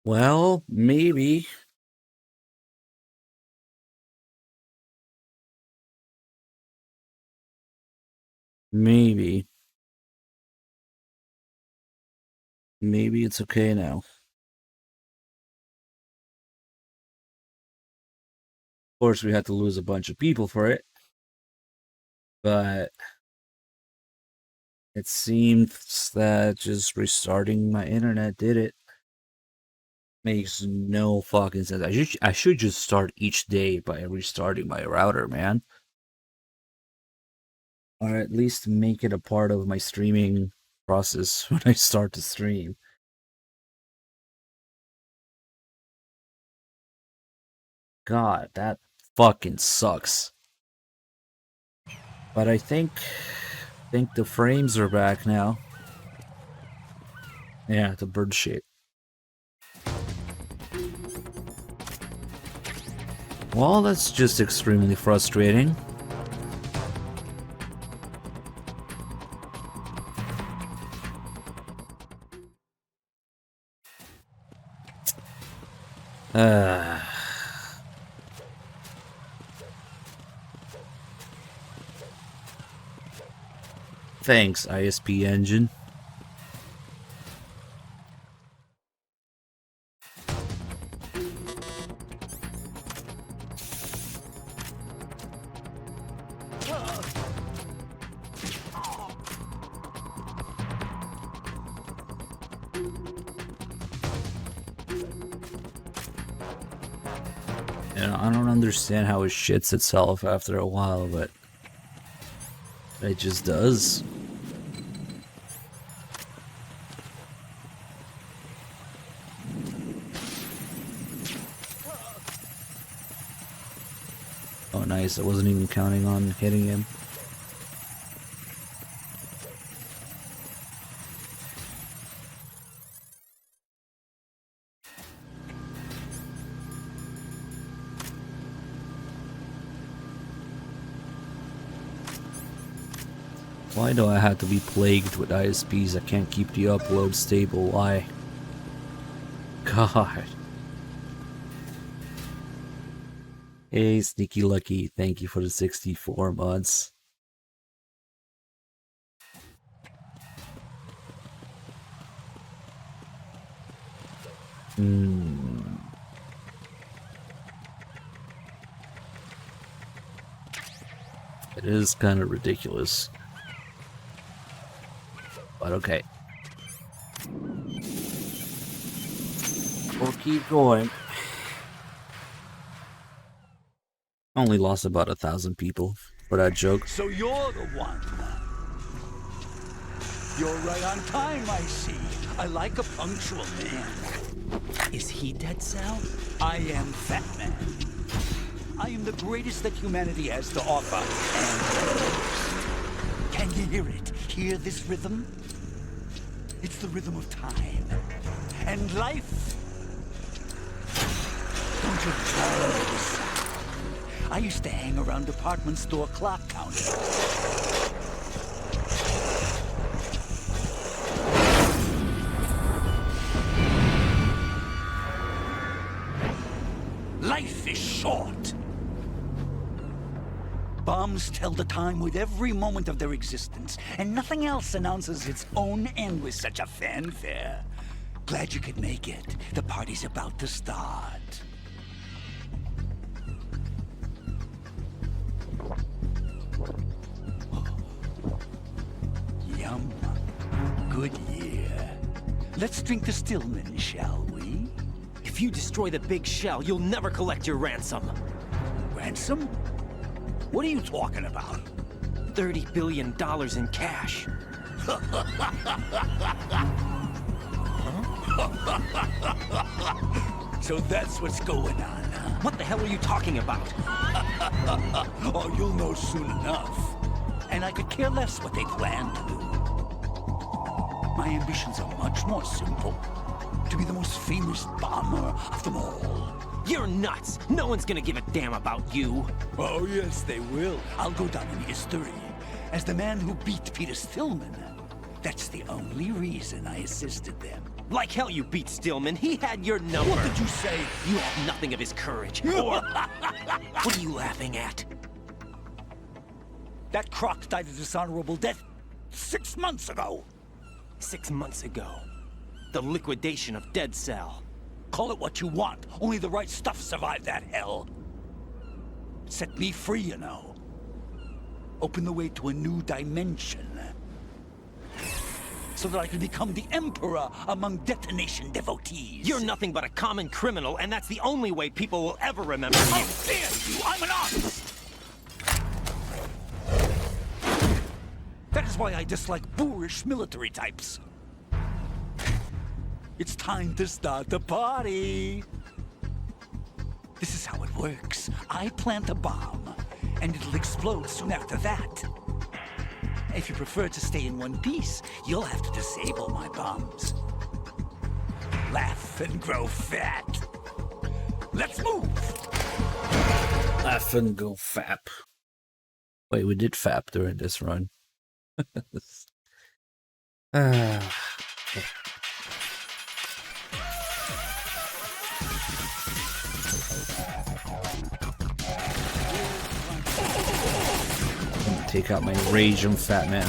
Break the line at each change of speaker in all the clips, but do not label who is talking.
Well, maybe. Maybe. Maybe it's okay now. Of course, we had to lose a bunch of people for it. But it seems that just restarting my internet did it. Makes no fucking sense. I should just start each day by restarting my router, man. Or at least make it a part of my streaming process when I start to stream. God, that fucking sucks. But I think the frames are back now. Yeah, the bird shit. Well, that's just extremely frustrating. Thanks, ISP engine. I don't understand how it shits itself after a while, but it just does. Oh, nice. I wasn't even counting on hitting him. Why do I have to be plagued with ISPs that can't keep the upload stable? Why? God. Hey, Sneaky Lucky, thank you for the 64 mods. It is kind of ridiculous. But okay. We'll keep going. Only lost about 1,000 people for that joke.
So you're the one. You're right on time, I see. I like a punctual man.
Is he dead, Sal?
I am Fat Man. I am the greatest that humanity has to offer. And can you hear it? Hear this rhythm? It's the rhythm of time. And life. Don't you love this sound? I used to hang around department store clock counters. Life is short. Bombs tell the time with every moment of their existence, and nothing else announces its own end with such a fanfare. Glad you could make it. The party's about to start. Yum. Good year. Let's drink the Stillman, shall we?
If you destroy the big shell, you'll never collect your ransom.
Ransom? What are you talking about?
$30 billion in cash.
So that's what's going on, huh?
What the hell are you talking about?
Oh, you'll know soon enough. And I could care less what they plan to do. My ambitions are much more simple. To be the most famous bomber of them all.
You're nuts! No one's gonna give a damn about you!
Oh, yes, they will. I'll go down in history as the man who beat Peter Stillman. That's the only reason I assisted them.
Like hell you beat Stillman. He had your number.
What did you say?
You have nothing of his courage. Or... What are you laughing at?
That croc died a dishonorable death 6 months ago.
6 months ago. The liquidation of Dead Cell.
Call it what you want. Only the right stuff survived that hell. Set me free, you know. Open the way to a new dimension. So that I can become the Emperor among detonation devotees.
You're nothing but a common criminal, and that's the only way people will ever remember you.
How dare you! I'm an artist! That is why I dislike boorish military types. It's time to start the party. This is how it works. I plant a bomb, and it'll explode soon after that. If you prefer to stay in one piece, you'll have to disable my bombs. Laugh and grow fat. Let's move!
Laugh and go fap. Wait, we did fap during this run. Okay. Take out my rage on Fat Man.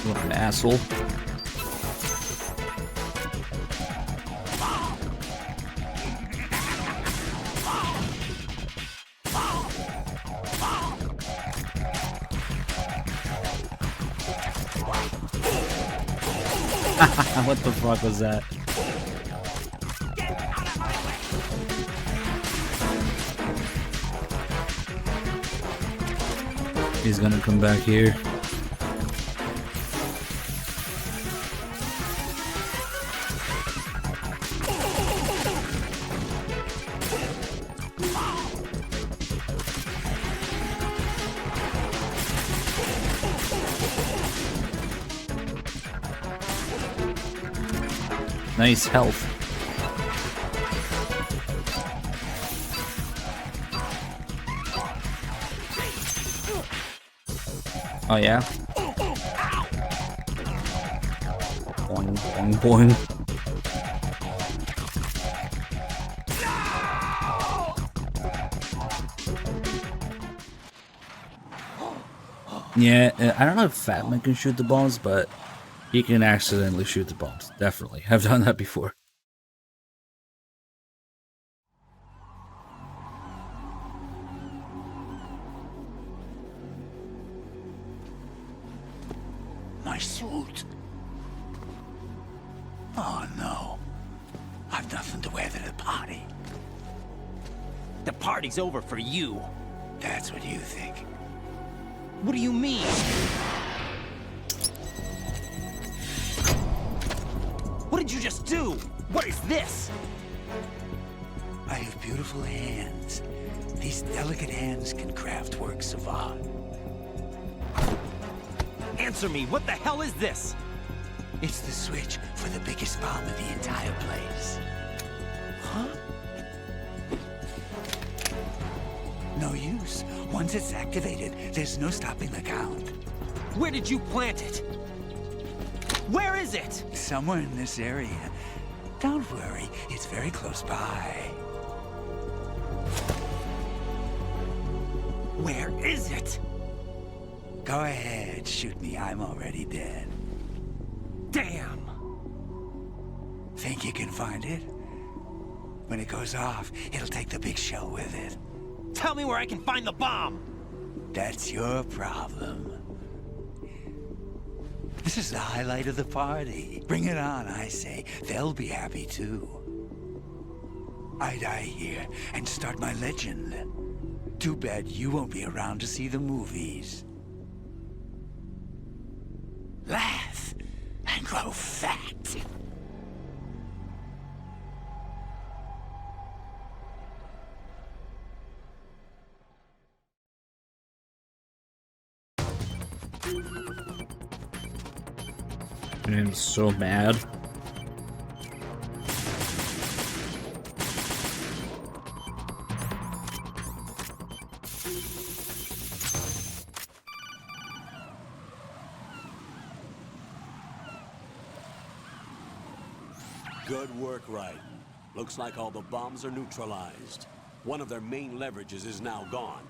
What an asshole. What the fuck was that? He's gonna come back here. Nice health. Oh yeah? Boing, boing, boing. Yeah, I don't know if Fatman can shoot the bombs, but he can accidentally shoot the bombs. Definitely. I've done that before.
My suit. Oh no. I've nothing to wear to the party.
The party's over for you.
That's what you think.
What do you mean? What did you just do? What is this?
I have beautiful hands. These delicate hands can craft works of art.
Answer me, what the hell is this?
It's the switch for the biggest bomb in the entire place.
Huh?
No use. Once it's activated, there's no stopping the count.
Where did you plant it? Where is it?
Somewhere in this area. Don't worry, it's very close by.
Where is it?
Go ahead, shoot me. I'm already dead.
Damn!
Think you can find it? When it goes off, it'll take the big show with it.
Tell me where I can find the bomb!
That's your problem. This is the highlight of the party. Bring it on, I say. They'll be happy too. I die here and start my legend. Too bad you won't be around to see the movies. laugh, and grow fat.
I'm so mad.
Good work, Wright. Looks like all the bombs are neutralized. One of their main leverages is now gone.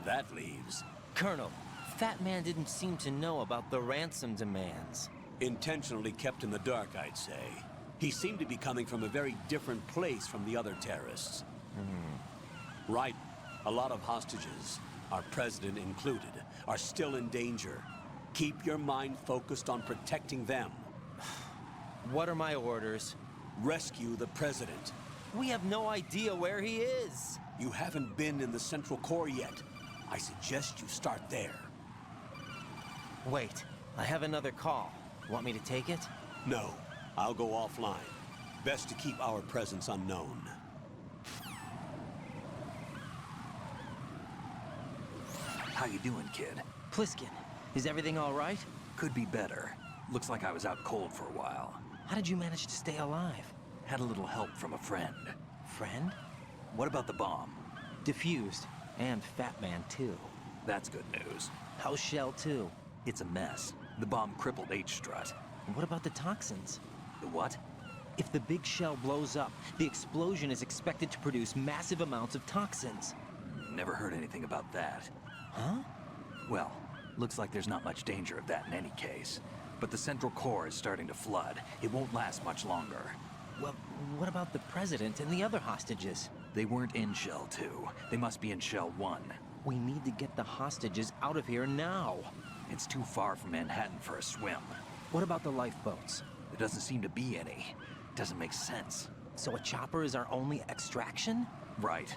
That leaves...
Colonel, Fat Man didn't seem to know about the ransom demands.
Intentionally kept in the dark, I'd say. He seemed to be coming from a very different place from the other terrorists. Right. A lot of hostages, our president included, are still in danger. Keep your mind focused on protecting them.
What are my orders?
Rescue the president.
We have no idea where he is.
You haven't been in the Central Core yet. I suggest you start there.
Wait, I have another call. Want me to take it?
No, I'll go offline. Best to keep our presence unknown.
How you doing, kid?
Pliskin, is everything all right?
Could be better. Looks like I was out cold for a while.
How did you manage to stay alive?
Had a little help from a friend.
Friend?
What about the bomb?
Diffused. And Fat Man, too.
That's good news.
How's Shell, too?
It's a mess. The bomb crippled H-Strut.
And what about the toxins?
The what?
If the big shell blows up, the explosion is expected to produce massive amounts of toxins.
Never heard anything about that.
Huh?
Well, looks like there's not much danger of that in any case. But the Central Core is starting to flood. It won't last much longer.
Well, what about the president and the other hostages?
They weren't in Shell 2. They must be in Shell 1.
We need to get the hostages out of here now.
It's too far from Manhattan for a swim.
What about the lifeboats?
There doesn't seem to be any. Doesn't make sense.
So a chopper is our only extraction?
Right.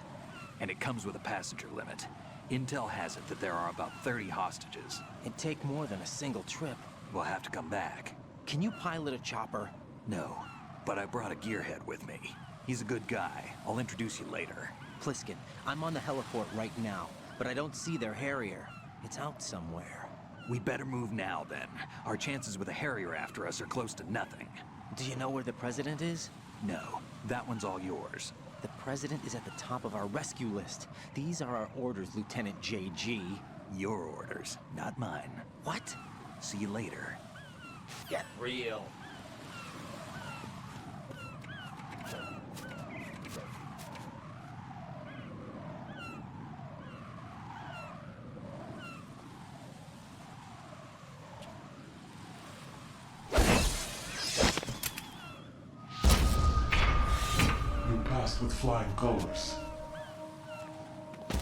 And it comes with a passenger limit. Intel has it that there are about 30 hostages.
It'd take more than a single trip.
We'll have to come back.
Can you pilot a chopper?
No, but I brought a gearhead with me. He's a good guy. I'll introduce you later.
Pliskin, I'm on the heliport right now, but I don't see their Harrier. It's out somewhere.
We'd better move now, then. Our chances with a Harrier after us are close to nothing.
Do you know where the president is?
No, that one's all yours.
The president is at the top of our rescue list. These are our orders, Lieutenant JG.
Your orders, not mine.
What?
See you later.
Get real.
You passed with flying colors.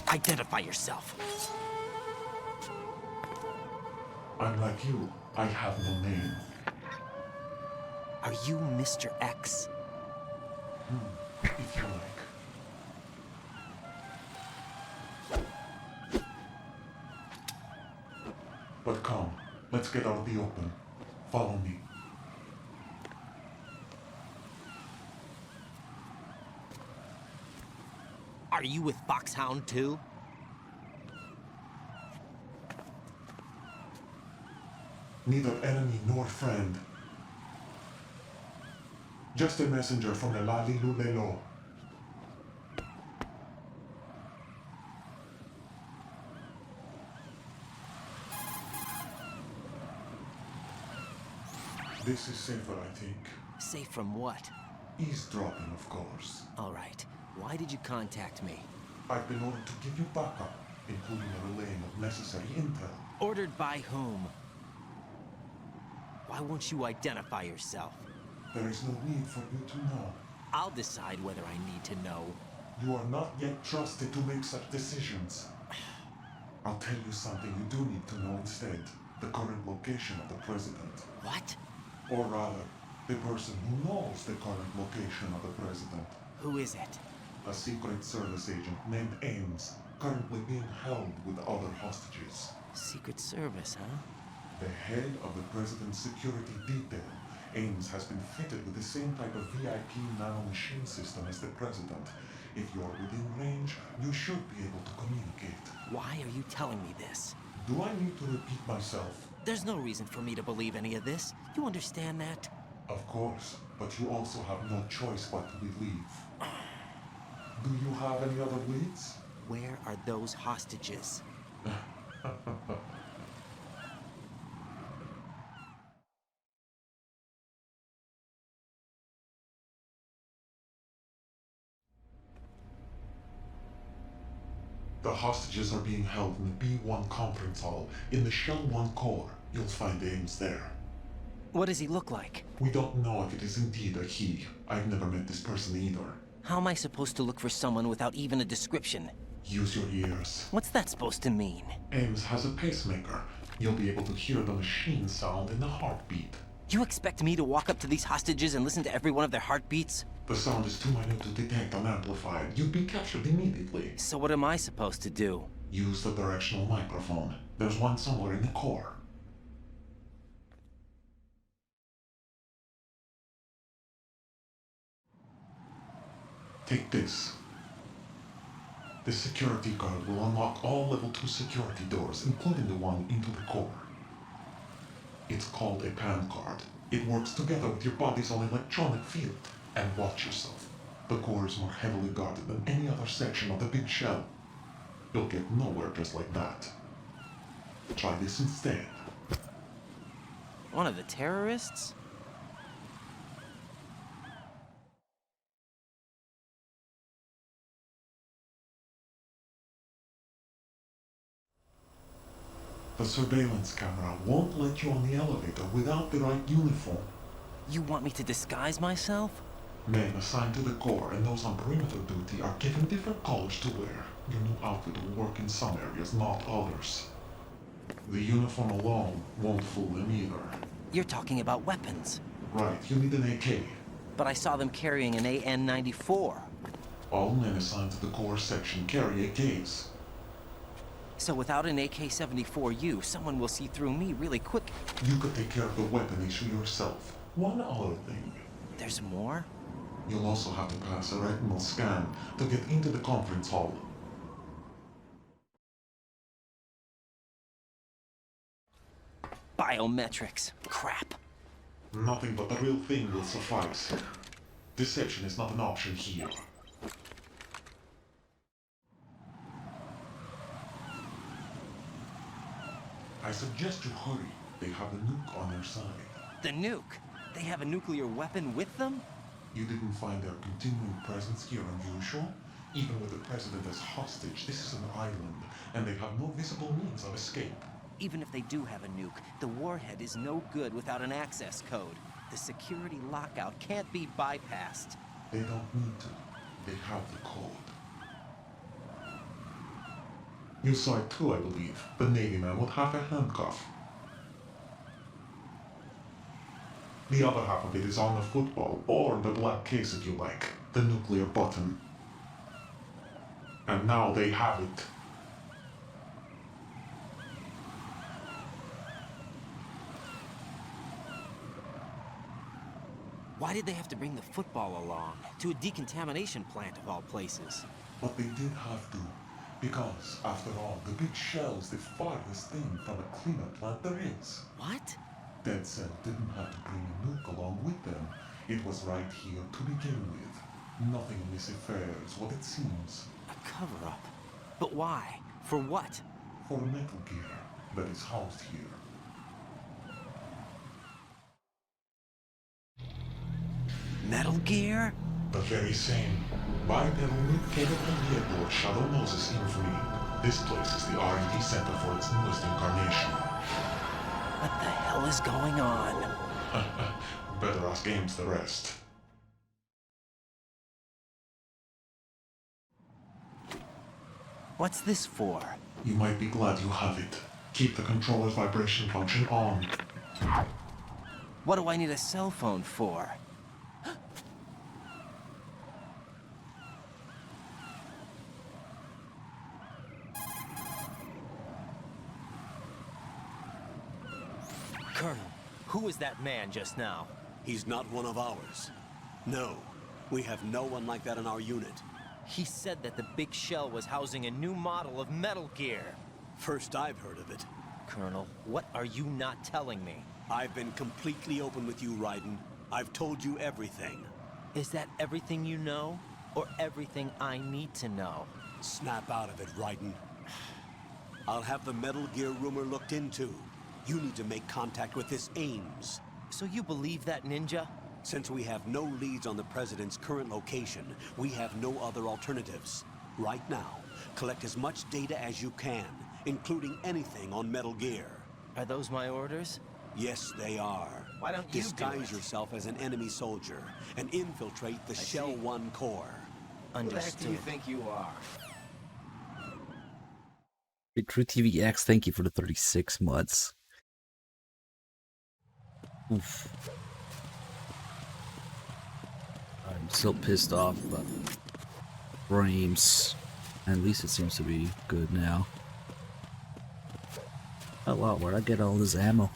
Identify yourself.
I'm like you. I have no name.
Are you Mr. X?
If you like. But come, let's get out of the open. Follow me.
Are you with Foxhound too?
Neither enemy nor friend. Just a messenger from the Lali Lulelo. This is safer, I think.
Safe from what?
Eavesdropping, of course.
All right. Why did you contact me?
I've been ordered to give you backup, including a relaying of necessary intel.
Ordered by whom? Why won't you identify yourself?
There is no need for you to know.
I'll decide whether I need to know.
You are not yet trusted to make such decisions. I'll tell you something you do need to know instead. The current location of the president.
What?
Or rather, the person who knows the current location of the president.
Who is it?
A Secret Service agent named Ames, currently being held with other hostages.
Secret Service, huh?
The head of the President's security detail, Ames, has been fitted with the same type of VIP nanomachine system as the President. If you're within range, you should be able to communicate.
Why are you telling me this?
Do I need to repeat myself?
There's no reason for me to believe any of this. You understand that?
Of course, but you also have no choice but to believe. Do you have any other leads?
Where are those hostages?
The hostages are being held in the B1 conference hall. In the Shell 1 core, you'll find Ames there.
What does he look like?
We don't know if it is indeed a he. I've never met this person either.
How am I supposed to look for someone without even a description?
Use your ears.
What's that supposed to mean?
Ames has a pacemaker. You'll be able to hear the machine sound in the heartbeat.
You expect me to walk up to these hostages and listen to every one of their heartbeats?
The sound is too minute to detect unamplified. You'd be captured immediately.
So what am I supposed to do?
Use the directional microphone. There's one somewhere in the core. Take this. This security card will unlock all level 2 security doors, including the one into the core. It's called a PAN card. It works together with your body's own electronic field. And watch yourself. The core is more heavily guarded than any other section of the big shell. You'll get nowhere just like that. Try this instead.
One of the terrorists?
The surveillance camera won't let you on the elevator without the right uniform.
You want me to disguise myself?
Men assigned to the core and those on perimeter duty are given different colors to wear. Your new outfit will work in some areas, not others. The uniform alone won't fool them either.
You're talking about weapons.
Right, you need an AK.
But I saw them carrying an AN-94.
All men assigned to the core section carry AKs.
So without an AK-74U, someone will see through me really quick.
You could take care of the weapon issue yourself. One other thing.
There's more?
You'll also have to pass a retinal scan to get into the conference hall.
Biometrics. Crap.
Nothing but the real thing will suffice. Deception is not an option here. I suggest you hurry. They have the nuke on their side.
The nuke? They have a nuclear weapon with them?
You didn't find their continuing presence here unusual? Even with the president as hostage, this is an island, and they have no visible means of escape.
Even if they do have a nuke, the warhead is no good without an access code. The security lockout can't be bypassed.
They don't need to. They have the code. You saw it too, I believe. The Navy man with half a handcuff. The other half of it is on the football, or the black case if you like. The nuclear button. And now they have it.
Why did they have to bring the football along? To a decontamination plant of all places.
But they did have to. Because, after all, the big shell is the farthest thing from a cleanup plant there is.
What?
Dead Cell didn't have to bring a nuke along with them. It was right here to begin with. Nothing in this affair is what it seems.
A cover-up? But why? For what?
For Metal Gear that is housed here.
Metal Gear?
The very same. Bipedal nuke-capable vehicle of Shadow Moses infamy. This place is the R&D center for its newest incarnation.
What the hell is going on?
Better ask Ames the rest.
What's this for?
You might be glad you have it. Keep the controller's vibration function on.
What do I need a cell phone for? was that man just now?
He's not one of ours. No, we have no one like that in our unit.
He said that the big shell was housing a new model of Metal Gear.
First I've heard of it.
Colonel, what are you not telling me?
I've been completely open with you, Raiden. I've told you everything.
Is that everything you know? Or everything I need to know?
Snap out of it, Raiden. I'll have the Metal Gear rumor looked into. You need to make contact with this Ames.
So you believe that ninja?
Since we have no leads on the President's current location, we have no other alternatives. Right now, collect as much data as you can, including anything on Metal Gear.
Are those my orders?
Yes, they are.
Why don't you
disguise
do it?
yourself as an enemy soldier and infiltrate the Shell 1 core.
Understood.
Who do you think you are?
Big True TVX, thank you for the 36 months. Oof. I'm still pissed off about frames. At least it seems to be good now. Oh wow, where'd I get all this ammo?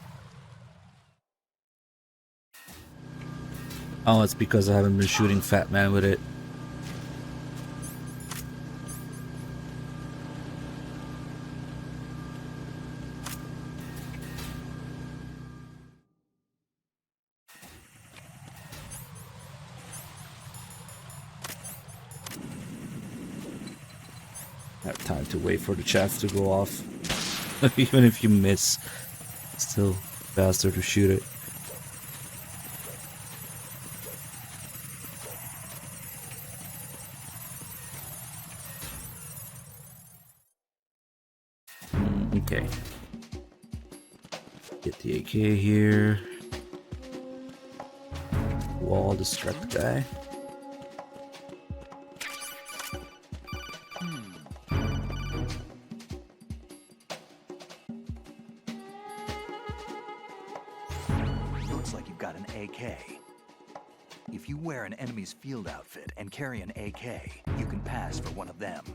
Oh, it's because I haven't been shooting Fat Man with it. Have time to wait for the chats to go off. Even if you miss, it's still faster to shoot it. Okay. Get the AK here. Wall distract the guy.
Looks like you've got an AK. If you wear an enemy's field outfit and carry an AK, you can pass for one of them.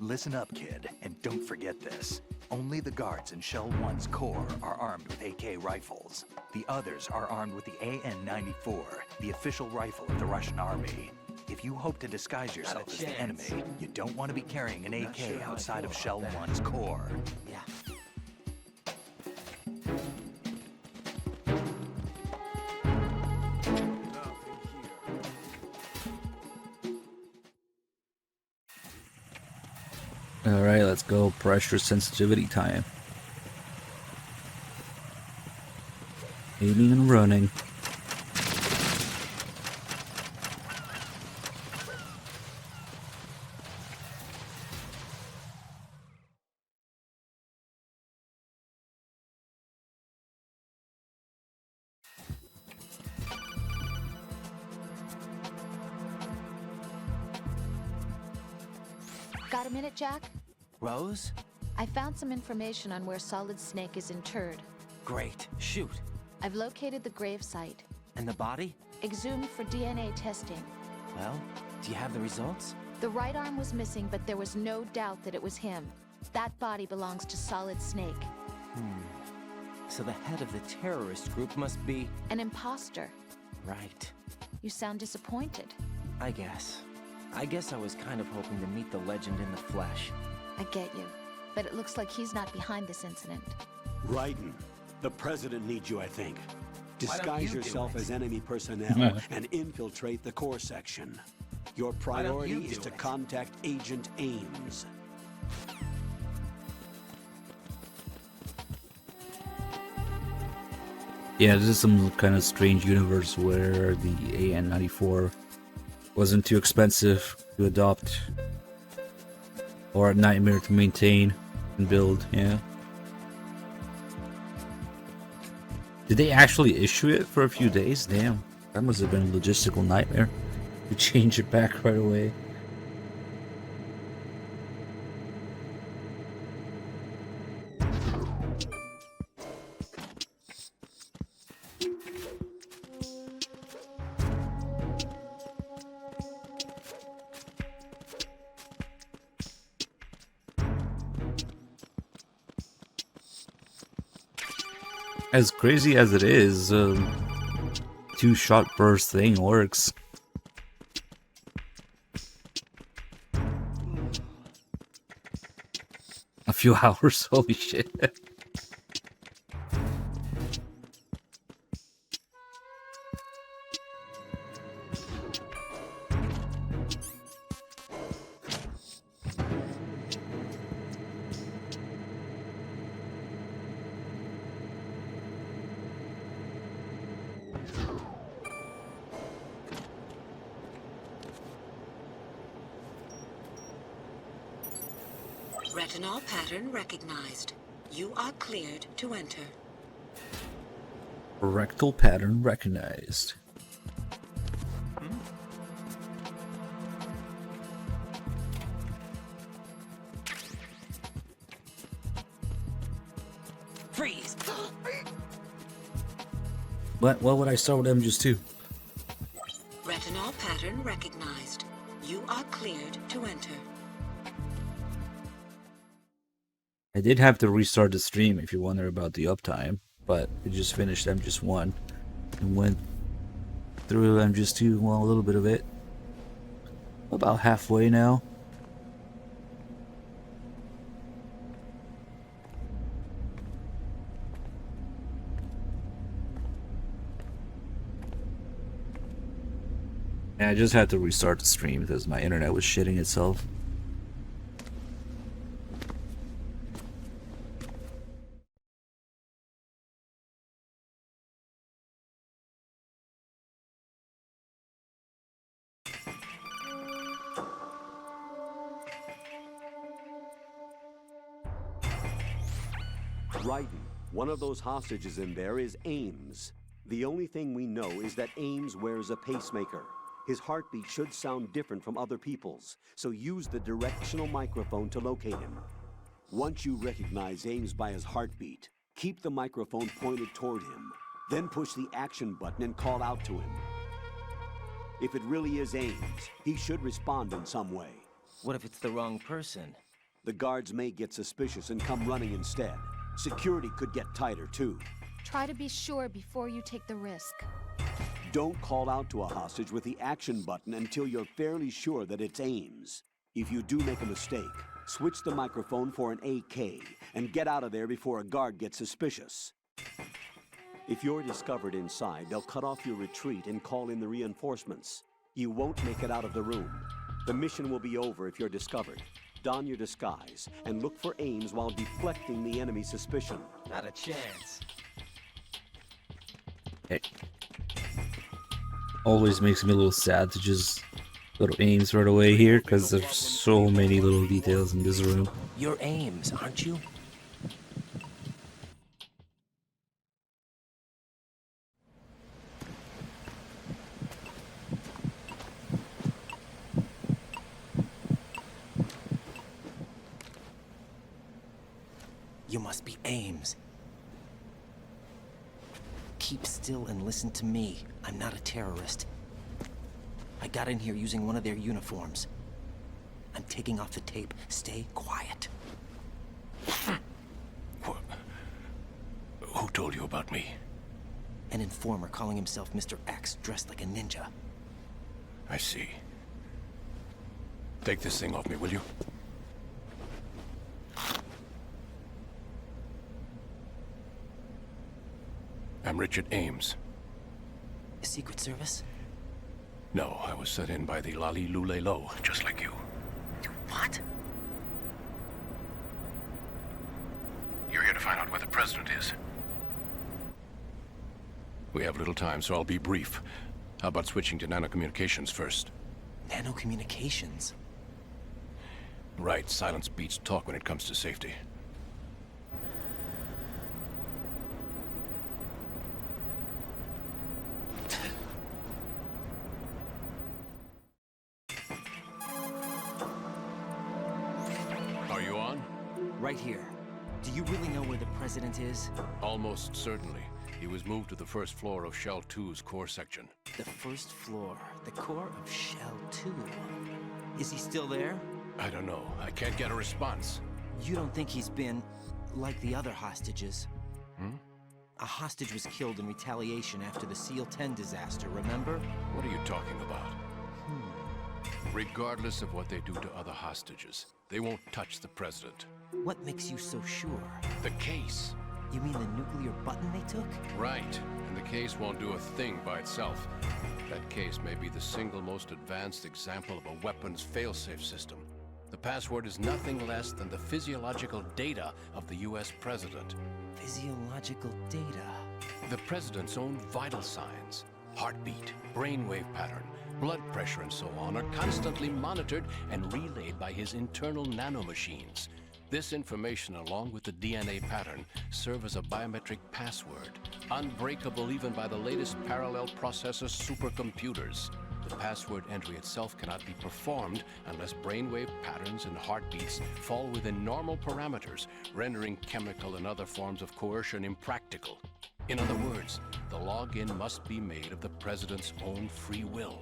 Listen up, kid, and don't forget this. Only the guards in Shell 1's core are armed with AK rifles. The others are armed with the AN-94, the official rifle of the Russian army. If you hope to disguise yourself as the enemy, you don't want to be carrying an AK outside of Shell 1's core.
Yeah.
Alright, let's go. Pressure sensitivity time. Aiming and running.
Got a minute, Jack?
Rose?
I found some information on where Solid Snake is interred.
Great. Shoot.
I've located the grave site.
And the body?
Exhumed for DNA testing.
Well, do you have the results?
The right arm was missing, but there was no doubt that it was him. That body belongs to Solid Snake.
So the head of the terrorist group must be...
An imposter.
Right.
You sound disappointed.
I guess I was kind of hoping to meet the legend in the flesh.
I get you. But it looks like he's not behind this incident.
Raiden, the President needs you, I think.
Why don't
Disguise
you do
yourself
it?
as enemy personnel and infiltrate the core section. Your priority
you
is
do
to
it?
contact Agent Ames.
Yeah, this is some kind of strange universe where the AN-94 wasn't too expensive to adopt or a nightmare to maintain and build, yeah. Did they actually issue it for a few days? Damn, that must have been a logistical nightmare to change it back right away. As crazy as it is, two-shot burst thing works. A few hours, holy shit.
Retinol pattern recognized. You are cleared to enter.
Rectal pattern recognized.
Freeze!
But why would I start with MGS2?
Retinol pattern recognized. You are cleared to enter.
I did have to restart the stream if you wonder about the uptime, but it just finished MGS1 and went through MGS2, well, a little bit of it. About halfway now. And I just had to restart the stream because my internet was shitting itself.
Raiden, one of those hostages in there is Ames. The only thing we know is that Ames wears a pacemaker. His heartbeat should sound different from other people's, so use the directional microphone to locate him. Once you recognize Ames by his heartbeat, keep the microphone pointed toward him. Then push the action button and call out to him. If it really is Ames, he should respond in some way.
What if it's the wrong person?
The guards may get suspicious and come running instead. Security could get tighter, too.
Try to be sure before you take the risk.
Don't call out to a hostage with the action button until you're fairly sure that it's Ames. If you do make a mistake, switch the microphone for an AK and get out of there before a guard gets suspicious. If you're discovered inside, they'll cut off your retreat and call in the reinforcements. You won't make it out of the room. The mission will be over if you're discovered. Don your disguise and look for Ames while deflecting the enemy's suspicion.
Not a chance.
Hey. Always makes me a little sad to just go to Ames right away here, because there's so many little details in this room.
You're Ames, aren't you? You must be Ames. Keep still and listen to me. I'm not a terrorist. I got in here using one of their uniforms. I'm taking off the tape. Stay quiet.
Who told you about me?
An informer calling himself Mr. X, dressed like a ninja.
I see. Take this thing off me, will you? I'm Richard Ames.
Secret Service?
No, I was sent in by the Lali Lule Lo, just like you.
What?
You're here to find out where the president is. We have little time, so I'll be brief. How about switching to nanocommunications first?
Nanocommunications?
Right, silence beats talk when it comes to safety.
Right here. Do you really know where the president is?
Almost certainly. He was moved to the first floor of Shell 2's core section.
The first floor, the core of Shell 2. Is he still there?
I don't know. I can't get a response.
You don't think he's been like the other hostages? A hostage was killed in retaliation after the SEAL 10 disaster, remember?
What are you talking about? Regardless of what they do to other hostages, they won't touch the president.
What makes you so sure?
The case.
You mean the nuclear button they took?
Right. And the case won't do a thing by itself. That case may be the single most advanced example of a weapons failsafe system. The password is nothing less than the physiological data of the US president.
Physiological data?
The president's own vital signs, heartbeat, brainwave pattern, blood pressure and so on are constantly monitored and relayed by his internal nanomachines. This information, along with the DNA pattern, serve as a biometric password, unbreakable even by the latest parallel processor supercomputers. The password entry itself cannot be performed unless brainwave patterns and heartbeats fall within normal parameters, rendering chemical and other forms of coercion impractical. In other words, the login must be made of the president's own free will.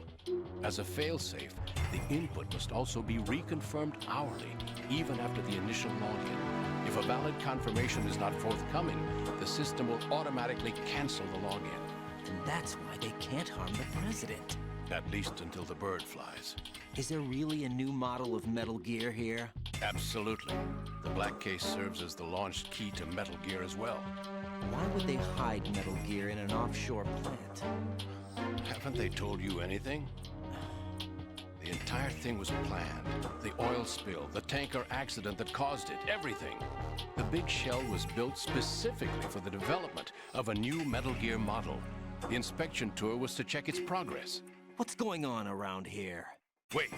As a failsafe, the input must also be reconfirmed hourly, even after the initial login. If a valid confirmation is not forthcoming, the system will automatically cancel the login.
And that's why they can't harm the president.
At least until the bird flies.
Is there really a new model of Metal Gear here?
Absolutely. The black case serves as the launch key to Metal Gear as well.
Why would they hide Metal Gear in an offshore plant?
Haven't they told you anything? The entire thing was planned. The oil spill, the tanker accident that caused it, everything. The big shell was built specifically for the development of a new Metal Gear model. The inspection tour was to check its progress.
What's going on around here?
Wait.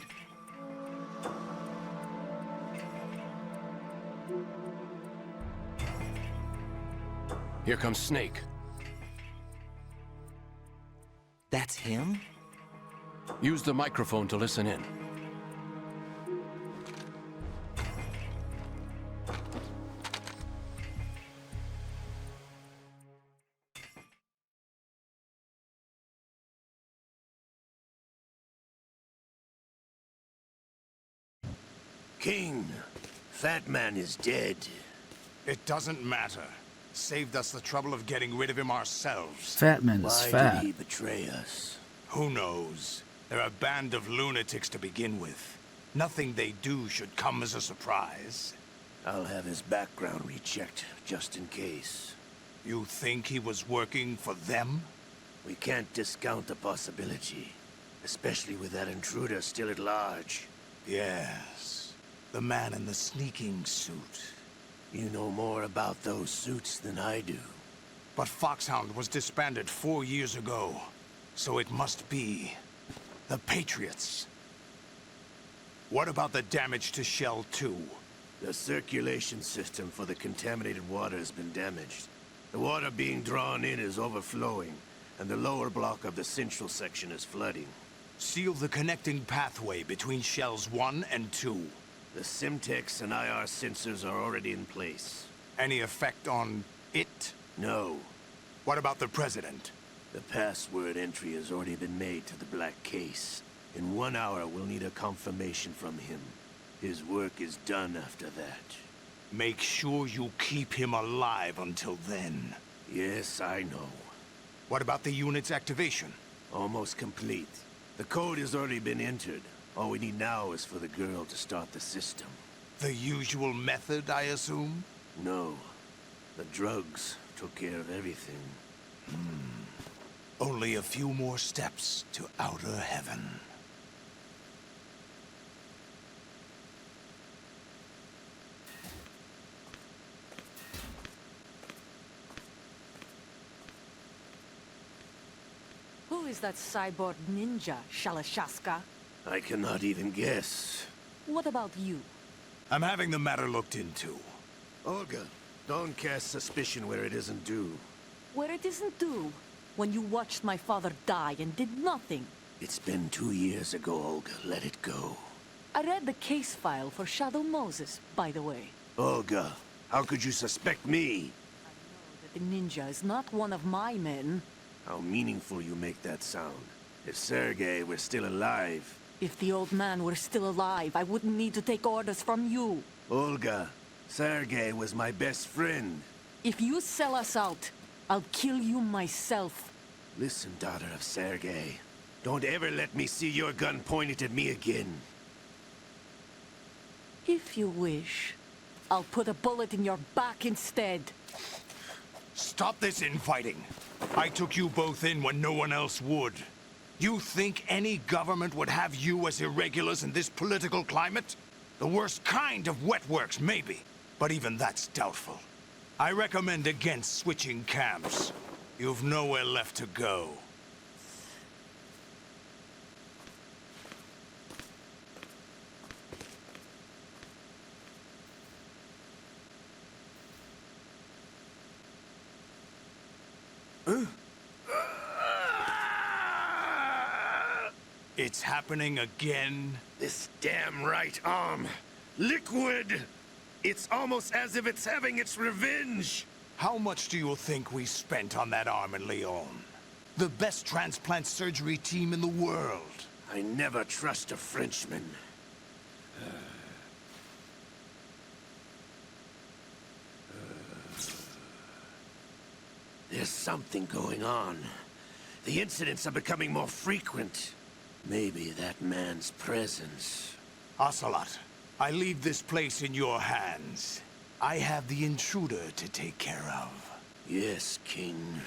Here comes Snake.
That's him?
Use the microphone to listen in.
King, Fat Man is dead.
It doesn't matter. Saved us the trouble of getting rid of him ourselves.
Fat Man is
Why
fat.
did he betray us?
Who knows? They're a band of lunatics to begin with. Nothing they do should come as a surprise.
I'll have his background rechecked, just in case.
You think he was working for them?
We can't discount the possibility, especially with that intruder still at large.
Yes. The man in the sneaking suit.
You know more about those suits than I do.
But Foxhound was disbanded 4 years ago. So it must be the Patriots. What about the damage to Shell 2?
The circulation system for the contaminated water has been damaged. The water being drawn in is overflowing, and the lower block of the central section is flooding.
Seal the connecting pathway between Shells 1 and 2.
The Simtex and IR sensors are already in place.
Any effect on it?
No.
What about the President?
The password entry has already been made to the black case. In 1 hour, we'll need a confirmation from him. His work is done after that.
Make sure you keep him alive until then.
Yes, I know.
What about the unit's activation?
Almost complete. The code has already been entered. All we need now is for the girl to start the system.
The usual method, I assume?
No. The drugs took care of everything.
Only a few more steps to outer heaven.
Who is that cyborg ninja, Shalashaska?
I cannot even guess.
What about you?
I'm having the matter looked into.
Olga, don't cast suspicion where it isn't due.
Where it isn't due? When you watched my father die and did nothing.
It's been 2 years ago, Olga. Let it go.
I read the case file for Shadow Moses, by the way.
Olga, how could you suspect me?
I know that the ninja is not one of my men.
How meaningful you make that sound. If Sergei were still alive...
If the old man were still alive, I wouldn't need to take orders from you.
Olga, Sergei was my best friend.
If you sell us out, I'll kill you myself.
Listen, daughter of Sergei. Don't ever let me see your gun pointed at me again.
If you wish, I'll put a bullet in your back instead.
Stop this infighting. I took you both in when no one else would. You think any government would have you as irregulars in this political climate? The worst kind of wet works, maybe. But even that's doubtful. I recommend against switching camps. You've nowhere left to go. It's happening again?
This damn right arm. Liquid! It's almost as if it's having its revenge!
How much do you think we spent on that arm in Lyon? The best transplant surgery team in the world.
I never trust a Frenchman. There's something going on. The incidents are becoming more frequent. Maybe that man's presence.
Ocelot, I leave this place in your hands. I have the intruder to take care of.
Yes, King.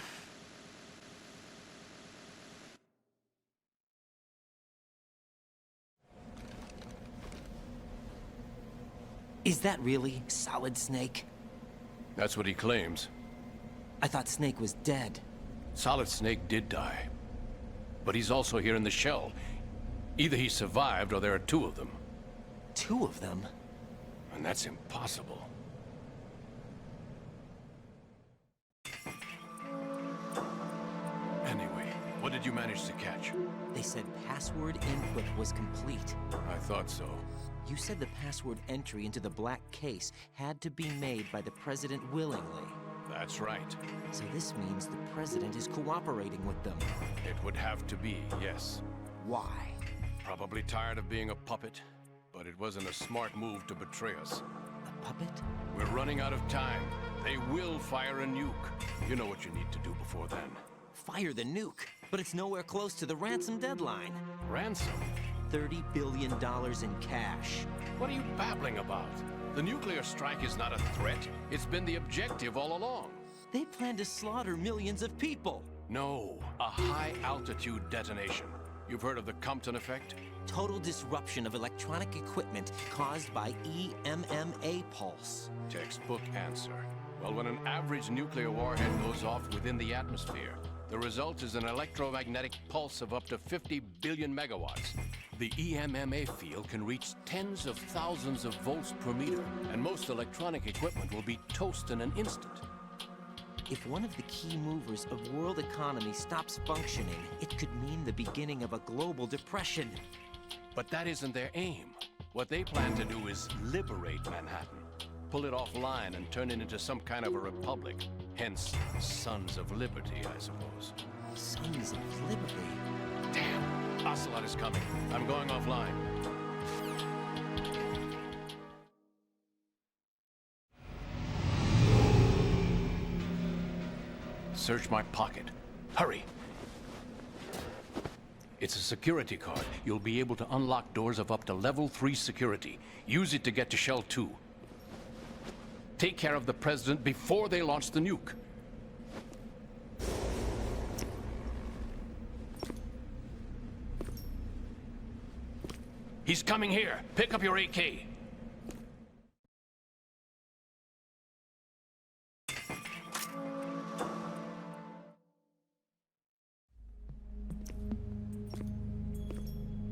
Is that really Solid Snake?
That's what he claims.
I thought Snake was dead.
Solid Snake did die. But he's also here in the shell. Either he survived or there are two of them.
Two of them?
And that's impossible. Anyway, what did you manage to catch?
They said password input was complete.
I thought so.
You said the password entry into the black case had to be made by the President willingly.
That's right.
So this means the President is cooperating with them.
It would have to be, yes.
Why?
Probably tired of being a puppet, but it wasn't a smart move to betray us.
A puppet?
We're running out of time. They will fire a nuke. You know what you need to do before then.
Fire the nuke? But it's nowhere close to the ransom deadline.
Ransom?
$30 billion in cash.
What are you babbling about? The nuclear strike is not a threat. It's been the objective all along.
They plan to slaughter millions of people.
No, a high-altitude detonation. You've heard of the Compton effect?
Total disruption of electronic equipment caused by EMMA pulse.
Textbook answer. Well, when an average nuclear warhead goes off within the atmosphere, the result is an electromagnetic pulse of up to 50 billion megawatts. The EMMA field can reach tens of thousands of volts per meter, and most electronic equipment will be toast in an instant.
If one of the key movers of world economy stops functioning, it could mean the beginning of a global depression.
But that isn't their aim. What they plan to do is liberate Manhattan. Pull it offline and turn it into some kind of a republic. Hence, Sons of Liberty, I suppose.
Sons of Liberty?
Damn! Ocelot is coming. I'm going offline. Search my pocket. Hurry! It's a security card. You'll be able to unlock doors of up to level 3 security. Use it to get to Shell 2. Take care of the President before they launch the nuke. He's coming here. Pick up your AK.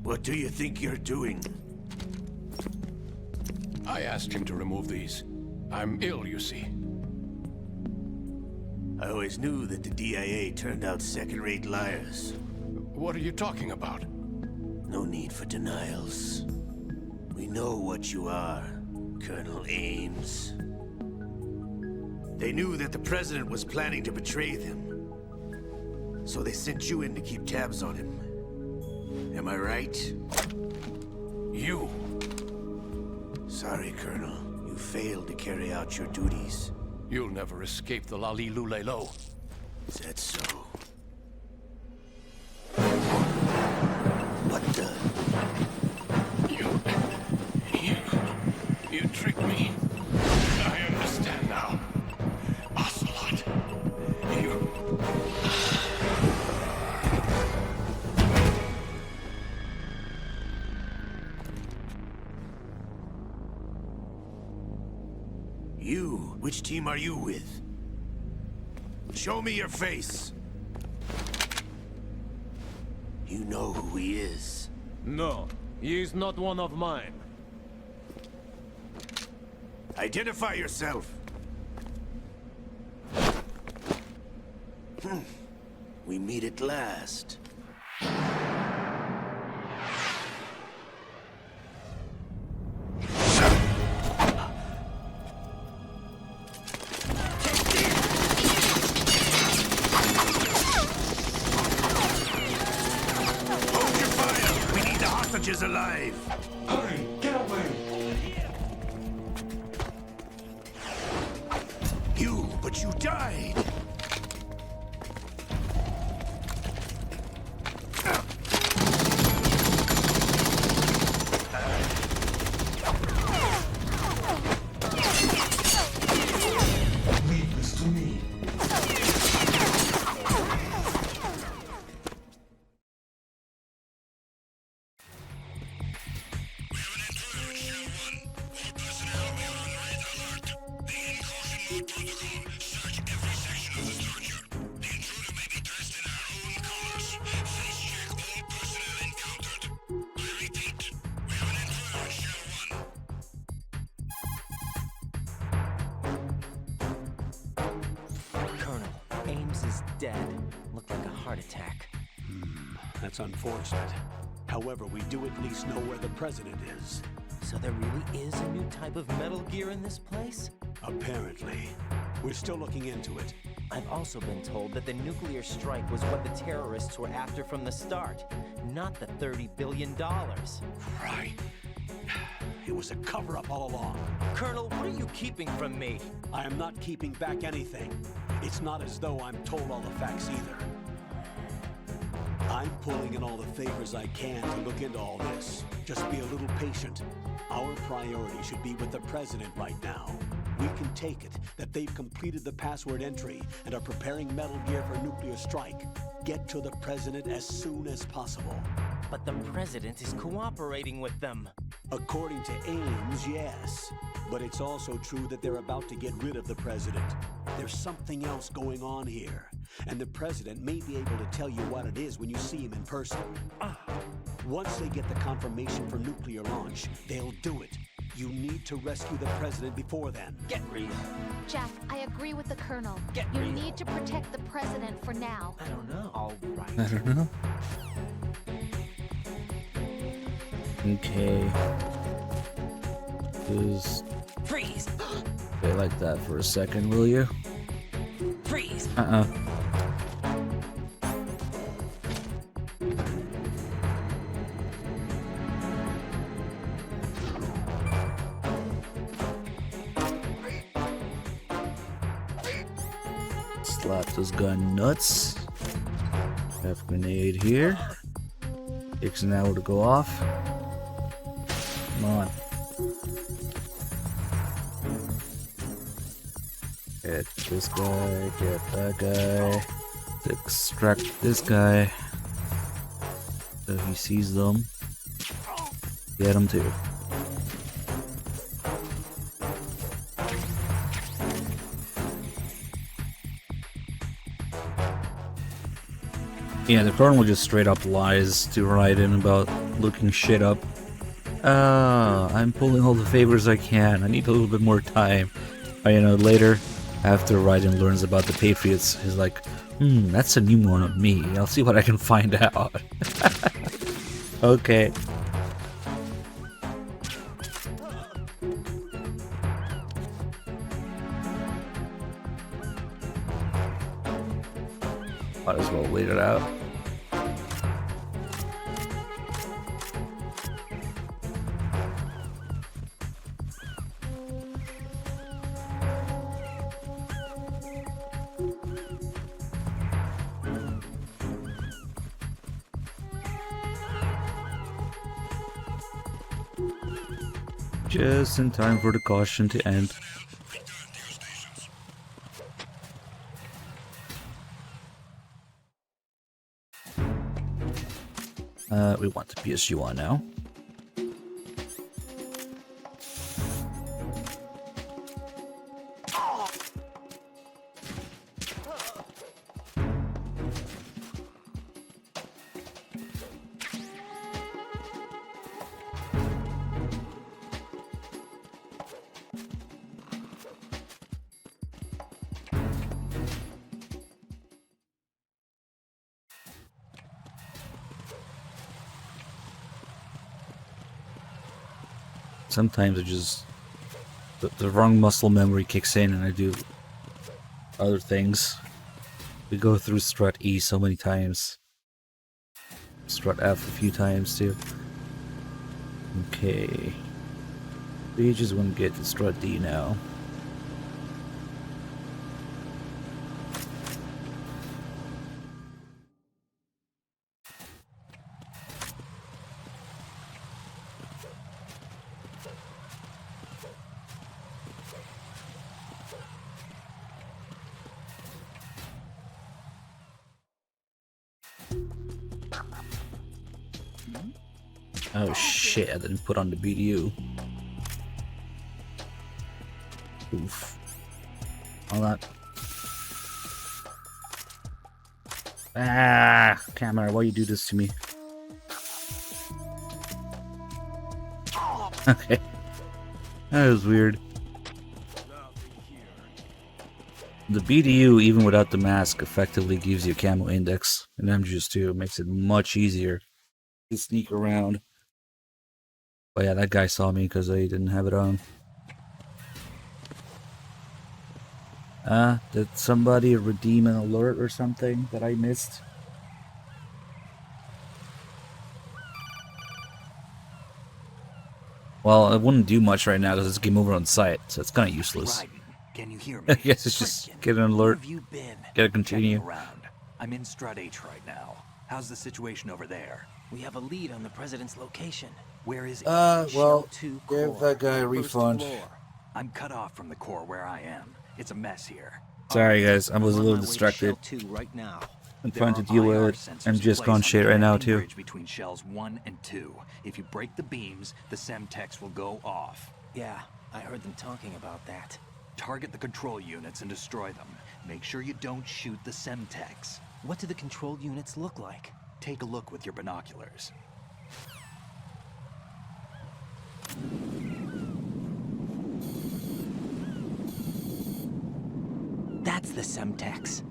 What do you think you're doing?
I asked him to remove these. I'm ill, you see.
I always knew that the DIA turned out second-rate liars.
What are you talking about?
No need for denials. We know what you are, Colonel Ames. They knew that the President was planning to betray them. So they sent you in to keep tabs on him. Am I right?
You!
Sorry, Colonel. You failed to carry out your duties.
You'll never escape the Lali Lulelo.
Is that so? What the?
You tricked me. I understand now. Ocelot.
You? Which team are you with? Show me your face. You know who he is.
No, he is not one of mine.
Identify yourself. We meet at last. Hold your fire! We need the hostages alive!
Hurry, get away!
But you died!
Leave this to me.
Colonel, Ames is dead. Looked like a heart attack.
That's unfortunate. However, we do at least know where the president is.
So there really is a new type of Metal Gear in this place?
Apparently. We're still looking into it.
I've also been told that the nuclear strike was what the terrorists were after from the start, not the $30 billion.
Right. It was a cover-up all along.
Colonel, what are you keeping from me?
I am not keeping back anything. It's not as though I'm told all the facts either. I'm pulling in all the favors I can to look into all this. Just be a little patient. Our priority should be with the president right now. We can take it that they've completed the password entry and are preparing Metal Gear for nuclear strike. Get to the president as soon as possible.
But the president is cooperating with them.
According to Ames, yes. But it's also true that they're about to get rid of the president. There's something else going on here. And the president may be able to tell you what it is when you see him in person. Once they get the confirmation for nuclear launch, they'll do it. You need to rescue the president before then.
Get real.
Jack, I agree with the Colonel.
Get
you
real.
need to protect the president for now.
I don't know. All right.
I don't know. Okay. Just
Freeze!
stay like that for a second, will you?
Freeze!
Slap this gun nuts. Have grenade here. Takes an hour to go off. Come on. Get this guy, get that guy. Extract this guy. So he sees them. Get him too. Yeah, the Colonel just straight up lies to Raiden about looking shit up. I'm pulling all the favors I can. I need a little bit more time. Later, after Raiden learns about the Patriots, he's like, that's a new one of me. I'll see what I can find out. Okay. Might as well wait it out. Just in time for the caution to end. We want the PSU1 now. Sometimes it just the wrong muscle memory kicks in and I do other things. We go through strut E so many times. Strut F a few times too. Okay. We just want to get to strut D now. Oh shit, I didn't put on the BDU. Oof. Hold on. Ah, camera, why you do this to me? Okay. That was weird. The BDU, even without the mask, effectively gives you a camo index. And MGS2 it makes it much easier to sneak around. But yeah, that guy saw me because I didn't have it on. Did somebody redeem an alert or something that I missed? Well, it wouldn't do much right now because it's game over on site, so it's kind of useless.
Raiden, can you hear me?
I guess it's just get an alert,
Where have you been?
get a continue.
Around. I'm in Strut H right now. How's the situation over there?
We have a lead on the president's location.
Where is it?
Well,
Shell 2
give
core,
that guy a
first
refund.
floor.
I'm cut off from the core where I am. It's a mess here.
Sorry guys, I was a
I'm on
little
my way to
distracted.
Shell 2 right now.
I'm
There
trying to
are
deal
IR
with
sensors in
MGS1
place
shit
on the
right now
connecting
too.
bridge between shells 1 and 2. If you break the beams, the Semtex will go off.
Yeah, I heard them talking about that.
Target the control units and destroy them. Make sure you don't shoot the Semtex.
What do the control units look like?
Take a look with your binoculars.
That's the Semtex.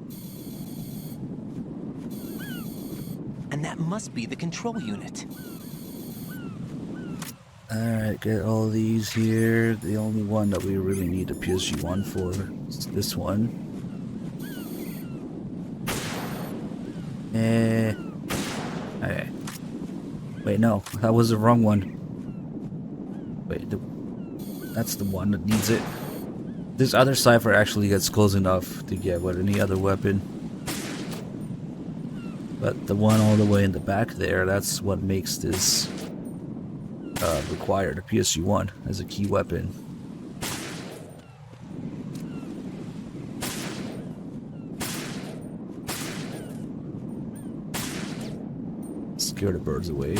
And that must be the control unit.
Alright, get all these here. The only one that we really need a PSG1 for is this one. Okay. Wait, no, that was the wrong one. Wait, that's the one that needs it. This other cipher actually gets close enough to get with any other weapon. But the one all the way in the back there, that's what makes this required a PSU1 as a key weapon. Scare the birds away.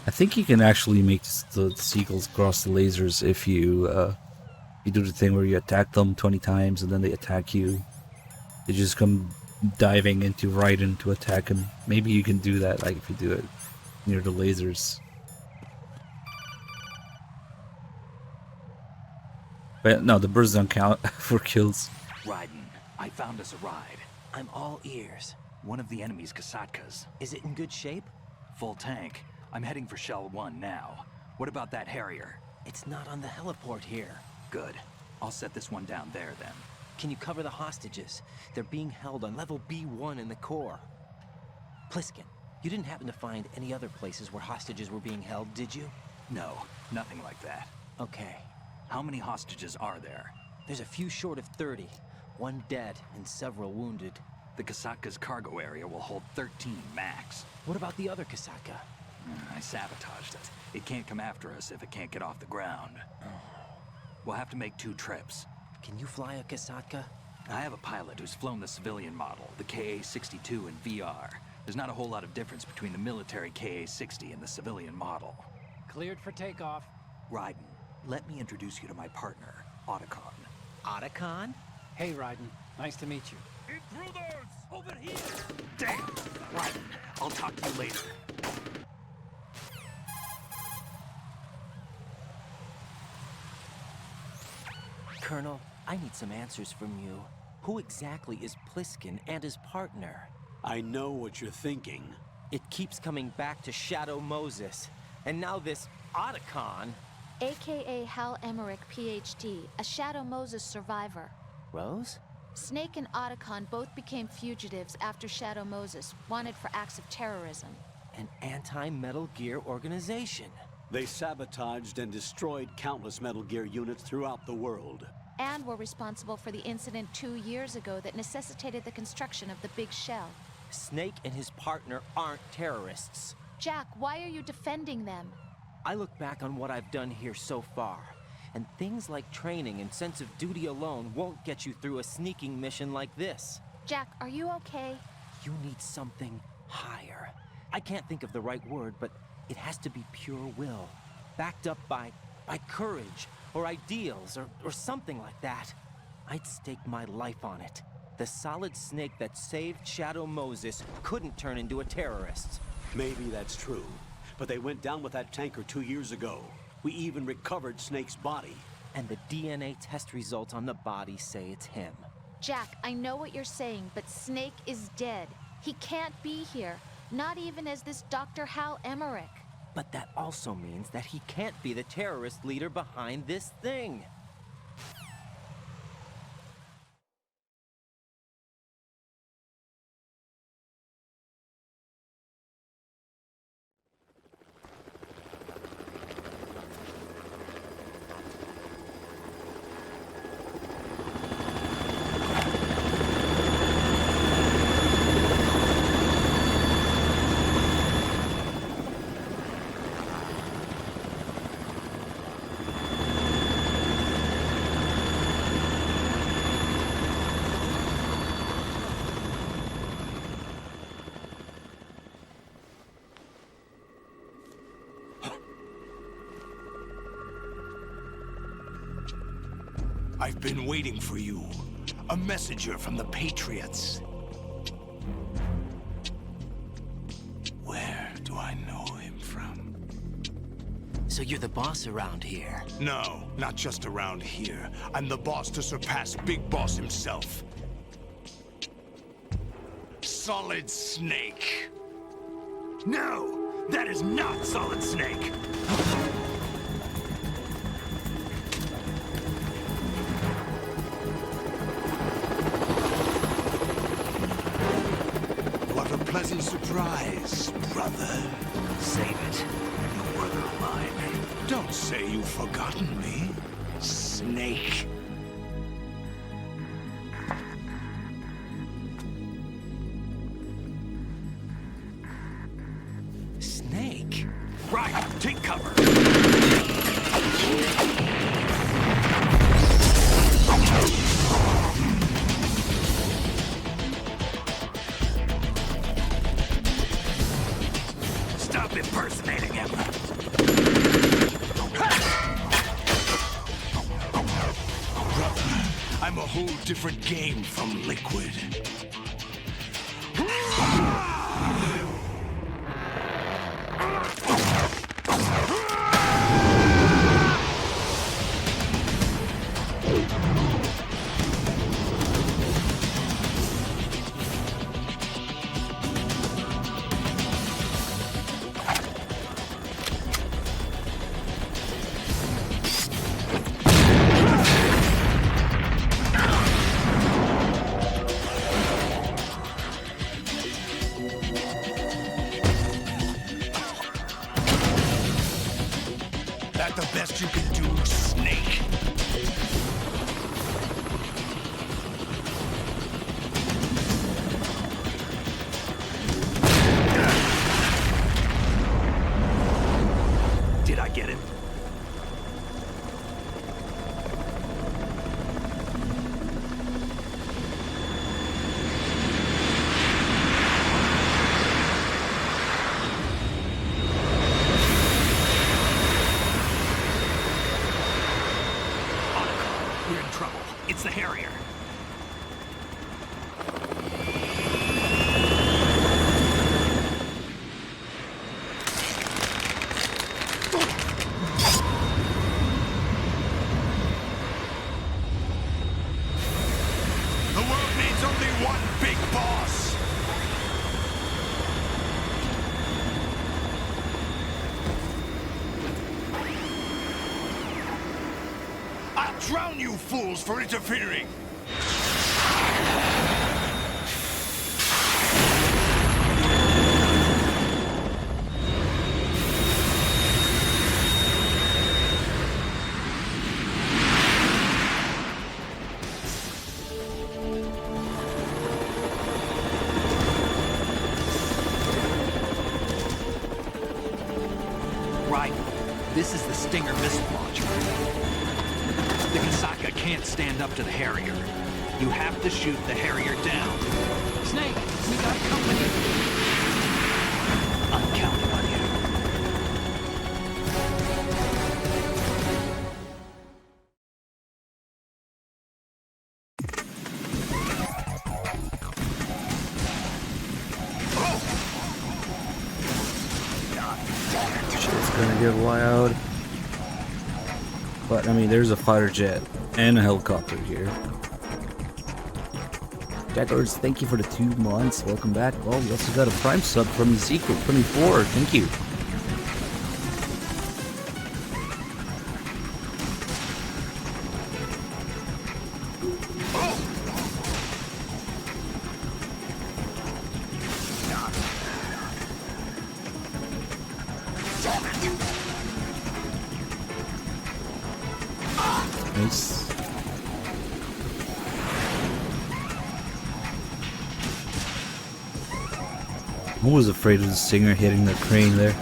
I think you can actually make the seagulls cross the lasers if you do the thing where you attack them 20 times and then they attack you. They just come diving into Raiden to attack him. Maybe you can do that, like if you do it near the lasers. But no, the birds don't count for kills.
Raiden, I found us a ride.
I'm all ears.
One of the enemy's Kasatkas.
Is it in good shape?
Full tank. I'm heading for Shell 1 now. What about that Harrier?
It's not on the heliport here.
Good. I'll set this one down there then.
Can you cover the hostages? They're being held on level B1 in the core. Pliskin, you didn't happen to find any other places where hostages were being held, did you?
No, nothing like that.
Okay.
How many hostages are there?
There's a few short of 30. One dead and several wounded.
The Kasatka's cargo area will hold 13 max.
What about the other Kasaka?
I sabotaged it. It can't come after us if it can't get off the ground. We'll have to make 2 trips.
Can you fly a Kasaka?
I have a pilot who's flown the civilian model, the KA-62 in VR. There's not a whole lot of difference between the military KA-60 and the civilian model.
Cleared for takeoff.
Raiden, let me introduce you to my partner, Otacon.
Otacon?
Hey, Raiden. Nice to meet you.
Intruders!
Over here!
Damn! Raiden, I'll talk to you later.
Colonel, I need some answers from you. Who exactly is Pliskin and his partner?
I know what you're thinking.
It keeps coming back to Shadow Moses. And now this Otacon.
AKA Hal Emmerich, PhD, a Shadow Moses survivor.
Rose?
Snake and Otacon both became fugitives after Shadow Moses, wanted for acts of terrorism.
An anti-Metal Gear organization.
They sabotaged and destroyed countless Metal Gear units throughout the world.
And were responsible for the incident 2 years ago that necessitated the construction of the Big Shell.
Snake and his partner aren't terrorists.
Jack, why are you defending them?
I look back on what I've done here so far, and things like training and sense of duty alone won't get you through a sneaking mission like this.
Jack, are you okay?
You need something higher. I can't think of the right word, but it has to be pure will, backed up by courage, or ideals, or something like that. I'd stake my life on it. The solid Snake that saved Shadow Moses couldn't turn into a terrorist.
Maybe that's true, but they went down with that tanker 2 years ago. We even recovered Snake's body.
And the DNA test results on the body say it's him.
Jack, I know what you're saying, but Snake is dead. He can't be here, not even as this Dr. Hal Emmerich.
But that also means that he can't be the terrorist leader behind this thing.
I've been waiting for you. A messenger from the Patriots. Where do I know him from?
So you're the boss around here?
No, not just around here. I'm the boss to surpass Big Boss himself. Solid Snake. No, that is not Solid Snake. What a pleasant surprise, brother.
Save it. You're a brother of mine.
Don't say you've forgotten me, Snake.
Snake?
Right, take cover. Stop impersonating him. Brother, I'm a whole different game from Liquid. the best you can do, Snake?
Did I get it? We're in trouble. It's the Harrier.
The world needs only one big boss. I'll drown you fools for interfering.
Right. This is the Stinger missile launcher. The Kasaka can't stand up to the Harrier. You have to shoot the Harrier down.
Snake, we got company.
I'm counting on you.
Shit's gonna get wild. But I mean, there's a fighter jet and a helicopter here. Jackers, thank you for the 2 months. Welcome back. Well, we also got a Prime sub from Ezekiel 24. Thank you. Nice. I was afraid of the Stinger hitting the crane there.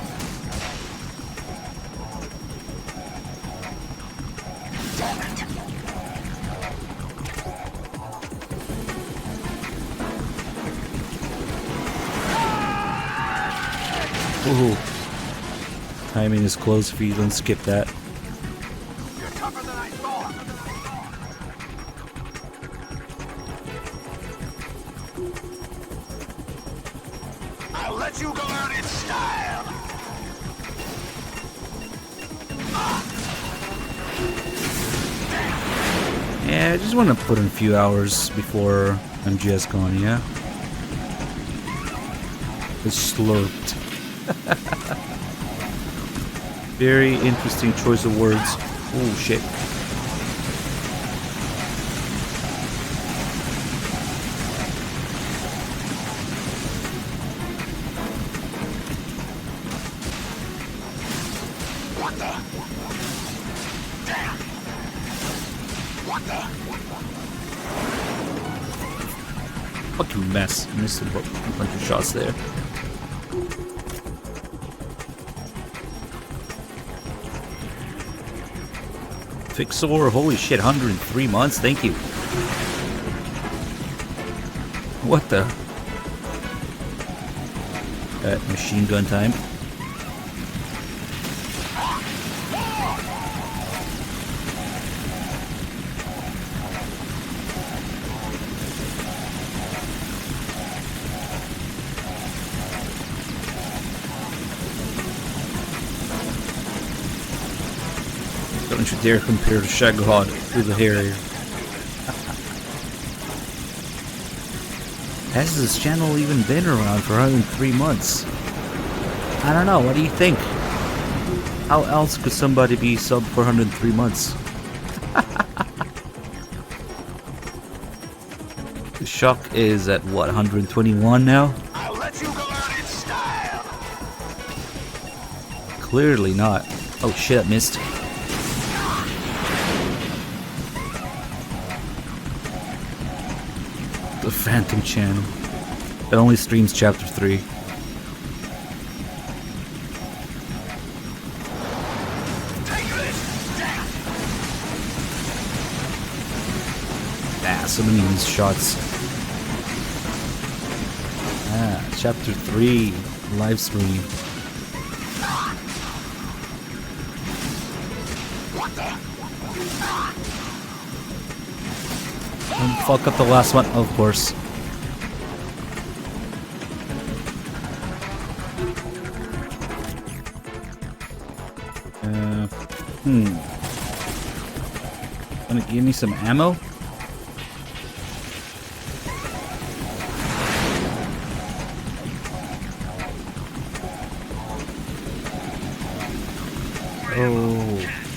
Ooh. Timing is close if you don't skip that.
You're tougher than I thought. I'll let you go out in style.
Yeah, I just want to put in a few hours before MGS gone, yeah? It's slurped. Very interesting choice of words. Oh shit.
What the? Damn! What the?
Fucking mess. Missed a bunch of shots there. Fixor, holy shit, 103 months, thank you. What the? Machine gun time. Don't you dare compare the Shagahod to the Harrier. Has this channel even been around for 103 months? I don't know, what do you think? How else could somebody be sub for 103 months? The shock is at what, 121 now?
I'll let you go out in style.
Clearly not. Oh shit, I missed. The Phantom channel. It only streams chapter 3. So many missed shots. Chapter 3 live stream. Don't fuck up the last one, of course. Wanna give me some ammo?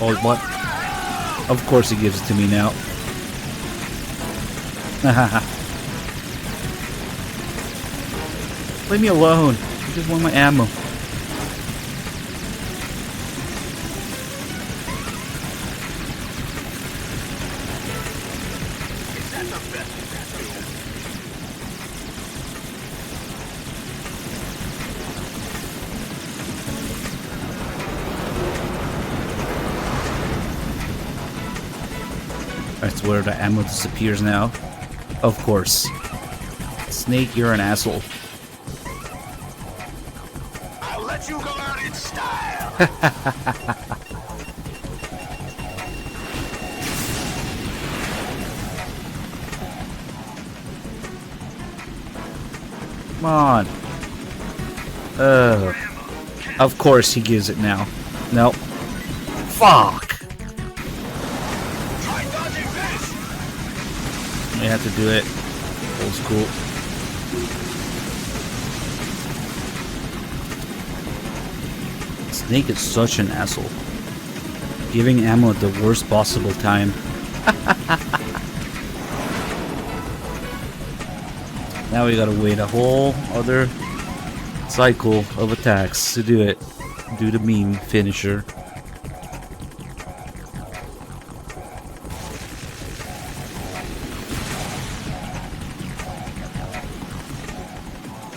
Oh, what? Of course he gives it to me now. Leave me alone. I just want my ammo. That's where the ammo disappears now. Of course. Snake, you're an asshole.
I'll let you go out in style.
Come on. Of course he gives it now. Nope. Fuck. I have to do it. Old school. Snake is such an asshole. Giving ammo at the worst possible time. Now we gotta wait a whole other cycle of attacks to do it. Do the meme finisher.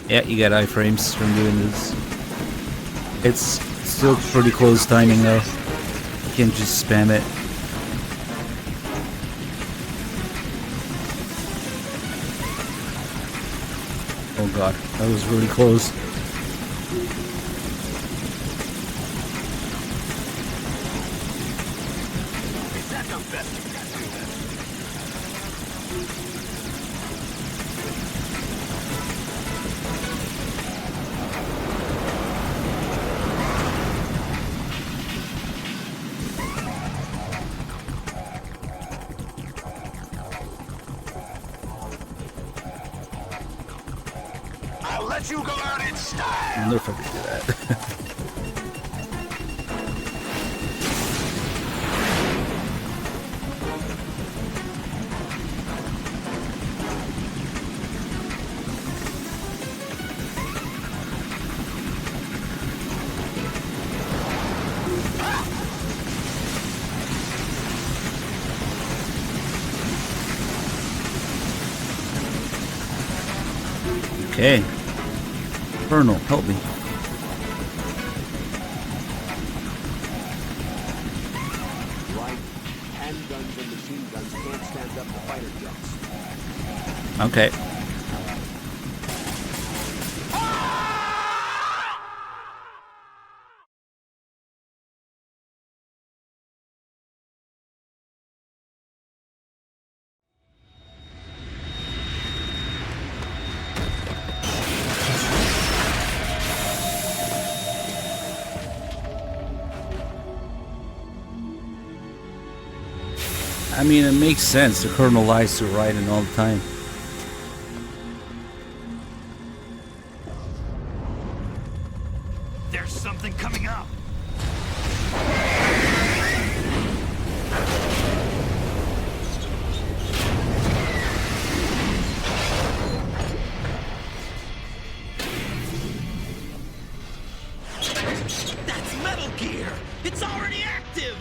Yeah, you get iframes from doing this. It's still pretty close timing though. You can't just spam it. Oh god, that was really close.
I'll let you go out in style.
I'll never fucking do that. Okay. Colonel, help me.
Right. Handguns and machine guns can't stand up to fighter jets.
Okay. I mean, it makes sense. The Colonel lies to Raiden all the time.
There's something coming up.
That's Metal Gear! It's already active!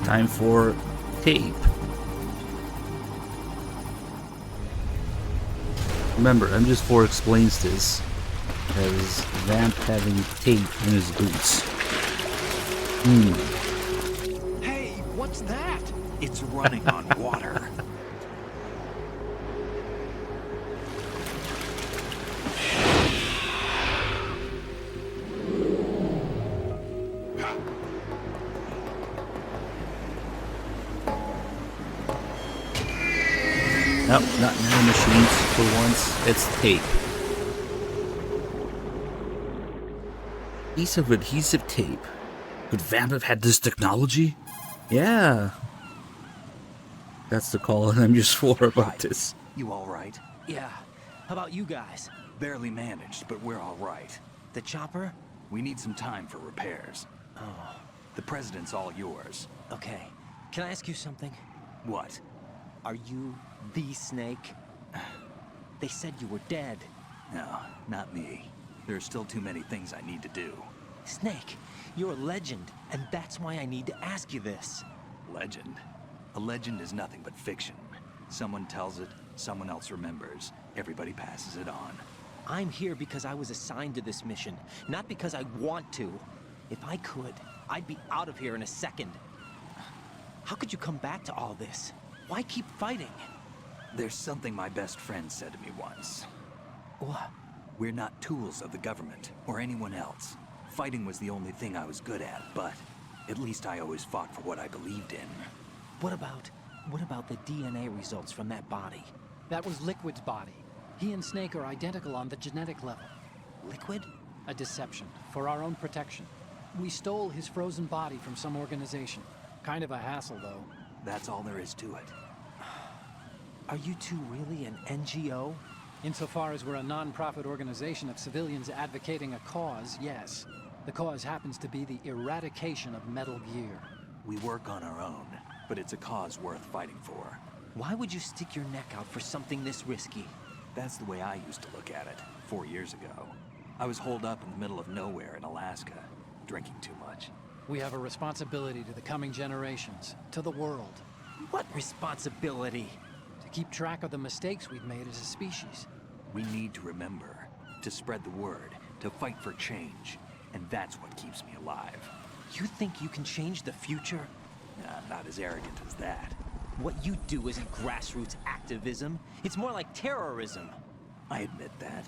Time for tape. Remember, MGS4 explains this as Vamp having tape in his boots.
Hey, what's that? It's running on water.
Nope, not nanomachines for once. It's tape. Piece of adhesive tape. Could Vamp have had this technology? Yeah. That's the call I'm just for about this.
You all right?
Yeah. How about you guys?
Barely managed, but we're all right.
The chopper?
We need some time for repairs.
Oh.
The president's all yours.
Okay. Can I ask you something?
What?
Are you the Snake? They said you were dead.
No, not me. There are still too many things I need to do.
Snake, you're a legend, and that's why I need to ask you this.
Legend? A legend is nothing but fiction. Someone tells it, someone else remembers. Everybody passes it on.
I'm here because I was assigned to this mission, not because I want to. If I could, I'd be out of here in a second. How could you come back to all this? Why keep fighting?
There's something my best friend said to me once.
What?
We're not tools of the government, or anyone else. Fighting was the only thing I was good at, but at least I always fought for what I believed in.
What about the DNA results from that body?
That was Liquid's body. He and Snake are identical on the genetic level.
Liquid?
A deception, for our own protection. We stole his frozen body from some organization. Kind of a hassle, though.
That's all there is to it.
Are you two really an NGO?
Insofar as we're a non-profit organization of civilians advocating a cause, yes. The cause happens to be the eradication of Metal Gear.
We work on our own, but it's a cause worth fighting for.
Why would you stick your neck out for something this risky?
That's the way I used to look at it, 4 years ago. I was holed up in the middle of nowhere in Alaska, drinking too much.
We have a responsibility to the coming generations, to the world.
What responsibility?
To keep track of the mistakes we've made as a species.
We need to remember, to spread the word, to fight for change. And that's what keeps me alive.
You think you can change the future?
I'm not as arrogant as that.
What you do isn't grassroots activism. It's more like terrorism.
I admit that.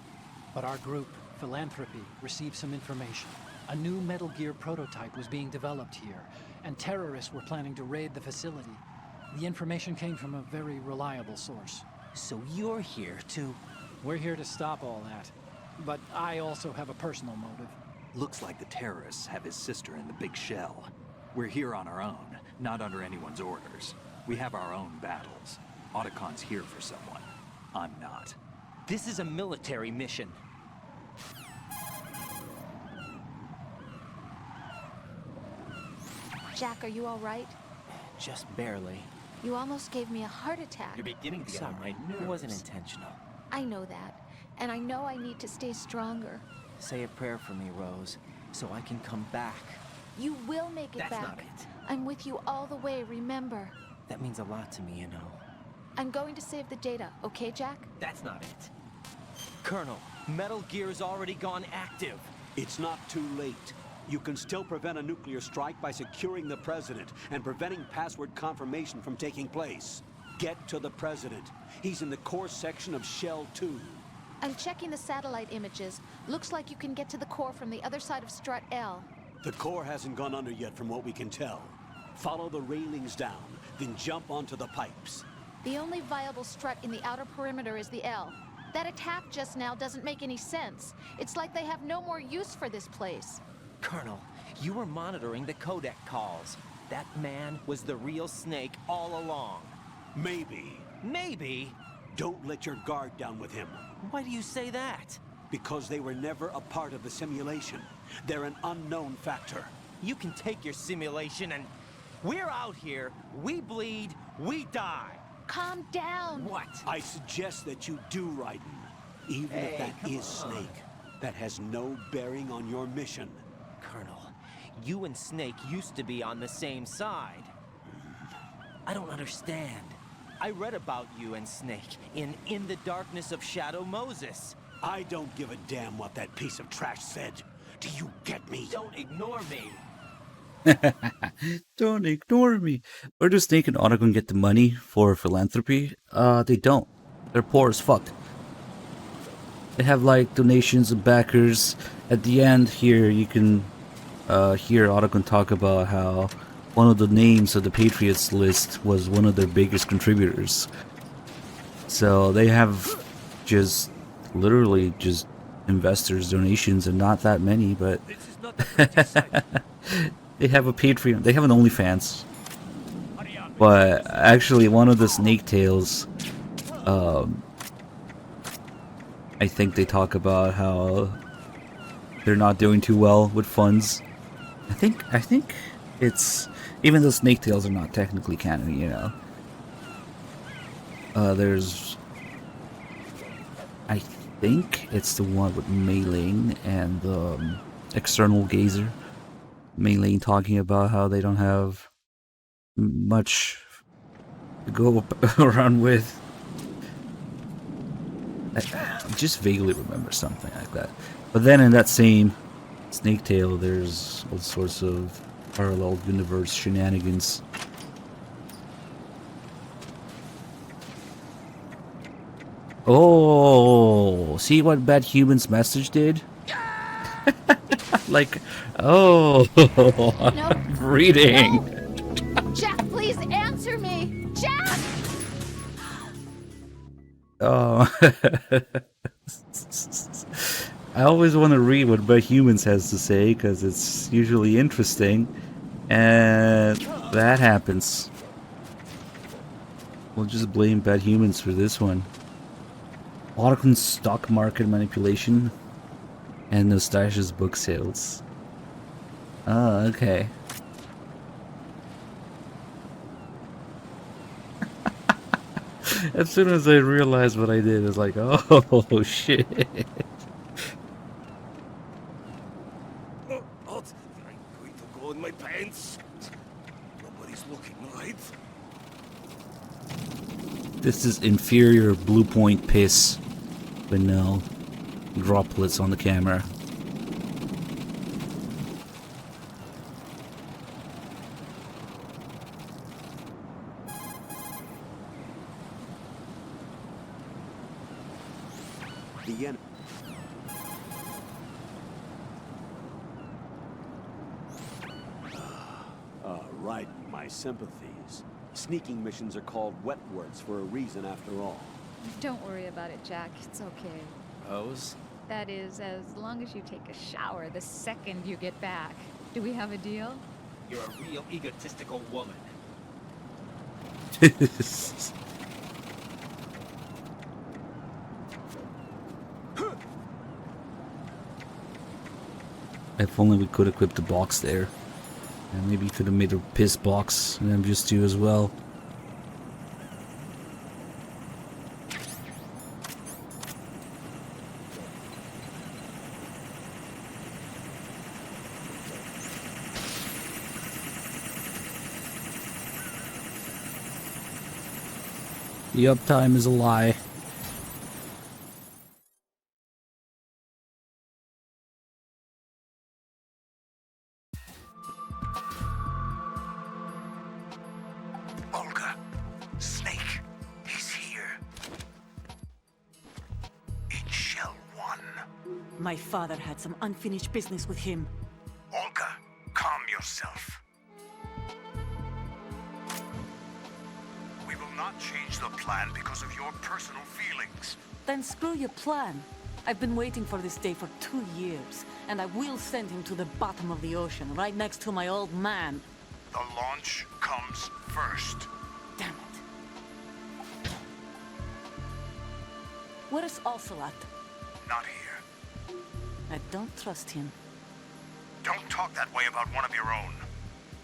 But our group, Philanthropy, received some information. A new Metal Gear prototype was being developed here, and terrorists were planning to raid the facility. The information came from a very reliable source.
So you're here to...
We're here to stop all that. But I also have a personal motive.
Looks like the terrorists have his sister in the big shell. We're here on our own, not under anyone's orders. We have our own battles. Otacon's here for someone. I'm not.
This is a military mission.
Jack, are you all right?
Just barely.
You almost gave me a heart attack.
You're beginning to get on my nerves. It wasn't intentional.
I know that. And I know I need to stay stronger.
Say a prayer for me, Rose, so I can come back.
You will make it back.
That's not it.
I'm with you all the way, remember.
That means a lot to me, you know.
I'm going to save the data, okay, Jack?
That's not it. Colonel, Metal Gear's already gone active.
It's not too late. You can still prevent a nuclear strike by securing the president and preventing password confirmation from taking place. Get to the president. He's in the core section of Shell 2.
I'm checking the satellite images. Looks like you can get to the core from the other side of Strut L.
The core hasn't gone under yet from what we can tell. Follow the railings down, then jump onto the pipes.
The only viable strut in the outer perimeter is the L. That attack just now doesn't make any sense. It's like they have no more use for this place.
Colonel, you were monitoring the codec calls. That man was the real Snake all along.
Maybe.
Maybe?
Don't let your guard down with him.
Why do you say that?
Because they were never a part of the simulation. They're an unknown factor.
You can take your simulation and... We're out here, we bleed, we die.
Calm down.
What?
I suggest that you do, Raiden. Even if that is Snake, that has no bearing on your mission.
Colonel, you and Snake used to be on the same side. I don't understand. I read about you and Snake in the Darkness of Shadow Moses.
I don't give a damn what that piece of trash said. Do you get me?
Don't ignore me.
Don't ignore me. Where does Snake and Otacon get the money for philanthropy? They don't. They're poor as fuck. They have like donations and backers. At the end here, you can hear Otacon talk about how one of the names of the Patriots list was one of their biggest contributors. So they have just literally just investors' donations, and not that many, but they have a Patreon. They have an OnlyFans. But actually, one of the Snake Tales, I think they talk about how they're not doing too well with funds. I think it's, even though Snake Tales are not technically canon, you know. There's, I think it's the one with Mei Ling and External Gazer. Mei Ling talking about how they don't have much to go around with. I just vaguely remember something like that. But then in that same Snake Tale, there's all sorts of parallel universe shenanigans. Oh, see what Bad Human's message did? Like, oh,
No.
reading.
No. Jack, please answer me! Jack!
Oh. I always want to read what Bad Humans has to say because it's usually interesting, and that happens. We'll just blame Bad Humans for this one. Otacon's stock market manipulation and Nostalgia's book sales. Oh, okay. As soon as I realized what I did, it's like, oh shit.
I'm going to go in my pants. Nobody's looking, right?
This is inferior Blue Point piss, but no droplets on the camera.
The enemy. Right, my sympathies. Sneaking missions are called wet words for a reason after all.
Don't worry about it, Jack. It's okay.
Pose?
That is, as long as you take a shower the second you get back. Do we have a deal?
You're a real egotistical woman.
If only we could equip the box there. And maybe could have made a piss box and MGS2 as well. The uptime is a lie.
Olga, Snake, he's here. In Shell 1.
My father had some unfinished business with him.
Olga, calm yourself. We will not change the plan because of your personal feelings.
Then screw your plan. I've been waiting for this day for 2 years, and I will send him to the bottom of the ocean, right next to my old man.
The launch comes first.
Damn it. Where's Ocelot?
Not here.
I don't trust him.
Don't talk that way about one of your own.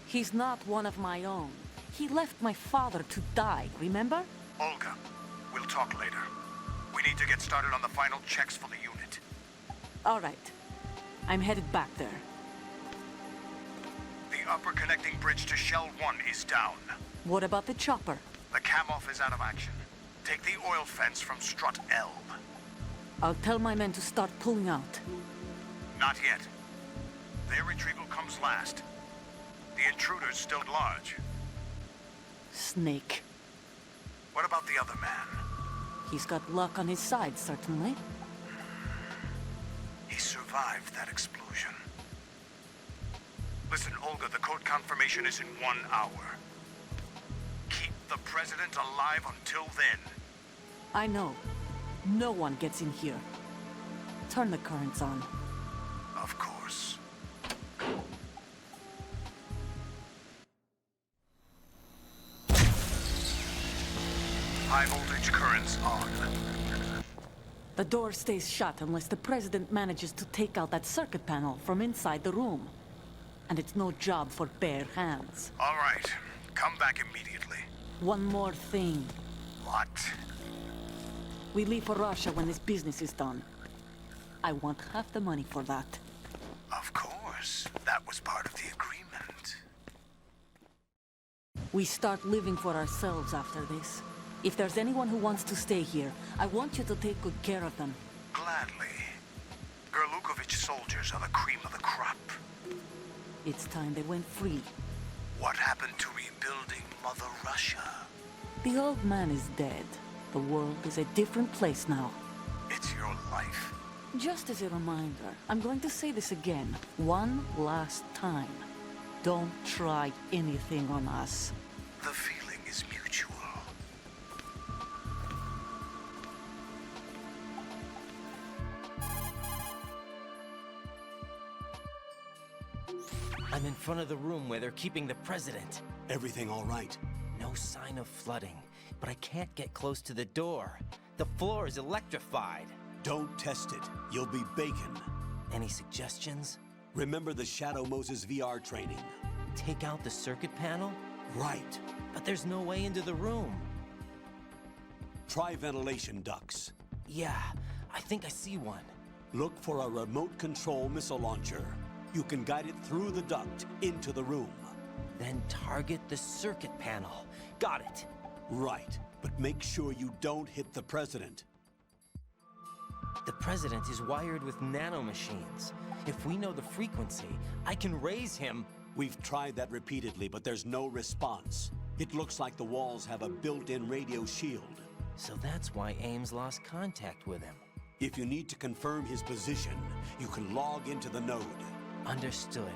He's not one of my own. He left my father to die, remember?
Olga, we'll talk later. We need to get started on the final checks for the unit.
All right. I'm headed back there.
The upper connecting bridge to Shell 1 is down.
What about the chopper?
The cam-off is out of action. Take the oil fence from strut L.
I'll tell my men to start pulling out.
Not yet. Their retrieval comes last. The intruder's still at large.
Snake.
What about the other man?
He's got luck on his side, certainly.
He survived that explosion. Listen, Olga, the code confirmation is in 1 hour. Keep the president alive until then.
I know. No one gets in here. Turn the currents on.
Of course. High voltage currents on.
The door stays shut unless the president manages to take out that circuit panel from inside the room. And it's no job for bare hands.
All right. Come back immediately.
One more thing.
What?
We leave for Russia when this business is done. I want half the money for that.
Of course. That was part of the agreement.
We start living for ourselves after this. If there's anyone who wants to stay here, I want you to take good care of them.
Gladly. Gerlukovich soldiers are the cream of the crop.
It's time they went free.
What happened to rebuilding Mother Russia?
The old man is dead. The world is a different place now.
It's your life.
Just as a reminder, I'm going to say this again, one last time. Don't try anything on us.
The feeling is mutual.
I'm in front of the room where they're keeping the president.
Everything all right?
No sign of flooding, but I can't get close to the door. The floor is electrified.
Don't test it. You'll be bacon.
Any suggestions?
Remember the Shadow Moses VR training?
Take out the circuit panel?
Right.
But there's no way into the room.
Try ventilation ducts.
Yeah, I think I see one.
Look for a remote control missile launcher. You can guide it through the duct into the room.
Then target the circuit panel. Got it.
Right, but make sure you don't hit the president.
The president is wired with nanomachines. If we know the frequency, I can raise him.
We've tried that repeatedly, but there's no response. It looks like the walls have a built-in radio shield.
So that's why Ames lost contact with him.
If you need to confirm his position, you can log into the node.
Understood.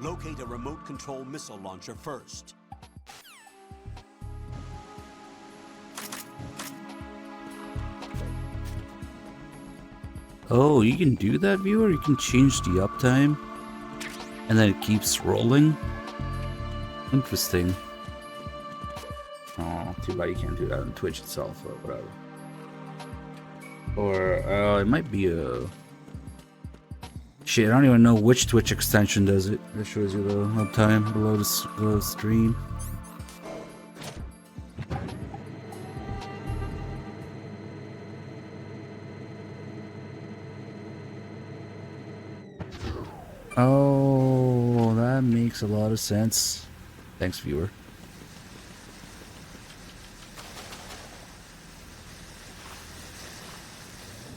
Locate a remote control missile launcher first.
Oh, you can do that, viewer? You can change the uptime and then it keeps rolling? Interesting. Oh, too bad you can't do that on Twitch itself or whatever. Or, it might be a... Shit, I don't even know which Twitch extension does it. That shows you the uptime below the stream. Oh, that makes a lot of sense. Thanks, viewer.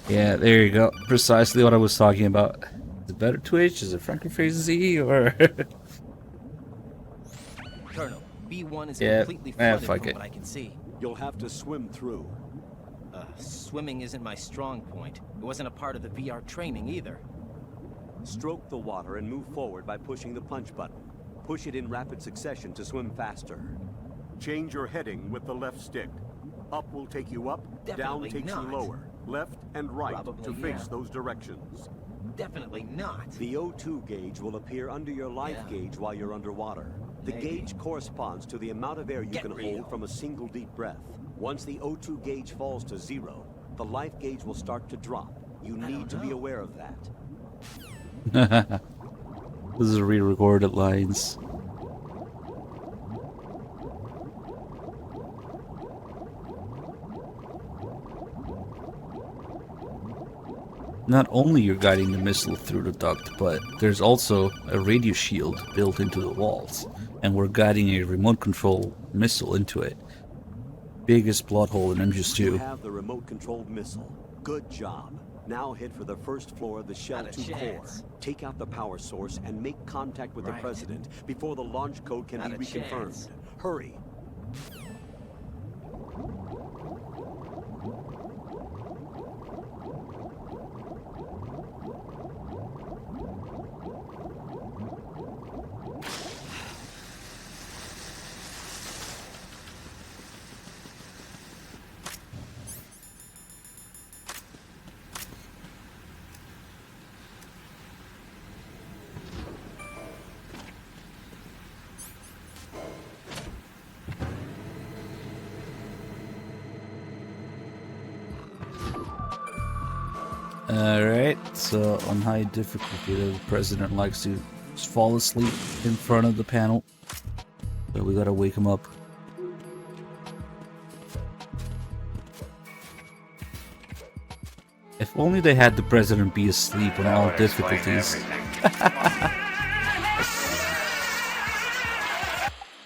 Yeah, there you go. Precisely what I was talking about. Is it better Twitch? Is it Frankenface Z or?
Colonel, B1 is
Yeah,
completely flooded from
fuck it.
what I can see.
You'll have to swim through.
Swimming isn't my strong point. It wasn't a part of the VR training either.
Stroke the water and move forward by pushing the punch button. Push it in rapid succession to swim faster. Change your heading with the left stick. Up will take you up,
Definitely
down takes
not.
you lower. Left and right
Probably,
to face
yeah.
those directions.
Definitely not.
The O2 gauge will appear under your life gauge while you're underwater. The
Maybe.
gauge corresponds to the amount of air you
Get
can
real.
hold from a single deep breath. Once the O2 gauge falls to 0, the life gauge will start to drop. You need to be aware of that.
This is re-recorded lines. Not only you're guiding the missile through the duct, but there's also a radio shield built into the walls. and we're guiding a remote control missile into it. Biggest plot hole in
You
MGS2.
have the remote-controlled missile. Good job. Now head for the first floor of the Shell
Not a
2 core.
chance.
Take out the power source and make contact with
Right.
the President before the launch code can
Not
be
a
reconfirmed.
chance.
Hurry.
Alright, so on high difficulty, the president likes to just fall asleep in front of the panel. So we gotta wake him up. If only they had the president be asleep on all difficulties.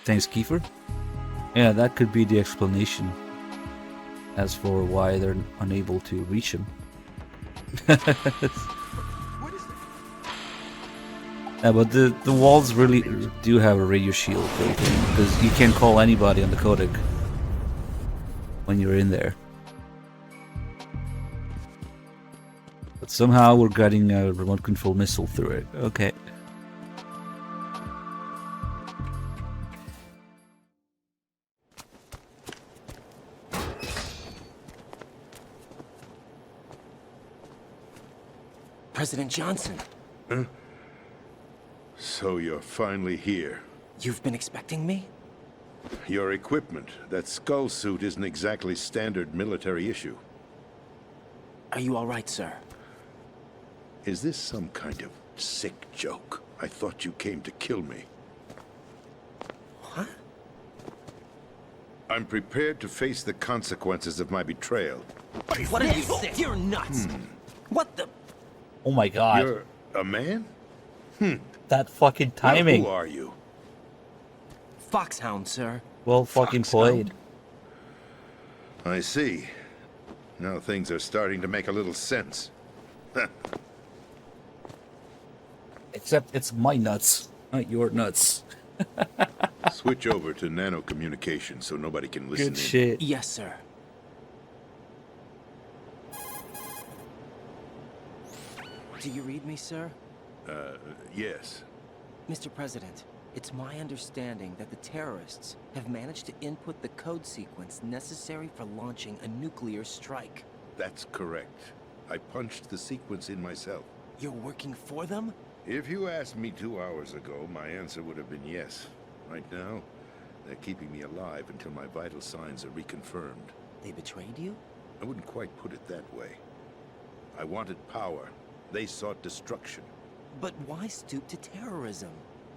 Thanks, Kiefer. Yeah, that could be the explanation as for why they're unable to reach him. Yeah, but the walls really do have a radio shield built in, because you can't call anybody on the codec when you're in there. But somehow we're guiding a remote control missile through it. Okay.
President Johnson,
Huh? So you're finally here.
you've been expecting me?
Your equipment, that skull suit, isn't exactly standard military issue.
Are you all right, sir?
Is this some kind of sick joke? I thought you came to kill me.
What?
I'm prepared to face the consequences of my betrayal.
What are you sick? You're nuts. What the?
Oh my god.
You're a man?
That fucking timing.
Who are you?
Foxhound, sir.
Well fucking played.
I see. Now things are starting to make a little sense.
Except it's my nuts, not your nuts.
Switch over to nano communication so nobody can listen
Good
in.
shit.
Yes, sir. Do you read me, sir?
Yes.
Mr. President, it's my understanding that the terrorists have managed to input the code sequence necessary for launching a nuclear strike.
That's correct. I punched the sequence in myself.
You're working for them?
If you asked me 2 hours ago, my answer would have been yes. Right now, they're keeping me alive until my vital signs are reconfirmed.
They betrayed you?
I wouldn't quite put it that way. I wanted power. They sought destruction.
But why stoop to terrorism?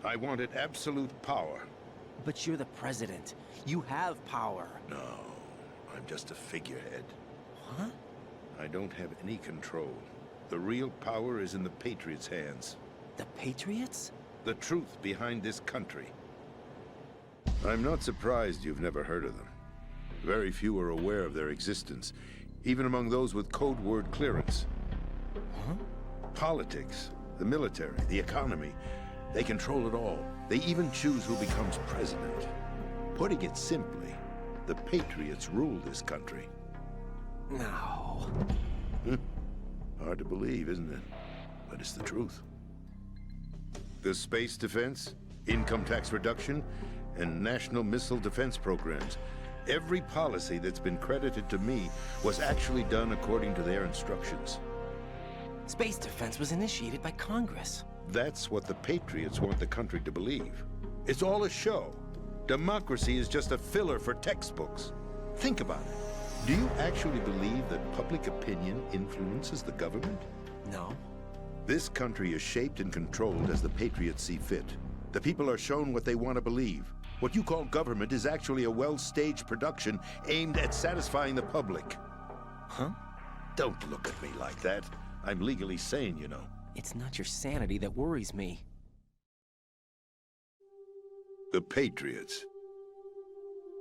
I wanted absolute power.
But you're the president. You have power.
No, I'm just a figurehead.
Huh?
I don't have any control. The real power is in the Patriots' hands.
The Patriots?
The truth behind this country. I'm not surprised you've never heard of them. Very few are aware of their existence, even among those with code word clearance.
Huh?
Politics, the military, the economy, they control it all. They even choose who becomes president. Putting it simply, the Patriots rule this country.
No.
Hard to believe, isn't it? But it's the truth. The space defense, income tax reduction, and national missile defense programs. Every policy that's been credited to me was actually done according to their instructions.
Space defense was initiated by Congress.
That's what the Patriots want the country to believe. It's all a show. Democracy is just a filler for textbooks. Think about it. Do you actually believe that public opinion influences the government?
No.
This country is shaped and controlled as the Patriots see fit. The people are shown what they want to believe. What you call government is actually a well-staged production aimed at satisfying the public.
Huh?
Don't look at me like that. I'm legally sane, you know.
It's not your sanity that worries me.
The Patriots.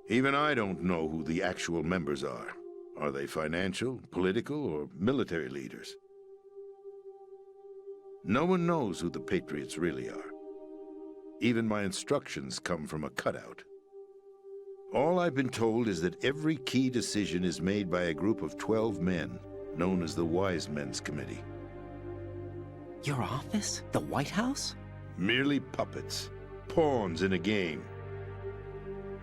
Even I don't know who the actual members are. Are they financial, political, or military leaders? No one knows who the Patriots really are. Even my instructions come from a cutout. All I've been told is that every key decision is made by a group of 12 men, known as the Wise Men's Committee.
Your office? The White House?
Merely puppets, pawns in a game.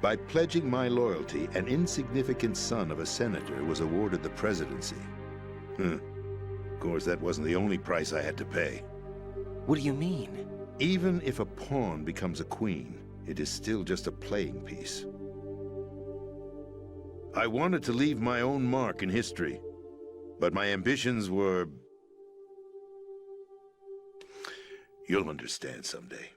By pledging my loyalty, an insignificant son of a senator was awarded the presidency. Of course, that wasn't the only price I had to pay.
What do you mean?
Even if a pawn becomes a queen, it is still just a playing piece. I wanted to leave my own mark in history, but my ambitions were... You'll understand someday.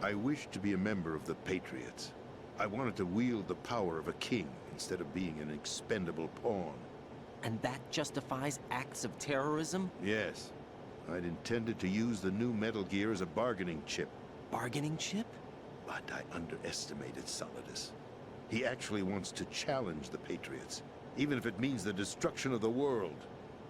I wished to be a member of the Patriots. I wanted to wield the power of a king instead of being an expendable pawn.
And that justifies acts of terrorism?
Yes. I'd intended to use the new Metal Gear as a bargaining chip.
Bargaining chip?
But I underestimated Solidus. He actually wants to challenge the Patriots, even if it means the destruction of the world.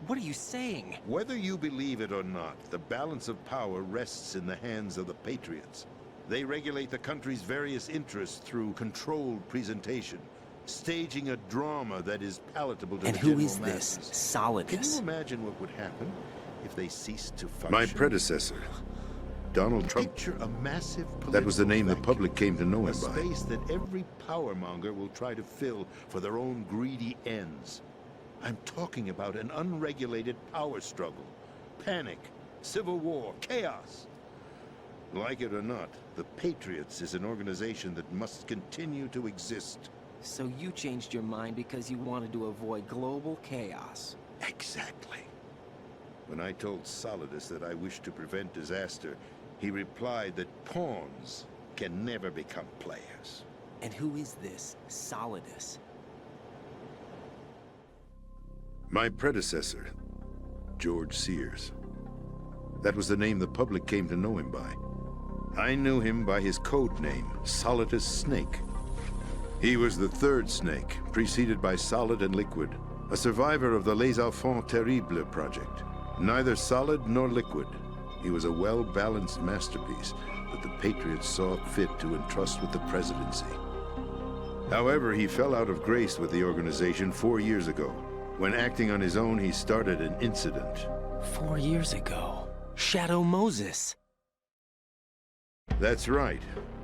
What are you saying?
Whether you believe it or not, the balance of power rests in the hands of the Patriots. They regulate the country's various interests through controlled presentation, staging a drama that is palatable to the general masses.
And who is this Solidus?
Can you imagine what would happen if they ceased to function? My predecessor, Donald Trump. Picture a massive that was the name the public came to know him by. A space that every powermonger will try to fill for their own greedy ends. I'm talking about an unregulated power struggle, panic, civil war, chaos. Like it or not, the Patriots is an organization that must continue to exist.
So you changed your mind because you wanted to avoid global chaos.
Exactly. When I told Solidus that I wished to prevent disaster, he replied that pawns can never become players.
And who is this Solidus?
My predecessor, George Sears. That was the name the public came to know him by. I knew him by his code name, Solidus Snake. He was the third Snake, preceded by Solid and Liquid, a survivor of the Les Enfants Terribles project. Neither solid nor liquid, he was a well-balanced masterpiece that the Patriots saw fit to entrust with the presidency. However, he fell out of grace with the organization 4 years ago. When acting on his own, he started an incident.
4 years ago? Shadow Moses.
That's right.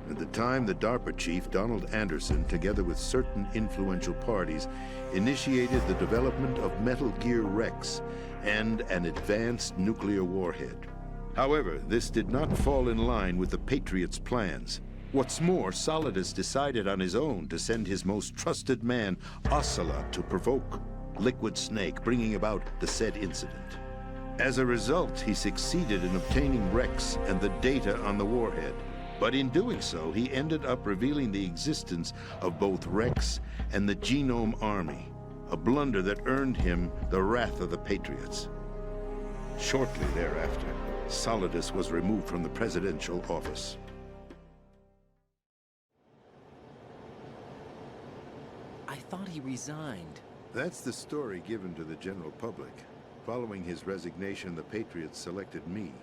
At the time, the DARPA chief, Donald Anderson, together with certain influential parties, initiated the development of Metal Gear Rex and an advanced nuclear warhead. However, this did not fall in line with the Patriots' plans. What's more, Solidus decided on his own to send his most trusted man, Ocelot, to provoke Liquid Snake, bringing about the said incident. As a result, he succeeded in obtaining Rex and the data on the warhead. But in doing so, he ended up revealing the existence of both Rex and the Genome Army, a blunder that earned him the wrath of the Patriots. Shortly thereafter, Solidus was removed from the presidential office.
I thought he resigned.
That's the story given to the general public. Following his resignation, the Patriots selected me,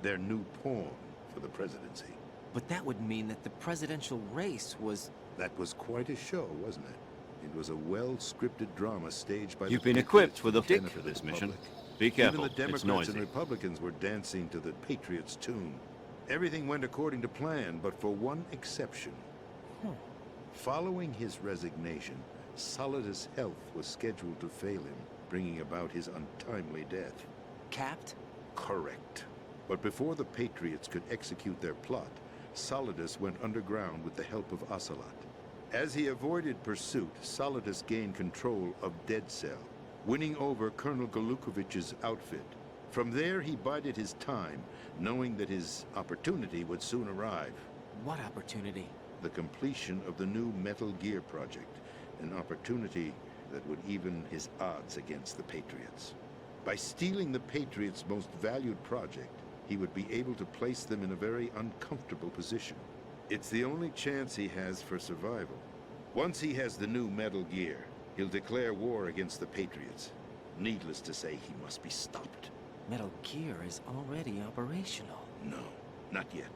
their new pawn, for the presidency.
But that would mean that the presidential race was...
That was quite a show, wasn't it? It was a well-scripted drama staged by
You've
the
been equipped with a dick for this mission. Be careful,
Even the Democrats
it's noisy.
and Republicans were dancing to the Patriots' tune. Everything went according to plan, but for one exception. Following his resignation, Solidus' health was scheduled to fail him, bringing about his untimely death.
Capped?
Correct. But before the Patriots could execute their plot, Solidus went underground with the help of Ocelot. As he avoided pursuit, Solidus gained control of Dead Cell, winning over Colonel Golukovich's outfit. From there, he bided his time, knowing that his opportunity would soon arrive.
What opportunity?
The completion of the new Metal Gear project, an opportunity that would even his odds against the Patriots. By stealing the Patriots' most valued project, he would be able to place them in a very uncomfortable position. It's the only chance he has for survival. Once he has the new Metal Gear, he'll declare war against the Patriots. Needless to say, he must be stopped.
Metal Gear is already operational.
No, not yet.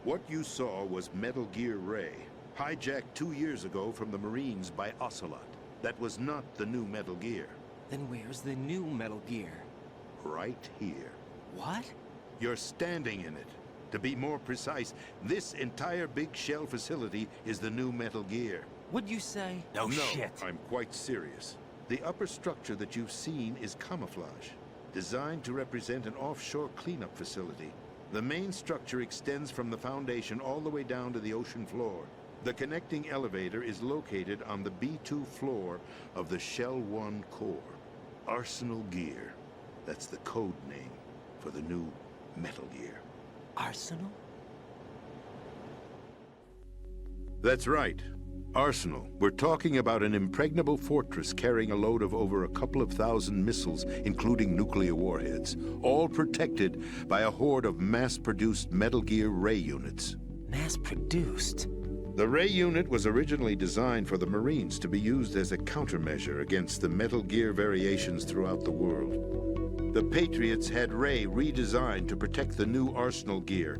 What you saw was Metal Gear Ray, hijacked 2 years ago from the Marines by Ocelot. That was not the new Metal Gear.
Then where's the new Metal Gear?
Right here.
What?
You're standing in it. To be more precise, this entire big shell facility is the new Metal Gear.
What'd you say?
No, I'm quite serious. The upper structure that you've seen is camouflage, designed to represent an offshore cleanup facility. The main structure extends from the foundation all the way down to the ocean floor. The connecting elevator is located on the B2 floor of the Shell 1 core. Arsenal Gear. That's the code name for the new Metal Gear.
Arsenal?
That's right. Arsenal. We're talking about an impregnable fortress carrying a load of over a couple of thousand missiles, including nuclear warheads, all protected by a horde of mass-produced Metal Gear Ray units.
Mass-produced?
The Ray unit was originally designed for the Marines to be used as a countermeasure against the Metal Gear variations throughout the world. The Patriots had Ray redesigned to protect the new Arsenal Gear.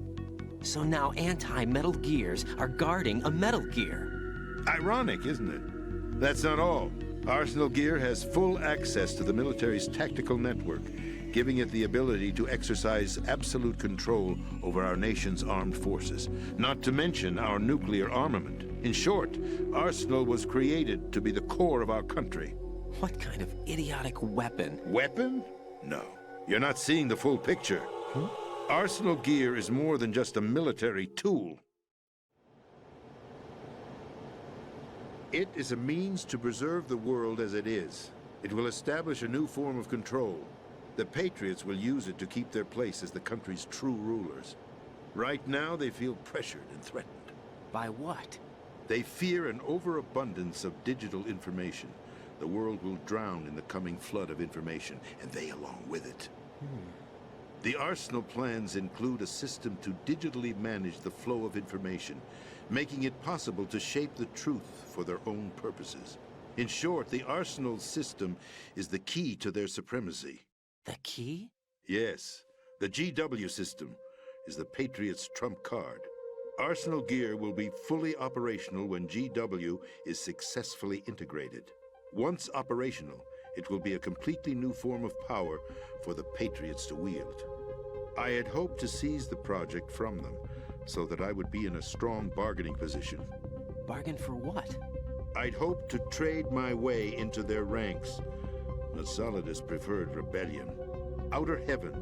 So now anti-Metal Gears are guarding a Metal Gear.
Ironic, isn't it? That's not all. Arsenal Gear has full access to the military's tactical network, giving it the ability to exercise absolute control over our nation's armed forces, not to mention our nuclear armament. In short, Arsenal was created to be the core of our country.
What kind of idiotic weapon?
Weapon? No. You're not seeing the full picture. Arsenal Gear is more than just a military tool. It is a means to preserve the world as it is. It will establish a new form of control. The Patriots will use it to keep their place as the country's true rulers. Right now, they feel pressured and threatened.
By what?
They fear an overabundance of digital information. The world will drown in the coming flood of information, and they along with it. The Arsenal plans include a system to digitally manage the flow of information, making it possible to shape the truth for their own purposes. In short, the Arsenal system is the key to their supremacy.
The key?
Yes. The GW system is the Patriots' trump card. Arsenal Gear will be fully operational when GW is successfully integrated. Once operational, it will be a completely new form of power for the Patriots to wield. I had hoped to seize the project from them, so that I would be in a strong bargaining position.
Bargain for what?
I'd hoped to trade my way into their ranks. But Solidus preferred rebellion. Outer Heaven,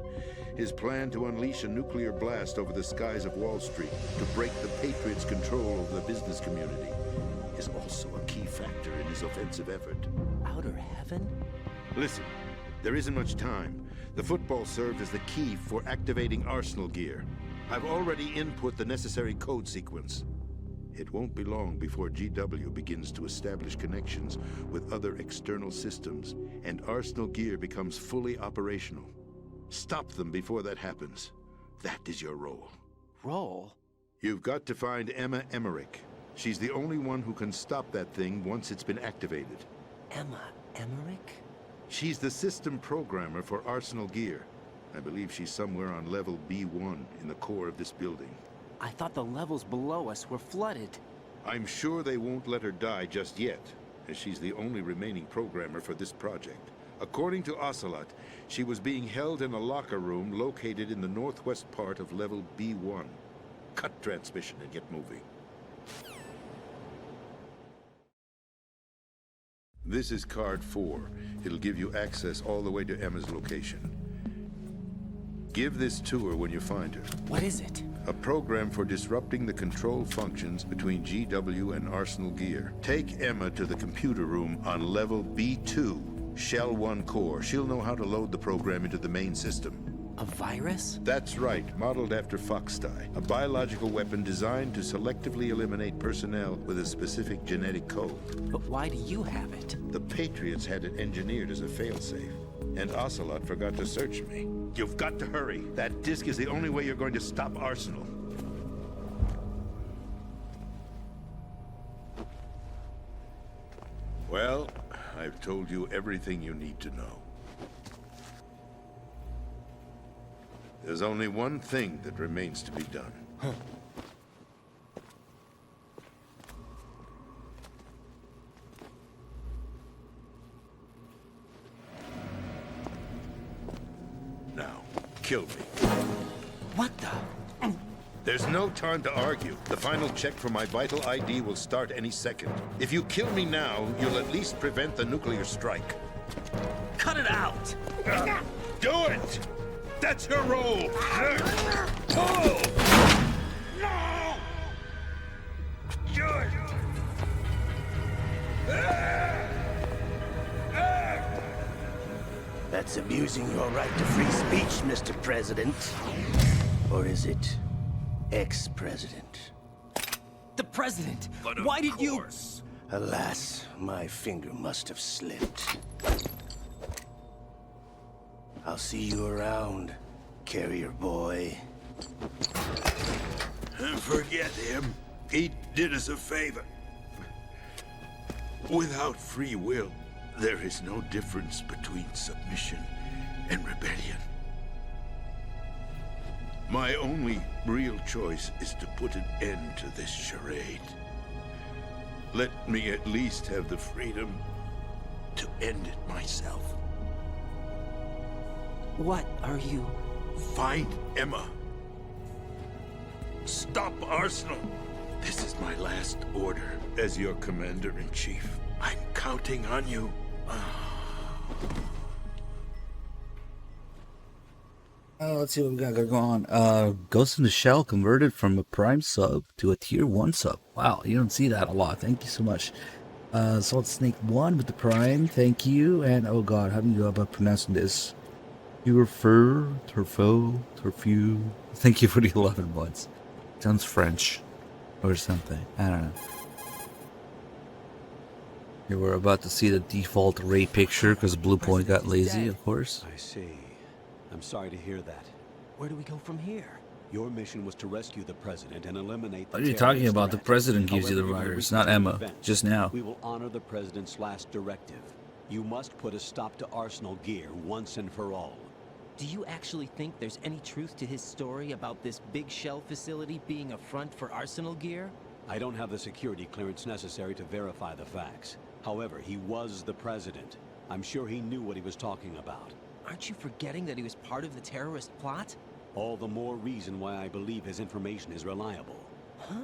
his plan to unleash a nuclear blast over the skies of Wall Street to break the Patriots' control over the business community, is also a key factor in his offensive effort.
Outer Heaven?
Listen, there isn't much time. The football served as the key for activating Arsenal Gear. I've already input the necessary code sequence. It won't be long before GW begins to establish connections with other external systems, and Arsenal Gear becomes fully operational. Stop them before that happens. That is your role.
Role?
You've got to find Emma Emmerich. She's the only one who can stop that thing once it's been activated.
Emma Emmerich?
She's the system programmer for Arsenal Gear. I believe she's somewhere on level B1 in the core of this building.
I thought the levels below us were flooded.
I'm sure they won't let her die just yet, as she's the only remaining programmer for this project. According to Ocelot, she was being held in a locker room located in the northwest part of level B1. Cut transmission and get moving. This is card 4. It'll give you access all the way to Emma's location. Give this to her when you find her.
What is it?
A program for disrupting the control functions between GW and Arsenal Gear. Take Emma to the computer room on level B2, Shell 1 core. She'll know how to load the program into the main system.
A virus?
That's right, modeled after Foxdie, a biological weapon designed to selectively eliminate personnel with a specific genetic code.
But why do you have it?
The Patriots had it engineered as a failsafe, and Ocelot forgot to search me. You've got to hurry. That disc is the only way you're going to stop Arsenal. Well, I've told you everything you need to know. There's only one thing that remains to be done. Now, kill me.
What the?
There's no time to argue. The final check for my vital ID will start any second. If you kill me now, you'll at least prevent the nuclear strike.
Cut it out!
Do it! That's your role! Pull! No! Good!
That's abusing your right to free speech, Mr. President. Or is it ex-president?
The president! Why did you...
Alas, my finger must have slipped. I'll see you around, carrier boy.
Forget him. He did us a favor. Without free will, there is no difference between submission and rebellion. My only real choice is to put an end to this charade. Let me at least have the freedom to end it myself.
What are you...
Find Emma. Stop Arsenal. This is my last order as your commander-in-chief. I'm counting on you.
Let's see what we got going on. Ghost in the Shell converted from a Prime sub to a Tier 1 sub. Wow, you don't see that a lot. Thank you so much. Salt Snake 1 with the Prime. Thank you. And oh god, how do you go about pronouncing this? Turfu. Thank you for the 11 months. Sounds French or something. I don't know. Here we're about to see the default Ray picture because Blue Point got lazy, of course.
I see. I'm sorry to hear that.
Where do we go from here?
Your mission was to rescue the president and eliminate the
What are you talking about? The
threat.
president gives you the
However,
virus,
given
not Emma.
events,
Just now.
We will honor the president's last directive. You must put a stop to Arsenal gear once and for all.
Do you actually think there's any truth to his story about this big shell facility being a front for Arsenal gear?
I don't have the security clearance necessary to verify the facts. However, he was the president. I'm sure he knew what he was talking about.
Aren't you forgetting that he was part of the terrorist plot?
All the more reason why I believe his information is reliable.
Huh?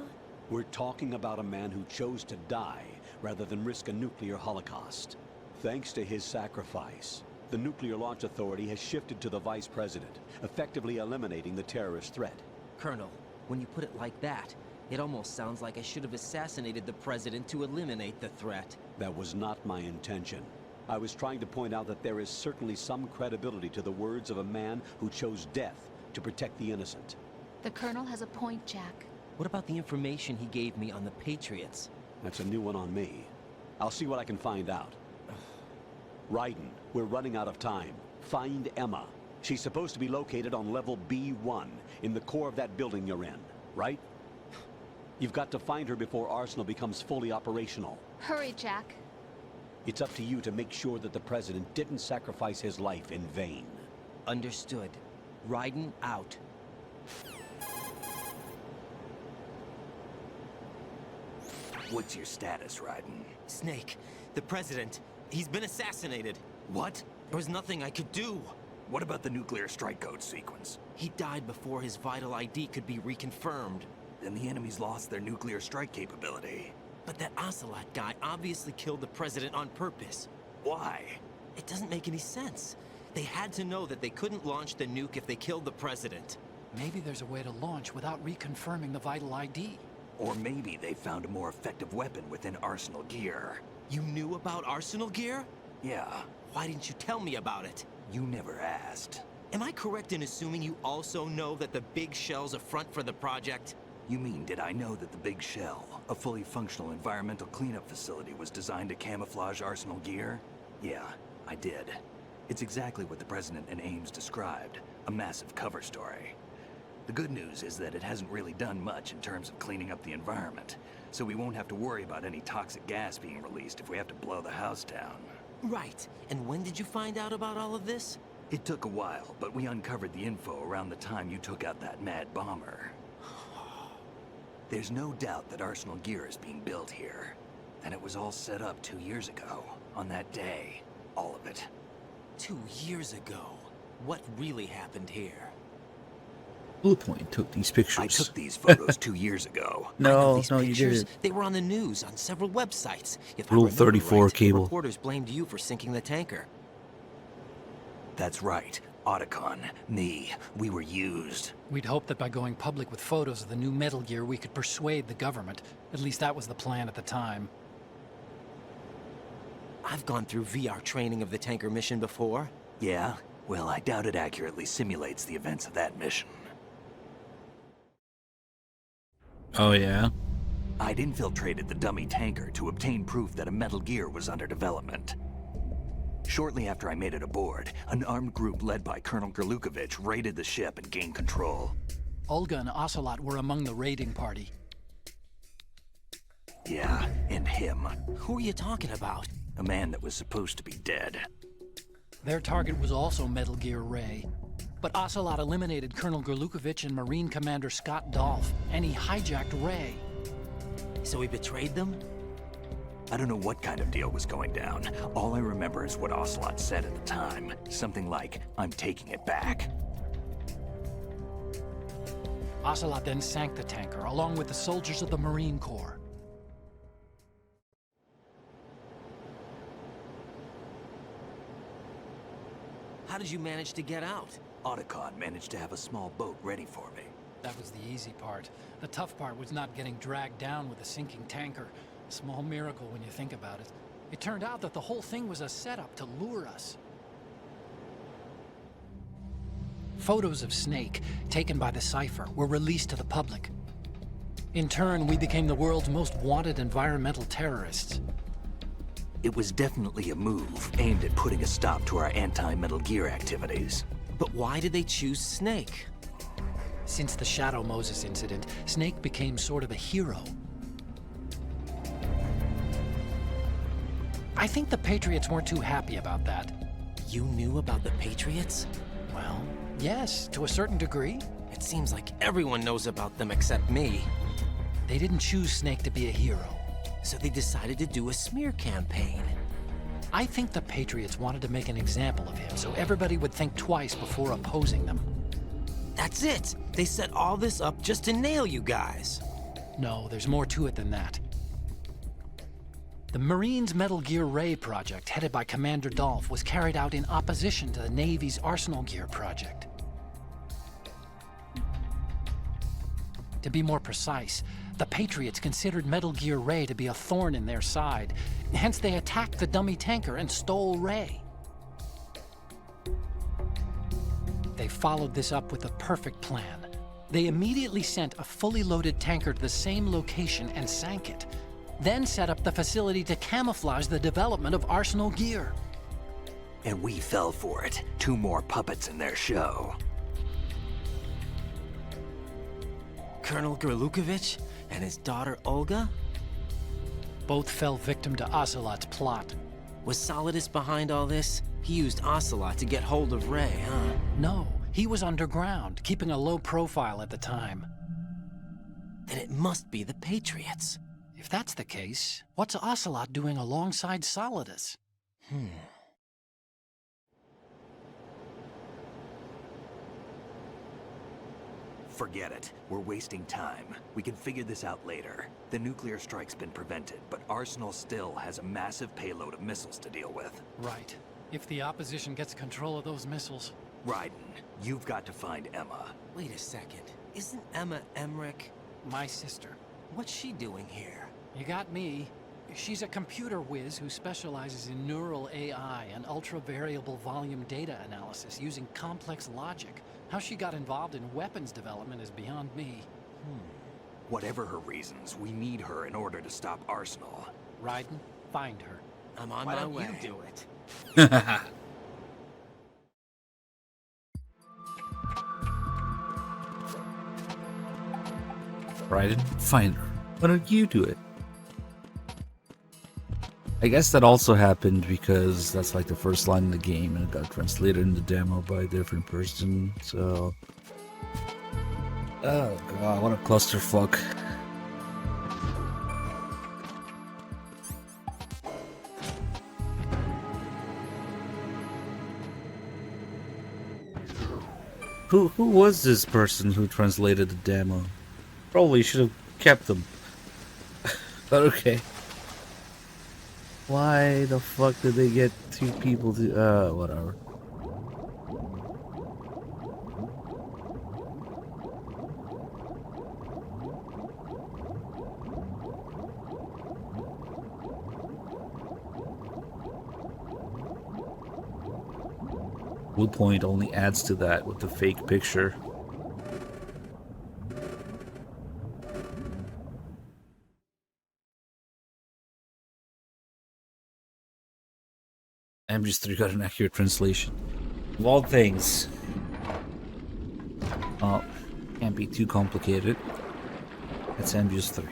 We're talking about a man who chose to die rather than risk a nuclear holocaust. Thanks to his sacrifice, the Nuclear Launch Authority has shifted to the vice president, effectively eliminating the terrorist threat.
Colonel, when you put it like that, it almost sounds like I should have assassinated the president to eliminate the threat.
That was not my intention. I was trying to point out that there is certainly some credibility to the words of a man who chose death to protect the innocent.
The Colonel has a point, Jack.
What about the information he gave me on the Patriots?
That's a new one on me. I'll see what I can find out. Raiden, we're running out of time. Find Emma. She's supposed to be located on level B1, in the core of that building you're in, right? You've got to find her before Arsenal becomes fully operational.
Hurry, Jack.
It's up to you to make sure that the president didn't sacrifice his life in vain.
Understood. Raiden out.
What's your status, Raiden?
Snake, the president, he's been assassinated.
What?
There was nothing I could do.
What about the nuclear strike code sequence?
He died before his vital ID could be reconfirmed.
Then the enemy's lost their nuclear strike capability.
But that Ocelot guy obviously killed the president on purpose.
Why?
It doesn't make any sense. They had to know that they couldn't launch the nuke if they killed the president.
Maybe there's a way to launch without reconfirming the vital ID.
Or maybe they found a more effective weapon within Arsenal gear.
You knew about Arsenal gear?
Yeah.
Why didn't you tell me about it?
You never asked.
Am I correct in assuming you also know that the big shell's a front for the project?
You mean, did I know that the Big Shell, a fully functional environmental cleanup facility, was designed to camouflage Arsenal gear? Yeah, I did. It's exactly what the President and Ames described, a massive cover story. The good news is that it hasn't really done much in terms of cleaning up the environment, so we won't have to worry about any toxic gas being released if we have to blow the house down.
Right. And when did you find out about all of this?
It took a while, but we uncovered the info around the time you took out that mad bomber. There's no doubt that Arsenal gear is being built here. And it was all set up 2 years ago, on that day. All of it.
2 years ago? What really happened here?
Blue Point took these pictures.
I took these photos 2 years ago.
No, you didn't.
They were on the news on several websites. If
Rule
I remember
34
right,
cable.
Reporters blamed you for sinking the tanker.
That's right. Otacon, me, we were used.
We'd hoped that by going public with photos of the new Metal Gear, we could persuade the government. At least that was the plan at the time.
I've gone through VR training of the tanker mission before.
Yeah? Well, I doubt it accurately simulates the events of that mission.
Oh, yeah?
I'd infiltrated the dummy tanker to obtain proof that a Metal Gear was under development. Shortly after I made it aboard, an armed group led by Colonel Gerlukovich raided the ship and gained control.
Olga and Ocelot were among the raiding party.
Yeah, and him.
Who are you talking about?
A man that was supposed to be dead.
Their target was also Metal Gear Ray. But Ocelot eliminated Colonel Gerlukovich and Marine Commander Scott Dolph, and he hijacked Ray.
So he betrayed them?
I don't know what kind of deal was going down. All I remember is what Ocelot said at the time. Something like, "I'm taking it back."
Ocelot then sank the tanker, along with the soldiers of the Marine Corps.
How did you manage to get out?
Otacon managed to have a small boat ready for me.
That was the easy part. The tough part was not getting dragged down with a sinking tanker. A small miracle when you think about it. It turned out that the whole thing was a setup to lure us. Photos of Snake, taken by the Cypher, were released to the public. In turn, we became the world's most wanted environmental terrorists.
It was definitely a move aimed at putting a stop to our anti-Metal Gear activities.
But why did they choose Snake?
Since the Shadow Moses incident, Snake became sort of a hero. I think the Patriots weren't too happy about that.
You knew about the Patriots?
Well, yes, to a certain degree.
It seems like everyone knows about them except me.
They didn't choose Snake to be a hero.
So they decided to do a smear campaign.
I think the Patriots wanted to make an example of him so everybody would think twice before opposing them.
That's it! They set all this up just to nail you guys.
No, there's more to it than that. The Marines' Metal Gear Ray project, headed by Commander Dolph, was carried out in opposition to the Navy's Arsenal Gear project. To be more precise, the Patriots considered Metal Gear Ray to be a thorn in their side. Hence, they attacked the dummy tanker and stole Ray. They followed this up with a perfect plan. They immediately sent a fully loaded tanker to the same location and sank it. Then set up the facility to camouflage the development of Arsenal Gear.
And we fell for it. 2 more puppets in their show.
Colonel Gerlukovich and his daughter Olga?
Both fell victim to Ocelot's plot.
Was Solidus behind all this? He used Ocelot to get hold of Ray, huh?
No, he was underground, keeping a low profile at the time.
Then it must be the Patriots.
If that's the case, what's Ocelot doing alongside Solidus?
Forget it. We're wasting time. We can figure this out later. The nuclear strike's been prevented, but Arsenal still has a massive payload of missiles to deal with.
Right. If the opposition gets control of those missiles...
Raiden, you've got to find Emma.
Wait a second. Isn't Emma Emmerich
my sister?
What's she doing here?
You got me. She's a computer whiz who specializes in neural AI and ultra-variable volume data analysis using complex logic. How she got involved in weapons development is beyond me.
Whatever her reasons, we need her in order to stop Arsenal.
Raiden, find her.
I'm on
Why
my
don't
way.
you do it?
Raiden, find her. Why don't you do it? I guess that also happened because that's like the first line in the game and it got translated in the demo by a different person, so... Oh god, what a clusterfuck. Who was this person who translated the demo? Probably should have kept them. But okay. Why the fuck did they get two people to whatever. Blue Point only adds to that with the fake picture. MGS3 got an accurate translation. Of all things. Oh, can't be too complicated. It's MGS3.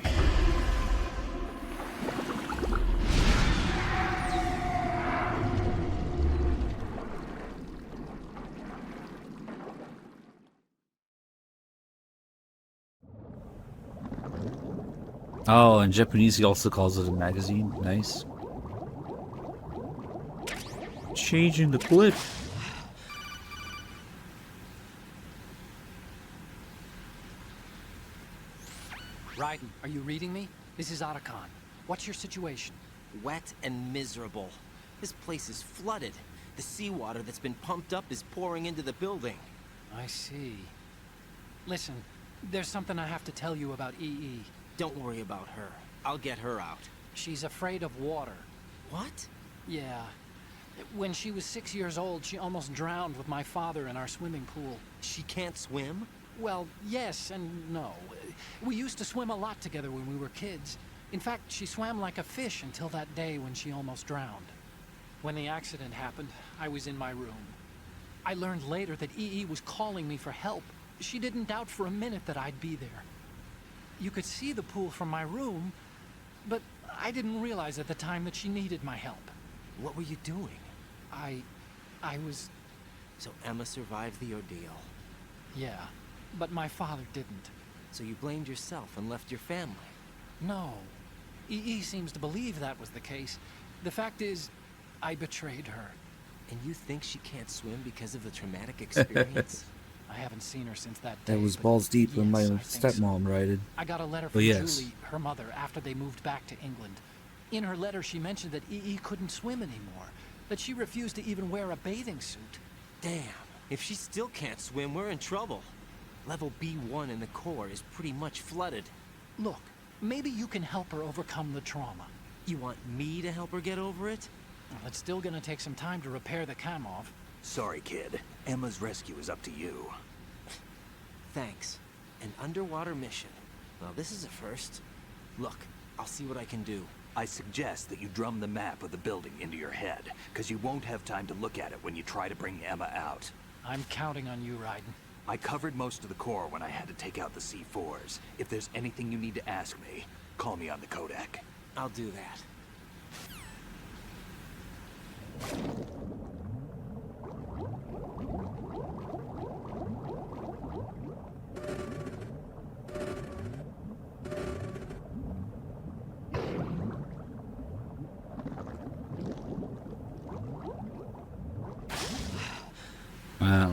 Oh, in Japanese he also calls it a magazine. Nice. Changing the clip.
Raiden, are you reading me? This is Otacon. What's your situation?
Wet and miserable. This place is flooded. The seawater that's been pumped up is pouring into the building.
I see. Listen, there's something I have to tell you about EE.
Don't worry about her. I'll get her out.
She's afraid of water.
What?
Yeah. When she was 6 years old, she almost drowned with my father in our swimming pool.
She can't swim?
Well, yes and no. We used to swim a lot together when we were kids. In fact, she swam like a fish until that day when she almost drowned. When the accident happened, I was in my room. I learned later that EE was calling me for help. She didn't doubt for a minute that I'd be there. You could see the pool from my room, but I didn't realize at the time that she needed my help.
What were you doing?
I was...
So Emma survived the ordeal?
Yeah, but my father didn't.
So you blamed yourself and left your family?
No. EE seems to believe that was the case. The fact is, I betrayed her.
And you think she can't swim because of the traumatic experience?
I haven't seen her since that day.
That was balls deep when my
I
stepmom Raiden.
I got a letter from Julie, her mother, after they moved back to England. In her letter, she mentioned that EE couldn't swim anymore, that she refused to even wear a bathing suit.
Damn, if she still can't swim, we're in trouble. Level B1 in the core is pretty much flooded.
Look, maybe you can help her overcome the trauma.
You want me to help her get over it?
Well, it's still gonna take some time to repair the Kamov.
Sorry, kid. Emma's rescue is up to you.
Thanks. An underwater mission. Well, this is a first. Look, I'll see what I can do.
I suggest that you drum the map of the building into your head, because you won't have time to look at it when you try to bring Emma out.
I'm counting on you, Raiden.
I covered most of the core when I had to take out the C4s. If there's anything you need to ask me, call me on the Kodak.
I'll do that.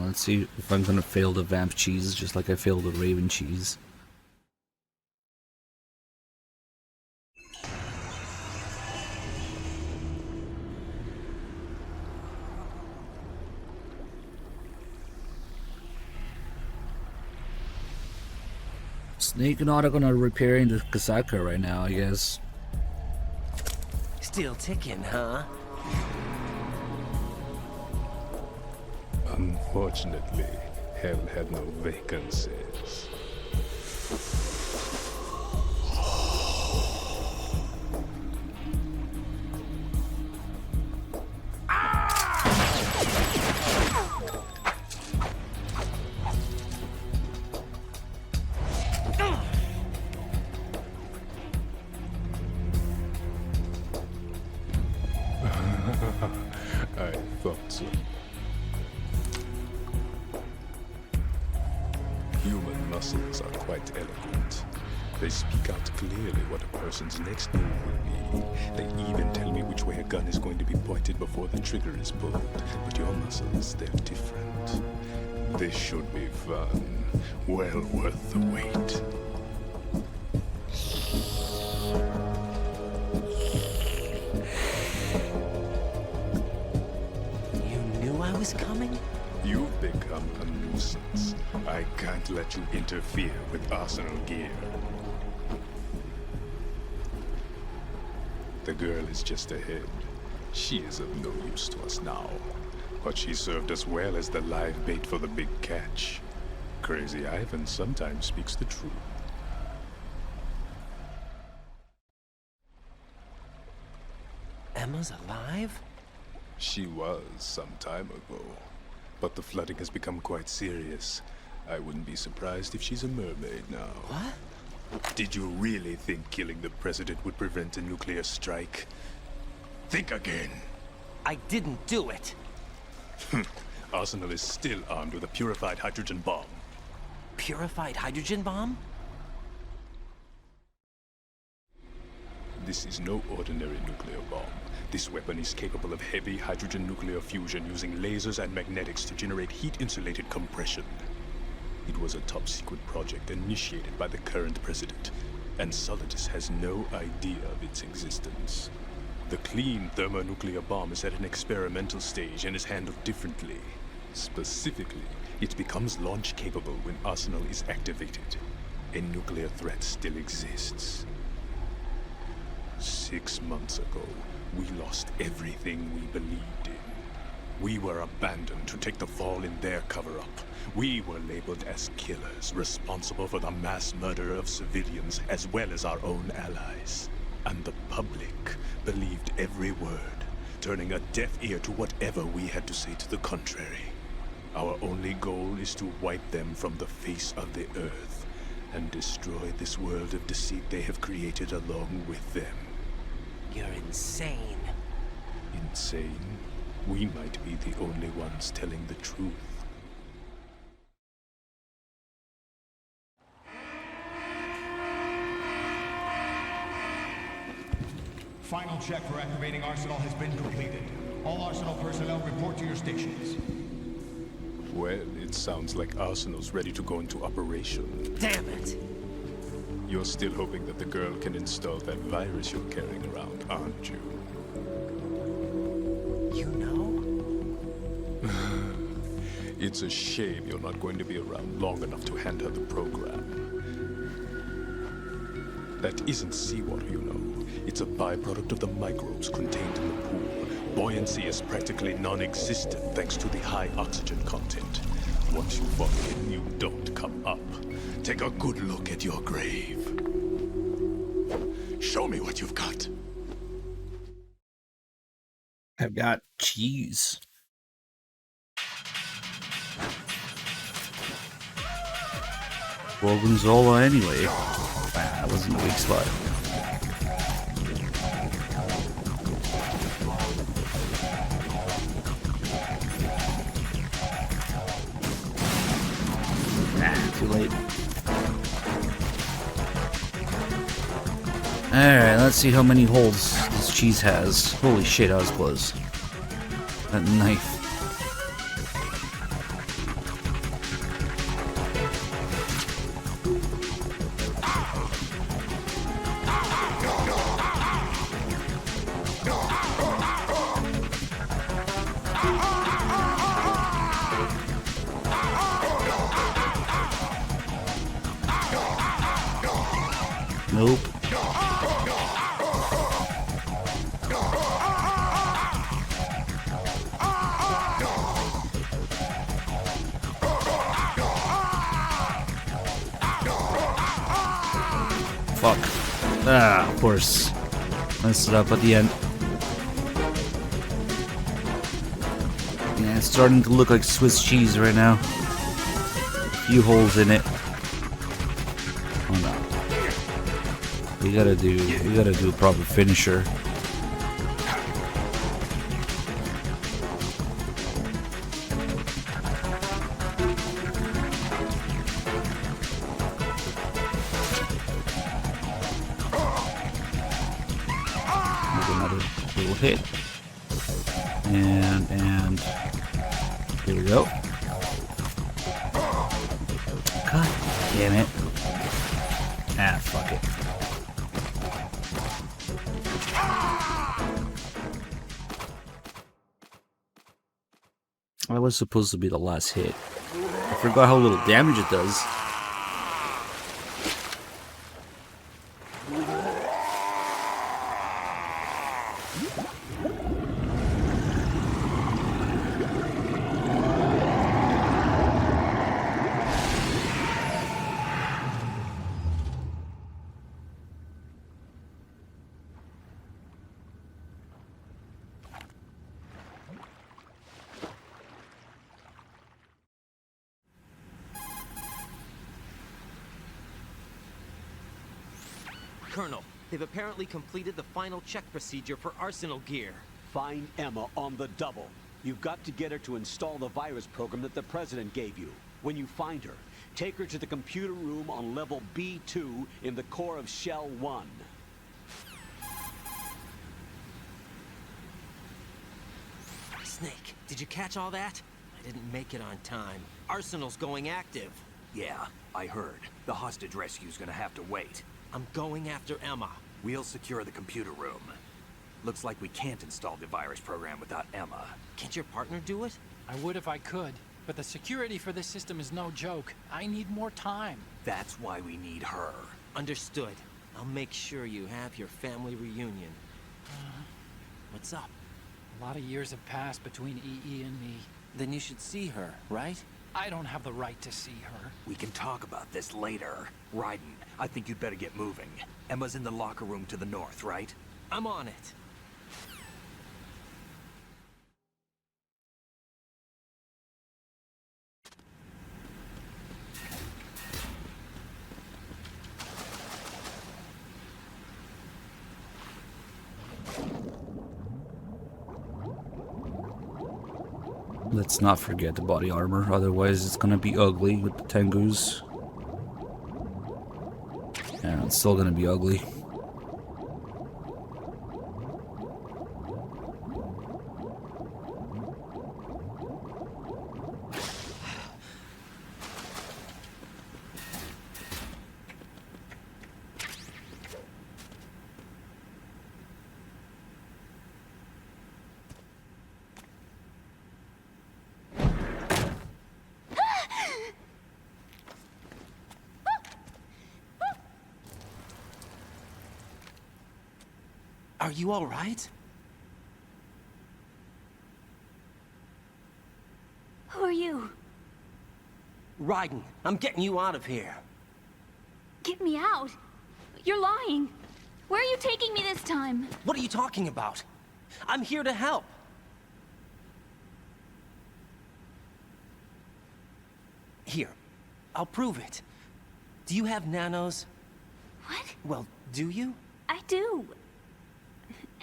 Let's see if I'm gonna fail the Vamp cheese just like I failed the Raven cheese. Snake and Otacon are repairing the Kasaka right now, I guess.
Still ticking, huh?
Unfortunately, hell had no vacancies. I thought so. Human muscles are quite eloquent. They speak out clearly what a person's next move will be. They even tell me which way a gun is going to be pointed before the trigger is pulled. But your muscles, they're different. This should be fun. Well worth the wait.
I was coming?
You've become a nuisance. I can't let you interfere with Arsenal gear. The girl is just ahead. She is of no use to us now. But she served us well as the live bait for the big catch. Crazy Ivan sometimes speaks the truth.
Emma's alive?
She was some time ago, but the flooding has become quite serious. I wouldn't be surprised if she's a mermaid now.
What?
Did you really think killing the president would prevent a nuclear strike? Think again.
I didn't do it.
Arsenal is still armed with a purified hydrogen bomb.
Purified hydrogen bomb?
This is no ordinary nuclear bomb. This weapon is capable of heavy hydrogen nuclear fusion using lasers and magnetics to generate heat-insulated compression. It was a top-secret project initiated by the current president, and Solidus has no idea of its existence. The clean thermonuclear bomb is at an experimental stage and is handled differently. Specifically, it becomes launch-capable when Arsenal is activated. A nuclear threat still exists. 6 months ago, we lost everything we believed in. We were abandoned to take the fall in their cover-up. We were labeled as killers, responsible for the mass murder of civilians as well as our own allies. And the public believed every word, turning a deaf ear to whatever we had to say to the contrary. Our only goal is to wipe them from the face of the earth and destroy this world of deceit they have created along with them.
You're insane.
Insane? We might be the only ones telling the truth.
Final check for activating Arsenal has been completed. All Arsenal personnel report to your stations.
Well, it sounds like Arsenal's ready to go into operation.
Damn it!
You're still hoping that the girl can install that virus you're carrying around, aren't you?
You know?
It's a shame you're not going to be around long enough to hand her the program. That isn't seawater, you know. It's a byproduct of the microbes contained in the pool. Buoyancy is practically non-existent thanks to the high oxygen content. Once you fall in, you don't come up. Take a good look at your grave. Show me what you've got.
I've got cheese. Gorgonzola anyway. Wow, that wasn't a big spot. Too late. Alright, let's see how many holes this cheese has. Holy shit, I was close. That knife. Nope. Fuck. Ah, of course. Messed it up at the end. Yeah, it's starting to look like Swiss cheese right now. A few holes in it. Oh no. We gotta do a proper finisher. Another little hit. And here we go. God damn it. Ah, fuck it. That was supposed to be the last hit. I forgot how little damage it does.
Colonel, they've apparently completed the final check procedure for arsenal gear.
Find Emma on the double. You've got to get her to install the virus program that the President gave you. When you find her, take her to the computer room on level B2 in the core of Shell 1.
Snake, did you catch all that? I didn't make it on time. Arsenal's going active.
Yeah, I heard. The hostage rescue's gonna have to wait.
I'm going after Emma.
We'll secure the computer room. Looks like we can't install the virus program without Emma.
Can't your partner do it?
I would if I could, but the security for this system is no joke. I need more time.
That's why we need her.
Understood. I'll make sure you have your family reunion. What's up?
A lot of years have passed between EE and me.
Then you should see her, right?
I don't have the right to see her.
We can talk about this later. Raiden, I think you'd better get moving. Emma's in the locker room to the north, right?
I'm on it.
Let's not forget the body armor, otherwise it's gonna be ugly with the Tengus. Yeah, it's still gonna be ugly.
Are you all right?
Who are you?
Raiden, I'm getting you out of here.
Get me out. You're lying. Where are you taking me this time?
What are you talking about? I'm here to help. Here, I'll prove it. Do you have nanos?
What?
Well, do you?
I do.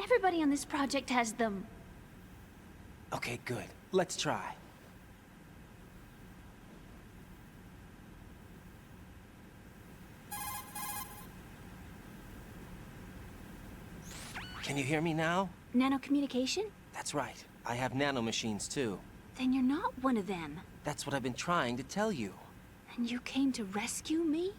Everybody on this project has them.
Okay, good. Let's try. Can you hear me now?
Nanocommunication?
That's right. I have nanomachines too.
Then you're not one of them.
That's what I've been trying to tell you.
And you came to rescue me?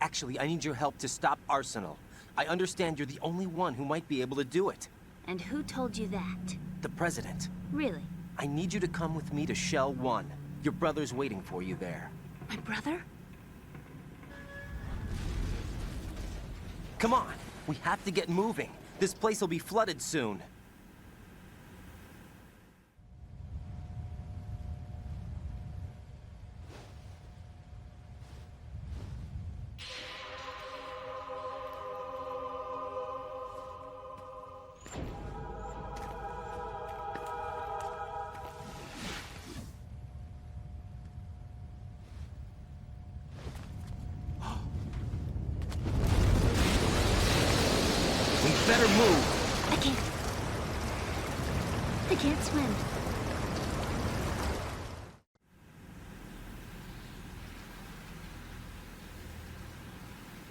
Actually, I need your help to stop Arsenal. I understand you're the only one who might be able to do it.
And who told you that?
The President.
Really?
I need you to come with me to Shell 1. Your brother's waiting for you there.
My brother?
Come on! We have to get moving. This place will be flooded soon. better move.
I can't swim.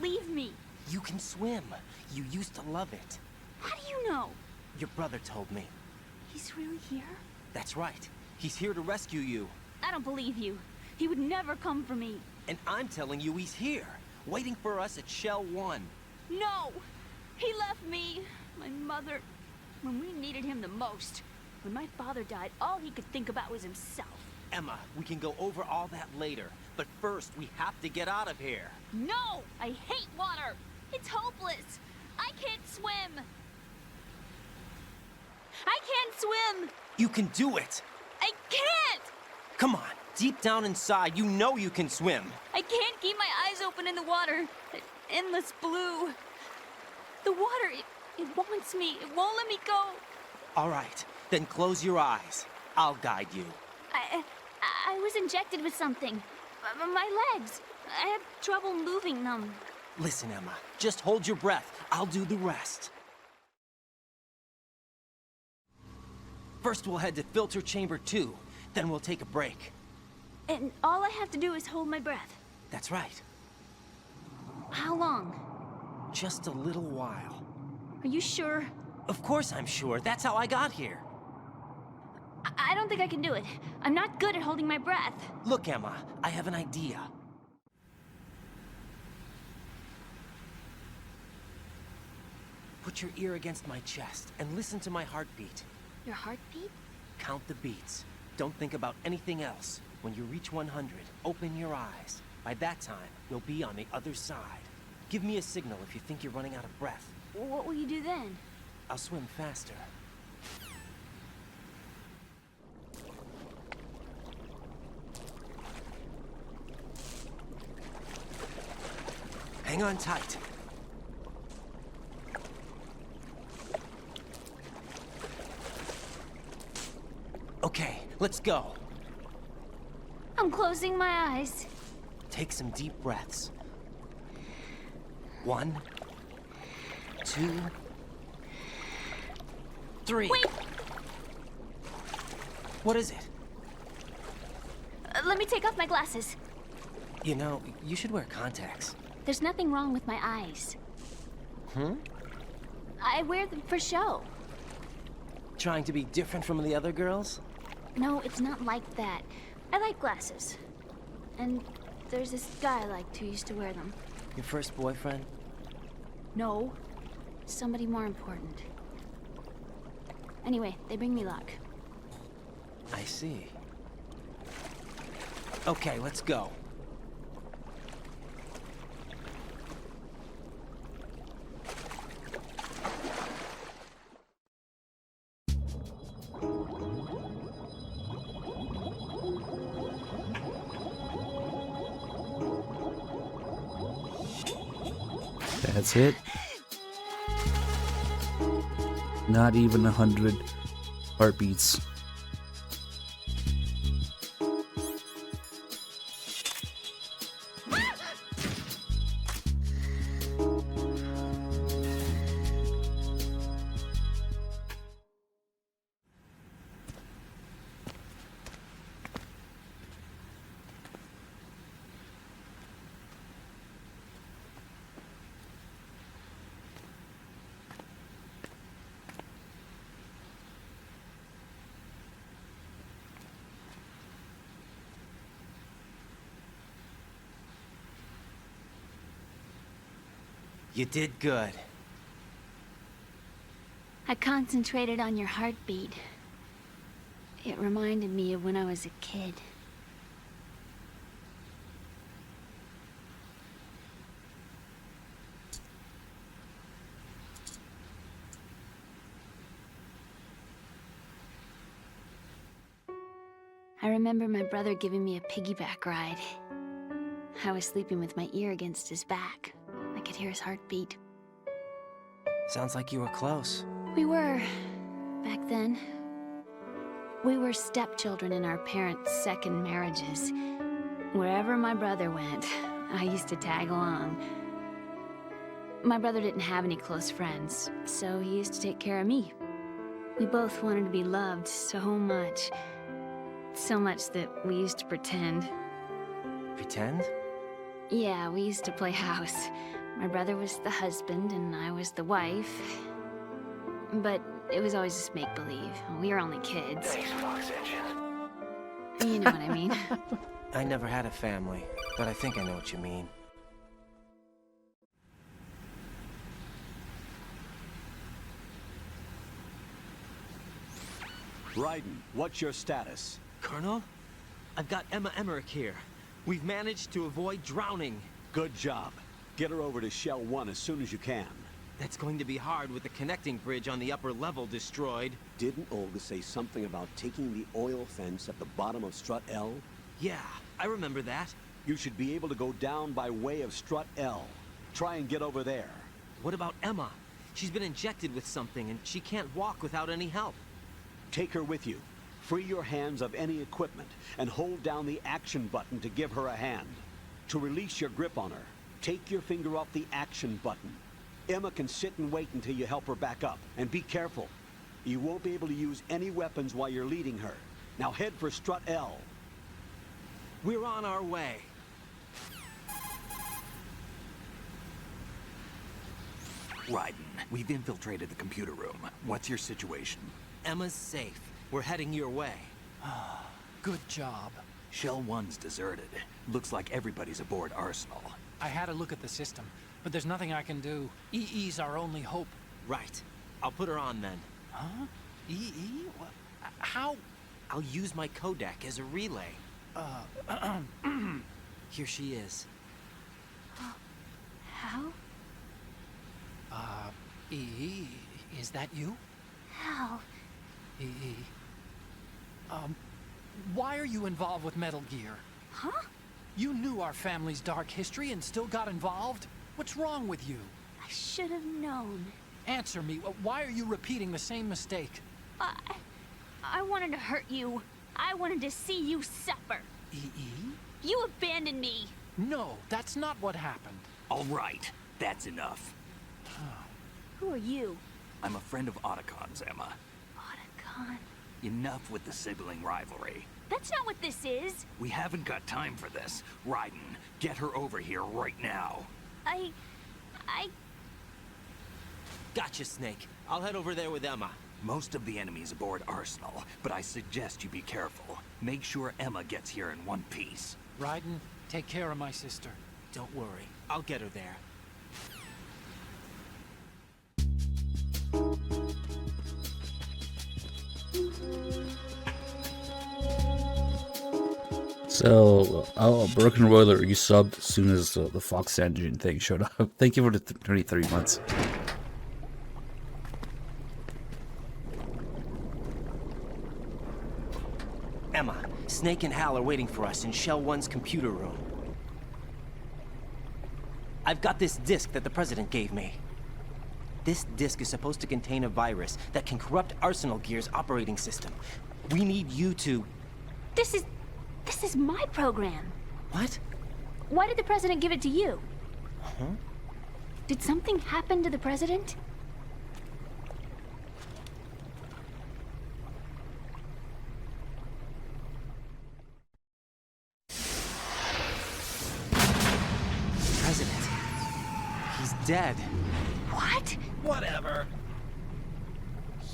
Leave me.
You can swim. You used to love it.
How do you know?
Your brother told me.
He's really here?
That's right. He's here to rescue you.
I don't believe you. He would never come for me.
And I'm telling you he's here, waiting for us at Shell 1.
No! He left me, my mother, when we needed him the most. When my father died, all he could think about was himself.
Emma, we can go over all that later. But first, we have to get out of here.
No! I hate water! It's hopeless! I can't swim! I can't swim!
You can do it!
I can't!
Come on, deep down inside, you know you can swim.
I can't keep my eyes open in the water. That endless blue. The water, it wants me. It won't let me go.
All right, then close your eyes. I'll guide you.
I was injected with something. My legs. I have trouble moving them.
Listen, Emma, just hold your breath. I'll do the rest. First, we'll head to filter chamber 2. Then we'll take a break.
And all I have to do is hold my breath.
That's right.
How long?
Just a little while.
Are you sure?
Of course I'm sure. That's how I got here.
I don't think I can do it. I'm not good at holding my breath.
Look, Emma, I have an idea. Put your ear against my chest and listen to my heartbeat.
Your heartbeat?
Count the beats. Don't think about anything else. When you reach 100, open your eyes. By that time, you'll be on the other side. Give me a signal if you think you're running out of breath.
What will you do then?
I'll swim faster. Hang on tight. Okay, let's go.
I'm closing my eyes.
Take some deep breaths. 1, 2, 3.
Wait!
What is it?
Let me take off my glasses.
You know, you should wear contacts.
There's nothing wrong with my eyes.
Hmm?
I wear them for show.
Trying to be different from the other girls?
No, it's not like that. I like glasses. And there's this guy I liked who used to wear them.
Your first boyfriend?
No. Somebody more important. Anyway, they bring me luck.
I see. Okay, let's go.
That's it. Not even 100 heartbeats.
You did good.
I concentrated on your heartbeat. It reminded me of when I was a kid. I remember my brother giving me a piggyback ride. I was sleeping with my ear against his back. I could hear his heartbeat.
Sounds like you were close.
We were, back then. We were stepchildren in our parents' second marriages. Wherever my brother went, I used to tag along. My brother didn't have any close friends, so he used to take care of me. We both wanted to be loved so much. So much that we used to pretend.
Pretend?
Yeah, we used to play house. My brother was the husband and I was the wife. But it was always just make-believe. We were only kids.
Thanks, Fox Engine.
You know what I mean.
I never had a family, but I think I know what you mean.
Raiden, what's your status?
Colonel? I've got Emma Emmerich here. We've managed to avoid drowning.
Good job. Get her over to Shell 1 as soon as you can.
That's going to be hard with the connecting bridge on the upper level destroyed.
Didn't Olga say something about taking the oil fence at the bottom of Strut L?
Yeah, I remember that.
You should be able to go down by way of Strut L. Try and get over there.
What about Emma? She's been injected with something and she can't walk without any help.
Take her with you. Free your hands of any equipment and hold down the action button to give her a hand. To release your grip on her, take your finger off the action button. Emma can sit and wait until you help her back up. And be careful. You won't be able to use any weapons while you're leading her. Now head for Strut L.
We're on our way.
Raiden, we've infiltrated the computer room. What's your situation?
Emma's safe. We're heading your way.
Good job.
Shell 1's deserted. Looks like everybody's aboard Arsenal.
I had a look at the system, but there's nothing I can do. EE's our only hope.
Right. I'll put her on then.
Huh? EE? What? How?
I'll use my Kodak as a relay. Here she is.
How?
EE, is that you?
How?
EE. Why are you involved with Metal Gear?
Huh?
You knew our family's dark history and still got involved? What's wrong with you?
I should have known.
Answer me. Why are you repeating the same mistake?
I wanted to hurt you. I wanted to see you suffer.
EE?
You abandoned me.
No, that's not what happened.
All right, that's enough.
Who are you?
I'm a friend of Otacon's, Emma.
Otacon.
Enough with the sibling rivalry.
That's not what this is.
We haven't got time for this. Raiden, get her over here right now.
I...
Gotcha, Snake. I'll head over there with Emma.
Most of the enemy's aboard Arsenal, but I suggest you be careful. Make sure Emma gets here in one piece.
Raiden, take care of my sister.
Don't worry. I'll get her there.
So, Broken Roiler, you subbed as soon as the Fox Engine thing showed up. Thank you for the 23 months.
Emma, Snake and Hal are waiting for us in Shell 1's computer room. I've got this disk that the President gave me. This disk is supposed to contain a virus that can corrupt Arsenal Gear's operating system. We need you to...
This is my program.
What?
Why did the President give it to you?
Huh?
Did something happen to the President?
President. He's dead.
What?
Whatever.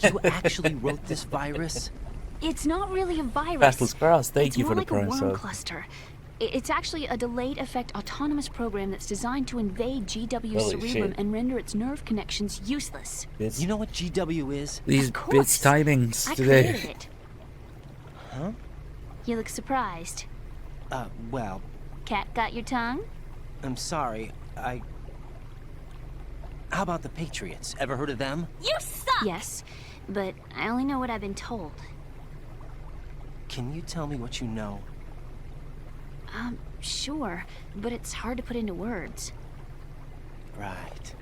You actually wrote this virus?
It's not really a virus.
Fastest Cross, thank you for the
It's more
prime
like a worm
sub.
cluster. It's actually a delayed effect autonomous program that's designed to invade GW's
Holy
cerebrum
shit.
and render its nerve connections useless.
Bits.
You know what GW is?
These
Of course.
bits timings
I
today.
created it.
Huh?
You look surprised.
Well,
Cat got your tongue?
I'm sorry. How about the Patriots? Ever heard of them?
You suck! Yes, but I only know what I've been told.
Can you tell me what you know?
Sure, but it's hard to put into words.
Right.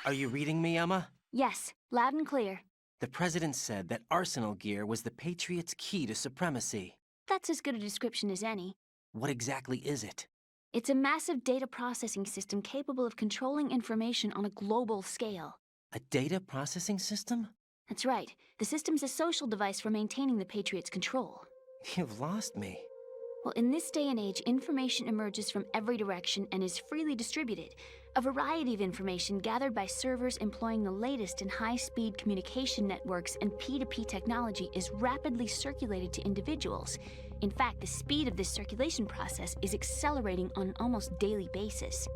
Are you reading me, Emma?
Yes, loud and clear.
The President said that Arsenal Gear was the Patriots' key to supremacy.
That's as good a description as any.
What exactly is it?
It's a massive data processing system capable of controlling information on a global scale.
A data processing system?
That's right. The system's a social device for maintaining the Patriots' control.
You've lost me.
Well, in this day and age, information emerges from every direction and is freely distributed. A variety of information gathered by servers employing the latest in high-speed communication networks and P2P technology is rapidly circulated to individuals. In fact, the speed of this circulation process is accelerating on an almost daily basis.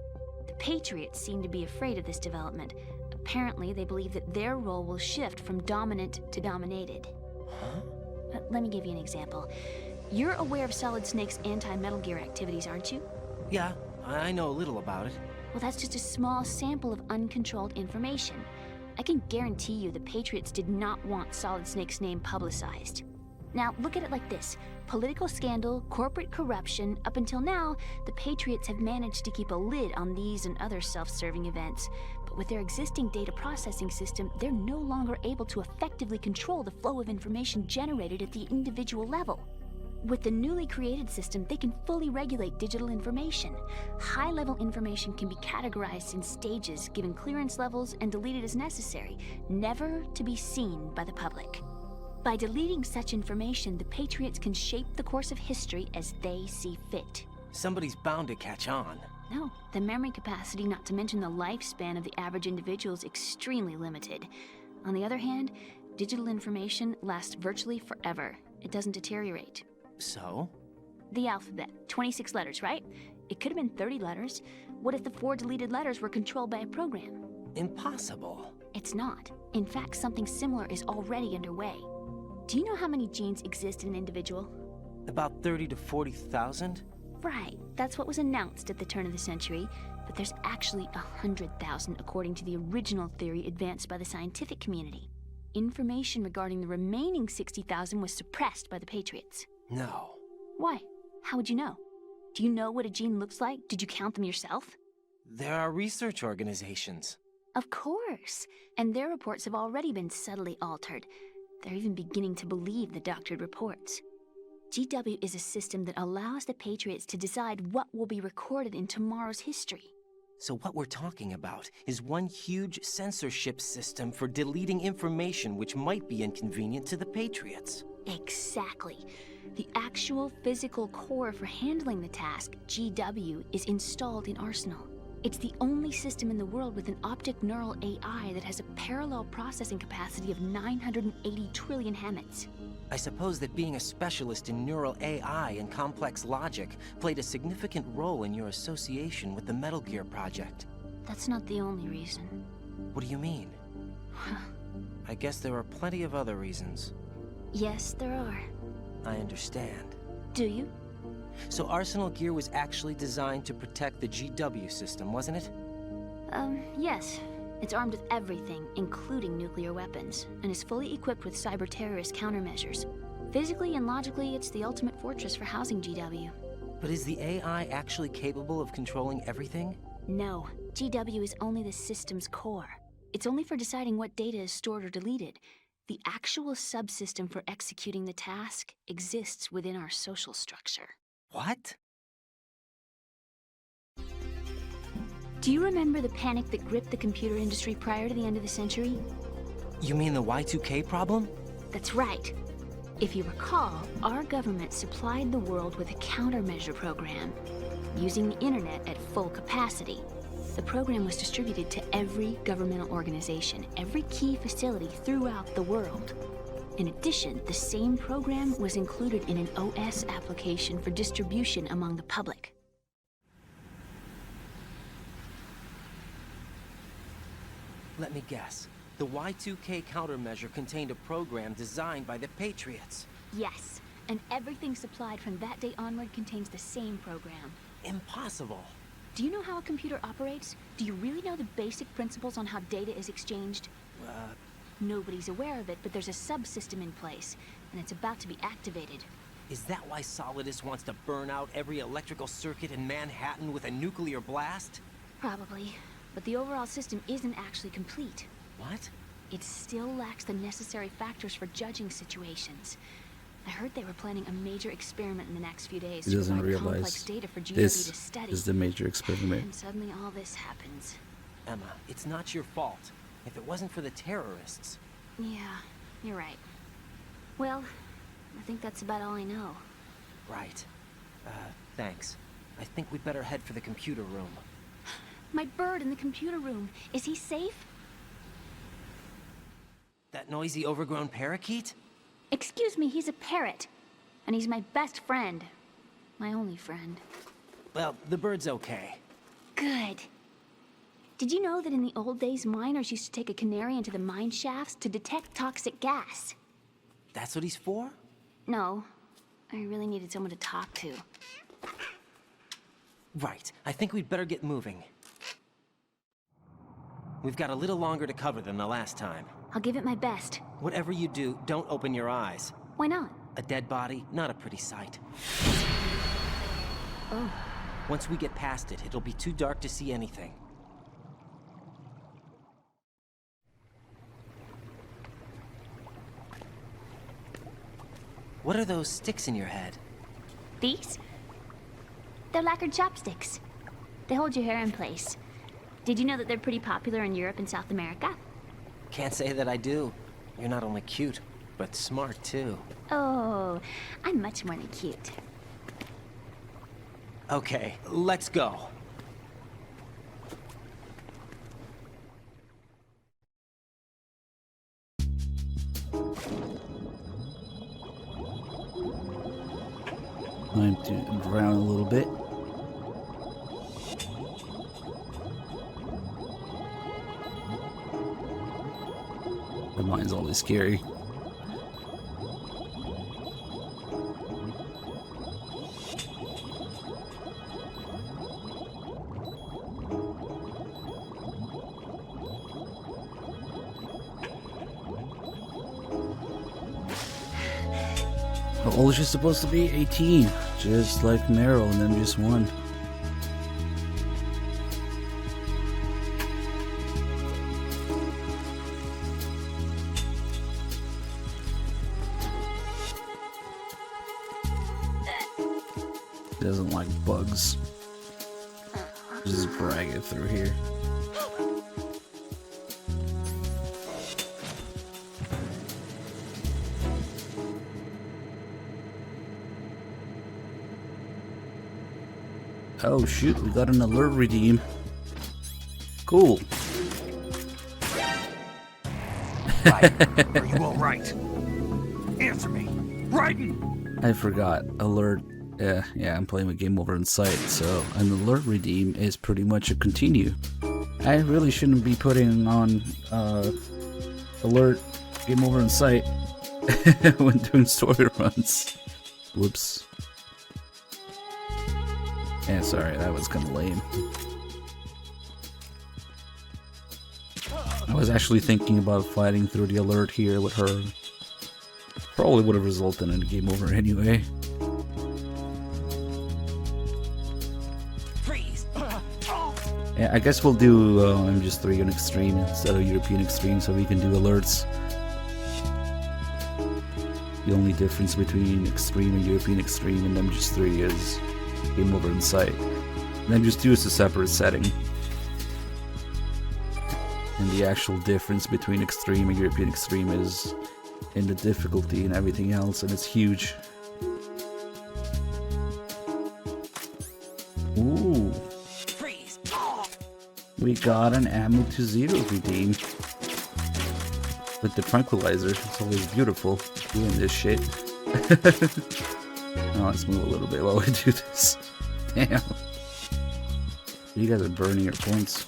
The Patriots seem to be afraid of this development. Apparently, they believe that their role will shift from dominant to dominated.
Huh?
Let me give you an example. You're aware of Solid Snake's anti-Metal Gear activities, aren't you?
Yeah, I know a little about it.
Well, that's just a small sample of uncontrolled information. I can guarantee you the Patriots did not want Solid Snake's name publicized. Now, look at it like this. Political scandal, corporate corruption, up until now, the Patriots have managed to keep a lid on these and other self-serving events. But with their existing data processing system, they're no longer able to effectively control the flow of information generated at the individual level. With the newly created system, they can fully regulate digital information. High-level information can be categorized in stages, given clearance levels, and deleted as necessary, never to be seen by the public. By deleting such information, the Patriots can shape the course of history as they see fit.
Somebody's bound to catch on.
No, the memory capacity, not to mention the lifespan of the average individual, is extremely limited. On the other hand, digital information lasts virtually forever. It doesn't deteriorate.
So?
The alphabet, 26 letters, right? It could have been 30 letters. What if the 4 deleted letters were controlled by a program?
Impossible.
It's not. In fact, something similar is already underway. Do you know how many genes exist in an individual?
About 30 to 40,000?
Right. That's what was announced at the turn of the century. But there's actually 100,000 according to the original theory advanced by the scientific community. Information regarding the remaining 60,000 was suppressed by the Patriots.
No.
Why? How would you know? Do you know what a gene looks like? Did you count them yourself?
There are research organizations.
Of course. And their reports have already been subtly altered. They're even beginning to believe the doctored reports. GW is a system that allows the Patriots to decide what will be recorded in tomorrow's history.
So what we're talking about is one huge censorship system for deleting information which might be inconvenient to the Patriots.
Exactly. The actual physical core for handling the task, GW, is installed in Arsenal. It's the only system in the world with an optic neural AI that has a parallel processing capacity of 980 trillion Hammets.
I suppose that being a specialist in neural AI and complex logic played a significant role in your association with the Metal Gear project.
That's not the only reason.
What do you mean? I guess there are plenty of other reasons.
Yes, there are.
I understand.
Do you?
So Arsenal Gear was actually designed to protect the GW system, wasn't it?
Yes. It's armed with everything, including nuclear weapons, and is fully equipped with cyber-terrorist countermeasures. Physically and logically, it's the ultimate fortress for housing GW.
But is the AI actually capable of controlling everything?
No. GW is only the system's core. It's only for deciding what data is stored or deleted. The actual subsystem for executing the task exists within our social structure.
What?
Do you remember the panic that gripped the computer industry prior to the end of the century?
You mean the Y2K problem?
That's right. If you recall, our government supplied the world with a countermeasure program, using the internet at full capacity. The program was distributed to every governmental organization, every key facility throughout the world. In addition, the same program was included in an OS application for distribution among the public.
Let me guess. The Y2K countermeasure contained a program designed by the Patriots.
Yes, and everything supplied from that day onward contains the same program.
Impossible.
Do you know how a computer operates? Do you really know the basic principles on how data is exchanged? Nobody's aware of it, but there's a subsystem in place, and it's about to be activated.
Is that why Solidus wants to burn out every electrical circuit in Manhattan with a nuclear blast?
Probably, but the overall system isn't actually complete.
What?
It still lacks the necessary factors for judging situations. I heard they were planning a major experiment in the next few days
He
to
doesn't
provide complex
realize
data for GW
this
to study.
is the major experiment.
And suddenly all this happens.
Emma, it's not your fault. If it wasn't for the terrorists...
Yeah, you're right. Well, I think that's about all I know.
Right. Thanks. I think we'd better head for the computer room.
My bird in the computer room. Is he safe?
That noisy, overgrown parakeet?
Excuse me, he's a parrot. And he's my best friend. My only friend.
Well, the bird's okay.
Good. Did you know that in the old days, miners used to take a canary into the mine shafts to detect toxic gas?
That's what he's for?
No. I really needed someone to talk to.
Right. I think we'd better get moving. We've got a little longer to cover than the last time.
I'll give it my best.
Whatever you do, don't open your eyes.
Why not?
A dead body, not a pretty sight.
Oh.
Once we get past it, it'll be too dark to see anything. What are those sticks in your head?
These? They're lacquered chopsticks. They hold your hair in place. Did you know that they're pretty popular in Europe and South America?
Can't say that I do. You're not only cute, but smart too.
Oh, I'm much more than cute.
Okay, let's go.
Time to drown a little bit. The mine's always scary. How old is she supposed to be? 18. Just like Meryl and MGS1. Doesn't like bugs. Just drag it through here. Oh shoot, we got an alert redeem. Cool.
Raiden, are you all right? Answer me. Raiden!
I forgot. Alert. Yeah, I'm playing with Game Over in Sight, so an alert redeem is pretty much a continue. I really shouldn't be putting on alert Game Over in Sight when doing story runs. Whoops. Yeah, sorry, that was kind of lame. I was actually thinking about fighting through the alert here with her. Probably would have resulted in a game over anyway.
Freeze!
Yeah, I guess we'll do MGS3 on Extreme instead of European Extreme so we can do alerts. The only difference between Extreme and European Extreme and MGS3 is Game Over in Sight. And MGS2 is a separate setting. And the actual difference between Extreme and European Extreme is in the difficulty and everything else, and it's huge. Ooh.
Freeze!
We got an ammo to zero redeem. With the tranquilizer, it's always beautiful doing this shit. Oh, let's move a little bit while we do this. Damn. You guys are burning your points.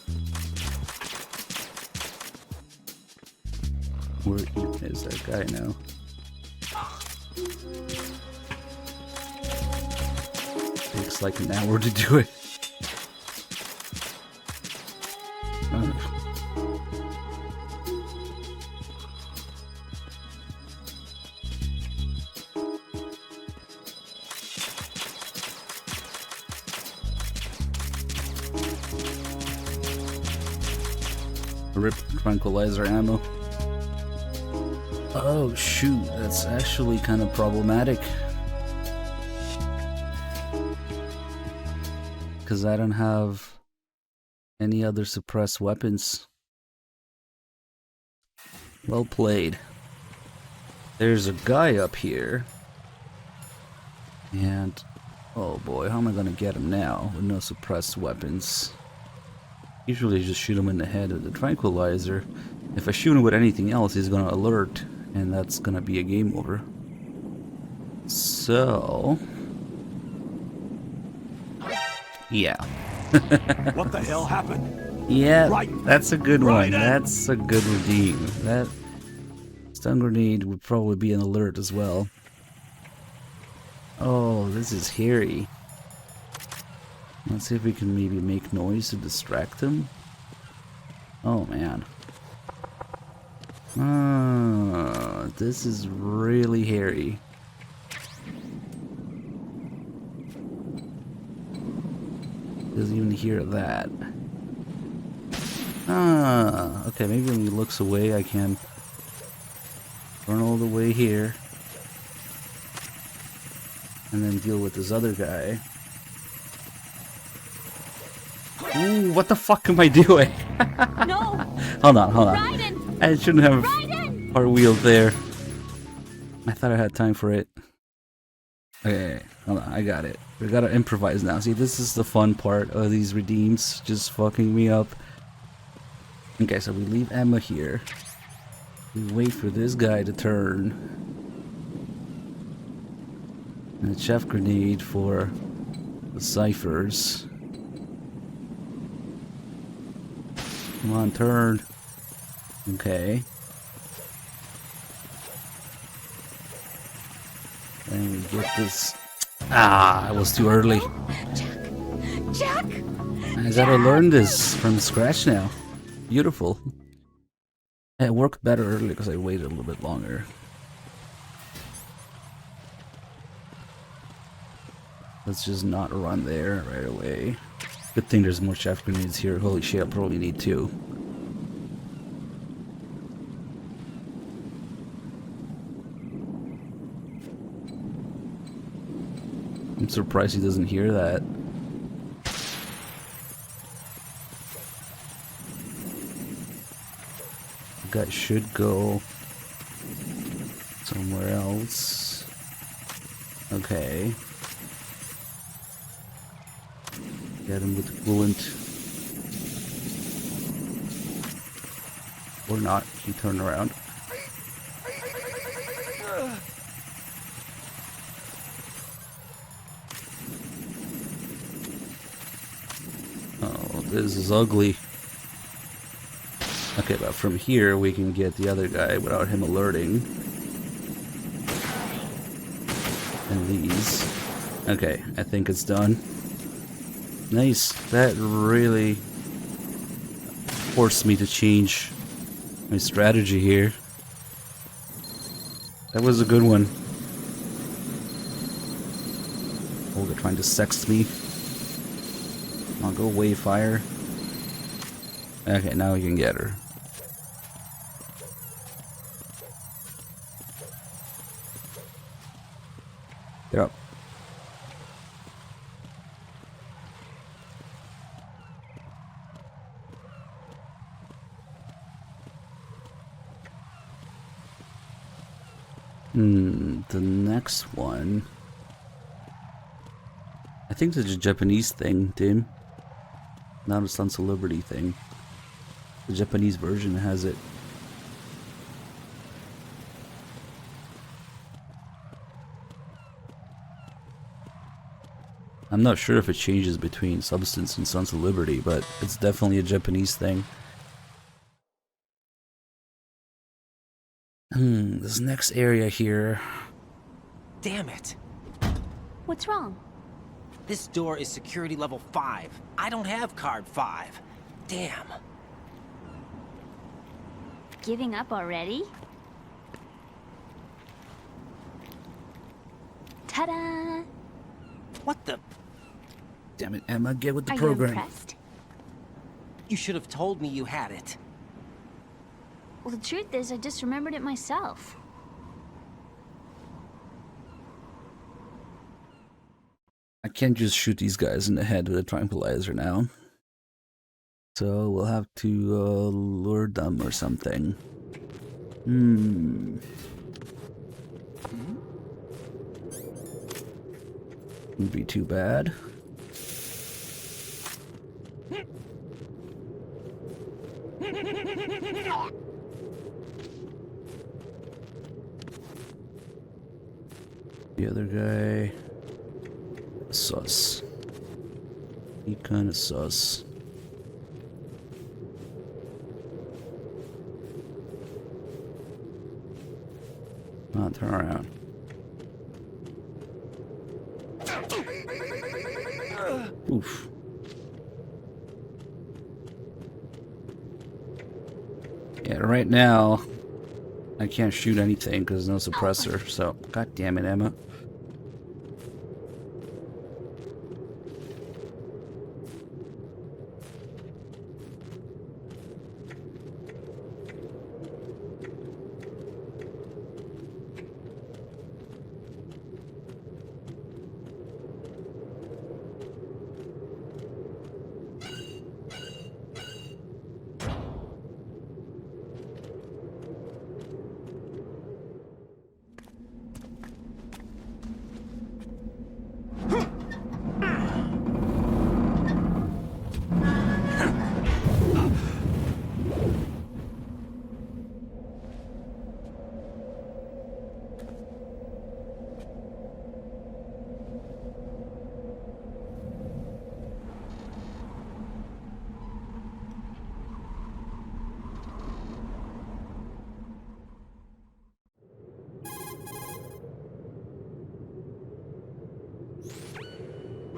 Where even is that guy now? Takes like an hour to do it. Rip tranquilizer ammo. Oh shoot, that's actually kind of problematic. Because I don't have any other suppressed weapons. Well played. There's a guy up here. And, oh boy, how am I gonna get him now with no suppressed weapons? Usually just shoot him in the head with the tranquilizer. If I shoot him with anything else, he's gonna alert, and that's gonna be a game over. So... yeah.
What the hell happened?
Yeah,
Right.
that's a good
Right
one.
in.
That's a good redeem. That stun grenade would probably be an alert as well. Oh, this is hairy. Let's see if we can maybe make noise to distract him. Oh man. This is really hairy. Doesn't even hear that. Okay, maybe when he looks away I can run all the way here. And then deal with this other guy. Ooh, what the fuck am I doing?
No!
Hold on.
Raiden!
I shouldn't have
Raiden!
part-wheeled there. I thought I had time for it. Okay, hold on, I got it. We gotta improvise now. See, this is the fun part of these redeems, just fucking me up. Okay, so we leave Emma here. We wait for this guy to turn. And a chef grenade for the ciphers. Come on, turn. Okay. And we get this. Ah, I was too early.
Jack!
I gotta learn this from scratch now. Beautiful. It worked better earlier because I waited a little bit longer. Let's just not run there right away. Good thing there's more chef grenades here. Holy shit, I'll probably need 2. I'm surprised he doesn't hear that. The guy should go somewhere else. Okay. Get him with the coolant. Or not. He turned around. Oh, this is ugly. Okay, but from here we can get the other guy without him alerting. And these. Okay, I think it's done. Nice. That really forced me to change my strategy here. That was a good one. Oh, they're trying to sext me. I'll go away, fire. Okay, now we can get her. Get up. The next one. I think it's a Japanese thing, Tim. Not a Sons of Liberty thing. The Japanese version has it. I'm not sure if it changes between Substance and Sons of Liberty, but it's definitely a Japanese thing. This next area here.
Damn it.
What's wrong?
This door is security level 5. I don't have card 5. Damn.
Giving up already? Ta-da!
What the?
Damn it, Emma, get with the
Are
program.
you impressed?
You should have told me you had it.
Well, the truth is, I just remembered it myself.
I can't just shoot these guys in the head with a tranquilizer now. So we'll have to lure them or something. Wouldn't be too bad. The other guy, sus. He kinda sus. Come on, turn around. Oof. Yeah, right now I can't shoot anything because there's no suppressor, so god damn it, Emma.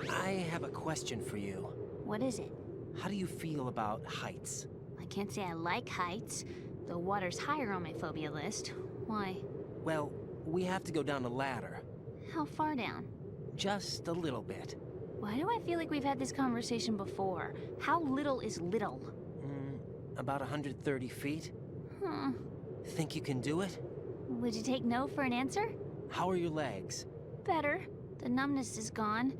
I have a question for you.
What is it?
How do you feel about heights?
I can't say I like heights, though water's higher on my phobia list. Why?
Well, we have to go down a ladder.
How far down?
Just a little bit.
Why do I feel like we've had this conversation before? How little is little?
About 130 feet. Think you can do it?
Would you take no for an answer?
How are your legs?
Better. The numbness is gone.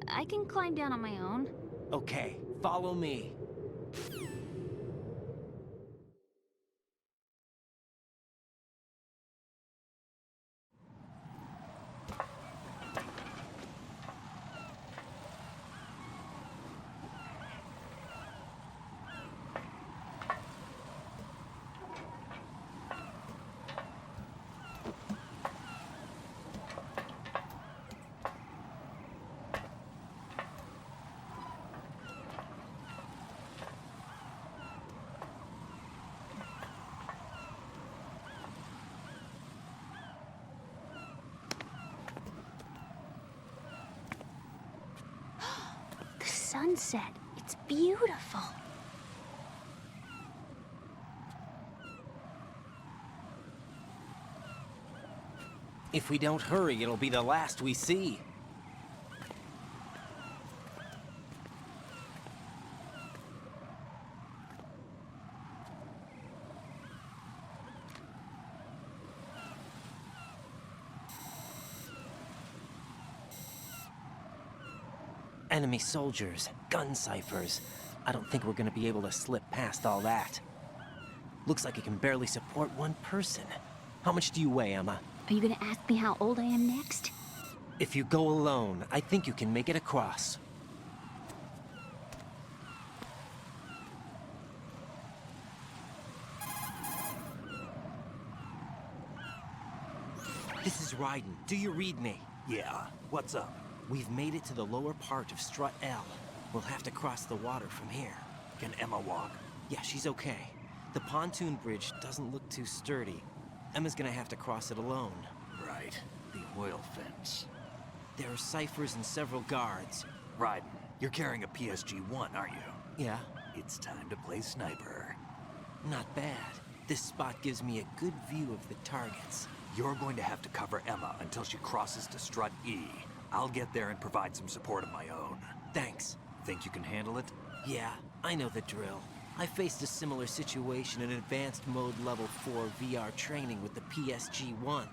I can climb down on my own.
Okay, follow me.
The sunset. It's beautiful.
If we don't hurry, it'll be the last we see. Enemy soldiers, gun ciphers. I don't think we're gonna be able to slip past all that. Looks like it can barely support one person. How much do you weigh, Emma?
Are you gonna ask me how old I am next?
If you go alone, I think you can make it across. This is Raiden. Do you read me?
Yeah, what's up?
We've made it to the lower part of Strut L. We'll have to cross the water from here.
Can Emma walk?
Yeah, she's okay. The pontoon bridge doesn't look too sturdy. Emma's gonna have to cross it alone.
Right. The oil fence.
There are ciphers and several guards.
Raiden, you're carrying a PSG-1, aren't you?
Yeah.
It's time to play sniper.
Not bad. This spot gives me a good view of the targets.
You're going to have to cover Emma until she crosses to Strut E. I'll get there and provide some support of my own.
Thanks.
Think you can handle it?
Yeah, I know the drill. I faced a similar situation in advanced mode level 4 VR training with the PSG-1.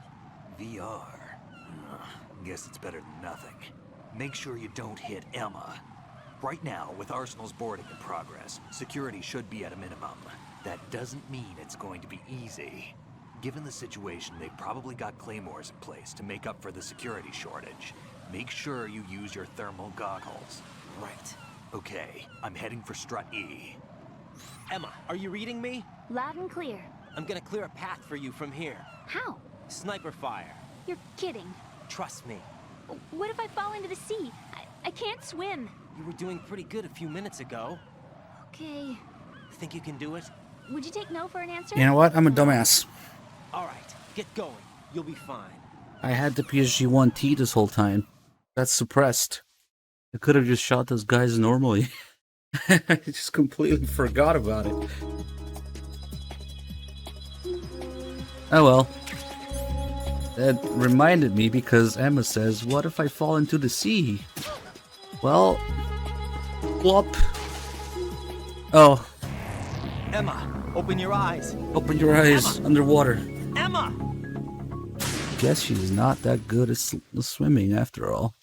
VR? Guess it's better than nothing. Make sure you don't hit Emma. Right now, with Arsenal's boarding in progress, security should be at a minimum. That doesn't mean it's going to be easy. Given the situation, they've probably got claymores in place to make up for the security shortage. Make sure you use your thermal goggles.
Right.
Okay, I'm heading for Strut E.
Emma, are you reading me?
Loud and clear.
I'm gonna clear a path for you from here.
How?
Sniper fire.
You're kidding.
Trust me.
What if I fall into the sea? I can't swim.
You were doing pretty good a few minutes ago.
Okay.
Think you can do it?
Would you take no for an answer?
You know what? I'm a dumbass.
Alright, get going. You'll be fine.
I had the PSG-1T this whole time. That's suppressed. I could have just shot those guys normally. I just completely forgot about it. Oh well. That reminded me because Emma says, what if I fall into the sea? Well, plop. Oh.
Emma, open your eyes.
Open your eyes.
Emma.
Underwater.
Emma!
Guess she's not that good at swimming after all.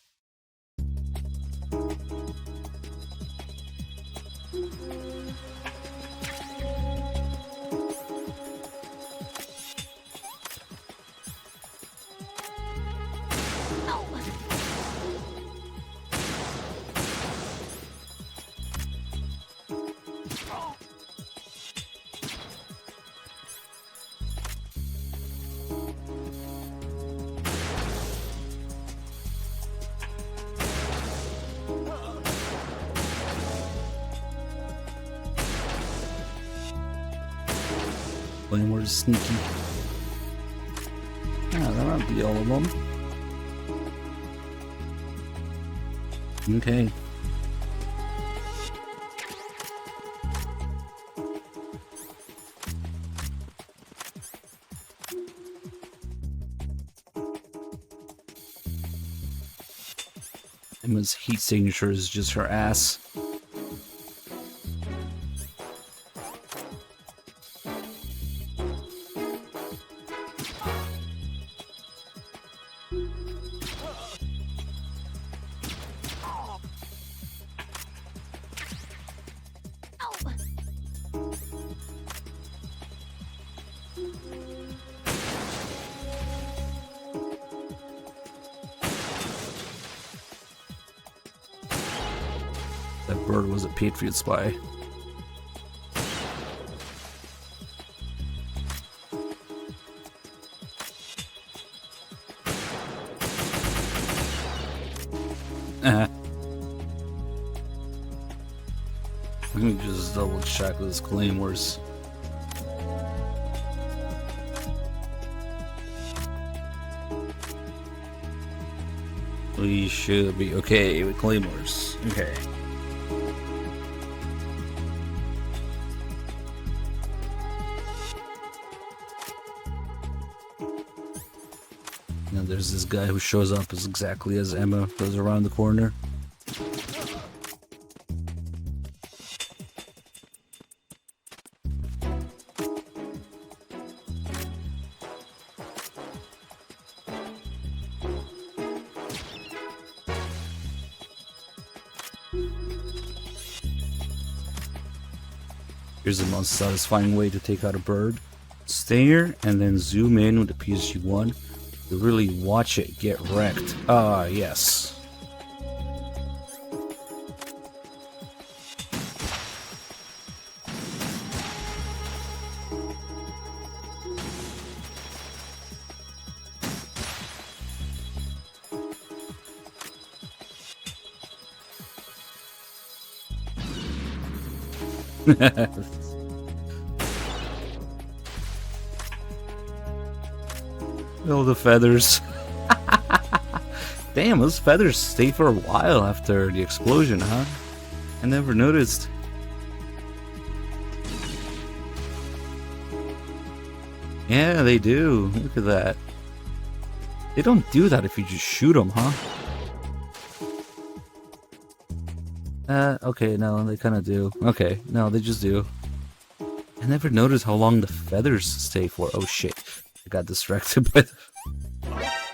More sneaky. Yeah, that might be all of them. Okay. Emma's heat signature is just her ass. That bird was a Patriot spy. Let me just double check those claymores. We should be okay with claymores. Okay. And there's this guy who shows up as exactly as Emma goes around the corner. Here's the most satisfying way to take out a bird. Stay here and then zoom in with the PSG-1 to really watch it get wrecked. Ah, yes. Oh, the feathers. Damn, those feathers stay for a while after the explosion, huh? I never noticed. Yeah, they do. Look at that. They don't do that if you just shoot them, huh? Okay, no, they kind of do. Okay, no, they just do. I never noticed how long the feathers stay for. Oh shit. I got distracted by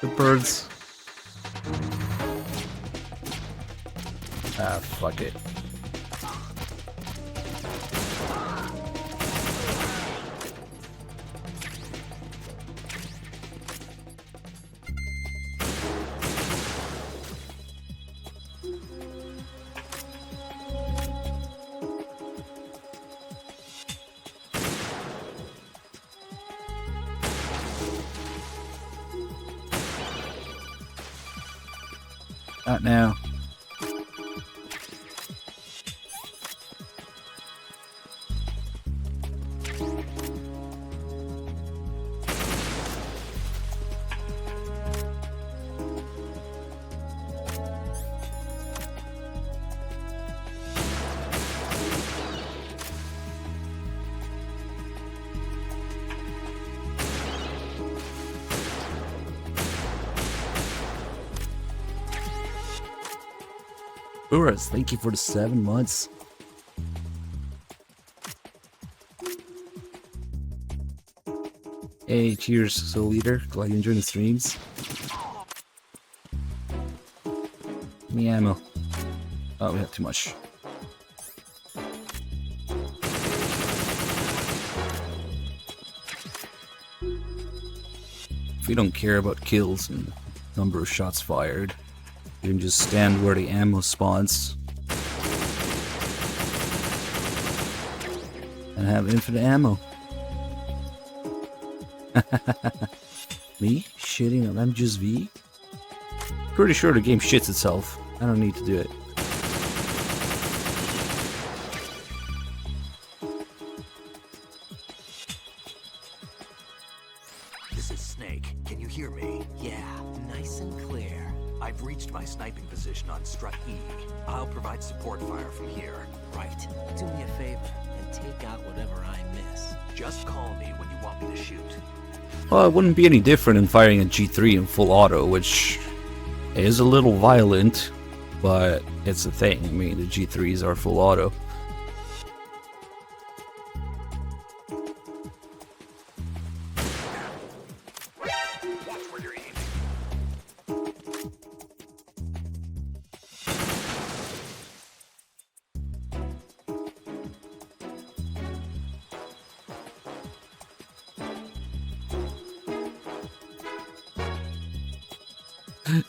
the birds. Ah, fuck it. Not now. Uras, thank you for the 7 months. Hey, cheers, Soul Leader. Glad you enjoyed the streams. Me ammo. Oh, we have too much. If we don't care about kills and number of shots fired, you can just stand where the ammo spawns and have infinite ammo. Me? Shitting on MGS1? Pretty sure the game shits itself. I don't need to do it.
This is Snake. Can you hear me?
Yeah, nice and clear.
I've reached my sniping position on Strut E. I'll provide support fire from here.
Right. Do me a favor and take out whatever I miss.
Just call me when you want me to shoot.
Well, it wouldn't be any different than firing a G3 in full auto, which is a little violent, but it's a thing. I mean, the G3s are full auto.
Watch where you're aiming.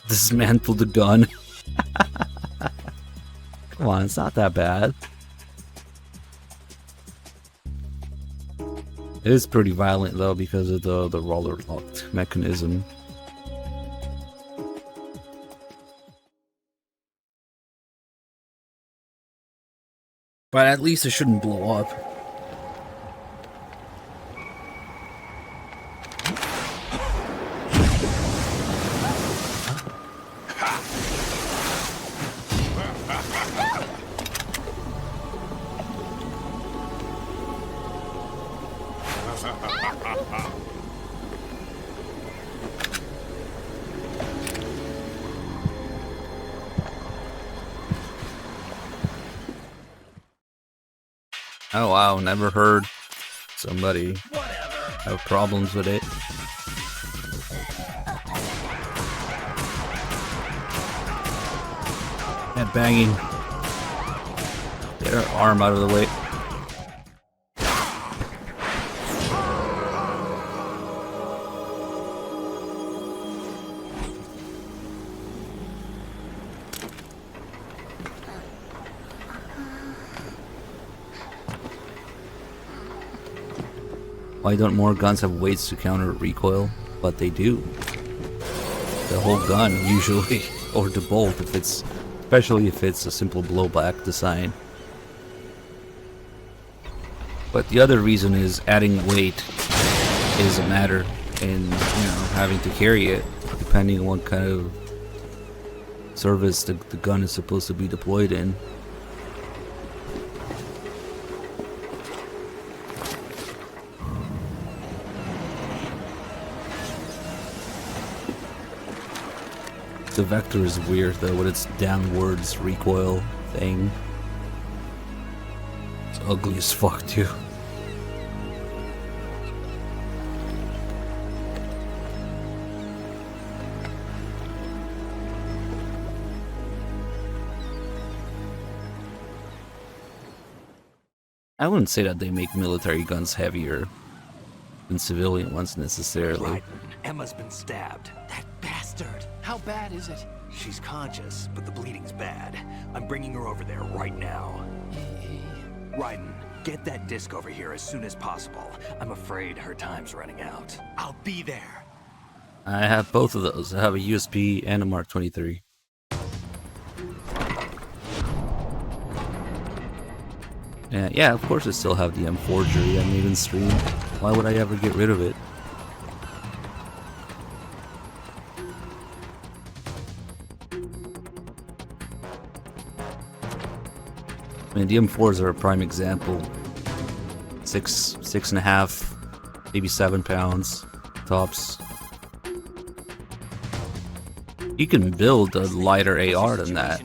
Dismantle the gun. Come on, it's not that bad. It is pretty violent though because of the roller locked mechanism. But at least it shouldn't blow up. Oh wow, never heard somebody have problems with it. Head banging. Get her arm out of the way. Why don't more guns have weights to counter recoil? But they do. The whole gun, usually. Or the bolt, if it's... especially if it's a simple blowback design. But the other reason is adding weight is a matter in, having to carry it, depending on what kind of service the gun is supposed to be deployed in. The vector is weird though, with its downwards recoil thing. It's ugly as fuck too. I wouldn't say that they make military guns heavier than civilian ones necessarily.
Right. Emma's been stabbed.
That bastard! How bad is it?
She's conscious, but the bleeding's bad. I'm bringing her over there right now. Raiden, get that disc over here as soon as possible. I'm afraid her time's running out.
I'll be there.
I have both of those. I have a USB and a Mark 23. And yeah, of course I still have the M4 jury I made in stream. Why would I ever get rid of it? I mean, the M4s are a prime example. 6.5, maybe 7 pounds tops. You can build a lighter AR than that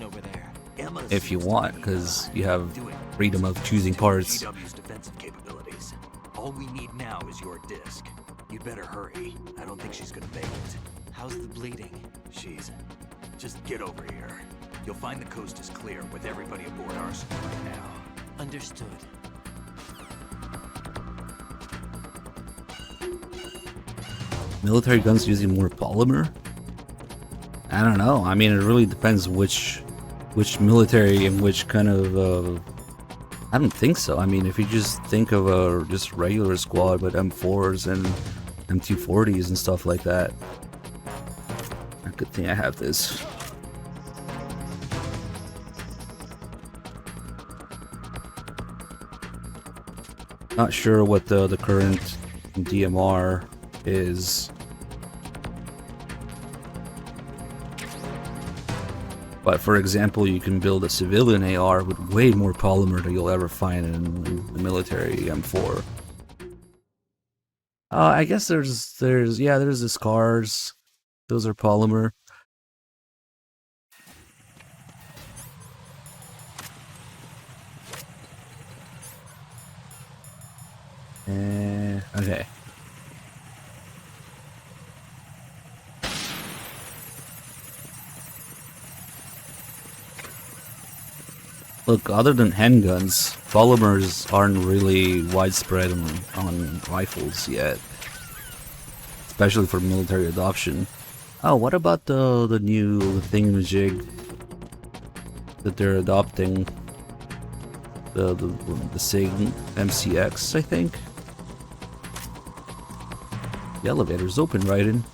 if you want, because you have freedom of choosing parts.
GW's defensive capabilities. All we need now is your disc. You'd better hurry. I don't think she's gonna make it.
How's the bleeding?
Just get over here. You'll find the coast is clear with everybody aboard Arsenal right now.
Understood.
Military guns using more polymer? I don't know. I mean, it really depends which military and which kind of. I don't think so. I mean, if you just think of a just regular squad with M4s and M240s and stuff like that. A good thing I have this. Not sure what the current DMR is. But for example, you can build a civilian AR with way more polymer than you'll ever find in the military M4. I guess there's the scars. Those are polymer. Okay. Look, other than handguns, polymers aren't really widespread on rifles yet. Especially for military adoption. Oh, what about the new thingamajig that they're adopting? The SIG MCX, I think? The elevator's open, right in.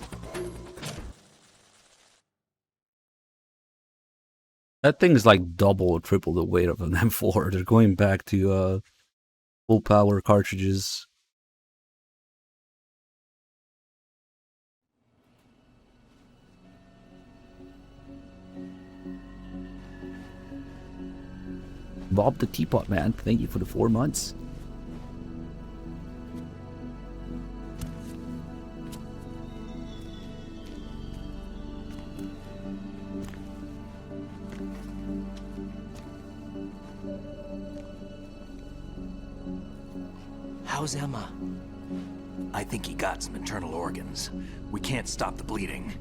That thing is like double or triple the weight of an M4. They're going back to full power cartridges. Bob the Teapot Man, thank you for the 4 months.
How's Emma? I think he got some internal organs. We can't stop the bleeding.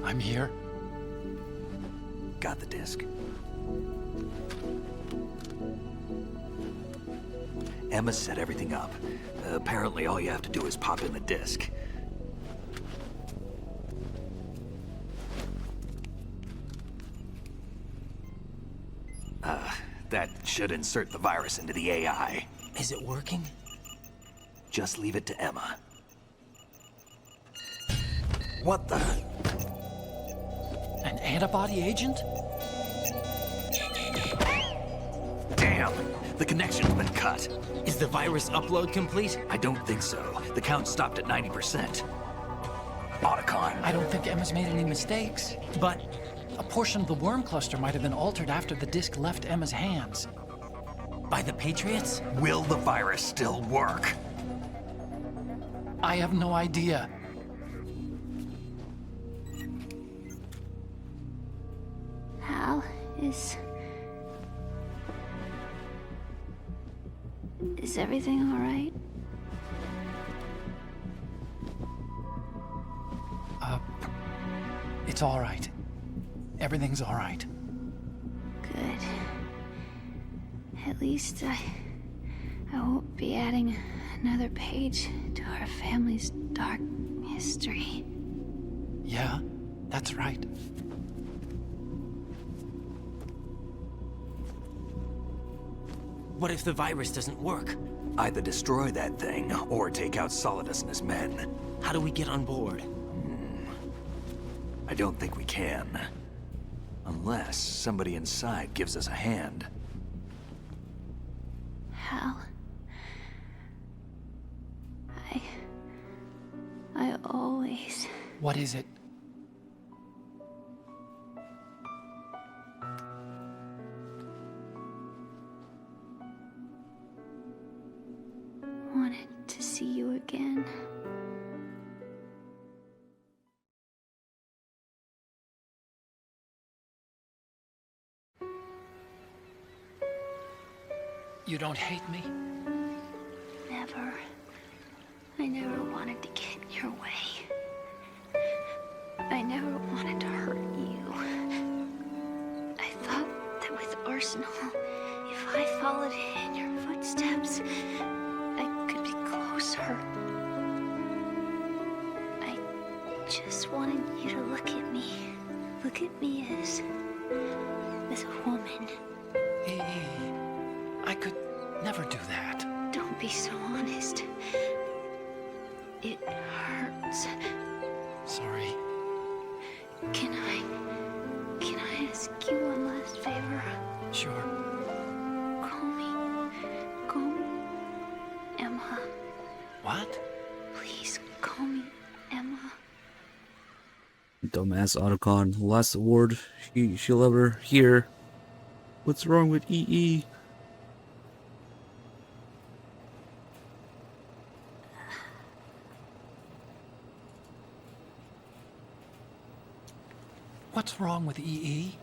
I'm here.
Got the disc. Emma set everything up. Apparently all you have to do is pop in the disc. That should insert the virus into the AI.
Is it working?
Just leave it to Emma. What the?
An antibody agent?
Damn! The connection's been cut.
Is the virus upload complete?
I don't think so. The count stopped at 90%. Otacon.
I don't think Emma's made any mistakes. But a portion of the worm cluster might have been altered after the disc left Emma's hands.
By the Patriots?
Will the virus still work?
I have no idea.
Hal, is everything all right?
It's all right. Everything's all right.
Good. At least I won't be adding another page to our family's dark history.
Yeah, that's right.
What if the virus doesn't work?
Either destroy that thing, or take out Solidus and his men.
How do we get on board?
I don't think we can. Unless somebody inside gives us a hand.
Hal. I always...
What is it?
wanted to see you again.
You don't hate me?
Never. I never wanted to get in your way. I never wanted to hurt you. I thought that with Arsenal, if I followed in your footsteps, I could be closer. I just wanted you to look at me. Look at me as a woman.
I could never do that.
Don't be so honest. It hurts.
Sorry.
Can I ask you one last favor?
Sure.
Call me Emma.
What?
Please call me Emma.
Dumbass Otacon. Last award she'll ever hear. What's wrong with EE?
What's wrong with EE?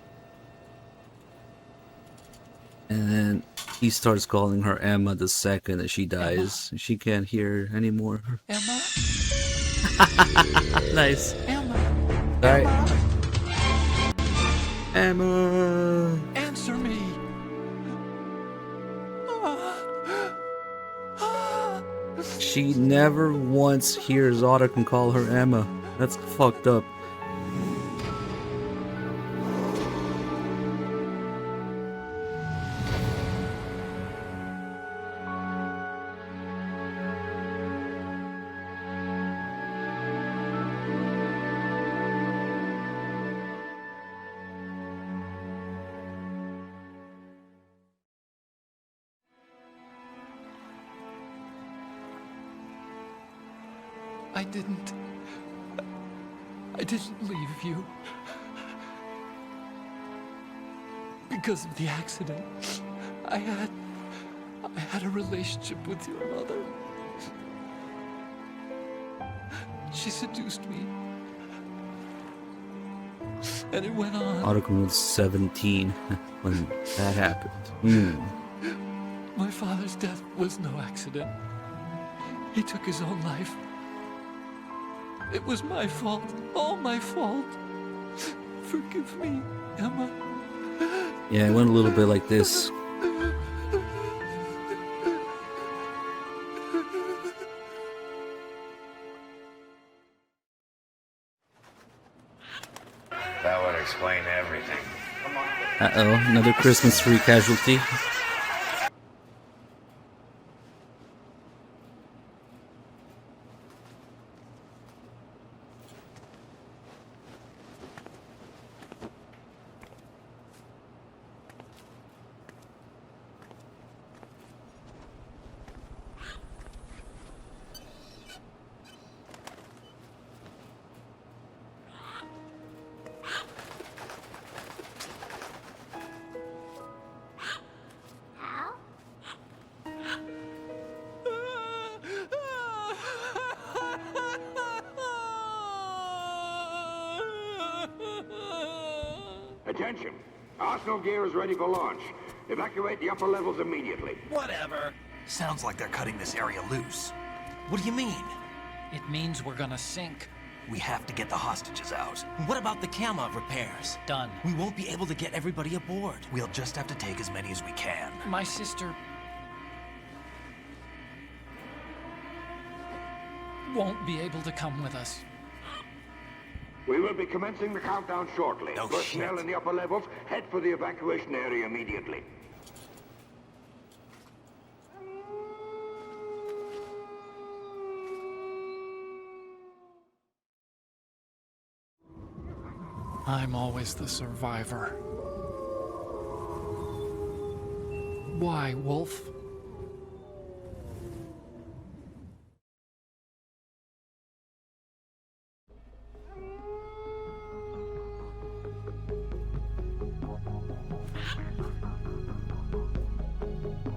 And then he starts calling her Emma the second that she dies. Emma? She can't hear anymore.
Emma?
Nice.
Emma?
Alright. Emma!
Answer me!
She never once hears Otacon call her Emma. That's fucked up.
I didn't leave you. Because of the accident, I had a relationship with your mother. She seduced me. And it went on.
Otacon was 17 when that happened.
My father's death was no accident. He took his own life. It was my fault. All my fault. Forgive me, Emma.
Yeah, it went a little bit like this.
That would explain everything.
Uh-oh, another Christmas tree casualty.
Attention! Arsenal gear is ready for launch. Evacuate the upper levels immediately.
Whatever.
Sounds like they're cutting this area loose.
What do you mean?
It means we're gonna sink.
We have to get the hostages out.
What about the Kamov repairs?
Done.
We won't be able to get everybody aboard.
We'll just have to take as many as we can.
My sister won't be able to come with us.
We will be commencing the countdown shortly.
No
Personnel
shit.
in the upper levels, head for the evacuation area immediately.
I'm always the survivor. Why, Wolf?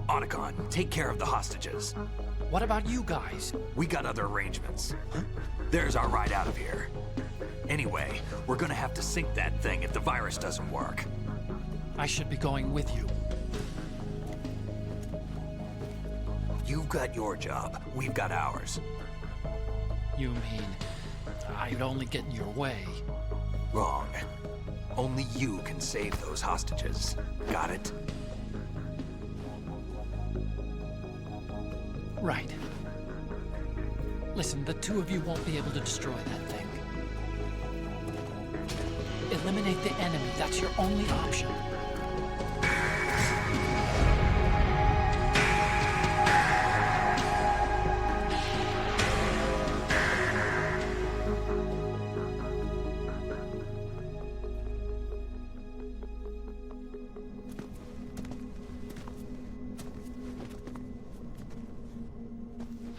Otacon, take care of the hostages.
What about you guys?
We got other arrangements. There's our ride out of here. Anyway, we're gonna have to sink that thing if the virus doesn't work.
I should be going with you.
You've got your job, we've got ours.
You mean I'd only get in your way?
Wrong. Only you can save those hostages. Got it?
Right. Listen, the two of you won't be able to destroy that thing. Eliminate the enemy. That's your only option.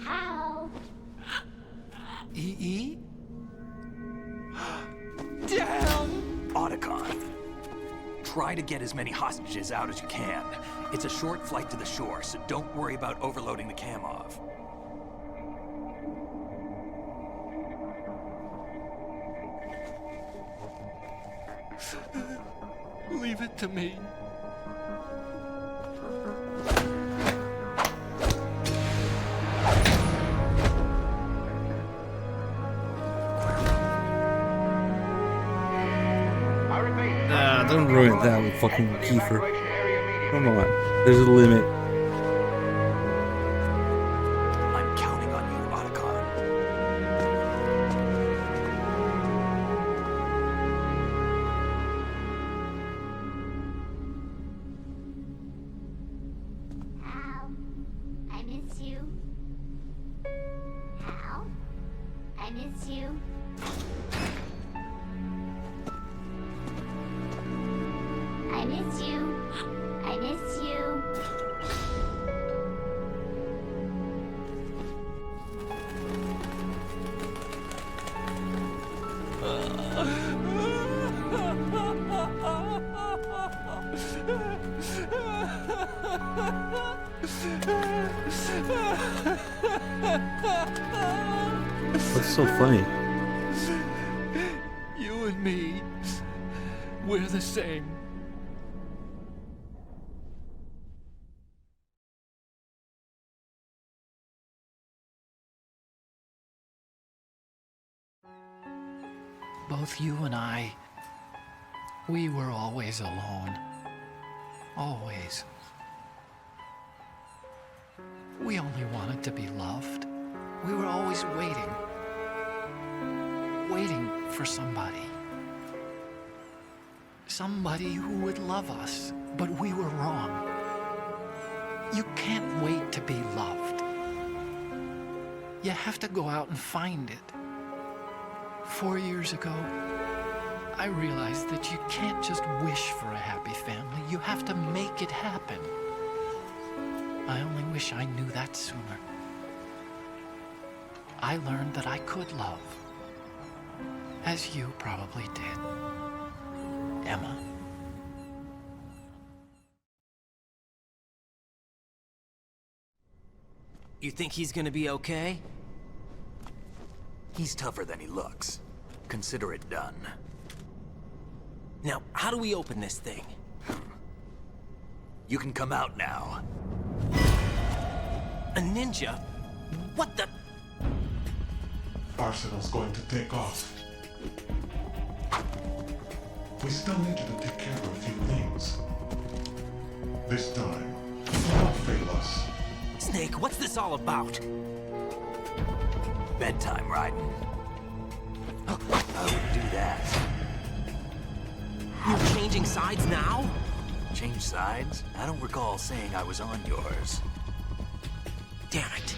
How?
EE? Damn!
Otacon, try to get as many hostages out as you can. It's a short flight to the shore, so don't worry about overloading the Kamov.
Leave it to me.
Don't ruin that with fucking Kiefer. Come on, there's a limit.
I'm counting on you, Otacon.
Hal, I miss you. Hal, I miss you. I miss you. I miss you.
What's so funny?
You and me, we're the same. Both you and I, we were always alone. Always. We only wanted to be loved. We were always waiting. Waiting for somebody. Somebody who would love us, but we were wrong. You can't wait to be loved. You have to go out and find it. 4 years ago, I realized that you can't just wish for a happy family. You have to make it happen. I only wish I knew that sooner. I learned that I could love, as you probably did, Emma.
You think he's gonna be okay?
He's tougher than he looks. Consider it done.
Now, how do we open this thing?
You can come out now.
A ninja? What the?
Arsenal's going to take off. We still need you to take care of a few things. This time, do not fail us.
Snake, what's this all about?
Bedtime, Raiden. I would do that.
You're changing sides now?
Change sides? I don't recall saying I was on yours.
Damn it.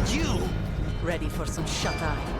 You!
Ready for some shut-eye?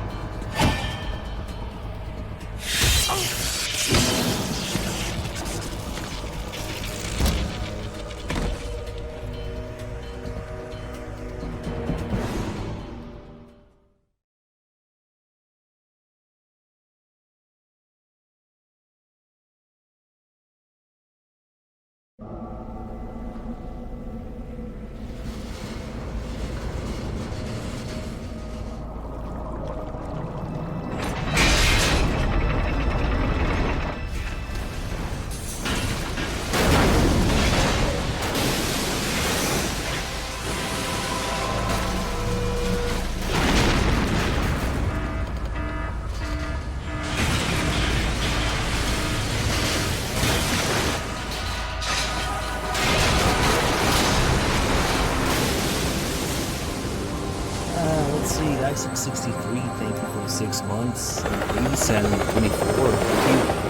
Let's see, Isaac 63, thank you for the 6 months. Reese and 24, thank you.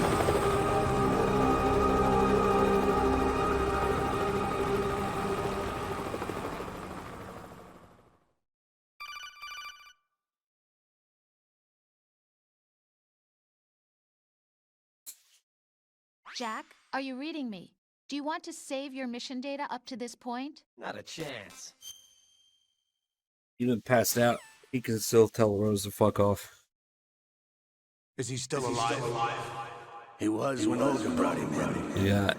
Jack, are you reading me? Do you want to save your mission data up to this point?
Not a chance.
Even passed out, he can still tell Rose to fuck off.
Is he still alive?
He was when Olga brought him in.
Yeah,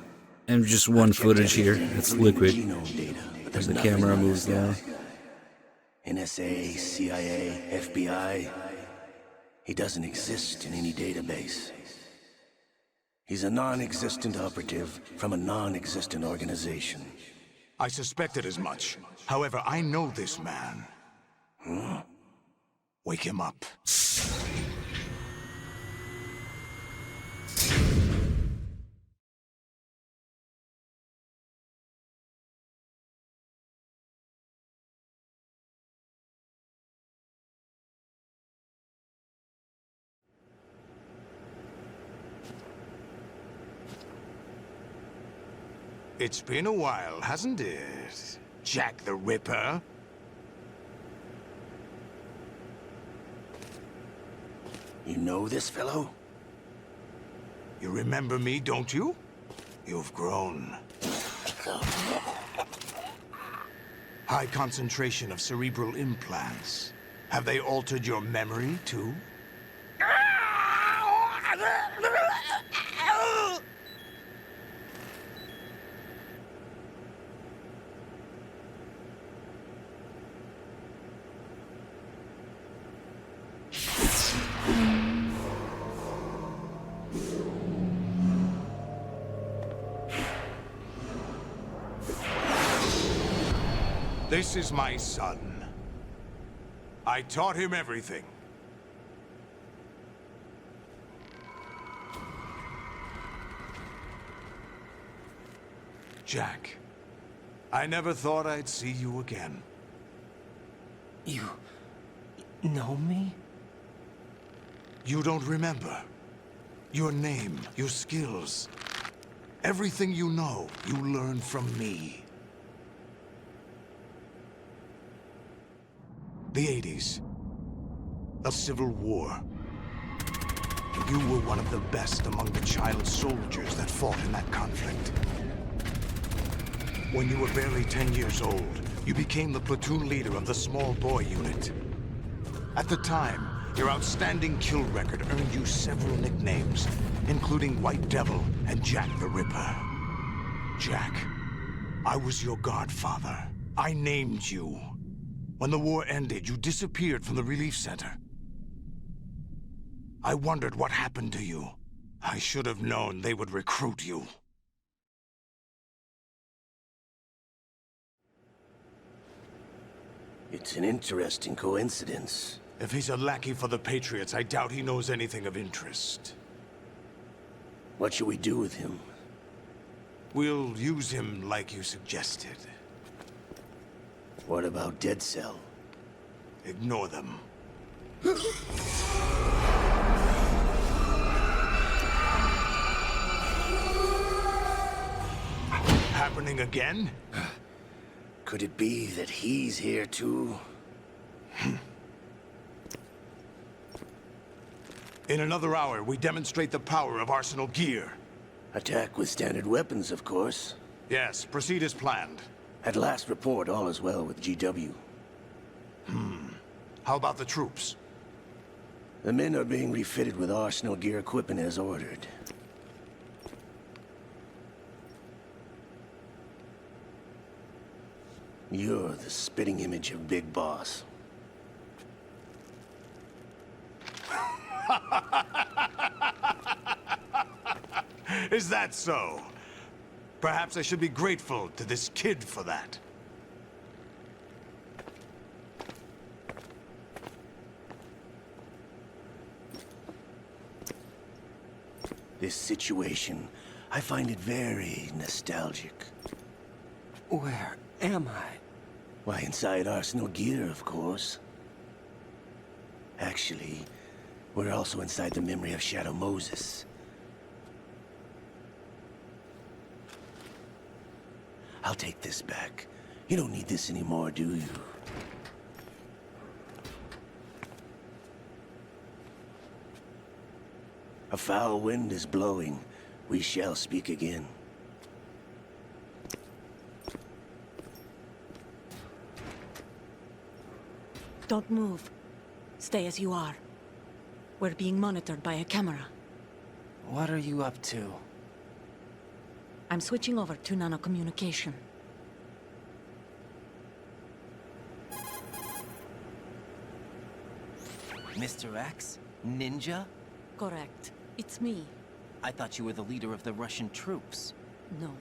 and just one footage here. It's liquid.
There's
The camera moves down.
NSA, CIA, FBI. He doesn't exist in any database. He's a non-existent operative from a non-existent organization.
I suspected as much. However, I know this man. Wake him up. It's been a while, hasn't it? Jack the Ripper?
You know this fellow?
You remember me, don't you? You've grown. High concentration of cerebral implants. Have they altered your memory, too? This is my son. I taught him everything. Jack, I never thought I'd see you again.
You know me?
You don't remember. Your name, your skills. Everything you know, you learned from me. The 80s. A civil war. You were one of the best among the child soldiers that fought in that conflict. When you were barely 10 years old, you became the platoon leader of the small boy unit. At the time, your outstanding kill record earned you several nicknames, including White Devil and Jack the Ripper. Jack, I was your godfather. I named you. When the war ended, you disappeared from the relief center. I wondered what happened to you. I should have known they would recruit you.
It's an interesting coincidence.
If he's a lackey for the Patriots, I doubt he knows anything of interest.
What should we do with him?
We'll use him like you suggested.
What about Dead Cell?
Ignore them. Happening again?
Could it be that he's here too?
In another hour, we demonstrate the power of Arsenal gear.
Attack with standard weapons, of course.
Yes, proceed as planned.
At last report, all is well with GW.
How about the troops?
The men are being refitted with Arsenal gear equipment as ordered. You're the spitting image of Big Boss.
Is that so? Perhaps I should be grateful to this kid for that.
This situation, I find it very nostalgic.
Where am I?
Why, inside Arsenal gear, of course. Actually, we're also inside the memory of Shadow Moses. I'll take this back. You don't need this anymore, do you? A foul wind is blowing. We shall speak again.
Don't move. Stay as you are. We're being monitored by a camera.
What are you up to?
I'm switching over to nanocommunication.
Mr. X? Ninja?
Correct. It's me.
I thought you were the leader of the Russian troops.
No,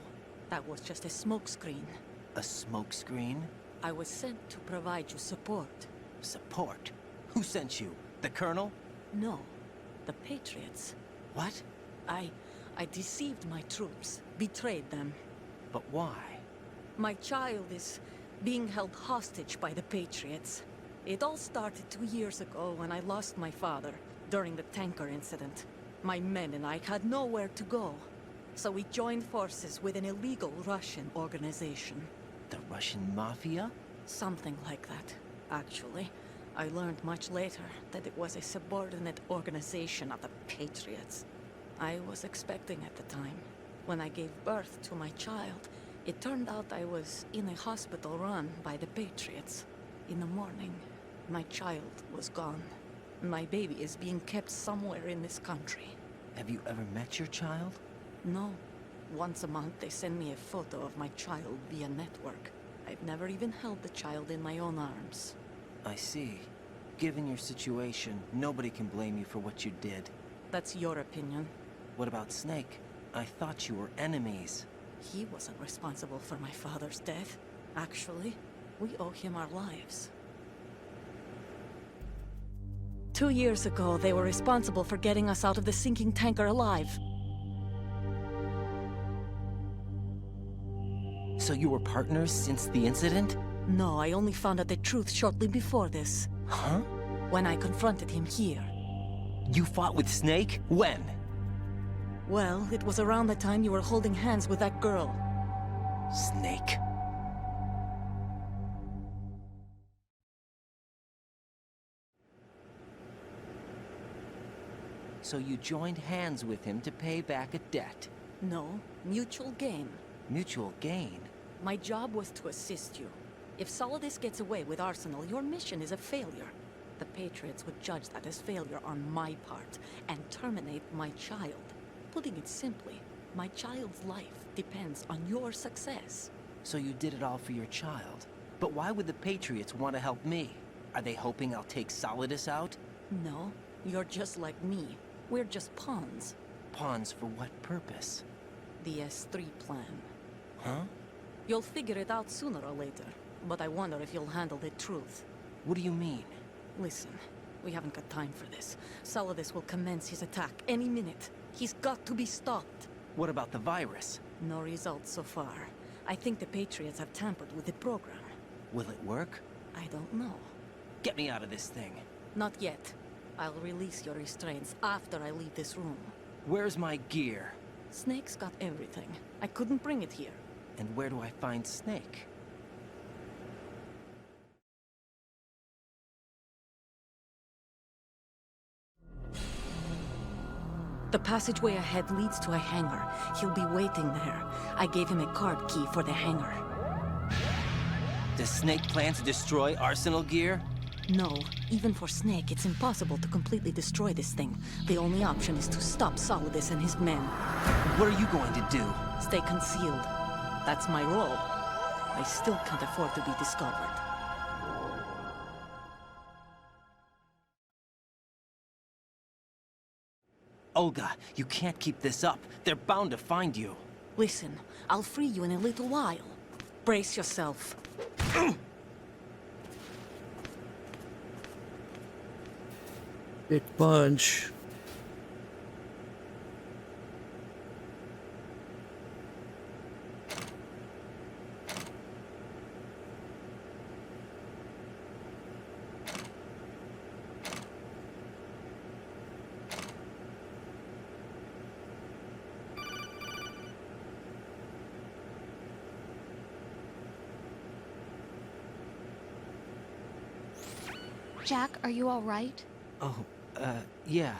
that was just a smokescreen.
A smokescreen?
I was sent to provide you support.
Support? Who sent you? The Colonel?
No, the Patriots.
What?
I deceived my troops, betrayed them.
But why?
My child is being held hostage by the Patriots. It all started 2 years ago when I lost my father during the tanker incident. My men and I had nowhere to go, so we joined forces with an illegal Russian organization.
The Russian Mafia?
Something like that, actually. I learned much later that it was a subordinate organization of the Patriots. I was expecting at the time. When I gave birth to my child, it turned out I was in a hospital run by the Patriots. In the morning, my child was gone. My baby is being kept somewhere in this country.
Have you ever met your child?
No. Once a month, they send me a photo of my child via network. I've never even held the child in my own arms.
I see. Given your situation, nobody can blame you for what you did.
That's your opinion.
What about Snake? I thought you were enemies.
He wasn't responsible for my father's death. Actually, we owe him our lives. 2 years ago, they were responsible for getting us out of the sinking tanker alive.
So you were partners since the incident?
No, I only found out the truth shortly before this.
Huh?
When I confronted him here.
You fought with Snake? When?
Well, it was around the time you were holding hands with that girl.
Snake? So you joined hands with him to pay back a debt?
No, mutual gain.
Mutual gain?
My job was to assist you. If Solidus gets away with Arsenal, your mission is a failure. The Patriots would judge that as failure on my part, and terminate my child. Putting it simply, my child's life depends on your success.
So you did it all for your child. But why would the Patriots want to help me? Are they hoping I'll take Solidus out?
No, you're just like me. We're just pawns.
Pawns for what purpose?
The S3 plan.
Huh?
You'll figure it out sooner or later. but I wonder if you'll handle the truth.
What do you mean?
Listen, we haven't got time for this. Solidus will commence his attack any minute. He's got to be stopped.
What about the virus?
No results so far. I think the Patriots have tampered with the program.
Will it work?
I don't know.
Get me out of this thing.
Not yet. I'll release your restraints after I leave this room.
Where's my gear?
Snake's got everything. I couldn't bring it here.
And where do I find Snake?
The passageway ahead leads to a hangar. He'll be waiting there. I gave him a card key for the hangar.
Does Snake plan to destroy Arsenal gear?
No. Even for Snake, it's impossible to completely destroy this thing. The only option is to stop Solidus and his men.
What are you going to do?
Stay concealed. That's my role. I still can't afford to be discovered.
Olga, you can't keep this up. They're bound to find you.
Listen, I'll free you in a little while. Brace yourself.
Big punch.
Jack, are you all right?
Oh, yeah.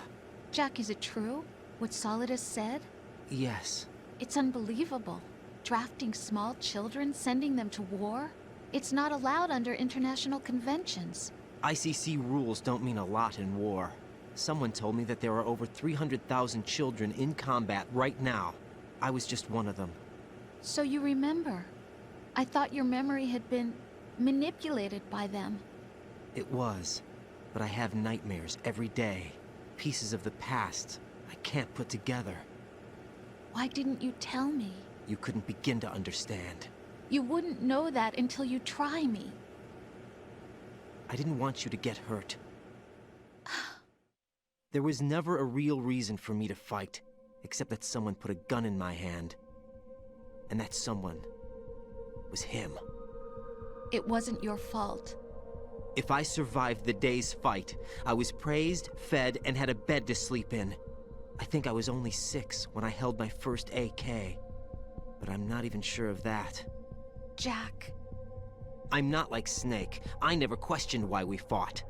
Jack, is it true? What Solidus said?
Yes.
It's unbelievable. Drafting small children, sending them to war? It's not allowed under international conventions.
ICC rules don't mean a lot in war. Someone told me that there are over 300,000 children in combat right now. I was just one of them.
So you remember. I thought your memory had been manipulated by them.
It was. But I have nightmares every day. Pieces of the past I can't put together.
Why didn't you tell me?
You couldn't begin to understand.
You wouldn't know that until you try me.
I didn't want you to get hurt. There was never a real reason for me to fight, except that someone put a gun in my hand. And that someone was him.
It wasn't your fault.
If I survived the day's fight, I was praised, fed, and had a bed to sleep in. I think I was only 6 when I held my first AK. But I'm not even sure of that.
Jack.
I'm not like Snake. I never questioned why we fought.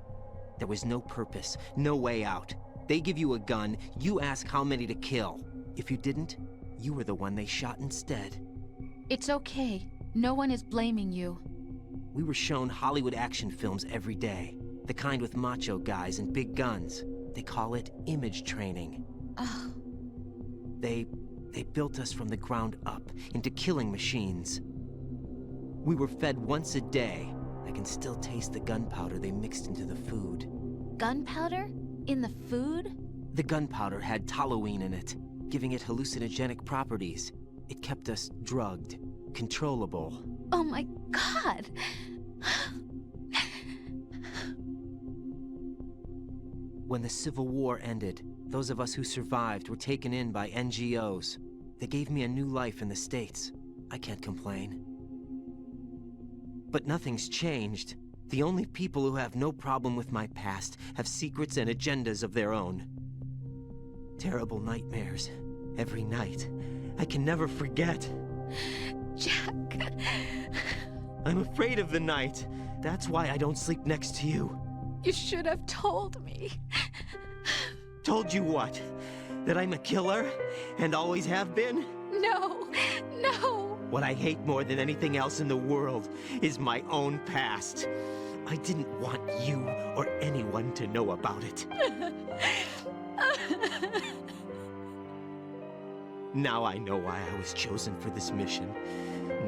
There was no purpose, no way out. They give you a gun, you ask how many to kill. If you didn't, you were the one they shot instead.
It's okay. No one is blaming you.
We were shown Hollywood action films every day. The kind with macho guys and big guns. They call it image training.
Ugh.
They built us from the ground up into killing machines. We were fed once a day. I can still taste the gunpowder they mixed into the food.
Gunpowder? In the food?
The gunpowder had toluene in it, giving it hallucinogenic properties. It kept us drugged, controllable.
Oh my God!
When the Civil War ended, those of us who survived were taken in by NGOs. They gave me a new life in the States. I can't complain. But nothing's changed. The only people who have no problem with my past have secrets and agendas of their own. Terrible nightmares. Every night. I can never forget.
Jack.
I'm afraid of the night. That's why I don't sleep next to you.
You should have told me.
Told you what? That I'm a killer? And always have been?
No, no.
What I hate more than anything else in the world is my own past. I didn't want you or anyone to know about it. Now I know why I was chosen for this mission.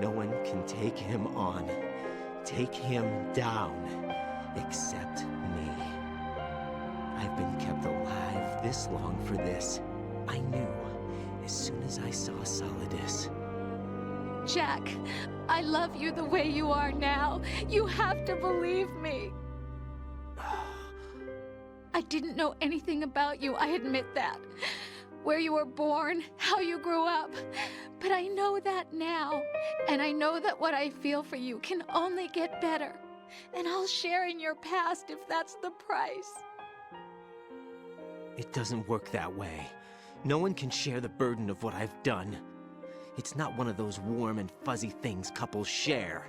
No one can take him on, take him down, except me. I've been kept alive this long for this. I knew as soon as I saw Solidus.
Jack, I love you the way you are now. You have to believe me. I didn't know anything about you, I admit that. Where you were born, how you grew up. But I know that now. And I know that what I feel for you can only get better. And I'll share in your past if that's the price.
It doesn't work that way. No one can share the burden of what I've done. It's not one of those warm and fuzzy things couples share.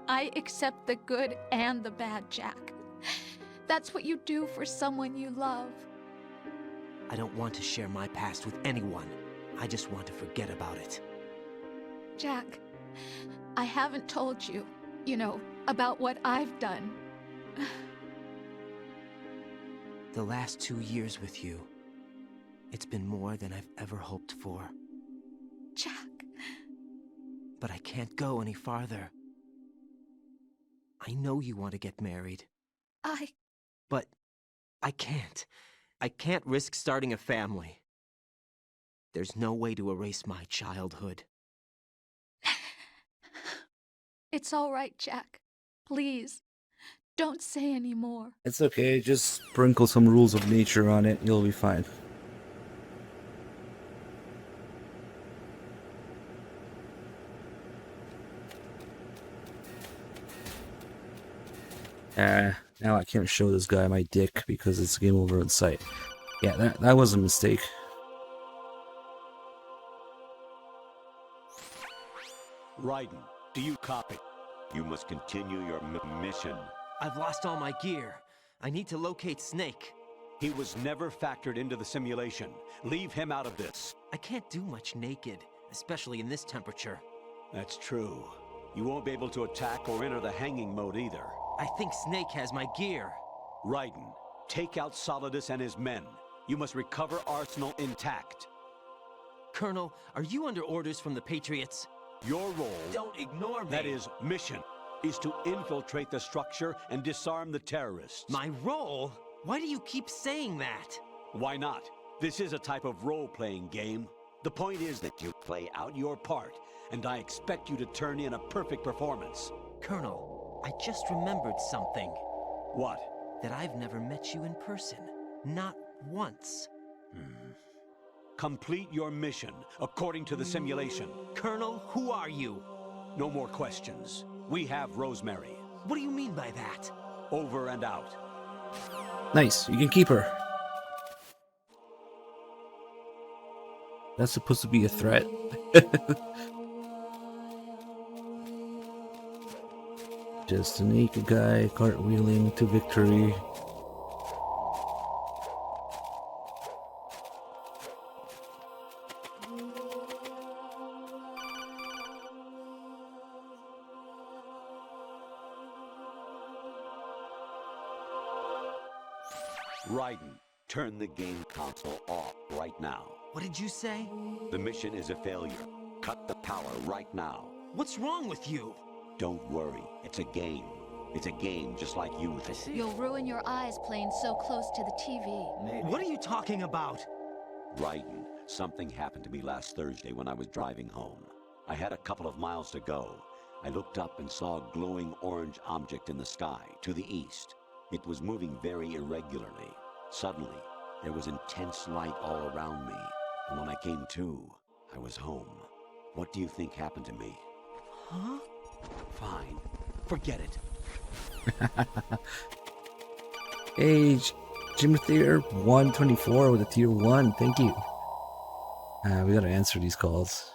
I accept the good and the bad, Jack. That's what you do for someone you love.
I don't want to share my past with anyone. I just want to forget about it.
Jack, I haven't told you, about what I've done.
The last 2 years with you, it's been more than I've ever hoped for.
Jack.
But I can't go any farther. I know you want to get married. But I can't. I can't risk starting a family. There's no way to erase my childhood.
It's all right, Jack. Please, don't say any more.
It's okay, just sprinkle some rules of nature on it, you'll be fine. Now I can't show this guy my dick because it's game over in sight. Yeah, that was a mistake.
Raiden, do you copy? You must continue your mission.
I've lost all my gear. I need to locate Snake.
He was never factored into the simulation. Leave him out of this.
I can't do much naked, especially in this temperature.
That's true. You won't be able to attack or enter the hanging mode either.
I think Snake has my gear.
Raiden, take out Solidus and his men. You must recover Arsenal intact.
Colonel, are you under orders from the Patriots?
Your role...
Don't ignore me!
That is, mission, is to infiltrate the structure and disarm the terrorists.
My role? Why do you keep saying that?
Why not? This is a type of role-playing game. The point is that you play out your part, and I expect you to turn in a perfect performance.
Colonel, I just remembered something.
What?
That I've never met you in person. Not once.
Complete your mission, according to the simulation.
Colonel, who are you?
No more questions. We have Rosemary.
What do you mean by that?
Over and out.
Nice, you can keep her. That's supposed to be a threat. Just a naked guy cartwheeling to victory.
Raiden, turn the game console off right now.
What did you say?
The mission is a failure. Cut the power right now.
What's wrong with you?
Don't worry, it's a game. It's a game just like usual.
You'll ruin your eyes playing so close to the TV.
What are you talking about?
Raiden, something happened to me last Thursday when I was driving home. I had a couple of miles to go. I looked up and saw a glowing orange object in the sky, to the east. It was moving very irregularly. Suddenly, there was intense light all around me. And when I came to, I was home. What do you think happened to me?
Huh?
Fine. Forget it.
Hey, Jimothier 124 with a tier 1. Thank you. We gotta answer these calls.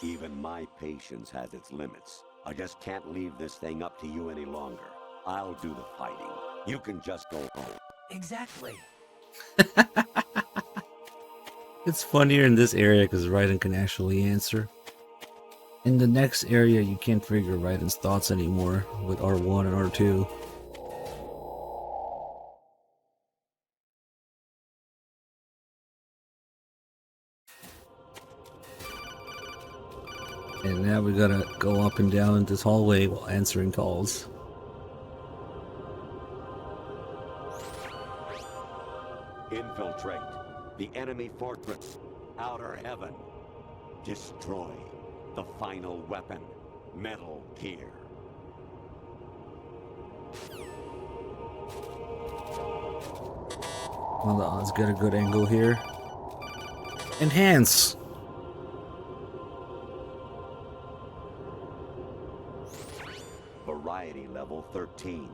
Even my patience has its limits. I just can't leave this thing up to you any longer. I'll do the fighting. You can just go home.
Exactly.
It's funnier in this area because Raiden can actually answer. In the next area, you can't figure Raiden's thoughts anymore with R1 and R2. And now we gotta go up and down this hallway while answering calls.
Infiltrate the enemy fortress.
outer heaven. Destroy the final weapon, Metal Gear.
Well, the odds get a good angle here. Enhance!
Variety level 13.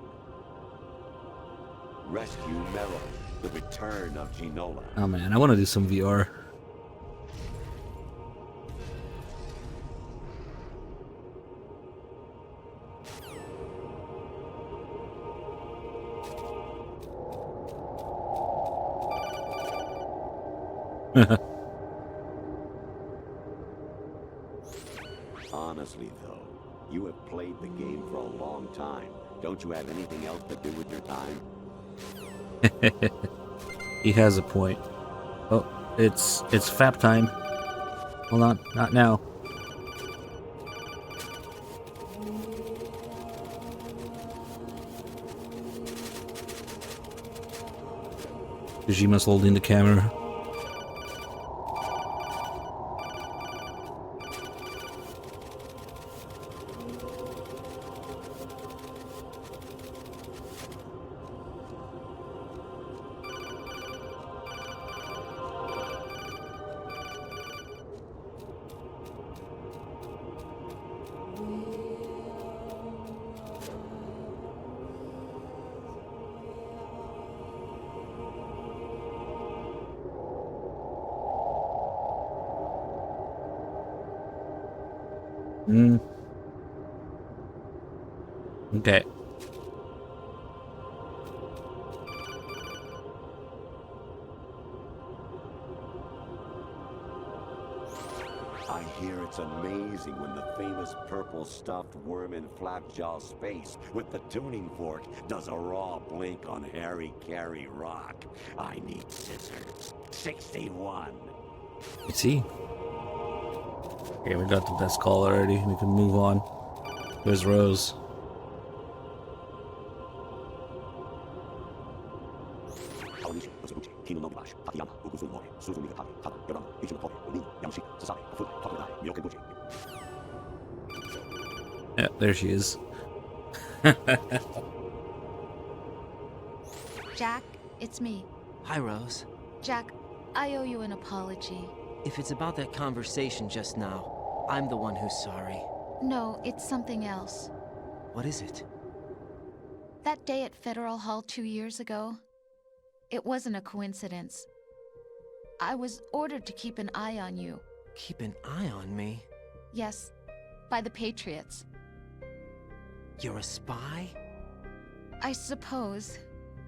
Rescue Meryl, the return of Ginola.
Oh man, I want to do some VR.
Honestly, though, you have played the game for a long time. Don't you have anything else to do with your time?
He has a point. Oh, it's FAP time. Hold on, not now. Kojima's holding the camera. Okay.
I hear it's amazing when the famous purple stuffed worm in Flapjaw space with the tuning fork does a raw blink on Harry Carey rock. I need scissors. 61.
You see? Okay, we got the best call already. We can move on. Where's Rose? Yeah, there she is.
Jack, it's me.
Hi, Rose.
Jack, I owe you an apology.
If it's about that conversation just now, I'm the one who's sorry.
No, it's something else.
What is it?
That day at Federal Hall 2 years ago, it wasn't a coincidence. I was ordered to keep an eye on you.
Keep an eye on me?
Yes, by the Patriots.
You're a spy?
I suppose.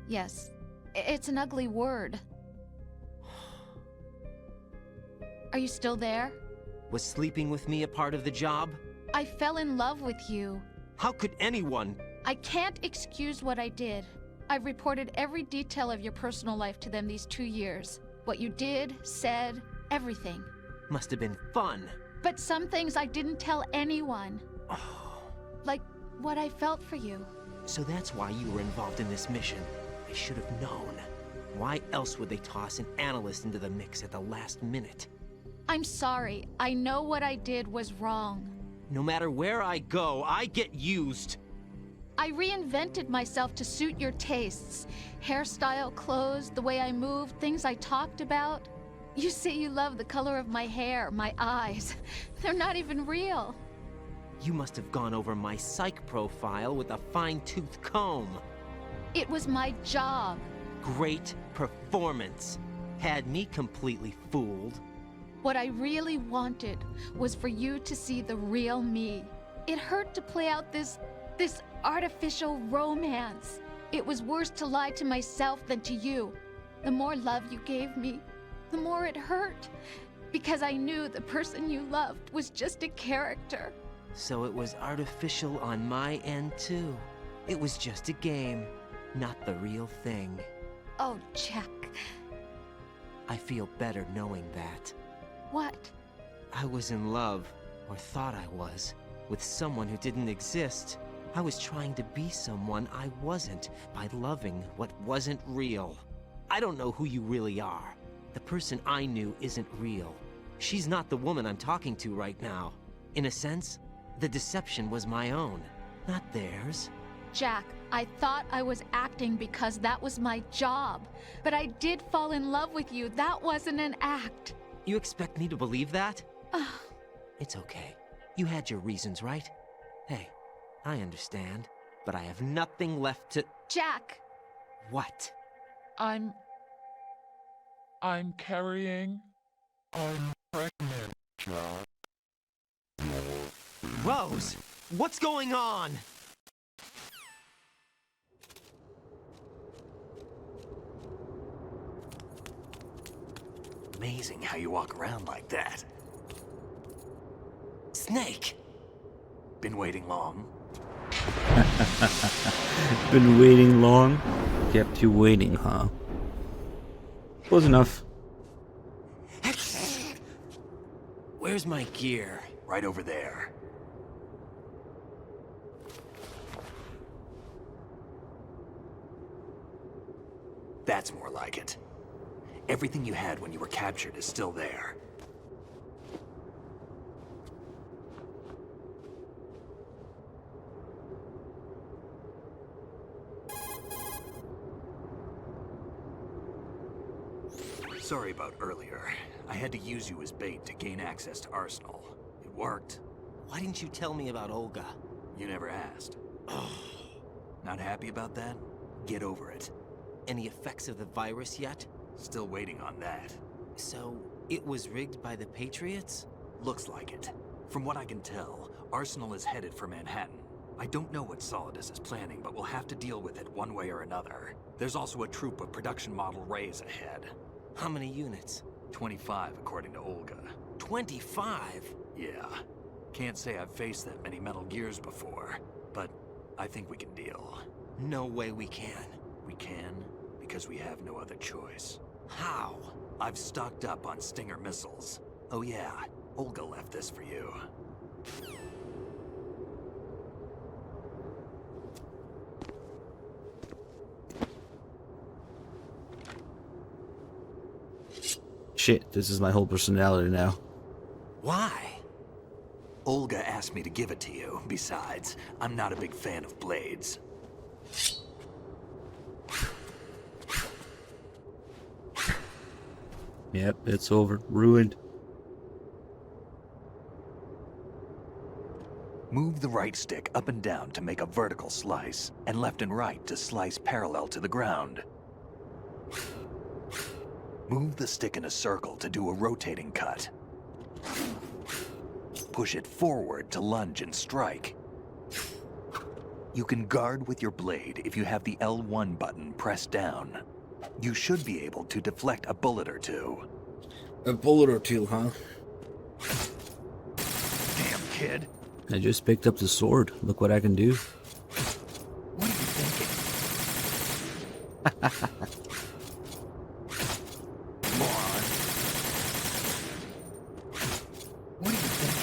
Yes. It's an ugly word. Are you still there?
Was sleeping with me a part of the job?
I fell in love with you.
How could anyone?
I can't excuse what I did. I've reported every detail of your personal life to them these 2 years. What you did, said, everything.
Must have been fun.
But some things I didn't tell anyone. Like what I felt for you.
So that's why you were involved in this mission. I should have known. Why else would they toss an analyst into the mix at the last minute?
I'm sorry. I know what I did was wrong.
No matter where I go, I get used.
I reinvented myself to suit your tastes. Hairstyle, clothes, the way I moved, things I talked about. You say you love the color of my hair, my eyes. They're not even real.
You must have gone over my psych profile with a fine-tooth comb.
It was my job.
Great performance. Had me completely fooled.
What I really wanted was for you to see the real me. It hurt to play out this artificial romance. It was worse to lie to myself than to you. The more love you gave me, the more it hurt. Because I knew the person you loved was just a character.
So it was artificial on my end too. It was just a game, not the real thing.
Oh, Jack.
I feel better knowing that.
What?
I was in love, or thought I was, with someone who didn't exist. I was trying to be someone I wasn't by loving what wasn't real. I don't know who you really are, The person I knew isn't real. She's not the woman I'm talking to right now. In a sense, the deception was my own, not theirs.
Jack, I thought I was acting because that was my job. But I did fall in love with you. That wasn't an act.
You expect me to believe that? It's okay. You had your reasons, right? Hey, I understand, but I have nothing left to...
Jack!
What?
I'm carrying... I'm pregnant, Jack.
Rose! What's going on?
Amazing how you walk around like that.
Snake!
Been waiting long?
Been waiting long? Kept you waiting, huh? Close enough.
Where's my gear?
Right over there. That's more like it. Everything you had when you were captured is still there. Sorry about earlier. I had to use you as bait to gain access to Arsenal. It worked.
Why didn't you tell me about Olga?
You never asked. Not happy about that? Get over it.
Any effects of the virus yet?
Still waiting on that.
So, it was rigged by the Patriots?
Looks like it. From what I can tell, Arsenal is headed for Manhattan. I don't know what Solidus is planning, but we'll have to deal with it one way or another. There's also a troop of production model Rays ahead.
How many units?
25, according to Olga.
25?
Yeah. Can't say I've faced that many Metal Gears before, but I think we can deal.
No way we can.
We can, because we have no other choice.
How?
I've stocked up on Stinger missiles. Oh yeah, Olga left this for you.
Shit, this is my whole personality now.
Why? Olga asked me to give it to you. Besides, I'm not a big fan of blades.
Yep, it's over. Ruined.
Move the right stick up and down to make a vertical slice, and left and right to slice parallel to the ground. Move the stick in a circle to do a rotating cut. Push it forward to lunge and strike. You can guard with your blade if you have the L1 button pressed down. You should be able to deflect a bullet or two.
A bullet or two, huh?
Damn, kid.
I just picked up the sword. Look what I can do.
What are you thinking? Moron. What are you thinking?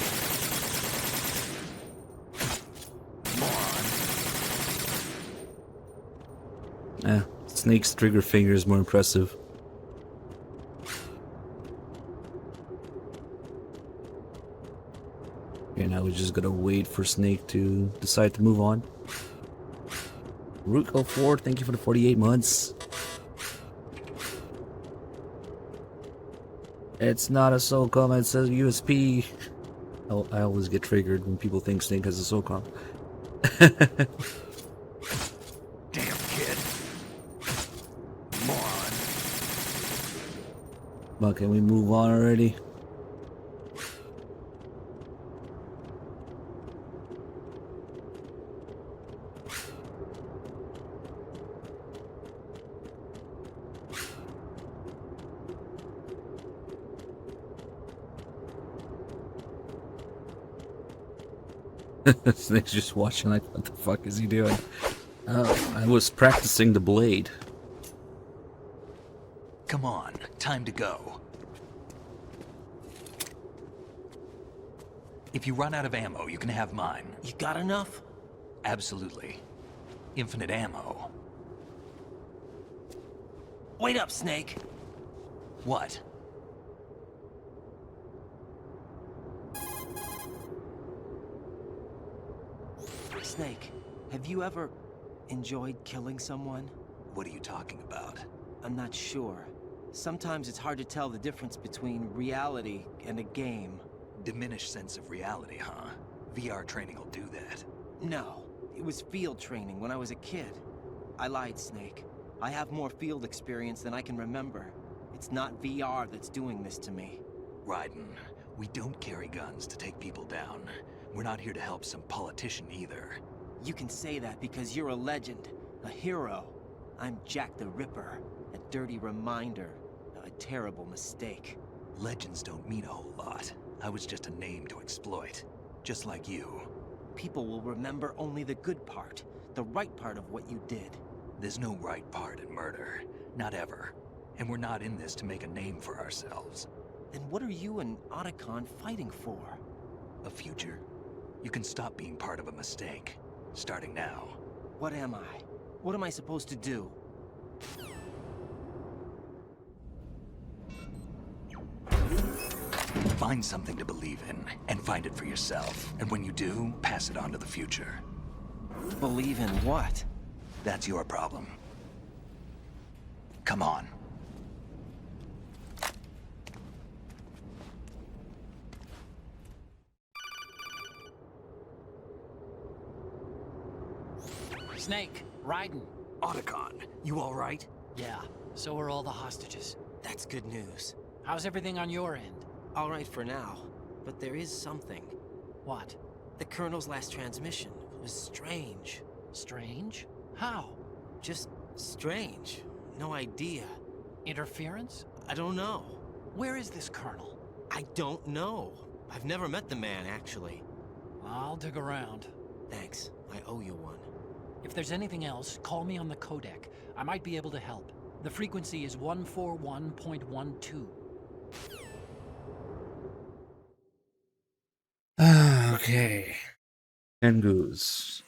Moron.
Snake's trigger finger is more impressive. Okay, now we're just gonna wait for Snake to decide to move on. Ruko 4, thank you for the 48 months. It's not a SOCOM, it says USP. I always get triggered when people think Snake has a SOCOM.
Damn, kid. Moron.
But can we move on already? Snake's just watching like, what the fuck is he doing? I was practicing the blade.
Come on, time to go. If you run out of ammo, you can have mine.
You got enough?
Absolutely. Infinite ammo.
Wait up, Snake.
What?
Snake, have you ever enjoyed killing someone?
What are you talking about?
I'm not sure. Sometimes it's hard to tell the difference between reality and a game.
Diminished sense of reality, huh? VR training will do that.
No, it was field training when I was a kid. I lied, Snake. I have more field experience than I can remember. It's not VR that's doing this to me.
Raiden, we don't carry guns to take people down. We're not here to help some politician either.
You can say that because you're a legend, a hero. I'm Jack the Ripper, a dirty reminder of a terrible mistake.
Legends don't mean a whole lot. I was just a name to exploit, just like you.
People will remember only the good part, the right part of what you did.
There's no right part in murder, not ever. And we're not in this to make a name for ourselves.
Then what are you and Otacon fighting for?
A future? You can stop being part of a mistake, starting now.
What am I? What am I supposed to do?
Find something to believe in, and find it for yourself. And when you do, pass it on to the future.
Believe in what?
That's your problem. Come on.
Snake, Raiden.
Otacon, you all right?
Yeah, so are all the hostages.
That's good news.
How's everything on your end?
All right for now, but there is something.
What?
The Colonel's last transmission was strange.
Strange? How?
Just strange. No idea.
Interference?
I don't know.
Where is this Colonel?
I don't know. I've never met the man, actually.
I'll dig around.
Thanks. I owe you one.
If there's anything else, call me on the codec. I might be able to help. The frequency is 141.12.
Okay. Tengus.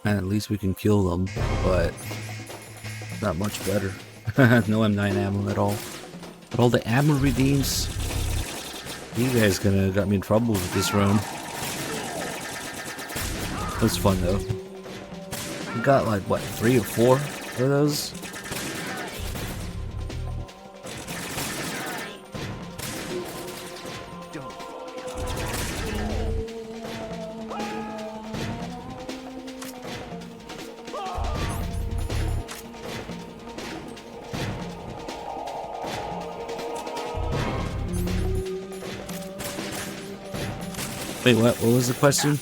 And at least we can kill them, but not much better. No M9 ammo at all. But all the ammo redeems. You guys got me in trouble with this round. It was fun though. We got like what, 3 or 4 of those? Wait, what? What was the question?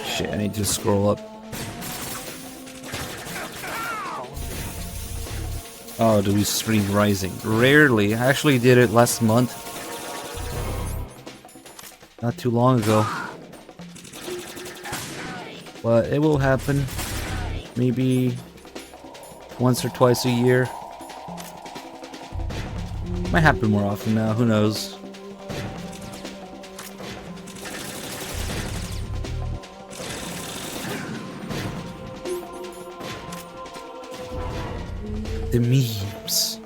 Shit, I need to scroll up. Oh, do we stream Rising? Rarely. I actually did it last month. Not too long ago. But it will happen. Maybe once or twice a year. Might happen more often now, who knows. The memes.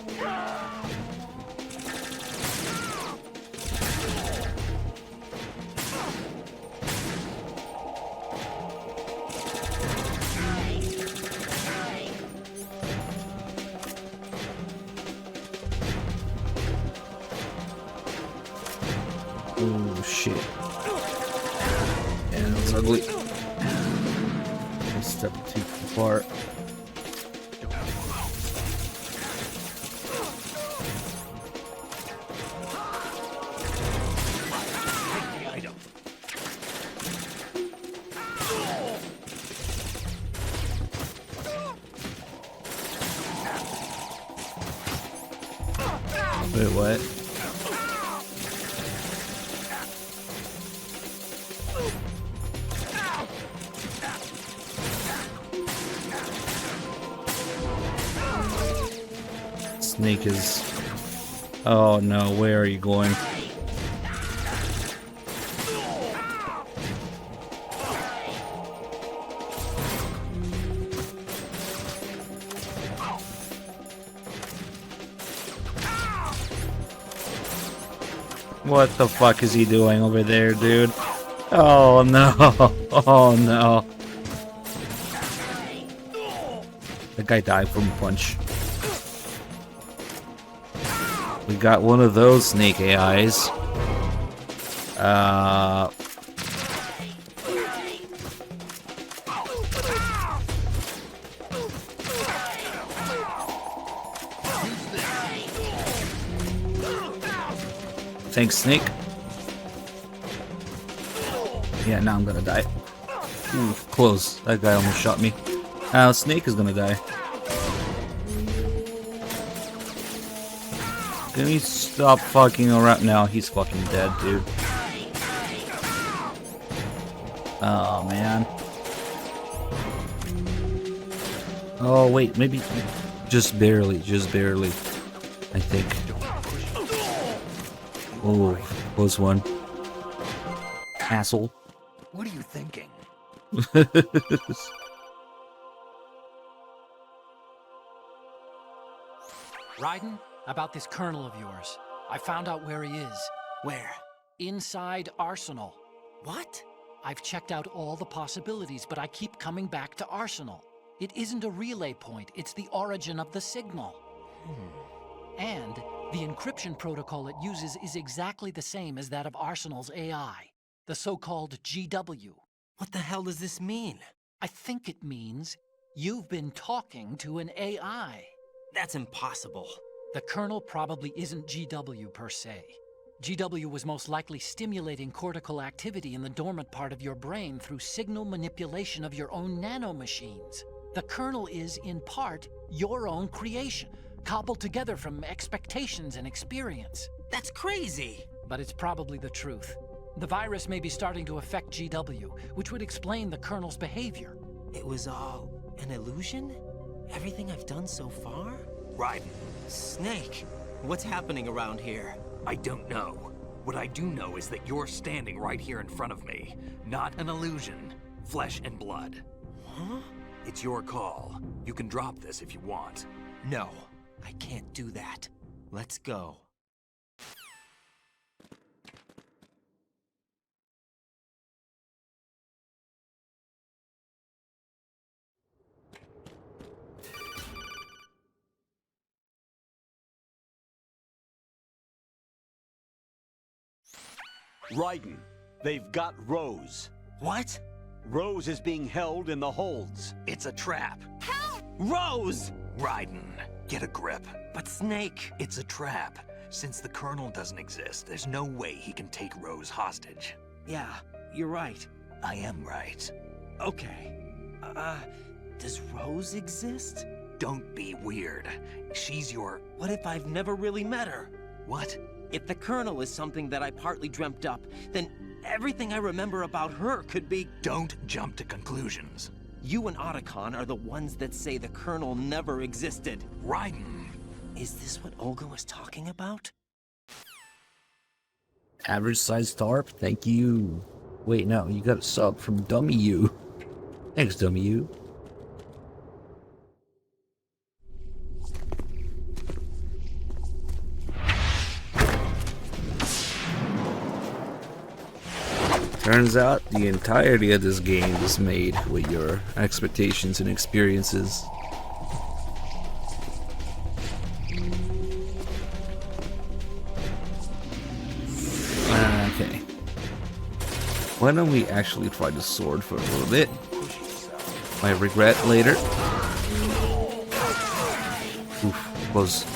Oh shit. Yeah, that was ugly. I stepped too far. Wait, what? Snake is... Oh no, where are you going? What the fuck is he doing over there, dude? Oh no! Oh no! The guy died from a punch. We got one of those snake AIs. Thanks, Snake. Yeah, now I'm gonna die. Ooh, close. That guy almost shot me. Snake is gonna die. Can we stop fucking around? No, he's fucking dead, dude. Oh, man. Oh, wait, maybe just barely, I think. Oh, close one. Asshole.
What are you thinking?
Raiden, about this colonel of yours. I found out where he is.
Where?
Inside Arsenal.
What?
I've checked out all the possibilities, but I keep coming back to Arsenal. It isn't a relay point, it's the origin of the signal. And the encryption protocol it uses is exactly the same as that of Arsenal's AI, the so-called GW.
What the hell does this mean?
I think it means you've been talking to an AI.
That's impossible.
The kernel probably isn't GW per se. GW was most likely stimulating cortical activity in the dormant part of your brain through signal manipulation of your own nanomachines. The kernel is, in part, your own creation, cobbled together from expectations and experience.
That's crazy!
But it's probably the truth. The virus may be starting to affect GW, which would explain the kernel's behavior.
It was all an illusion? Everything I've done so far?
Raiden.
Snake, what's happening around here?
I don't know. What I do know is that you're standing right here in front of me. Not an illusion. Flesh and blood.
Huh?
It's your call. You can drop this if you want.
No, I can't do that. Let's go.
Raiden, they've got Rose.
What?
Rose is being held in the holds.
It's a trap.
Help! Rose!
Raiden, get a grip.
But Snake...
It's a trap. Since the Colonel doesn't exist, there's no way he can take Rose hostage.
Yeah, you're right.
I am right.
Okay. Does Rose exist?
Don't be weird. She's your...
What if I've never really met her?
What?
If the Colonel is something that I partly dreamt up, then everything I remember about her could be...
Don't jump to conclusions.
You and Otacon are the ones that say the Colonel never existed.
Raiden.
Is this what Olga was talking about?
Average size tarp, thank you. Wait, no, you got a sub from Dummy U. Thanks, Dummy U. Turns out the entirety of this game is made with your expectations and experiences. Okay. Why don't we actually try the sword for a little bit? Might regret later. Oof, close.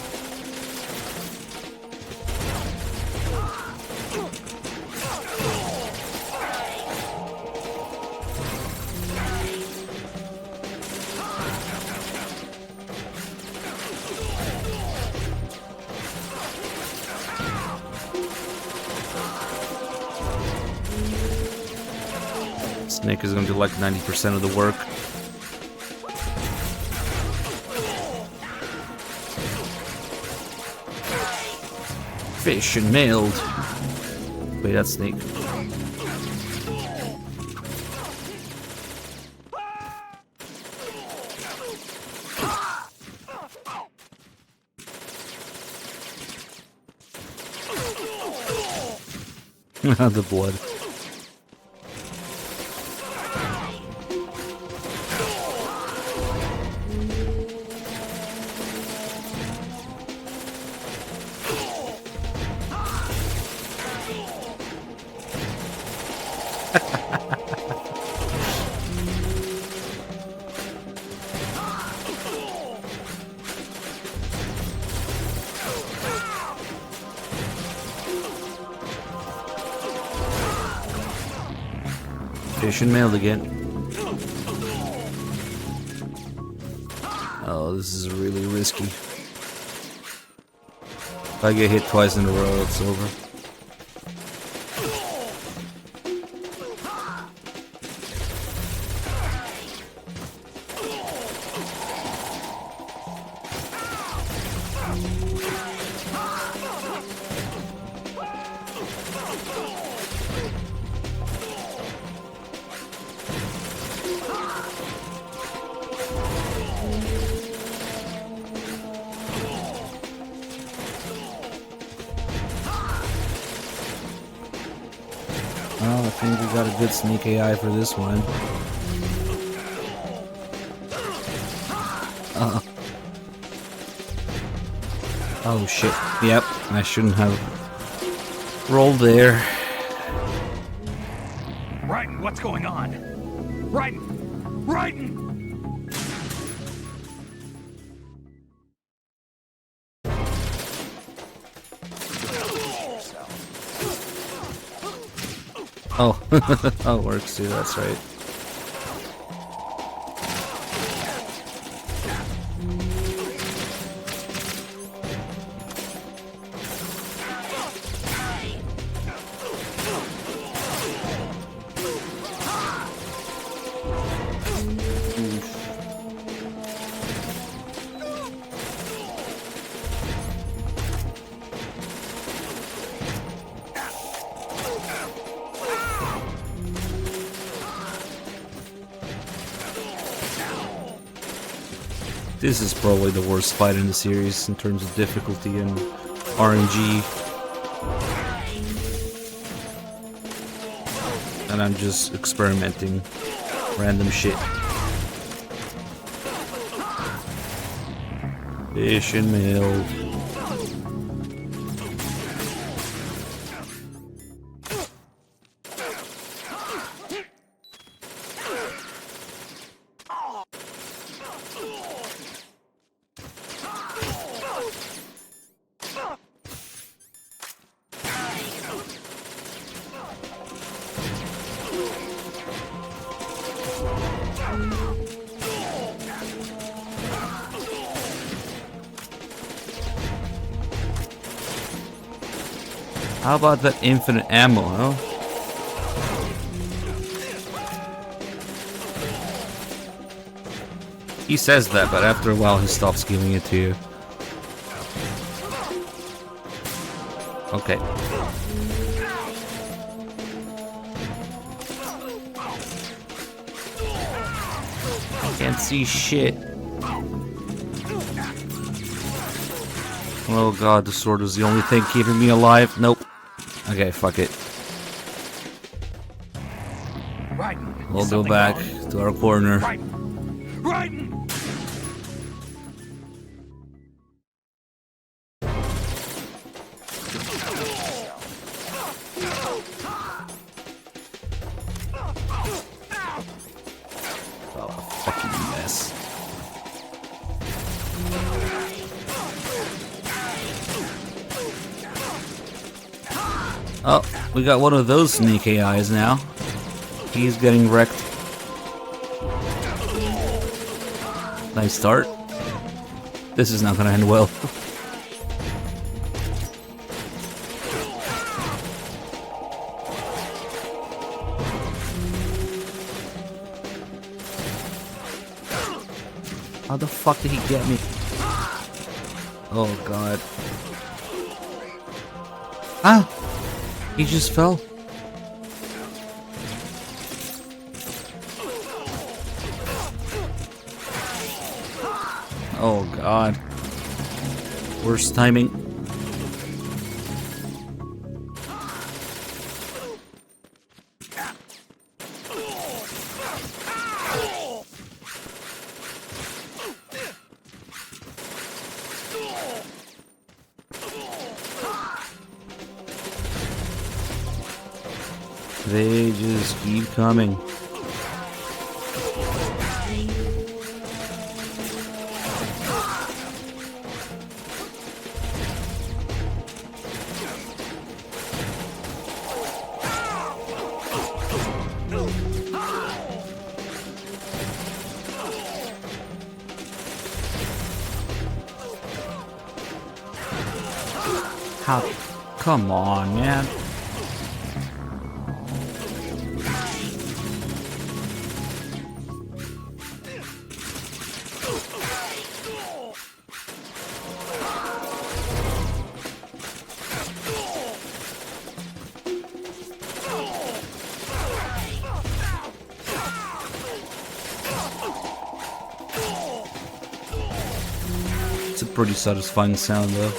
Snake is going to do like 90% of the work. Fish and mailed. Wait, that's Snake. The blood. Fish and mailed again. Oh, this is really risky. If I get hit twice in a row, it's over. Well, I think we got a good sneak AI for this one. Oh shit. Yep, I shouldn't have rolled there.
Raiden, what's going on? Raiden! Raiden!
Oh, oh, it works too, that's right. This is probably the worst fight in the series in terms of difficulty and RNG. And I'm just experimenting random shit. Fish and mail. How about that infinite ammo, huh? He says that, but after a while he stops giving it to you. Okay. Can't see shit. Oh god, the sword is the only thing keeping me alive. Nope. Okay, fuck it. We'll go back to our corner.
Raiden!
Oh, fucking mess. Oh, we got one of those sneak AIs now. He's getting wrecked. Nice start. This is not gonna end well. How the fuck did he get me? Oh god. Ah! He just fell. Oh god. Worst timing. They just keep coming. How? Come on, man. It's a pretty satisfying sound, though.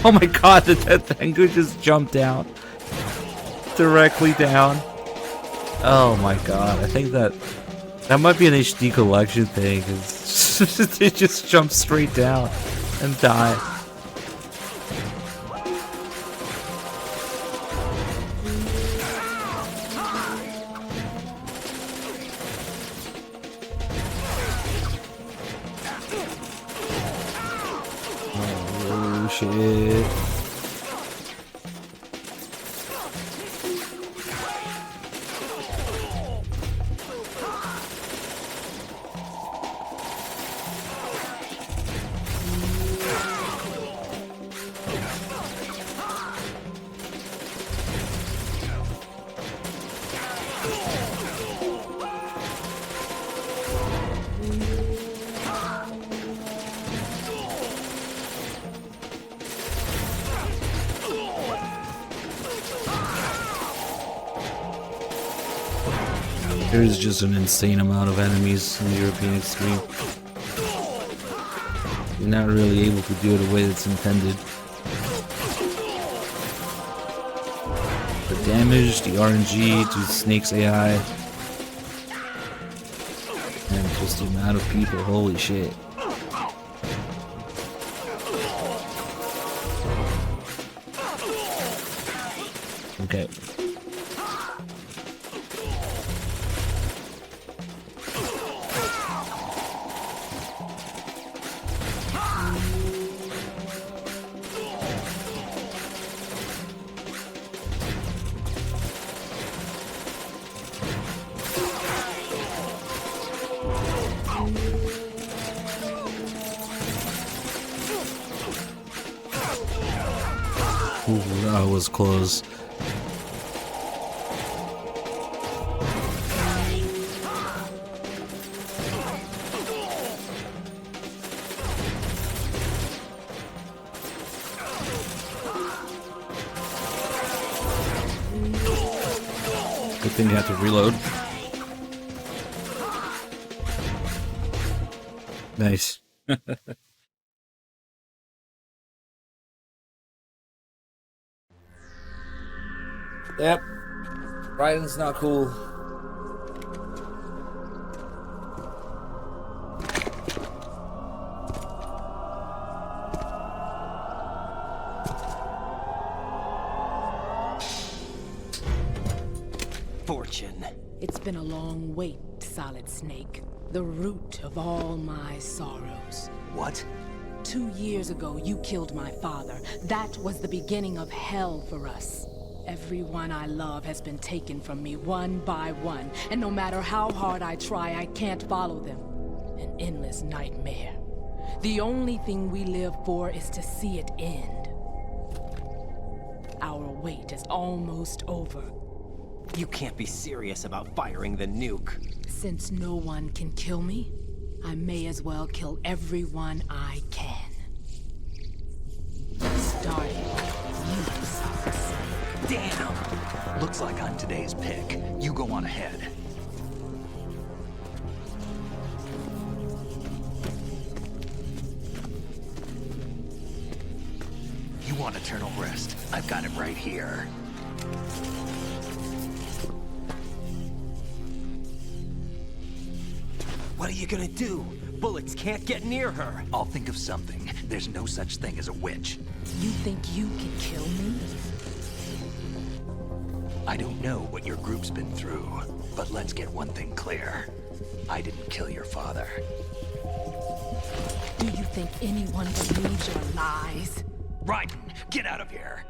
Oh my god, that Tengu just jumped down. Directly down. Oh my god, I think that might be an HD collection thing, because it just jumps straight down and dies. Oh shit. There's just an insane amount of enemies in the European Extreme. You're not really able to do it the way that's intended. The damage, the RNG to Snake's AI, and just the amount of people, holy shit. Okay. Ooh, that was close. Good thing you have to reload. Nice. Yep. Raiden's not cool.
Fortune. It's been a long wait, Solid Snake. The root of all my sorrows.
What?
2 years ago, you killed my father. That was the beginning of hell for us. Everyone I love has been taken from me one by one, and no matter how hard I try, I can't follow them. An endless nightmare. The only thing we live for is to see it end. Our wait is almost over.
You can't be serious about firing the nuke.
Since no one can kill me, I may as well kill everyone I can. Starting you, Solid Snake.
Damn! Looks like I'm today's pick. You go on ahead. want eternal rest, I've got it right here.
What are you gonna do? Bullets can't get near her.
I'll think of something. There's no such thing as a witch.
You think you can kill me?
I don't know what your group's been through, but let's get one thing clear. I didn't kill your father.
Do you think anyone believes your lies?
Raiden, get out of here!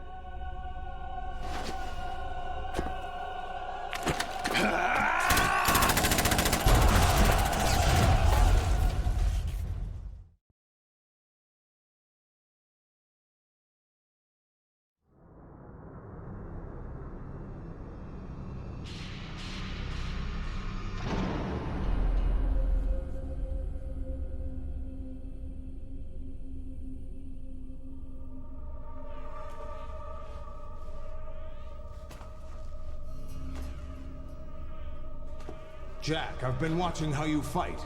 Jack, I've been watching how you fight.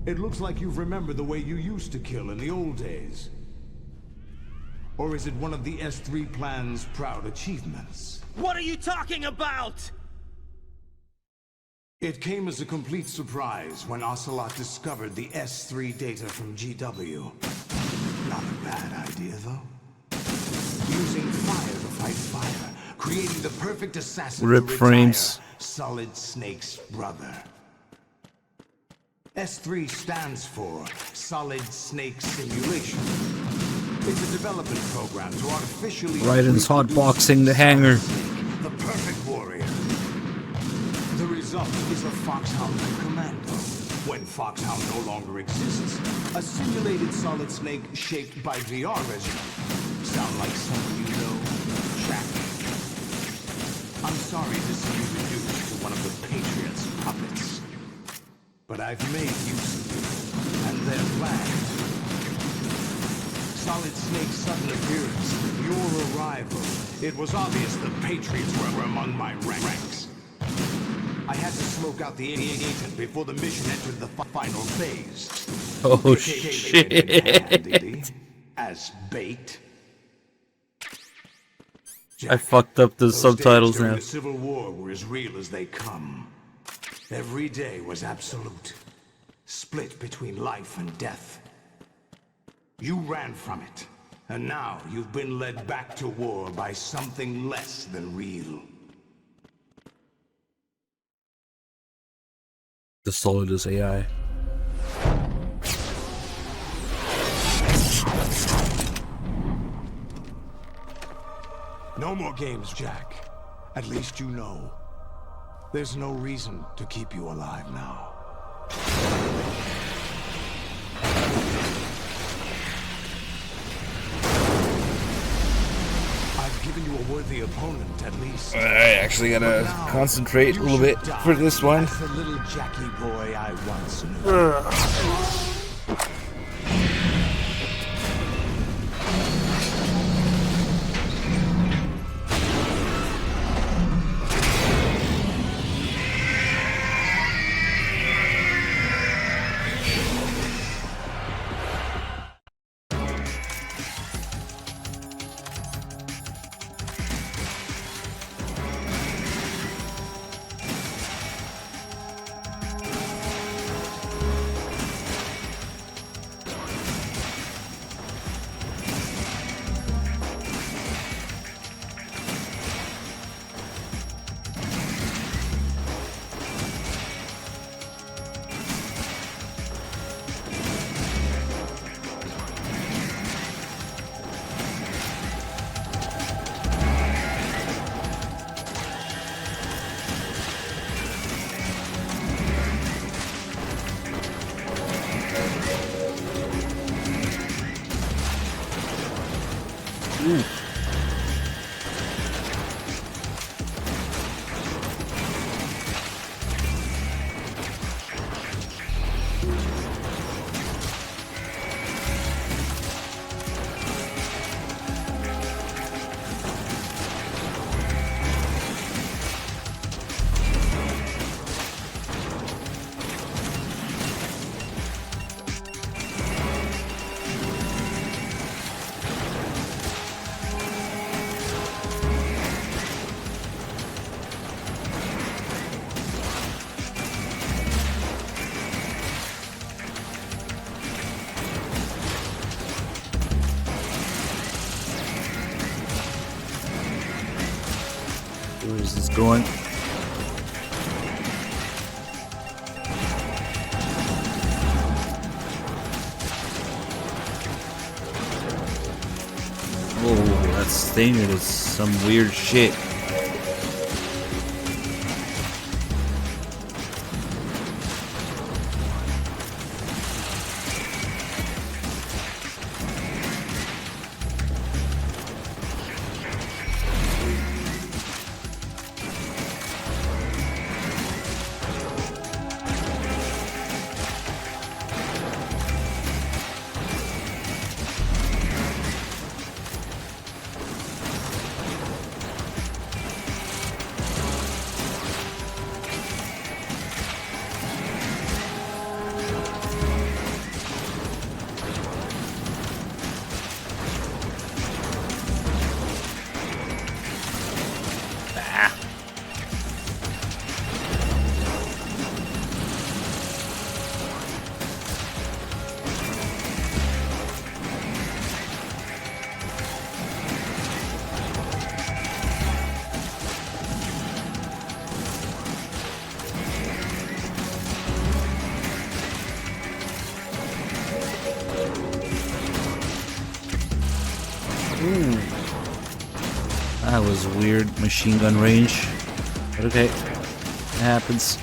It looks like you've remembered the way you used to kill in the old days. Or is it one of the S3 plan's proud achievements?
What are you talking about?
It came as a complete surprise when Ocelot discovered the S3 data from GW. Not a bad idea, though. Using fire to fight fire, creating the perfect assassin
Rip
to
frames.
retire Solid Snake's brother. S3 stands for Solid Snake Simulation. It's a development program to artificially...
Raiden's hotboxing the hangar.
The perfect warrior. The result is a Foxhound Commando. When Foxhound no longer exists, a simulated Solid Snake shaped by VR regimen. Sound like someone you know, Jack? I'm sorry to see you reduced to one of the Patriots' puppets. But I've made use of you, and their plan. Solid Snake's sudden appearance, your arrival. It was obvious the Patriots were among my ranks. I had to smoke out the agent before the mission entered the final phase.
Oh shit!
As bait.
I fucked up the subtitles now.
The Civil War were as real as they come. Every day was absolute. Split between life and death. You ran from it, and now you've been led back to war by something less than real.
The Solidus AI.
No more games, Jack. At least you know. There's no reason to keep you alive now. I've given you a worthy opponent, at least.
I actually gotta concentrate a little bit for this one.
As the little Jackie boy I once knew.
going. Oh, that stinger is some weird shit. Ooh. That was weird machine gun range. But okay. It happens.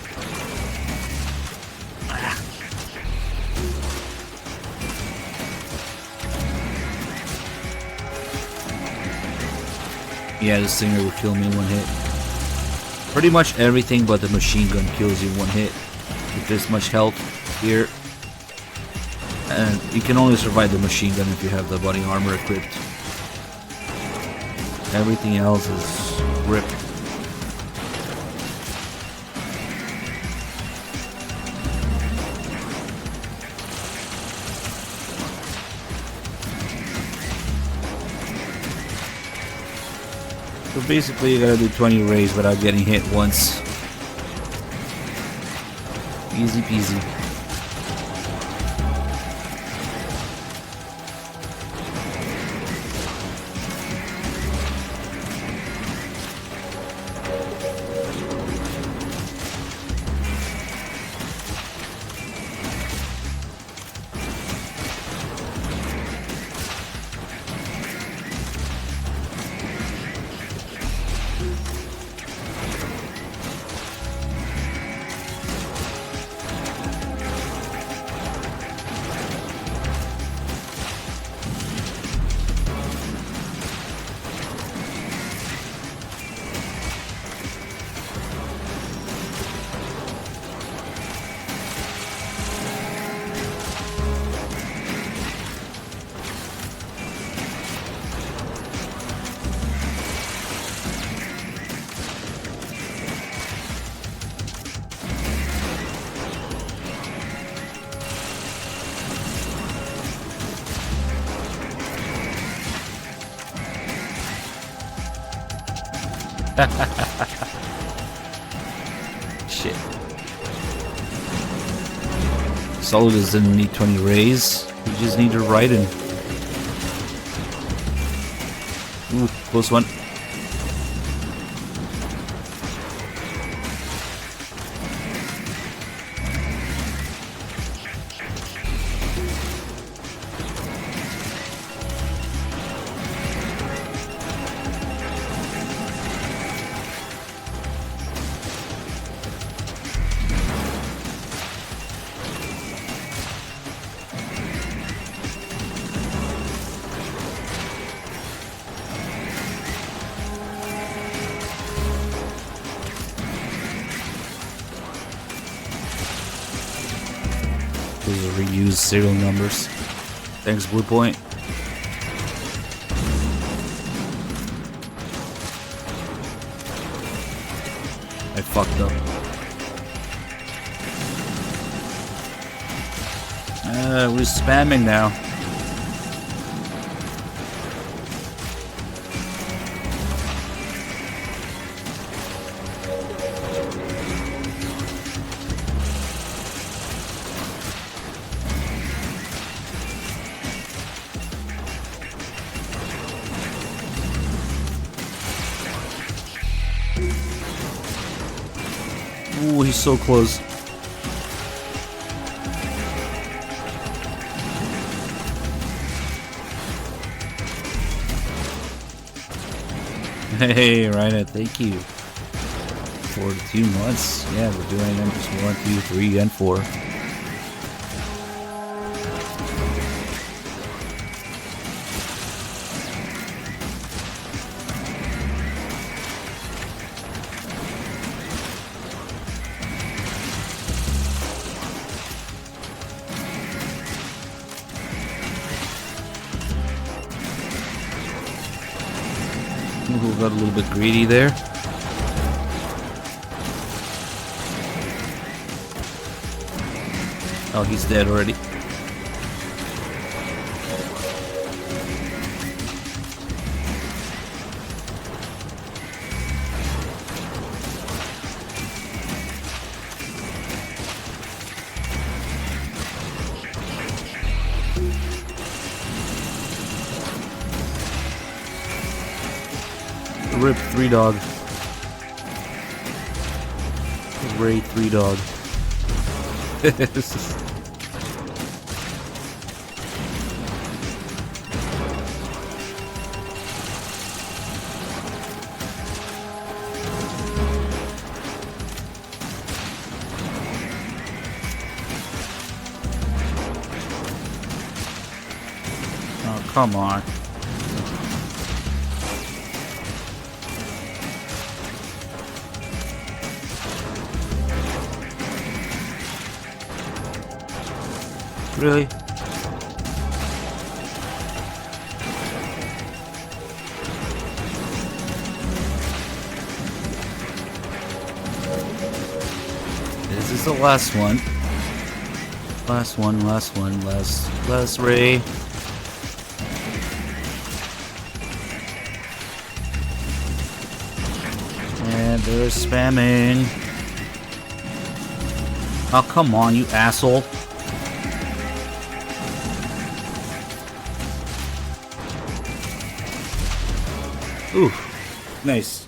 Yeah, the stinger will kill me in one hit. Pretty much everything but the machine gun kills you in one hit. With this much health here. And you can only survive the machine gun if you have the body armor equipped. Everything else is rip. So basically you gotta do 20 rays without getting hit once. Easy peasy. Shit. Solid doesn't need 20 rays. You just need to ride in. Ooh, close one. Those are reused serial numbers. Thanks, Blue Point. I fucked up. We're spamming now. was so close. Hey, Rhino, thank you for the 2 months. Yeah, we're doing MGS1, 2, 3, and 4. Who got a little bit greedy there. Oh, he's dead already. Rip 3 dog. Raid 3 dog. Oh, come on. Really? This is the last one. Last ray. And they're spamming. Oh, come on, you asshole. Ooh, nice.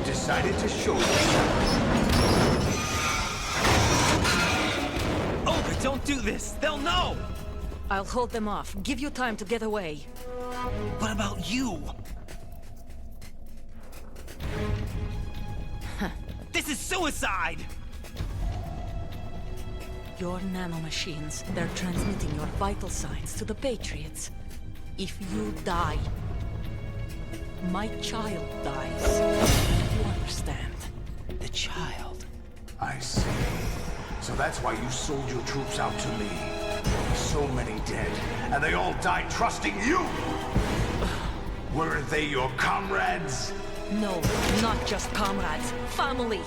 Decided to show
Oh, but don't do this! They'll know!
I'll hold them off. Give you time to get away.
What about you? This is suicide!
Your nanomachines, they're transmitting your vital signs to the Patriots. If you die, my child dies. You understand?
The child.
I see. So that's why you sold your troops out to me. So many dead, and they all died trusting you! Weren't they your comrades?
No, not just comrades. Family!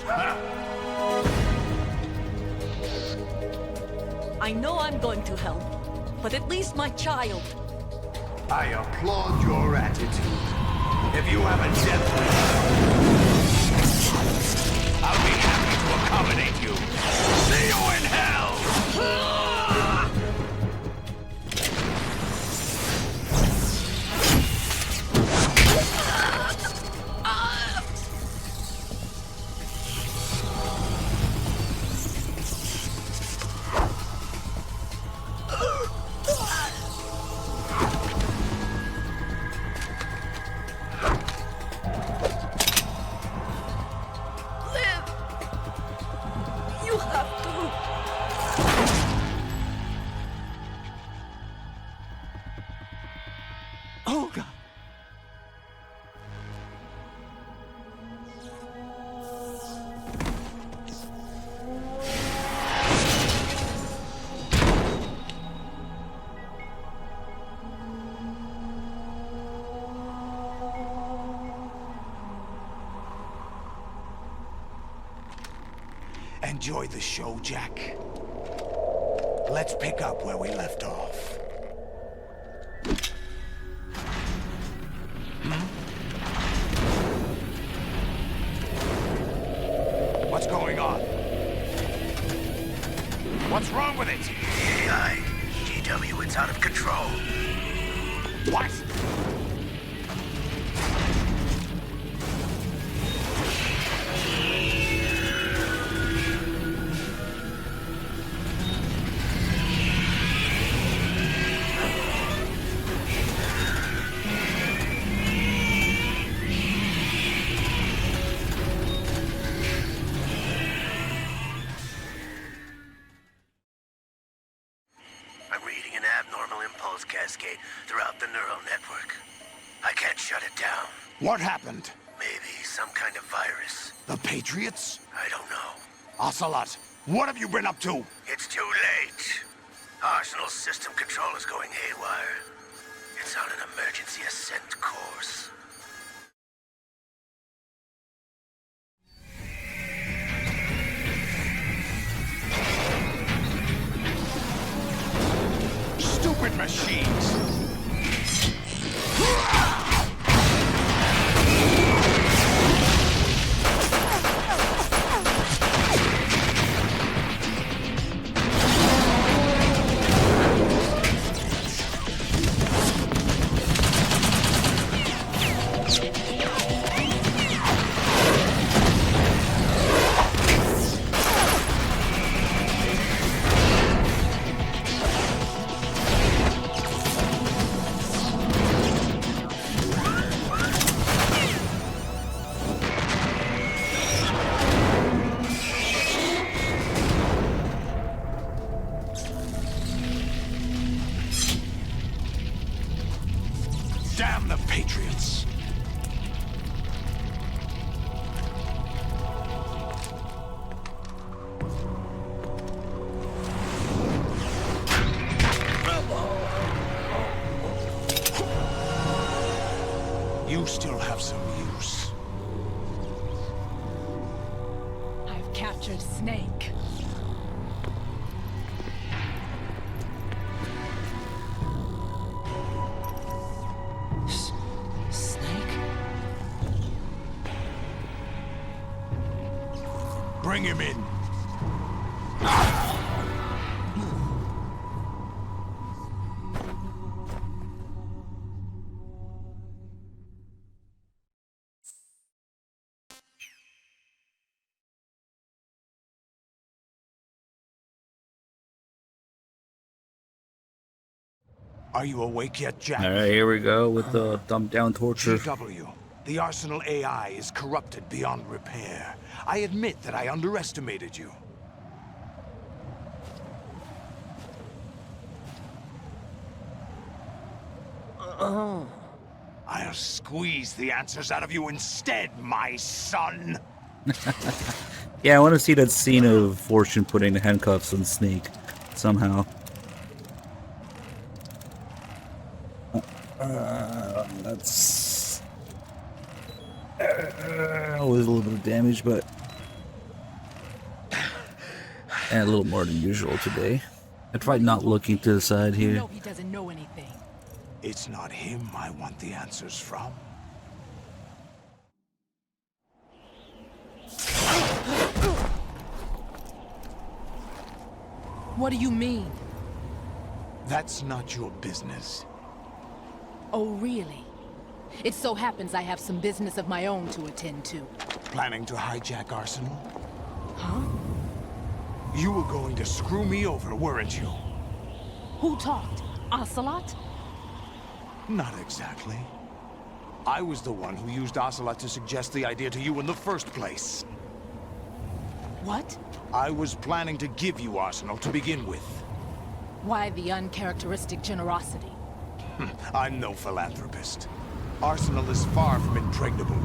I know I'm going to hell, but at least my child.
I applaud your attitude. If you have a death wish, I'll be happy to accommodate you. See you in hell! enjoyed the show, Jack? Let's pick up where we left off. What's going on? What's wrong with it?
AI. GW, it's out of control.
What?
I'm reading an abnormal impulse cascade throughout the neural network. I can't shut it down.
What happened?
Maybe some kind of virus.
The Patriots?
I don't know.
Ocelot, what have you been up to?
It's too late. Arsenal's system control is going haywire. It's on an emergency ascent course.
Stupid machines! Damn the Patriots! You still have some use.
I've captured Snake.
Snake?
Bring him in. Are you awake yet, Jack?
Alright, here we go with the dumbed down torture.
GW, the Arsenal AI is corrupted beyond repair. I admit that I underestimated you.
Oh.
I'll squeeze the answers out of you instead, my son.
Yeah, I want to see that scene of Fortune putting the handcuffs on Snake somehow. That's always a little bit of damage, but and a little more than usual today. I tried not looking to the side
You
here.
know he doesn't know anything.
It's not him I want the answers from.
What do you mean?
That's not your business.
Oh, really? It so happens I have some business of my own to attend to.
Planning to hijack Arsenal?
Huh?
You were going to screw me over, weren't you?
Who talked? Ocelot?
Not exactly. I was the one who used Ocelot to suggest the idea to you in the first place.
What?
I was planning to give you Arsenal to begin with.
Why the uncharacteristic generosity?
I'm no philanthropist. Arsenal is far from impregnable.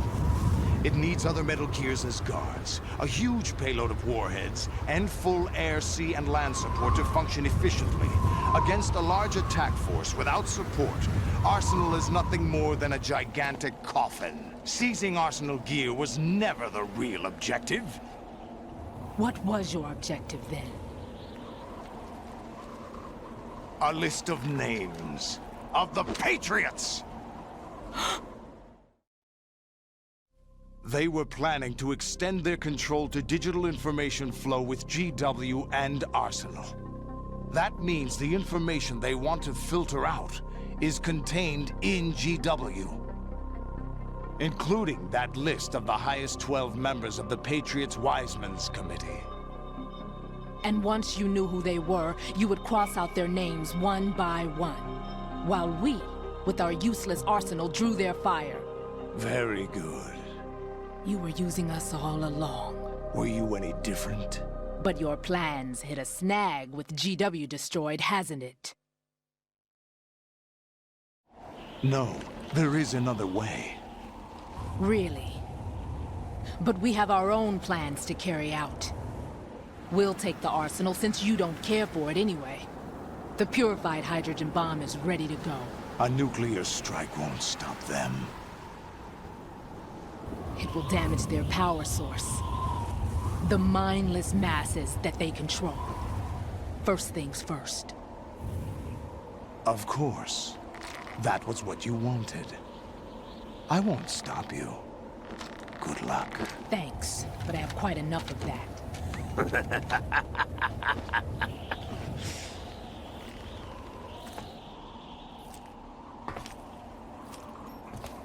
It needs other Metal Gears as guards, a huge payload of warheads, and full air, sea, and land support to function efficiently. Against a large attack force without support, Arsenal is nothing more than a gigantic coffin. Seizing Arsenal gear was never the real objective.
What was your objective then?
A list of names of the Patriots! They were planning to extend their control to digital information flow with GW and Arsenal. That means the information they want to filter out is contained in GW, including that list of the highest 12 members of the Patriots Wiseman's Committee.
And once you knew who they were, you would cross out their names one by one, while we, with our useless arsenal, drew their fire.
Very good.
You were using us all along.
Were you any different?
But your plans hit a snag with GW destroyed, hasn't it?
No, there is another way.
Really? But we have our own plans to carry out. We'll take the arsenal since you don't care for it anyway. The purified hydrogen bomb is ready to go.
A nuclear strike won't stop them.
It will damage their power source. The mindless masses that they control. First things first.
Of course. That was what you wanted. I won't stop you. Good luck.
Thanks, but I have quite enough of that.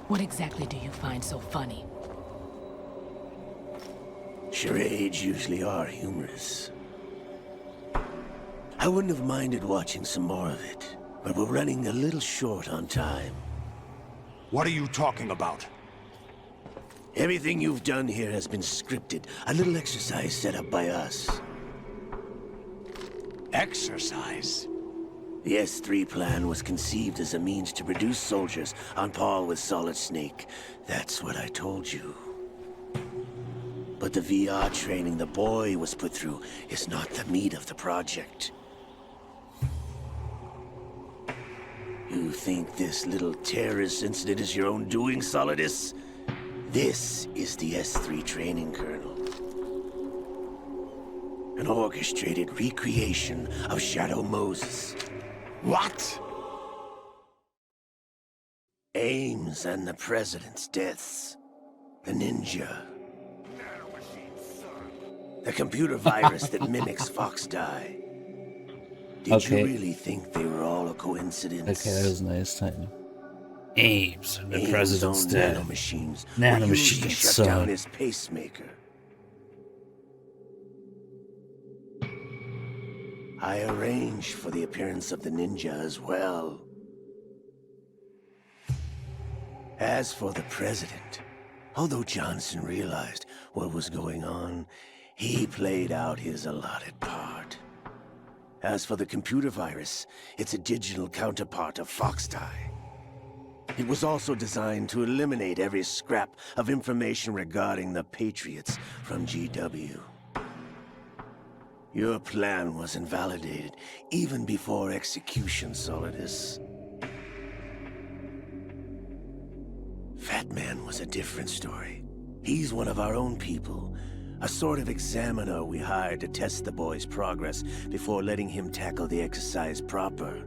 What exactly do you find so funny?
Charades usually are humorous. I wouldn't have minded watching some more of it, but we're running a little short on time.
What are you talking about?
Everything you've done here has been scripted. A little exercise set up by us.
Exercise?
The S3 plan was conceived as a means to produce soldiers on par with Solid Snake. That's what I told you. But the VR training the boy was put through is not the meat of the project. You think this little terrorist incident is your own doing, Solidus? This is the S3 training kernel. An orchestrated recreation of Shadow Moses.
What?
Ames and the President's deaths. The ninja. The computer virus that mimics Foxdie. Did you really think they were all a coincidence?
Okay, that was nice timing. Ames, the president's dead.
Nanomachines.
Nanomachines,
to shut down his pacemaker. I arranged for the appearance of the ninja as well. As for the president, although Johnson realized what was going on, he played out his allotted part. As for the computer virus, it's a digital counterpart of Foxdie. It was also designed to eliminate every scrap of information regarding the Patriots from GW. Your plan was invalidated even before execution, Solidus. Fat Man was a different story. He's one of our own people. A sort of examiner we hired to test the boy's progress before letting him tackle the exercise proper.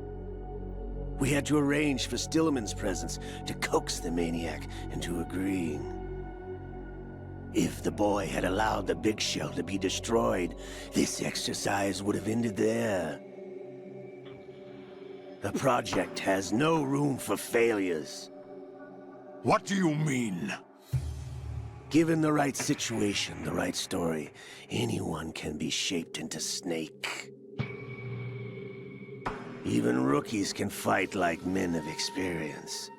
We had to arrange for Stillman's presence to coax the maniac into agreeing. If the boy had allowed the big shell to be destroyed, this exercise would have ended there. The project has no room for failures.
What do you mean?
Given the right situation, the right story, anyone can be shaped into Snake. Even rookies can fight like men of experience.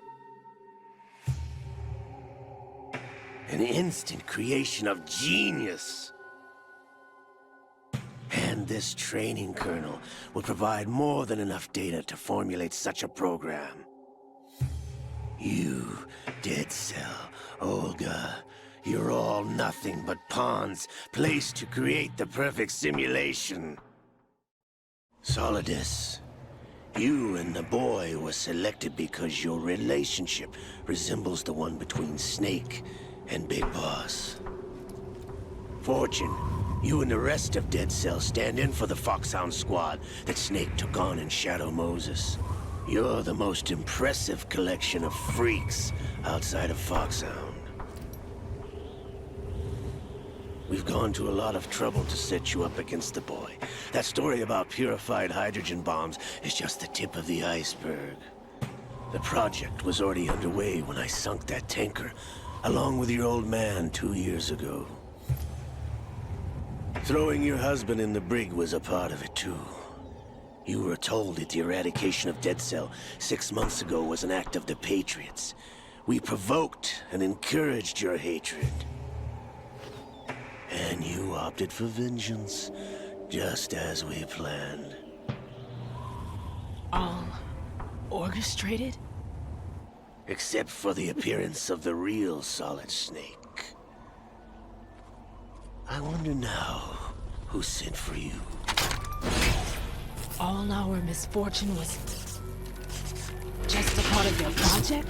An instant creation of genius. And this training kernel will provide more than enough data to formulate such a program. You, Dead Cell, Olga, you're all nothing but pawns placed to create the perfect simulation. Solidus, you and the boy were selected because your relationship resembles the one between Snake and Big Boss. Fortune You and the rest of Dead Cell stand in for the Foxhound squad that Snake took on in Shadow Moses. You're the most impressive collection of freaks outside of Foxhound. We've gone to a lot of trouble to set you up against the boy. That story about purified hydrogen bombs is just the tip of the iceberg. The project was already underway when I sunk that tanker, along with your old man 2 years ago. Throwing your husband in the brig was a part of it, too. You were told that the eradication of Dead Cell 6 months ago was an act of the Patriots. We provoked and encouraged your hatred. And you opted for vengeance, just as we planned.
All orchestrated?
Except for the appearance of the real Solid Snake. I wonder now who sent for you.
All our misfortune was just a part of your project?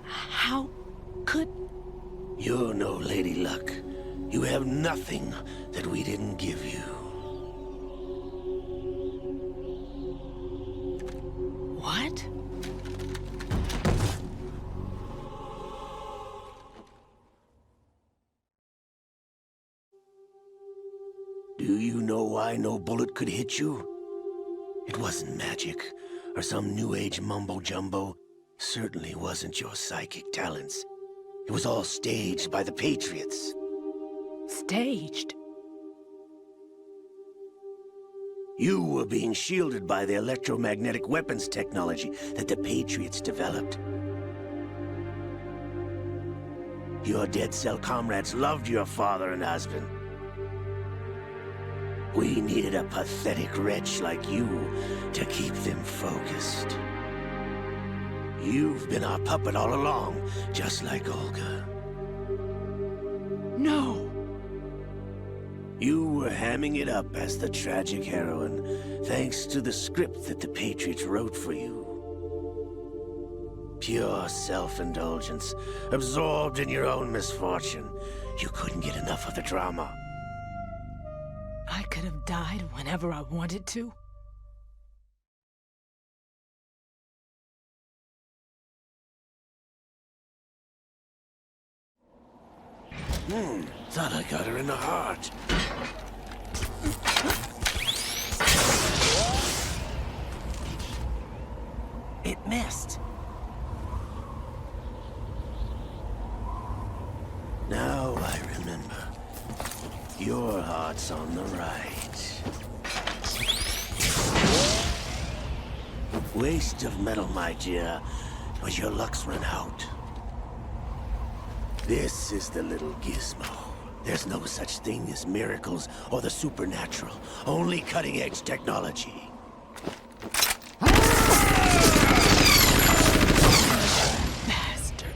How could...
You're no Lady Luck. You have nothing that we didn't give you.
What?
Do you know why no bullet could hit you? It wasn't magic, or some new age mumbo-jumbo. Certainly wasn't your psychic talents. It was all staged by the Patriots.
Staged?
You were being shielded by the electromagnetic weapons technology that the Patriots developed. Your Dead Cell comrades loved your father and husband. We needed a pathetic wretch like you to keep them focused. You've been our puppet all along, just like Olga.
No!
You were hamming it up as the tragic heroine, thanks to the script that the Patriots wrote for you. Pure self-indulgence, absorbed in your own misfortune. You couldn't get enough of the drama.
I could have died whenever I wanted to.
Thought I got her in the heart.
It missed.
Now I remember. Your heart's on the right. Waste of metal, my dear, but your luck's run out. This is the little gizmo. There's no such thing as miracles or the supernatural. Only cutting-edge technology.
Bastard.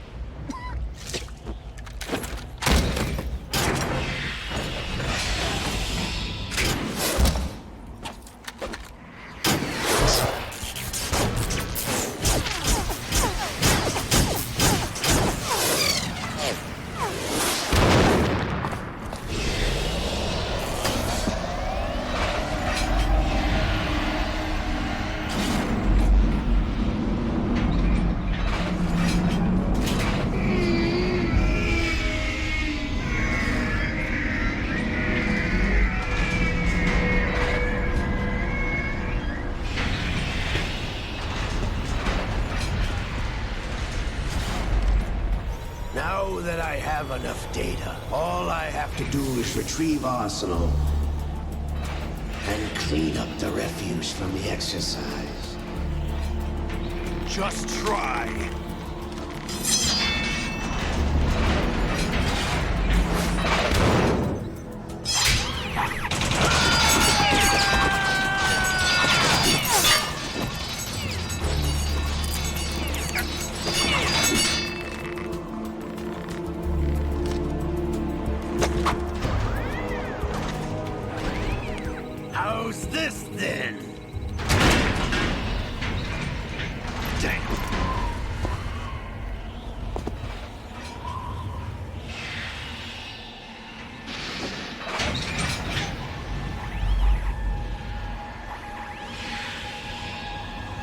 Now that I have enough data, all I have to do is retrieve Arsenal and clean up the refuse from the exercise.
Just try.
How's this then? Damn!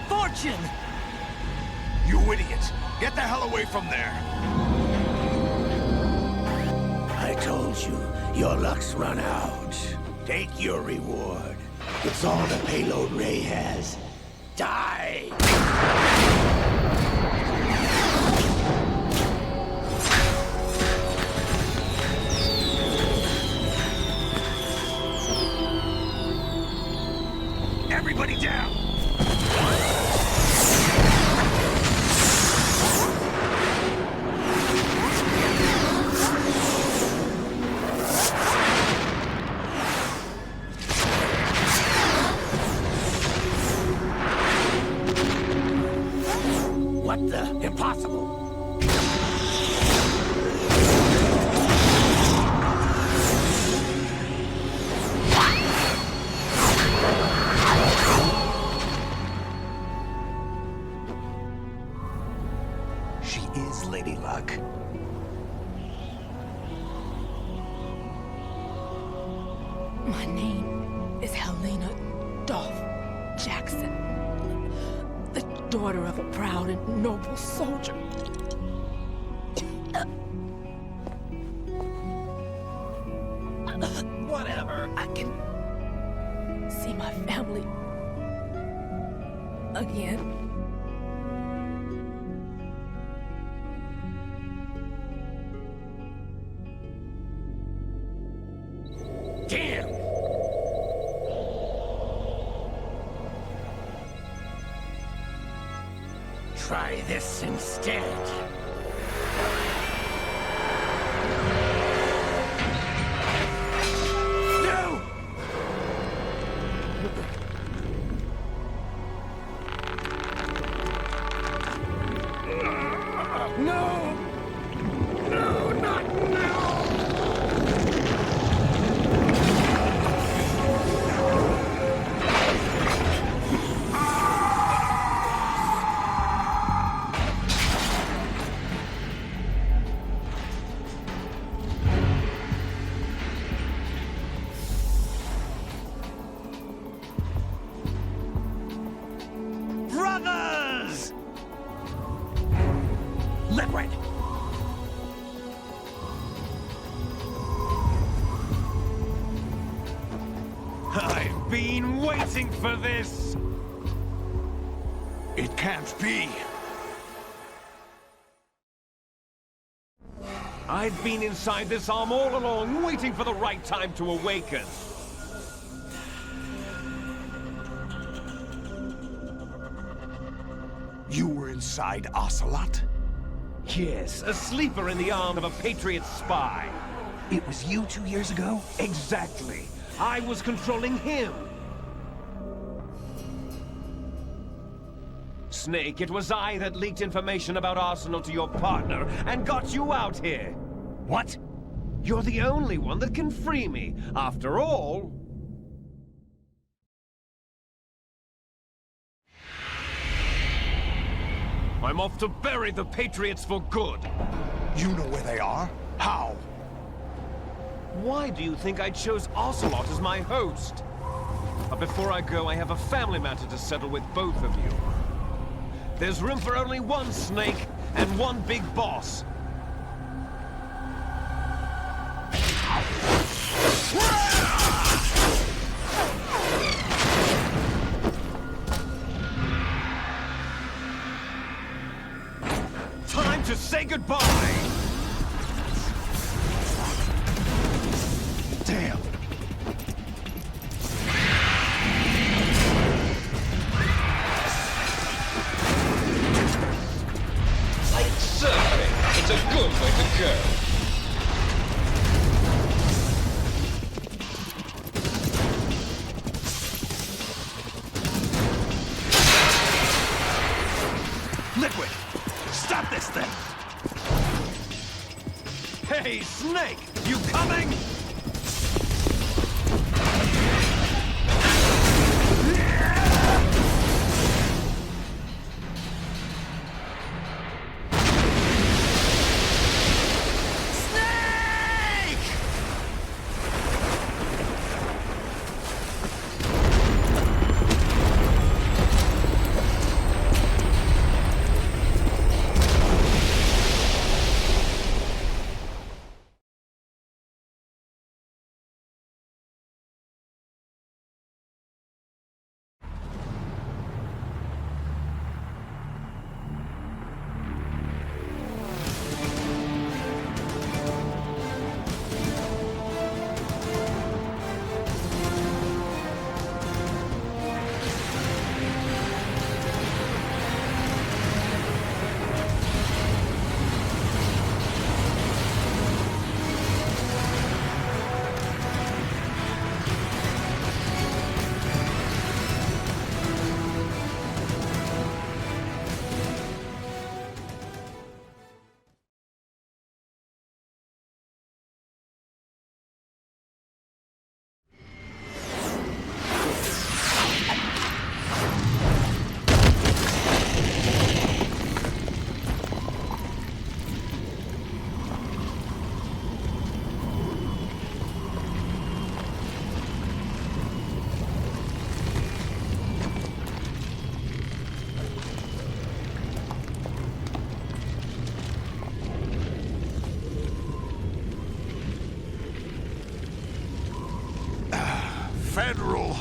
Fortune!
You idiot! Get the hell away from there!
I told you, your luck's run out. Take your reward. It's all the payload Ray has. Die!
Everybody down!
What the? Impossible!
She is Lady Luck.
My name is Helena Dolph Jackson, the daughter of a proud and noble soldier. Whatever. I can see my family again.
Damn! Try this instead. No! No! No, not now!
Brothers!
Liquid!
I've been waiting for this!
It can't be!
I've been inside this arm all along, waiting for the right time to awaken.
You were inside Ocelot?
Yes, a sleeper in the arm of a Patriot spy.
It was you 2 years ago?
Exactly. I was controlling him. Snake, it was I that leaked information about Arsenal to your partner and got you out here.
What?
You're the only one that can free me. After all... I'm off to bury the Patriots for good.
You know where they are? How?
Why do you think I chose Ocelot as my host? But before I go, I have a family matter to settle with both of you. There's room for only one Snake and one big boss. Time to say goodbye!
Damn!
Like surfing, it's a good way to go.
Liquid! Stop this thing!
Hey, Snake! You coming?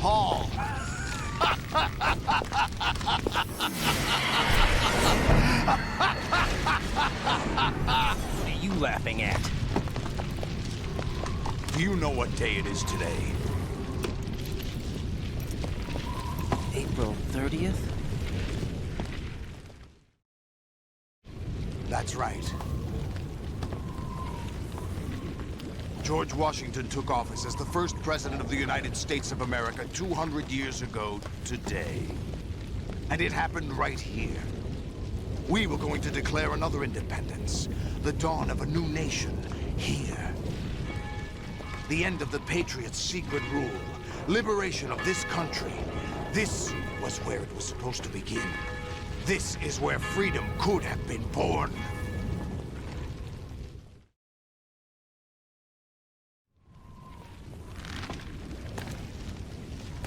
Paul.
What are you laughing at?
Do you know what day it is today?
April 30th?
That's right. George Washington took office as the first president of the United States of America 200 years ago today. And it happened right here. We were going to declare another independence, the dawn of a new nation, here. The end of the Patriots' secret rule, liberation of this country. This was where it was supposed to begin. This is where freedom could have been born.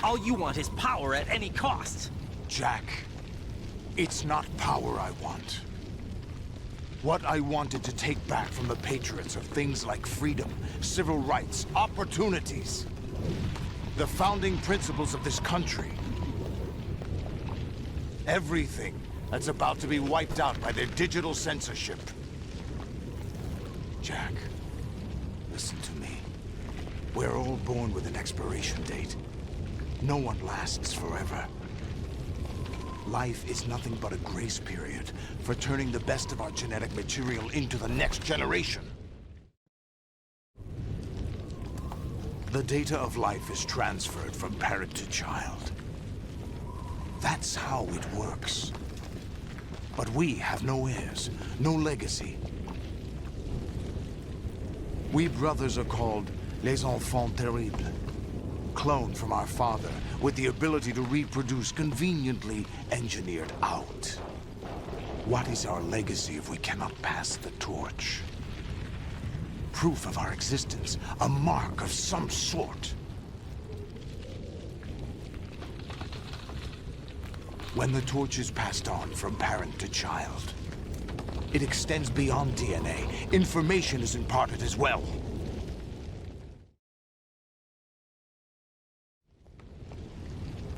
All you want is power at any cost.
Jack, it's not power I want. What I wanted to take back from the Patriots are things like freedom, civil rights, opportunities. The founding principles of this country. Everything that's about to be wiped out by their digital censorship. Jack, listen to me. We're all born with an expiration date. No one lasts forever. Life is nothing but a grace period for turning the best of our genetic material into the next generation. The data of life is transferred from parent to child. That's how it works. But we have no heirs, no legacy. We brothers are called les enfants terribles. Cloned from our father, with the ability to reproduce conveniently engineered out. What is our legacy if we cannot pass the torch? Proof of our existence, a mark of some sort. When the torch is passed on from parent to child, it extends beyond DNA. Information is imparted as well.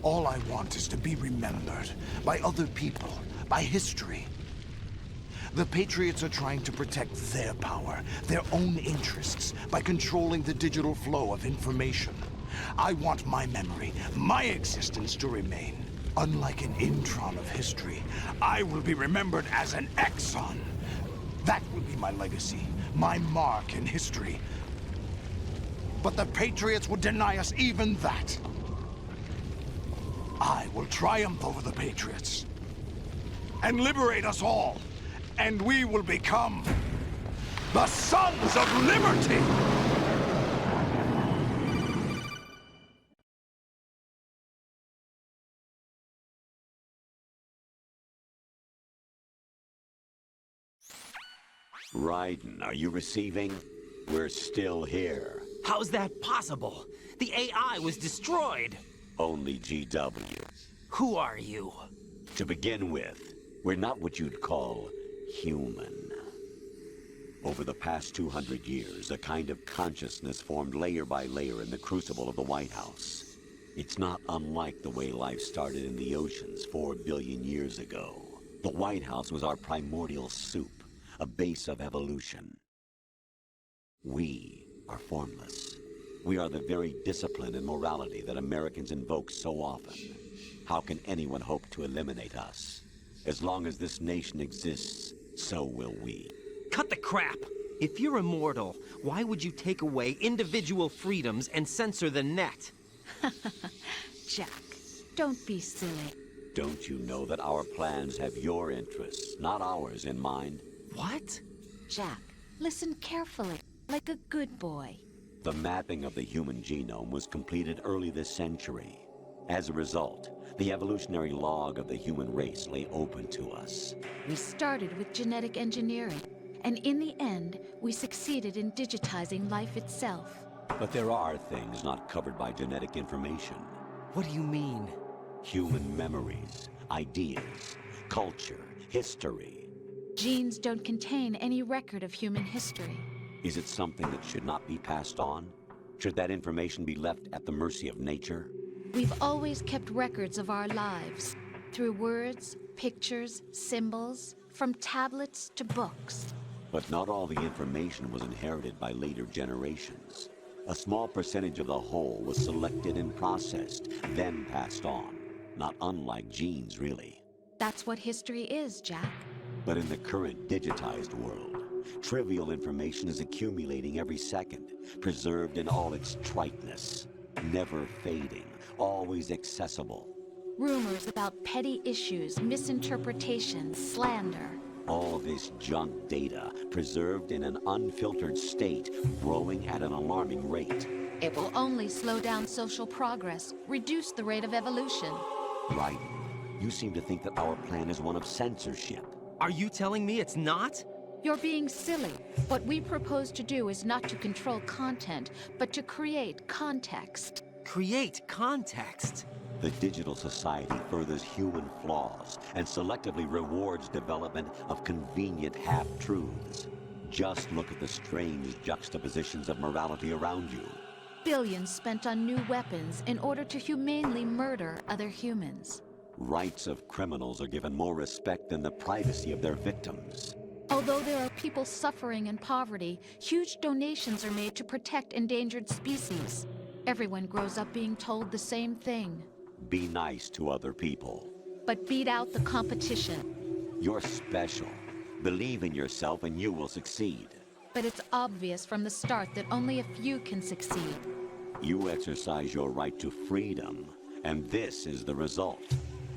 All I want is to be remembered by other people, by history. The Patriots are trying to protect their power, their own interests, by controlling the digital flow of information. I want my memory, my existence to remain. Unlike an intron of history, I will be remembered as an exon. That will be my legacy, my mark in history. But the Patriots would deny us even that. I will triumph over the Patriots and liberate us all, and we will become the Sons of Liberty!
Raiden, are you receiving? We're still here.
How's that possible? The AI was destroyed.
Only GW.
Who are you?
To begin with, we're not what you'd call human. Over the past 200 years, a kind of consciousness formed layer by layer in the crucible of the White House. It's not unlike the way life started in the oceans 4 billion years ago. The White House was our primordial soup, a base of evolution. We are formless. We are the very discipline and morality that Americans invoke so often. How can anyone hope to eliminate us? As long as this nation exists, so will we.
Cut the crap! If you're immortal, why would you take away individual freedoms and censor the net?
Jack, don't be silly.
Don't you know that our plans have your interests, not ours, in mind?
What?
Jack, listen carefully, like a good boy.
The mapping of the human genome was completed early this century. As a result, the evolutionary log of the human race lay open to us.
We started with genetic engineering, and in the end, we succeeded in digitizing life itself.
But there are things not covered by genetic information.
What do you mean?
Human memories, ideas, culture, history.
Genes don't contain any record of human history.
Is it something that should not be passed on? Should that information be left at the mercy of nature?
We've always kept records of our lives, through words, pictures, symbols, from tablets to books.
But not all the information was inherited by later generations. A small percentage of the whole was selected and processed, then passed on. Not unlike genes, really.
That's what history is, Jack.
But in the current digitized world, trivial information is accumulating every second, preserved in all its triteness, never fading, always accessible.
Rumors about petty issues, misinterpretations, slander.
All this junk data, preserved in an unfiltered state, growing at an alarming rate.
It will only slow down social progress, reduce the rate of evolution.
Right. You seem to think that our plan is one of censorship.
Are you telling me it's not?
You're being silly. What we propose to do is not to control content, but to create context.
Create context?
The digital society furthers human flaws and selectively rewards development of convenient half-truths. Just look at the strange juxtapositions of morality around you.
Billions spent on new weapons in order to humanely murder other humans.
Rights of criminals are given more respect than the privacy of their victims.
Although there are people suffering in poverty, huge donations are made to protect endangered species. Everyone grows up being told the same thing.
Be nice to other people.
But beat out the competition.
You're special. Believe in yourself and you will succeed.
But it's obvious from the start that only a few can succeed.
You exercise your right to freedom, and this is the result.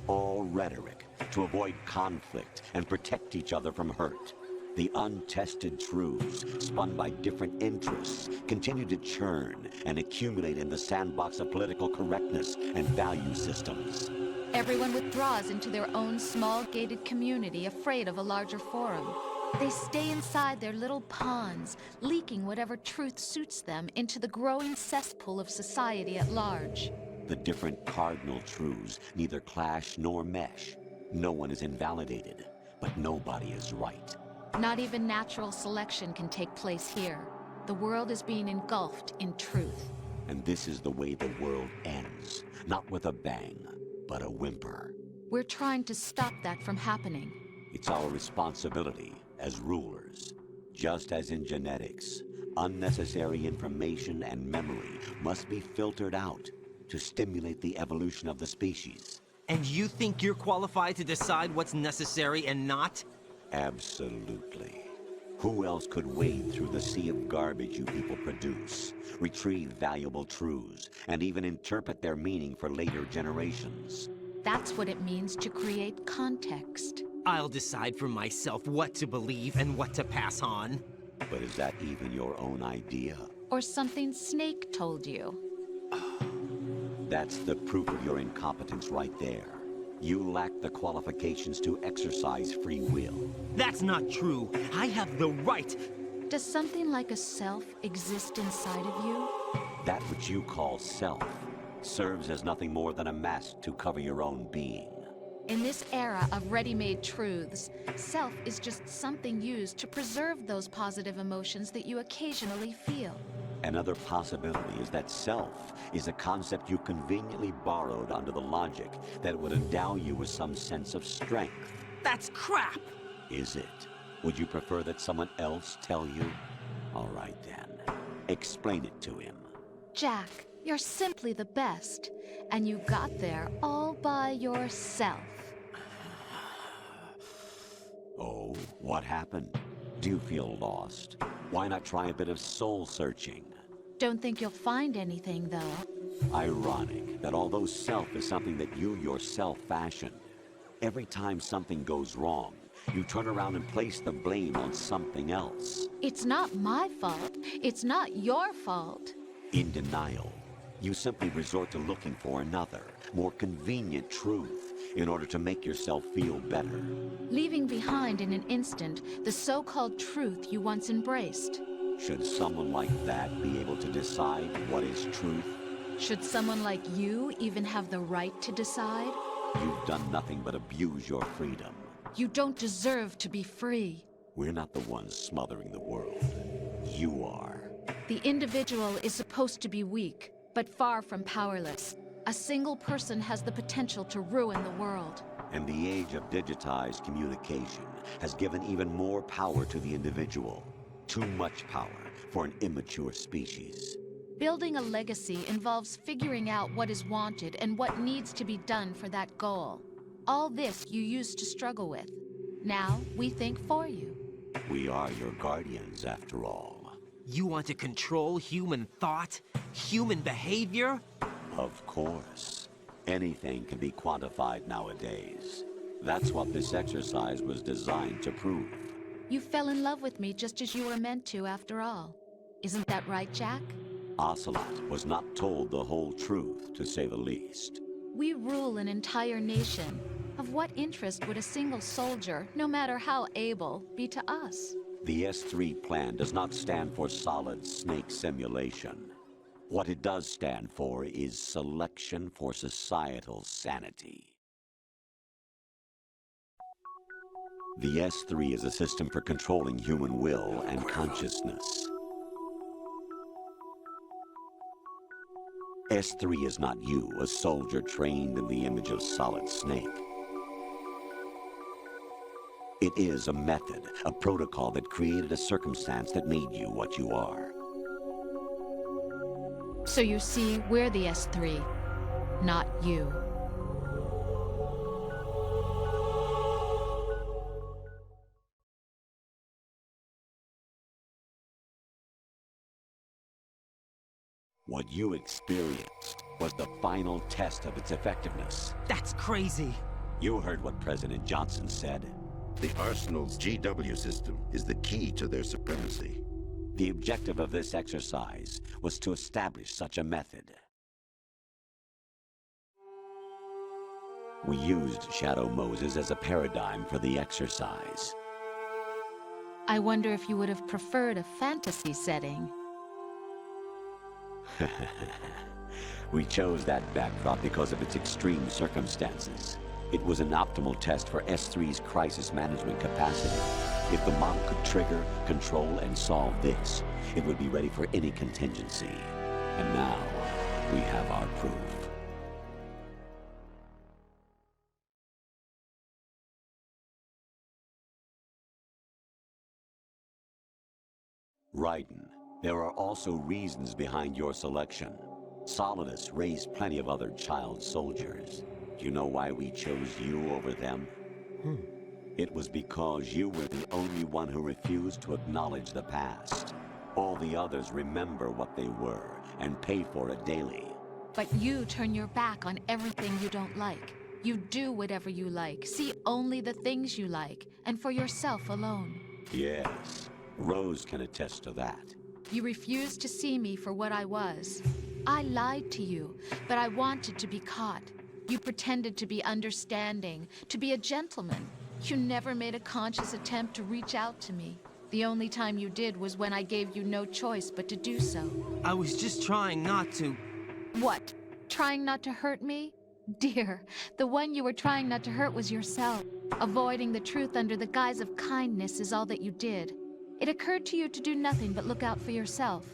All rhetoric to avoid conflict and protect each other from hurt. The untested truths, spun by different interests, continue to churn and accumulate in the sandbox of political correctness and value systems.
Everyone withdraws into their own small gated community, afraid of a larger forum. They stay inside their little ponds, leaking whatever truth suits them into the growing cesspool of society at large.
The different cardinal truths neither clash nor mesh. No one is invalidated, but nobody is right.
Not even natural selection can take place here. The world is being engulfed in truth.
And this is the way the world ends. Not with a bang, but a whimper.
We're trying to stop that from happening.
It's our responsibility as rulers. Just as in genetics, unnecessary information and memory must be filtered out to stimulate the evolution of the species.
And you think you're qualified to decide what's necessary and not?
Absolutely. Who else could wade through the sea of garbage you people produce, retrieve valuable truths, and even interpret their meaning for later generations?
That's what it means to create context.
I'll decide for myself what to believe and what to pass on.
But is that even your own idea?
Or something Snake told you?
That's the proof of your incompetence right there. You lack the qualifications to exercise free will.
That's not true. I have the right.
Does something like a self exist inside of you?
That which you call self serves as nothing more than a mask to cover your own being.
In this era of ready-made truths, self is just something used to preserve those positive emotions that you occasionally feel.
Another possibility is that self is a concept you conveniently borrowed under the logic that would endow you with some sense of strength.
That's crap!
Is it? Would you prefer that someone else tell you? All right then. Explain it to him.
Jack, you're simply the best. And you got there all by yourself.
Oh, what happened? Do you feel lost? Why not try a bit of soul-searching?
Don't think you'll find anything, though.
Ironic that although self is something that you yourself fashioned, every time something goes wrong, you turn around and place the blame on something else.
It's not my fault. It's not your fault.
In denial, you simply resort to looking for another, more convenient truth in order to make yourself feel better.
Leaving behind in an instant the so-called truth you once embraced.
Should someone like that be able to decide what is truth?
Should someone like you even have the right to decide?
You've done nothing but abuse your freedom.
You don't deserve to be free.
We're not the ones smothering the world. You are.
The individual is supposed to be weak, but far from powerless. A single person has the potential to ruin the world.
And the age of digitized communication has given even more power to the individual. Too much power for an immature species.
Building a legacy involves figuring out what is wanted and what needs to be done for that goal. All this you used to struggle with. Now, we think for you.
We are your guardians, after all.
You want to control human thought? Human behavior?
Of course. Anything can be quantified nowadays. That's what this exercise was designed to prove.
You fell in love with me just as you were meant to, after all. Isn't that right, Jack?
Ocelot was not told the whole truth, to say the least.
We rule an entire nation. Of what interest would a single soldier, no matter how able, be to us?
The S3 plan does not stand for solid snake simulation. What it does stand for is selection for societal sanity. The S3 is a system for controlling human will and consciousness. S3 is not you, a soldier trained in the image of Solid Snake. It is a method, a protocol that created a circumstance that made you what you are.
So you see, we're the S3, not you.
What you experienced was the final test of its effectiveness.
That's crazy.
You heard what President Johnson said.
The Arsenal's GW system is the key to their supremacy.
The objective of this exercise was to establish such a method. We used Shadow Moses as a paradigm for the exercise.
I wonder if you would have preferred a fantasy setting.
We chose that backdrop because of its extreme circumstances. It was an optimal test for S3's crisis management capacity. If the model could trigger, control, and solve this, it would be ready for any contingency. And now, we have our proof. Raiden, there are also reasons behind your selection. Solidus raised plenty of other child soldiers. Do you know why we chose you over them? It was because you were the only one who refused to acknowledge the past. All the others remember what they were and pay for it daily.
But you turn your back on everything you don't like. You do whatever you like, see only the things you like, and for yourself alone.
Yes, Rose can attest to that.
You refused to see me for what I was. I lied to you, but I wanted to be caught. You pretended to be understanding, to be a gentleman. You never made a conscious attempt to reach out to me. The only time you did was when I gave you no choice but to do so.
I was just trying not to...
What? Trying not to hurt me? Dear, the one you were trying not to hurt was yourself. Avoiding the truth under the guise of kindness is all that you did. It occurred to you to do nothing but look out for yourself.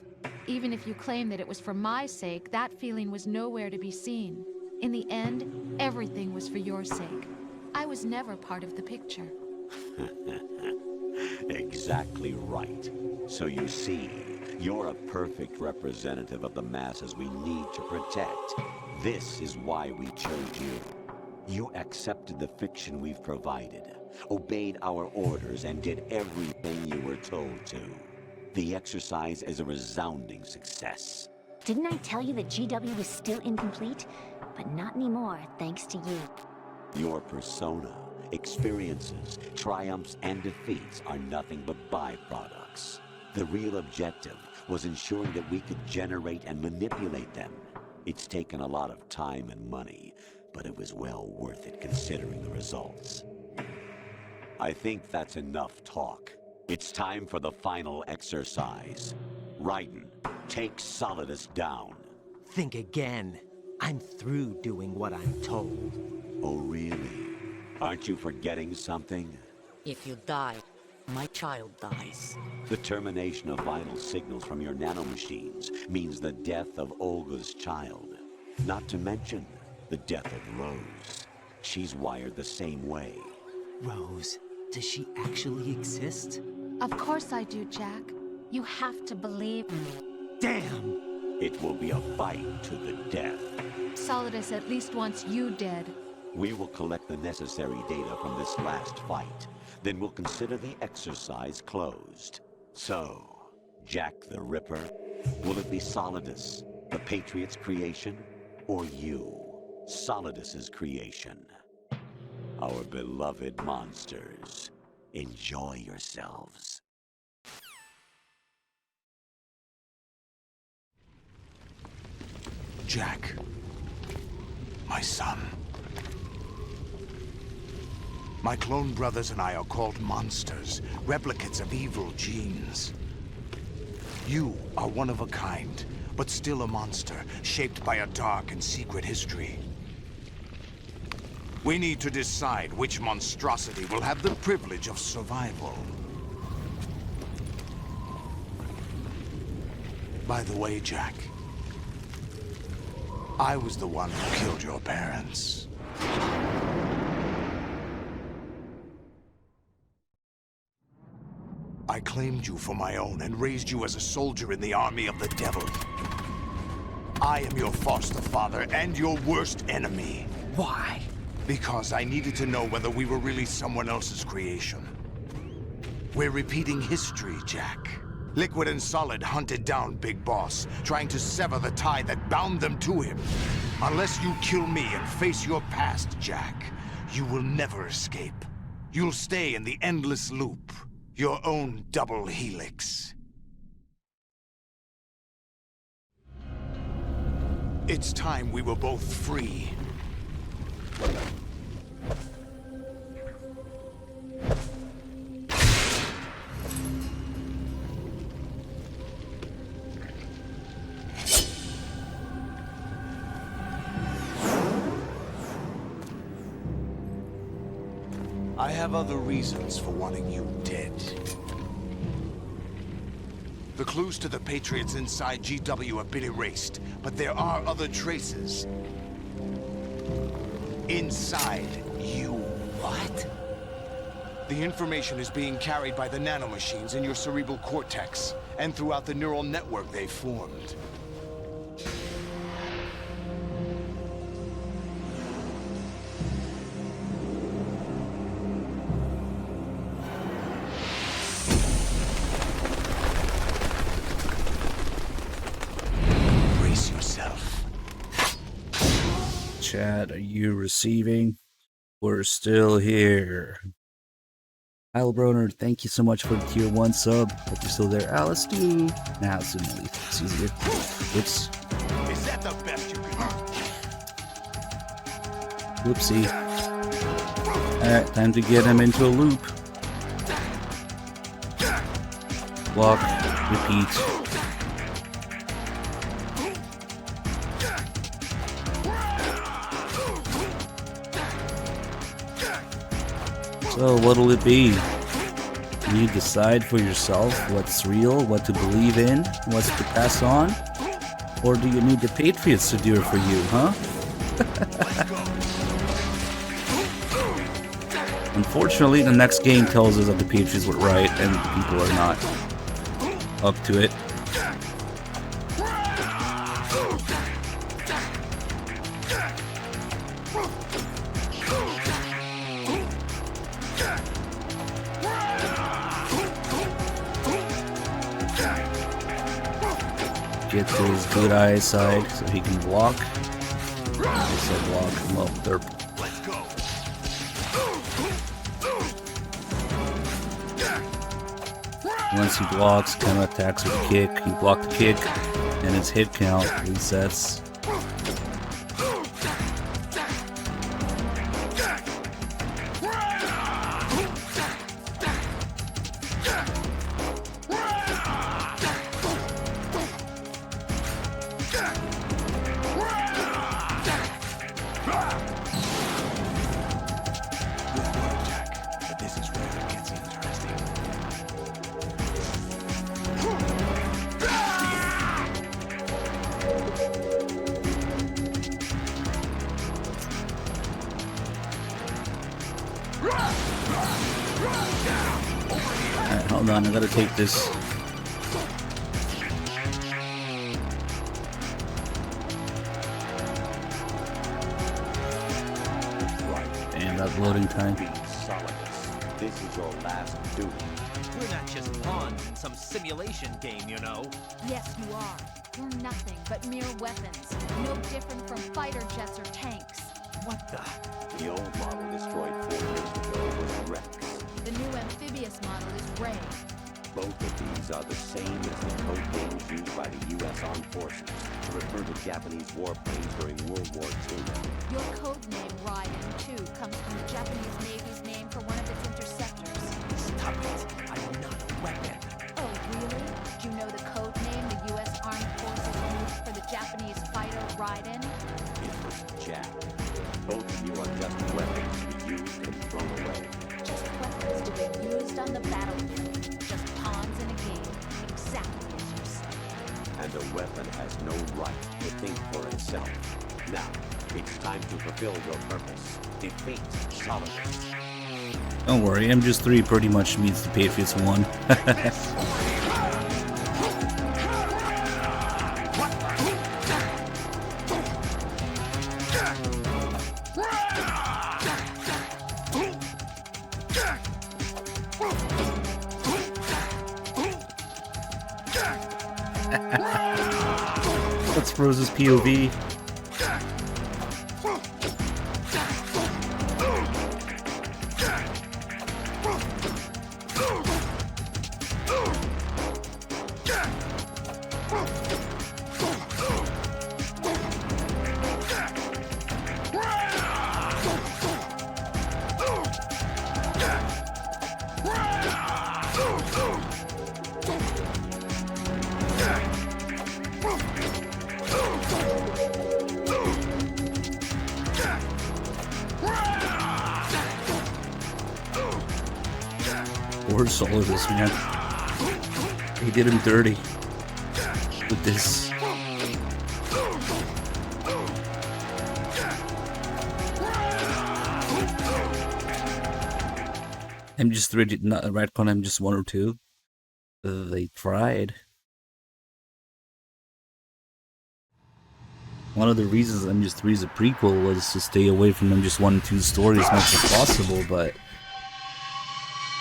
Even if you claim that it was for my sake, that feeling was nowhere to be seen. In the end, everything was for your sake. I was never part of the picture.
Exactly right. So you see, you're a perfect representative of the masses we need to protect. This is why we chose you. You accepted the fiction we've provided, obeyed our orders, and did everything you were told to. The exercise is a resounding success.
Didn't I tell you that GW was still incomplete? But not anymore, thanks to you.
Your persona, experiences, triumphs, and defeats are nothing but byproducts. The real objective was ensuring that we could generate and manipulate them. It's taken a lot of time and money, but it was well worth it considering the results. I think that's enough talk. It's time for the final exercise. Raiden, take Solidus down.
Think again. I'm through doing what I'm told.
Oh, really? Aren't you forgetting something?
If you die, my child dies.
The termination of vital signals from your nanomachines means the death of Olga's child. Not to mention the death of Rose. She's wired the same way.
Rose, does she actually exist?
Of course I do, Jack. You have to believe.
Damn!
It will be a fight to the death.
Solidus at least wants you dead.
We will collect the necessary data from this last fight. Then we'll consider the exercise closed. So, Jack the Ripper, will it be Solidus, the Patriot's creation, or you, Solidus's creation? Our beloved monsters, enjoy yourselves.
Jack, my son. My clone brothers and I are called monsters, replicates of evil genes. You are one of a kind, but still a monster, shaped by a dark and secret history. We need to decide which monstrosity will have the privilege of survival. By the way, Jack, I was the one who killed your parents. I claimed you for my own and raised you as a soldier in the army of the devil. I am your foster father and your worst enemy.
Why?
Because I needed to know whether we were really someone else's creation. We're repeating history, Jack. Liquid and Solid hunted down Big Boss, trying to sever the tie that bound them to him. Unless you kill me and face your past, Jack, you will never escape. You'll stay in the endless loop, your own double helix. It's time we were both free. I have other reasons for wanting you dead. The clues to the Patriots inside GW have been erased, but there are other traces. Inside you. What? The information is being carried by the nanomachines in your cerebral cortex, and throughout the neural network they've formed.
Chat, are you receiving? We're still here. Heilbronner, thank you so much for the tier 1 sub. Hope you're still there. Alice, do. Nah, it's easier. Whoops.
Is that the best you can do?
Whoopsie. Alright, time to get him into a loop. Walk, repeat. So what'll it be? Can you decide for yourself what's real, what to believe in, what's to pass on? Or do you need the Patriots to do it for you, huh? Unfortunately, the next game tells us that the Patriots were right and people are not up to it. Get to his good eyesight so he can block. I said block. Well, derp. Once he blocks, counter attacks with a kick. You block the kick, and his hit count resets. Alright, hold on, I gotta take this. Damn, that loading time.
This is your last duty.
We're not just pawns in some simulation game, you know.
Yes, you are. You're nothing but mere weapons. No different from fighter jets or tanks.
What the?
The old model destroyed 4 years ago was Rex.
The new amphibious model is Ray.
Both of these are the same as the code names used by the U.S. Armed Forces to refer to Japanese warplanes during World War II.
Your code name, Raiden, too, comes from the Japanese Navy's name for one of its interceptors.
Stop it. I'm not a weapon.
Oh, really? Do you know the code name the U.S. Armed Forces used for the Japanese fighter Raiden?
It was Jack. Both of you are just weapons to be used and thrown away.
Just weapons to be used on the battlefield. Just pawns in a game. Exactly as you say.
And a weapon has no right to think for itself. Now, it's time to fulfill your purpose. Defeat Solidus.
Don't worry, MGS3 pretty much means the Patriots won. That's Rose's POV. Poor Solidus, man. He did him dirty with this. MGS3 did not retcon MGS1 or 2. They tried. One of the reasons MGS3 is a prequel was to stay away from MGS1 and 2 story as much as possible, but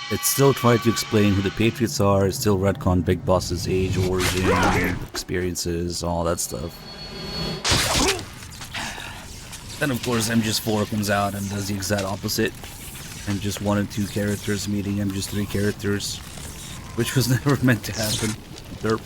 it still tried to explain who the Patriots are, it still retcon Big Boss's age, origin, experiences, all that stuff. Then of course MGS4 comes out and does the exact opposite. MGS1 and 2 characters meeting MGS3 characters, which was never meant to happen. Derp.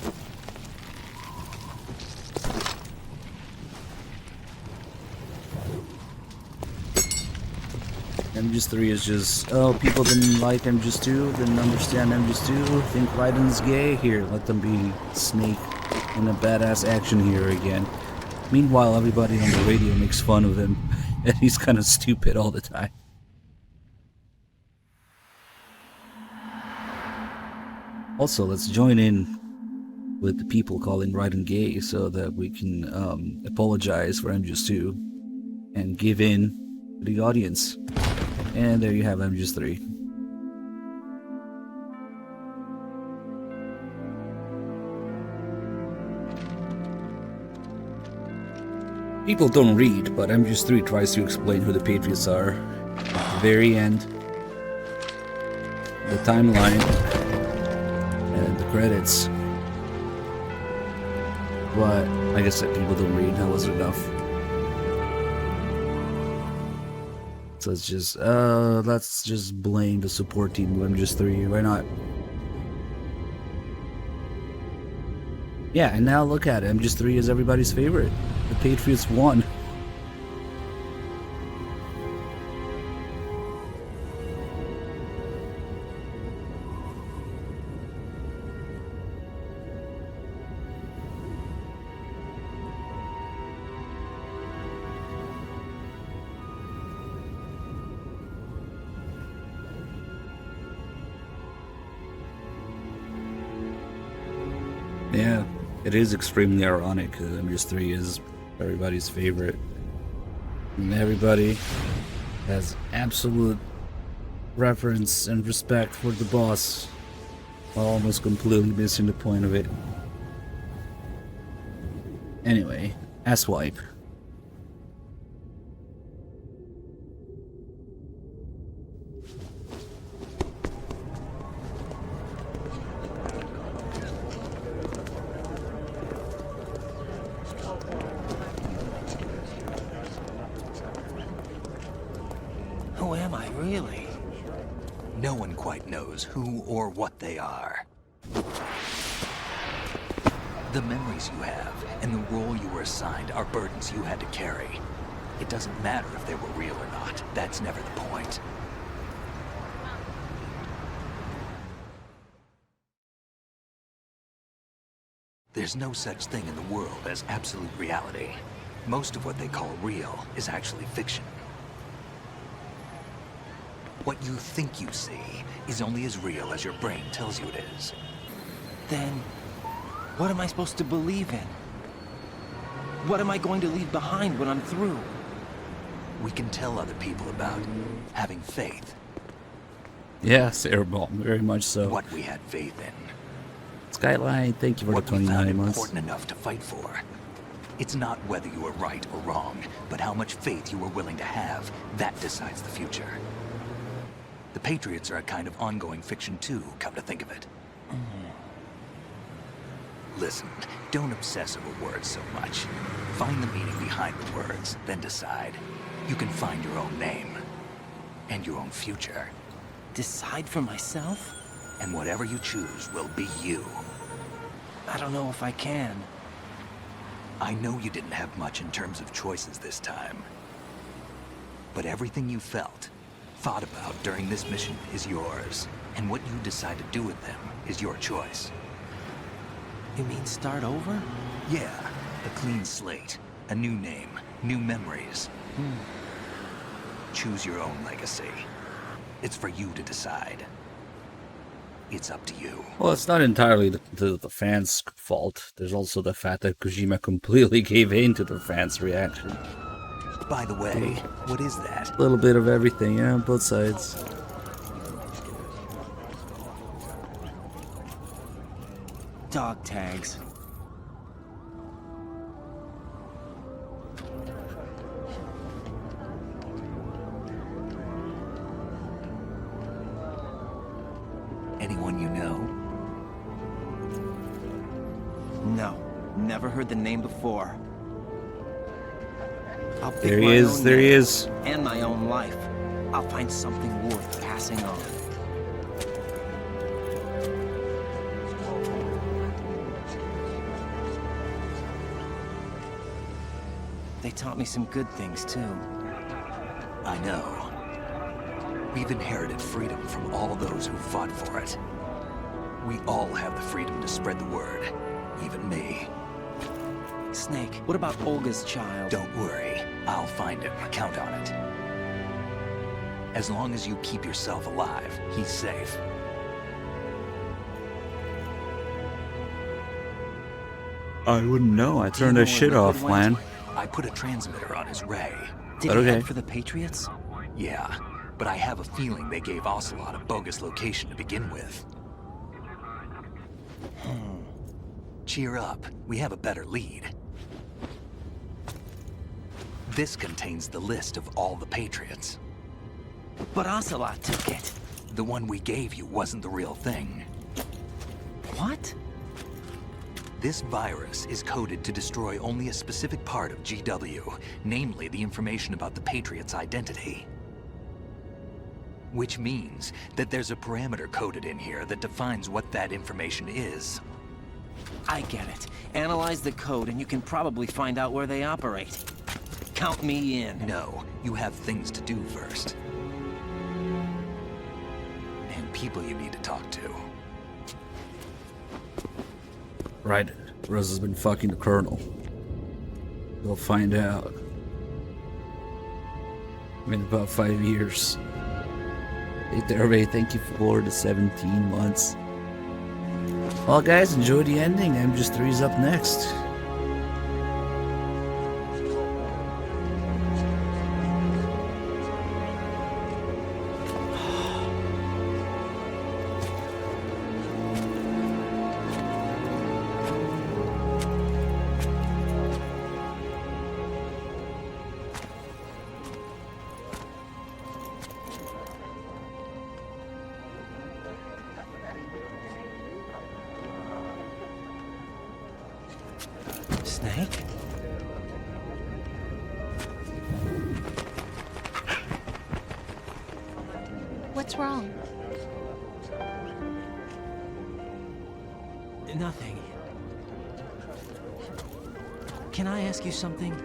MGS3 is just, oh, people didn't like MGS2, didn't understand MGS2, think Raiden's gay, here, let them be Snake in a badass action hero again. Meanwhile, everybody on the radio makes fun of him, and he's kind of stupid all the time. Also, let's join in with the people calling Raiden gay so that we can apologize for MGS2 and give in to the audience. And there you have MGS3. People don't read, but MGS3 tries to explain who the Patriots are at the very end. The timeline and the credits. But like I said, people don't read, that wasn't enough. So it's just, let's just blame the support team of MGS3, why not? Yeah, and now look at it, MGS3 is everybody's favorite. The Patriots won. Yeah, it is extremely ironic because MGS3 is everybody's favorite. And everybody has absolute reverence and respect for the boss while almost completely missing the point of it. Anyway, asswipe.
Who am I, really?
No one quite knows who or what they are. The memories you have and the role you were assigned are burdens you had to carry. It doesn't matter if they were real or not. That's never the point. There's no such thing in the world as absolute reality. Most of what they call real is actually fiction. What you think you see is only as real as your brain tells you it is.
Then, what am I supposed to believe in? What am I going to leave behind when I'm through?
We can tell other people about having faith.
Yes, Airball, very much so.
What we had faith in.
Skyline, thank you for
What
the
we found
29 months.
important enough to fight for. It's not whether you were right or wrong, but how much faith you were willing to have. That decides the future. The Patriots are a kind of ongoing fiction too, come to think of it. Listen, don't obsess over words so much. Find the meaning behind the words, then decide. You can find your own name. And your own future.
Decide for myself?
And whatever you choose will be you.
I don't know if I can.
I know you didn't have much in terms of choices this time. But everything you felt, thought about during this mission is yours. And what you decide to do with them is your choice.
You mean start over?
Yeah, a clean slate, a new name, new memories. Choose your own legacy. It's for you to decide. It's up to you.
Well, it's not entirely the fans' fault. There's also the fact that Kojima completely gave in to the fans' reaction.
By the way, what is that?
A little bit of everything, yeah, on both sides.
Dog tags.
Anyone you know?
No, never heard the name before. I'll pick
There he
my
is,
own
there he
name
is.
And my own life. I'll find something worth passing on. They taught me some good things, too.
I know. We've inherited freedom from all those who fought for it. We all have the freedom to spread the word. Even me.
Snake, what about Olga's child?
Don't worry. I'll find him. Count on it. As long as you keep yourself alive, he's safe.
I wouldn't know. I turned that shit off, man.
I put a transmitter on his ray.
Did he head for the Patriots?
Yeah, but I have a feeling they gave Ocelot a bogus location to begin with. Cheer up. We have a better lead. This contains the list of all the Patriots.
But Ocelot took it.
The one we gave you wasn't the real thing.
What?
This virus is coded to destroy only a specific part of GW, namely the information about the Patriots' identity. Which means that there's a parameter coded in here that defines what that information is.
I get it. Analyze the code and you can probably find out where they operate. Count me in.
No, you have things to do first. And people you need to talk to.
Right. Rose has been fucking the Colonel. They'll find out. In about 5 years. Hey Derby, thank you for the 17 months. Well guys, enjoy the ending. MGS3's up next.
Snake?
What's wrong?
Nothing. Can I ask you something?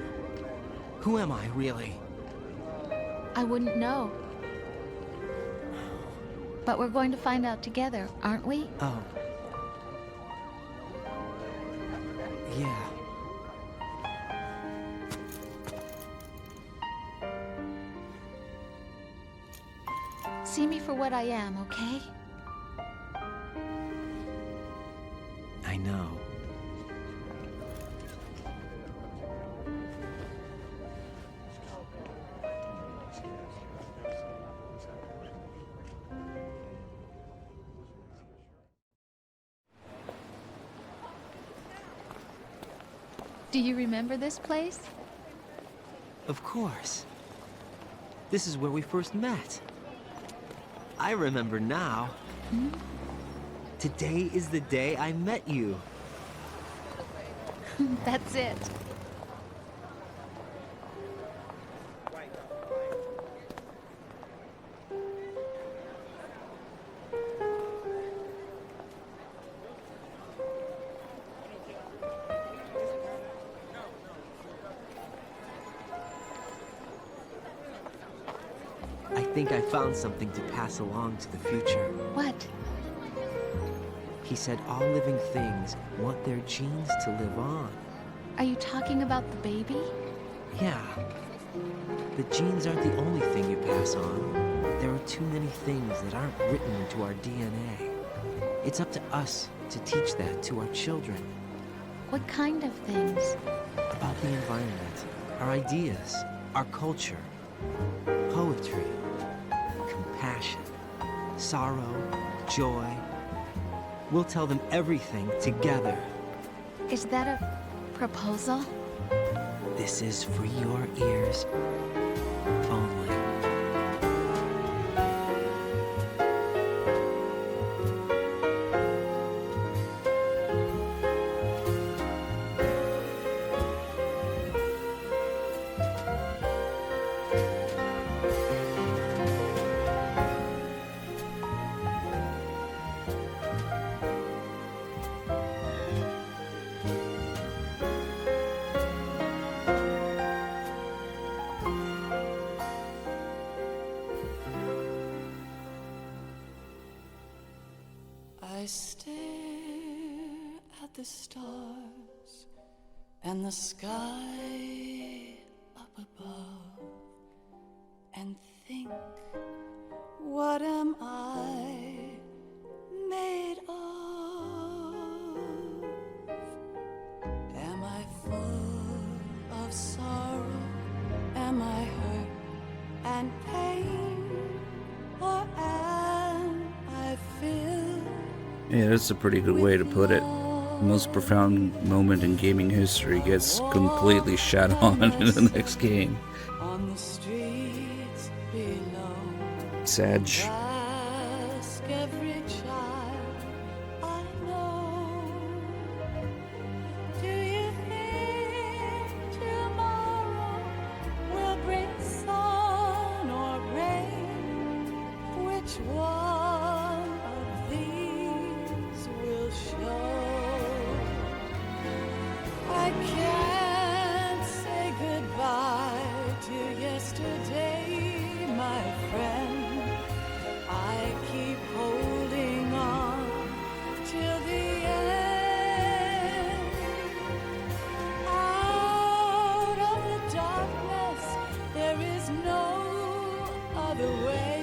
Who am I, really?
I wouldn't know. But we're going to find out together, aren't we?
Oh. Yeah.
See me for what I am, okay?
I know.
Do you remember this place?
Of course. This is where we first met. I remember now.
Hmm?
Today is the day I met you.
That's it.
I think I found something to pass along to the future.
What?
He said all living things want their genes to live on.
Are you talking about the baby?
Yeah. The genes aren't the only thing you pass on. There are too many things that aren't written into our DNA. It's up to us to teach that to our children.
What kind of things?
About the environment, our ideas, our culture, poetry, compassion, sorrow, joy. We'll tell them everything together.
Is that a proposal?
This is for your ears only.
I stare at the stars and the sky up above and think, what am I made of? Am I full of sorrow? Am I hurt and pain? Or am I filled?
Yeah, that's a pretty good way to put it. The most profound moment in gaming history gets completely shat on in the next game.
On the streets below.
Sag.
Ask every child I know. Do you think tomorrow will bring sun or rain? Which one of these will show? I can't say goodbye to yesterday, my friend. I keep holding on till the end. Out of the darkness, there is no other way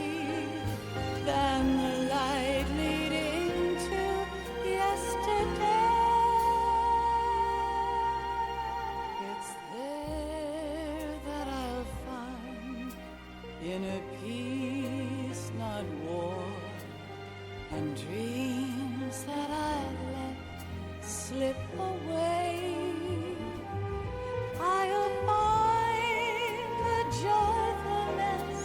than the light leading to yesterday. It's there that I'll find inner peace, not war, and dreams that I let slip away. I'll find the joyfulness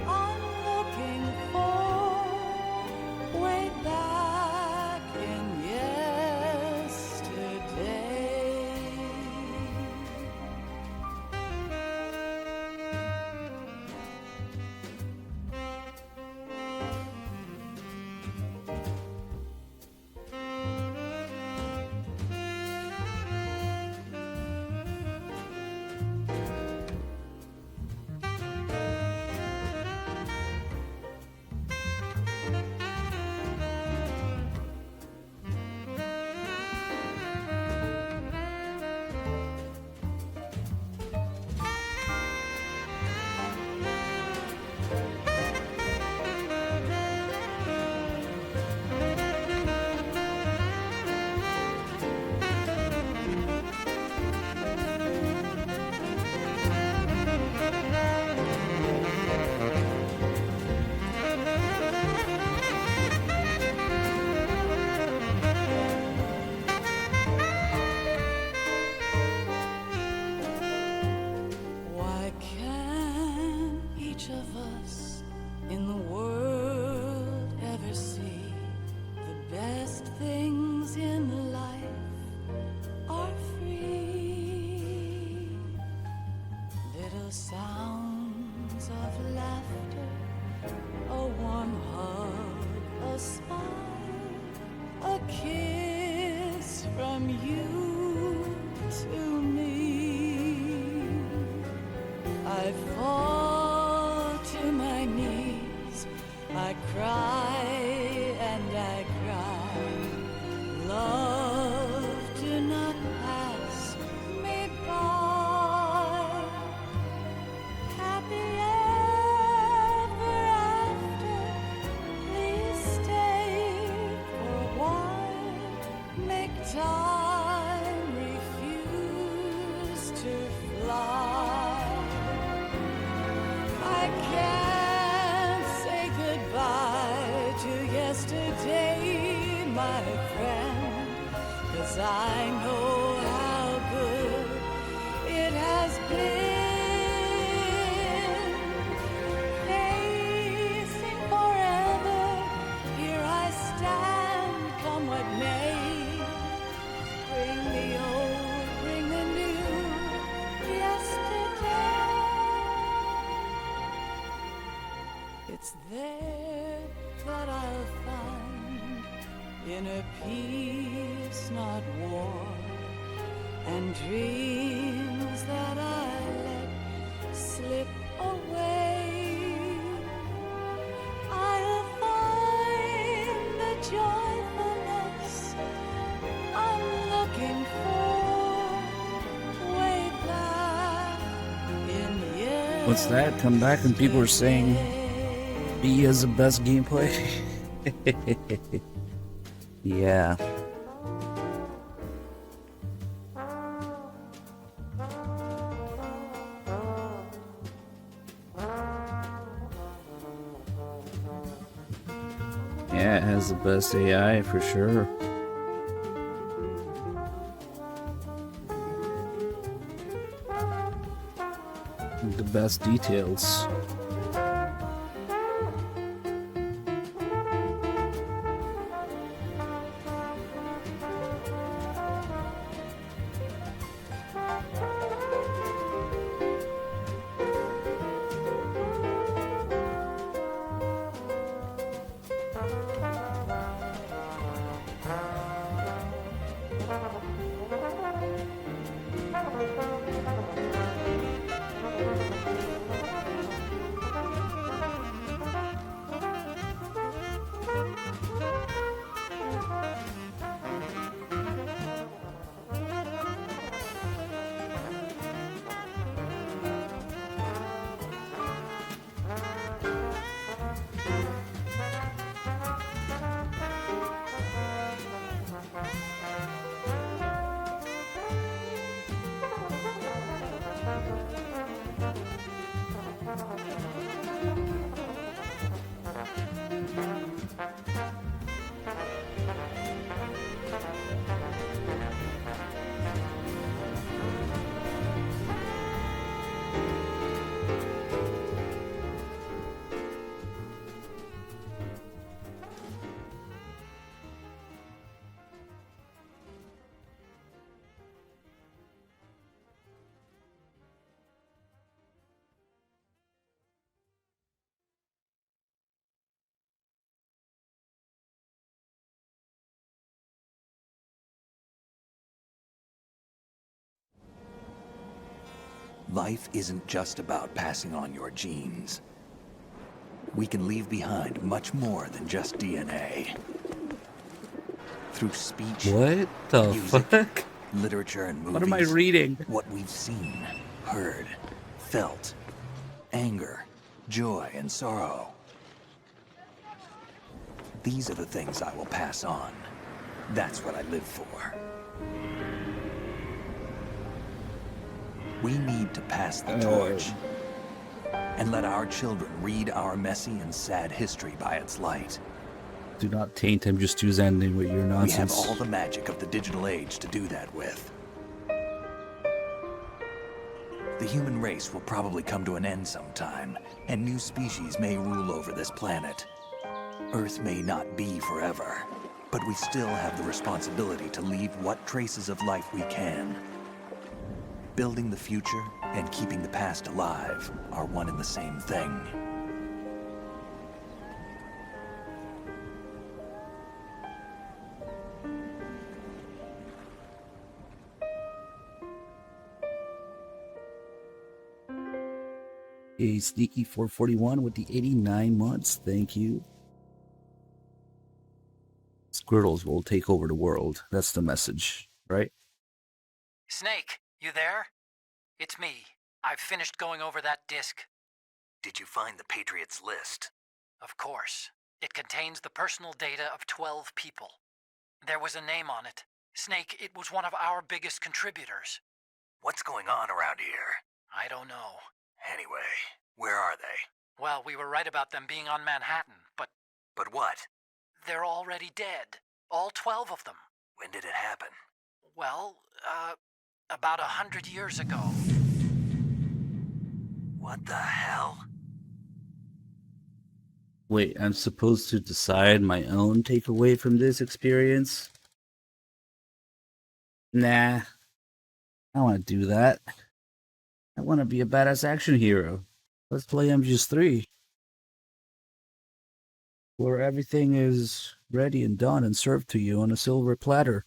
I'm looking for way back in yesterday. cry and I cry. Love, do not pass me by. Happy ever after, please stay for a while. Make time refuse to fly. I can't say goodbye to yesterday, my friend, 'cause I know how good it has been. Facing forever, here I stand, come what may. Bring the old, bring the new, yesterday. It's there that I'll find inner peace, not war, and dreams that I let slip away. I'll find the joyfulness I'm looking for way back in yesterday.
What's that? Come back and people are saying B is the best gameplay. Yeah. Yeah, it has the best AI for sure. The best details.
Life isn't just about passing on your genes. We can leave behind much more than just DNA. Through speech,
What the
music,
fuck?
literature, and movies.
What am I reading?
What we've seen, heard, felt. Anger, joy, and sorrow. These are the things I will pass on. That's what I live for. We need to pass the torch and let our children read our messy and sad history by its light.
Do not taint him, just use ending with your nonsense.
We have all the magic of the digital age to do that with. The human race will probably come to an end sometime, and new species may rule over this planet. Earth may not be forever, but we still have the responsibility to leave what traces of life we can. Building the future and keeping the past alive are one and the same thing.
A Sneaky 441 with the 89 months. Thank you. squirrels will take over the world. That's the message, right?
Snake, you there? It's me. I've finished going over that disk.
Did you find the Patriots list?
Of course. It contains the personal data of 12 people. There was a name on it. Snake, it was one of our biggest contributors.
What's going on around here?
I don't know.
Anyway, where are they?
Well, we were right about them being on Manhattan, but...
But what?
They're already dead. All 12 of them.
When did it happen?
Well, about 100 years ago.
What the hell?
Wait, I'm supposed to decide my own takeaway from this experience? Nah. I don't want to do that. I want to be a badass action hero. Let's play MGS3. Where everything is ready and done and served to you on a silver platter.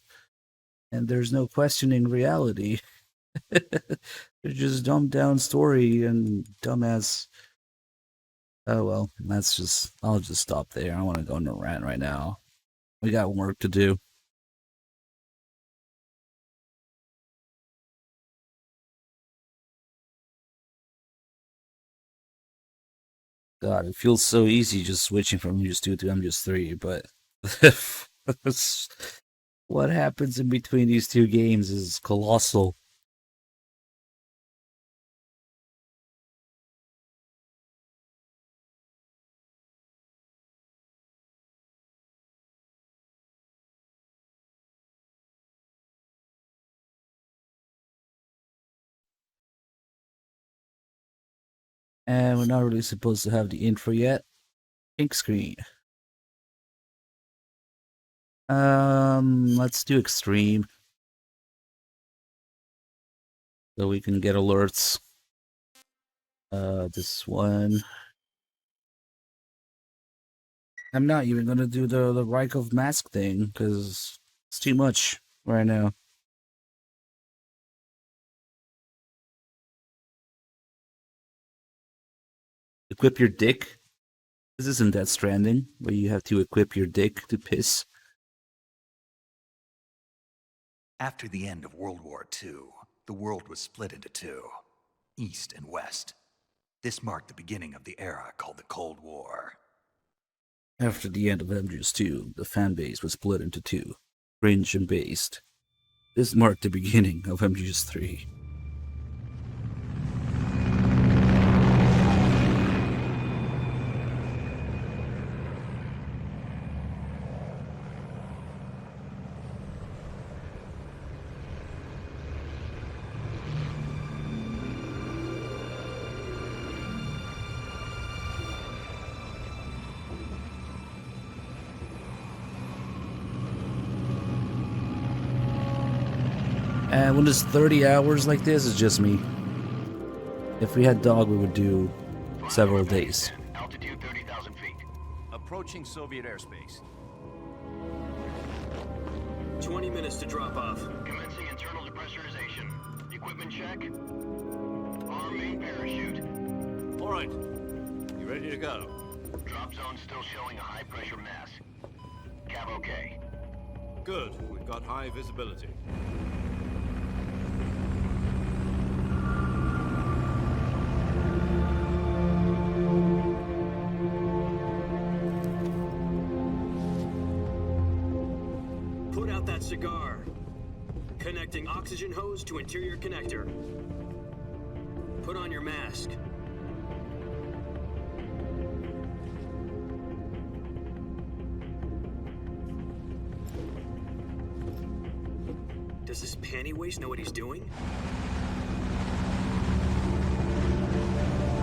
And there's no questioning reality. It's just dumbed down story and dumbass. Oh well, I'll just stop there. I don't want to go on a rant right now. We got work to do. God, it feels so easy just switching from MGS2 to MGS3, but what happens in between these two games is colossal. And we're not really supposed to have the intro yet. Pink screen. Let's do extreme. So we can get alerts. This one. I'm not even gonna do the Rykov mask thing, because it's too much right now. Equip your dick. This isn't Death Stranding, where you have to equip your dick to piss.
After the end of World War II, the world was split into two, East and West. This marked the beginning of the era called the Cold War.
After the end of MGS2, the fanbase was split into two, fringe and based. This marked the beginning of MGS3. And when it's 30 hours like this, it's just me. If we had dog, we would do several days.
Altitude 30,000 feet. Approaching Soviet airspace.
20 minutes to drop off.
Commencing internal depressurization. Equipment check. Arm main parachute.
All right. You ready to go?
Drop zone still showing a high pressure mass. Cav okay.
Good. We've got high visibility. Put out that cigar. Connecting oxygen hose to interior connector. Put on your mask. Does this panty waste know what he's doing?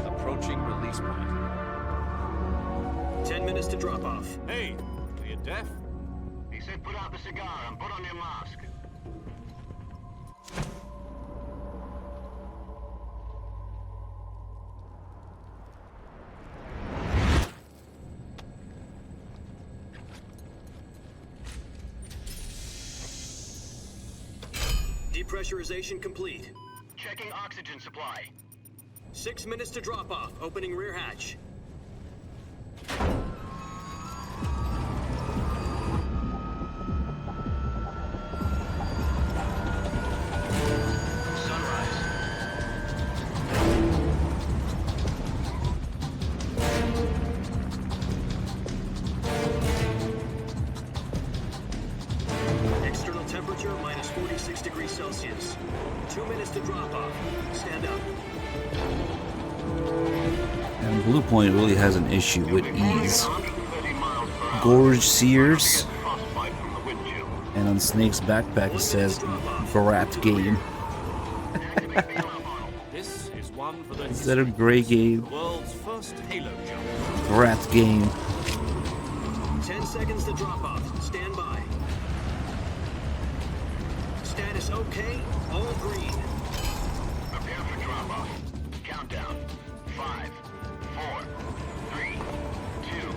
Approaching release point.
10 minutes to drop off.
Hey, are you deaf? He said put out the cigar and put on your mask.
Depressurization complete.
Checking oxygen supply.
6 minutes to drop off. Opening rear hatch. Celsius. 2 minutes to drop off. Stand up.
And Blue Point really has an issue with ease. Gorge Sears. And on Snake's backpack it says Brat Game.
This is one for the
Instead of Gray Game,
the world's first Halo jump.
Brat Game.
10 seconds to drop off. Stand by. Status okay. All green.
Prepare for drop-off. Countdown. 5, 4, 3, 2,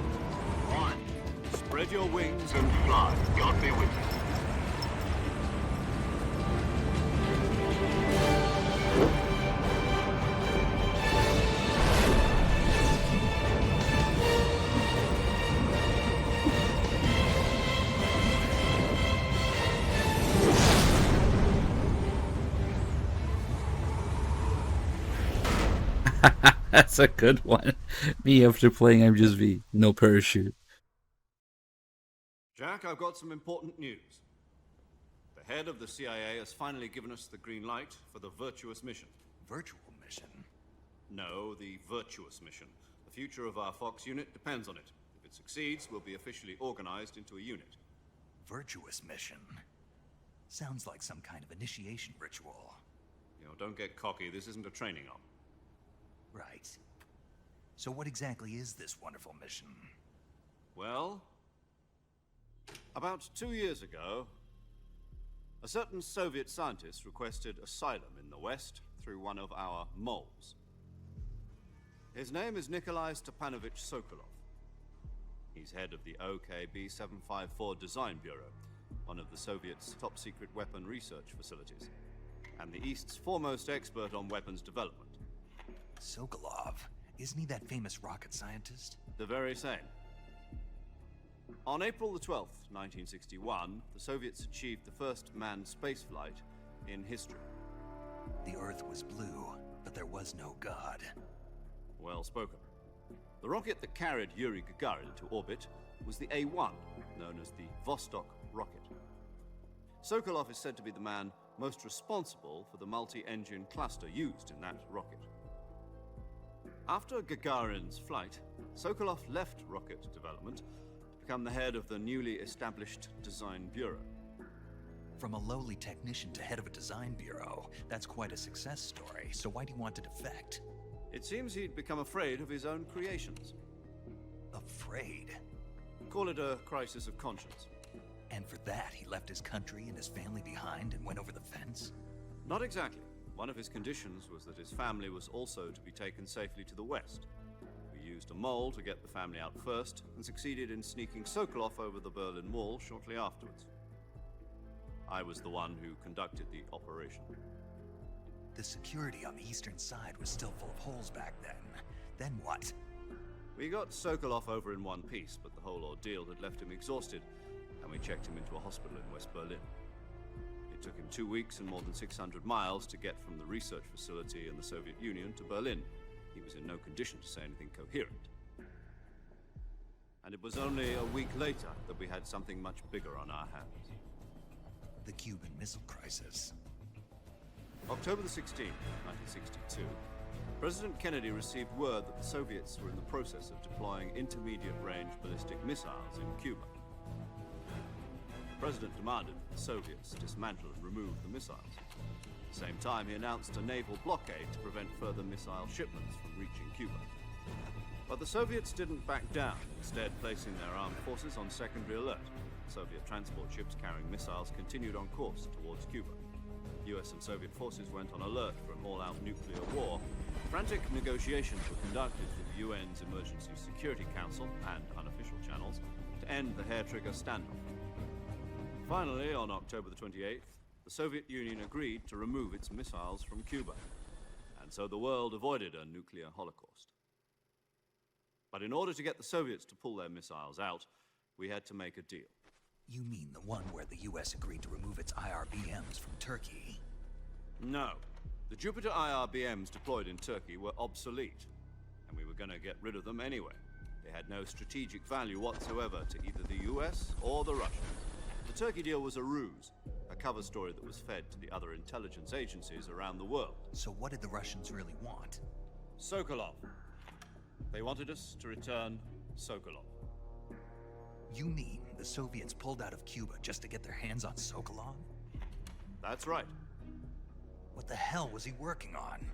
1.
Spread your wings
And fly. God be with you.
That's a good one. Me after playing MGS1, no parachute.
Jack, I've got some important news. The head of the CIA has finally given us the green light for the virtuous mission.
Virtual mission?
No, the virtuous mission. The future of our Fox unit depends on it. If it succeeds, we'll be officially organized into a unit.
Virtuous mission? Sounds like some kind of initiation ritual.
You know, don't get cocky. This isn't a training op.
Right. So what exactly is this wonderful mission?
Well, about 2 years ago, a certain Soviet scientist requested asylum in the West through one of our moles. His name is Nikolai Stepanovich Sokolov. He's head of the OKB-754 Design Bureau, one of the Soviets' top-secret weapon research facilities, and the East's foremost expert on weapons development.
Sokolov? Isn't he that famous rocket scientist?
The very same. On April the 12th, 1961, the Soviets achieved the first manned spaceflight in history.
The Earth was blue, but there was no God.
Well spoken. The rocket that carried Yuri Gagarin to orbit was the A-1, known as the Vostok rocket. Sokolov is said to be the man most responsible for the multi-engine cluster used in that rocket. After Gagarin's flight, Sokolov left rocket development to become the head of the newly established Design Bureau.
From a lowly technician to head of a design bureau, that's quite a success story, so why do you want to defect?
It seems he'd become afraid of his own creations.
Afraid?
Call it a crisis of conscience.
And for that, he left his country and his family behind and went over the fence?
Not exactly. One of his conditions was that his family was also to be taken safely to the West. We used a mole to get the family out first, and succeeded in sneaking Sokolov over the Berlin Wall shortly afterwards. I was the one who conducted the operation.
The security on the eastern side was still full of holes back then. Then what?
We got Sokolov over in one piece, but the whole ordeal had left him exhausted, and we checked him into a hospital in West Berlin. It took him 2 weeks and more than 600 miles to get from the research facility in the Soviet Union to Berlin. He was in no condition to say anything coherent. And it was only a week later that we had something much bigger on our hands.
The Cuban Missile Crisis.
October the 16th, 1962, President Kennedy received word that the Soviets were in the process of deploying intermediate-range ballistic missiles in Cuba. The President demanded that the Soviets dismantle and remove the missiles. At the same time, he announced a naval blockade to prevent further missile shipments from reaching Cuba. But the Soviets didn't back down, instead placing their armed forces on secondary alert. Soviet transport ships carrying missiles continued on course towards Cuba. US and Soviet forces went on alert for an all-out nuclear war. Frantic negotiations were conducted with the UN's Emergency Security Council and unofficial channels to end the hair-trigger standoff. Finally, on October the 28th, the Soviet Union agreed to remove its missiles from Cuba, and so the world avoided a nuclear holocaust. But in order to get the Soviets to pull their missiles out, we had to make a deal.
You mean the one where the US agreed to remove its IRBMs from Turkey?
No. The Jupiter IRBMs deployed in Turkey were obsolete, and we were going to get rid of them anyway. They had no strategic value whatsoever to either the US or the Russians. The Turkey deal was a ruse, a cover story that was fed to the other intelligence agencies around the world.
So what did the Russians really want?
Sokolov. They wanted us to return Sokolov.
You mean the Soviets pulled out of Cuba just to get their hands on Sokolov?
That's right.
What the hell was he working on?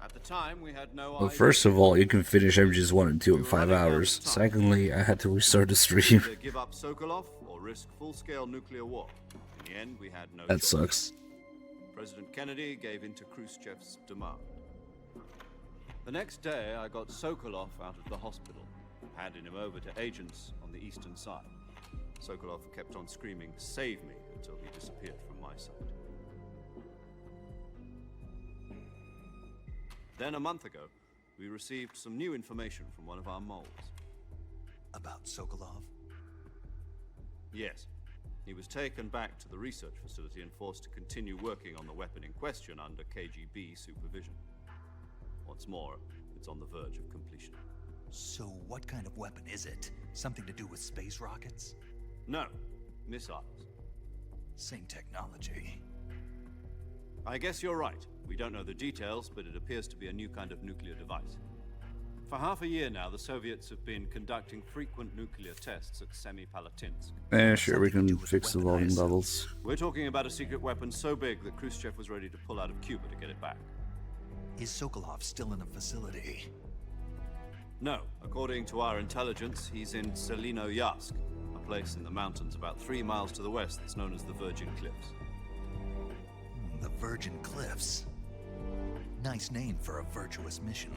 At the time, we had no
Well,
idea.
first of all, you can finish MGS1 and 2 in 5 hours. Secondly, I had to restart the stream.
Either give up Sokolov or risk full-scale nuclear war. In the end, we had no
That
choice.
sucks.
President Kennedy gave in to Khrushchev's demand. The next day, I got Sokolov out of the hospital, handing him over to agents on the eastern side. Sokolov kept on screaming, "Save me," until he disappeared from my sight. Then a month ago, we received some new information from one of our moles.
About Sokolov?
Yes. He was taken back to the research facility and forced to continue working on the weapon in question under KGB supervision. What's more, it's on the verge of completion.
So what kind of weapon is it? Something to do with space rockets?
No, missiles.
Same technology.
I guess you're right. We don't know the details, but it appears to be a new kind of nuclear device. For half a year now, the Soviets have been conducting frequent nuclear tests at Semipalatinsk.
Sure, we can fix the volume levels.
We're talking about a secret weapon so big that Khrushchev was ready to pull out of Cuba to get it back.
Is Sokolov still in the facility?
No. According to our intelligence, he's in Selinoyarsk, a place in the mountains about 3 miles to the west that's known as the Virgin Cliffs.
The Virgin Cliffs. Nice name for a virtuous mission.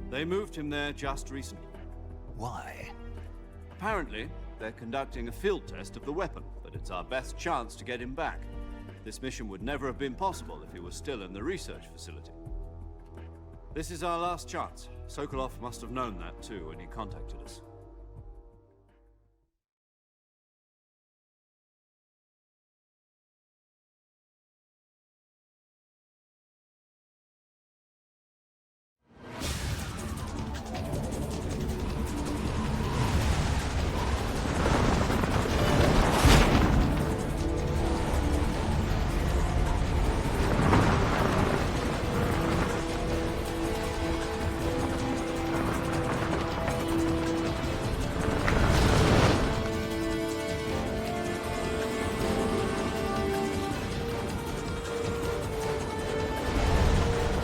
They moved him there just recently.
Why?
Apparently, they're conducting a field test of the weapon, but it's our best chance to get him back. This mission would never have been possible if he was still in the research facility. This is our last chance. Sokolov must have known that too when he contacted us.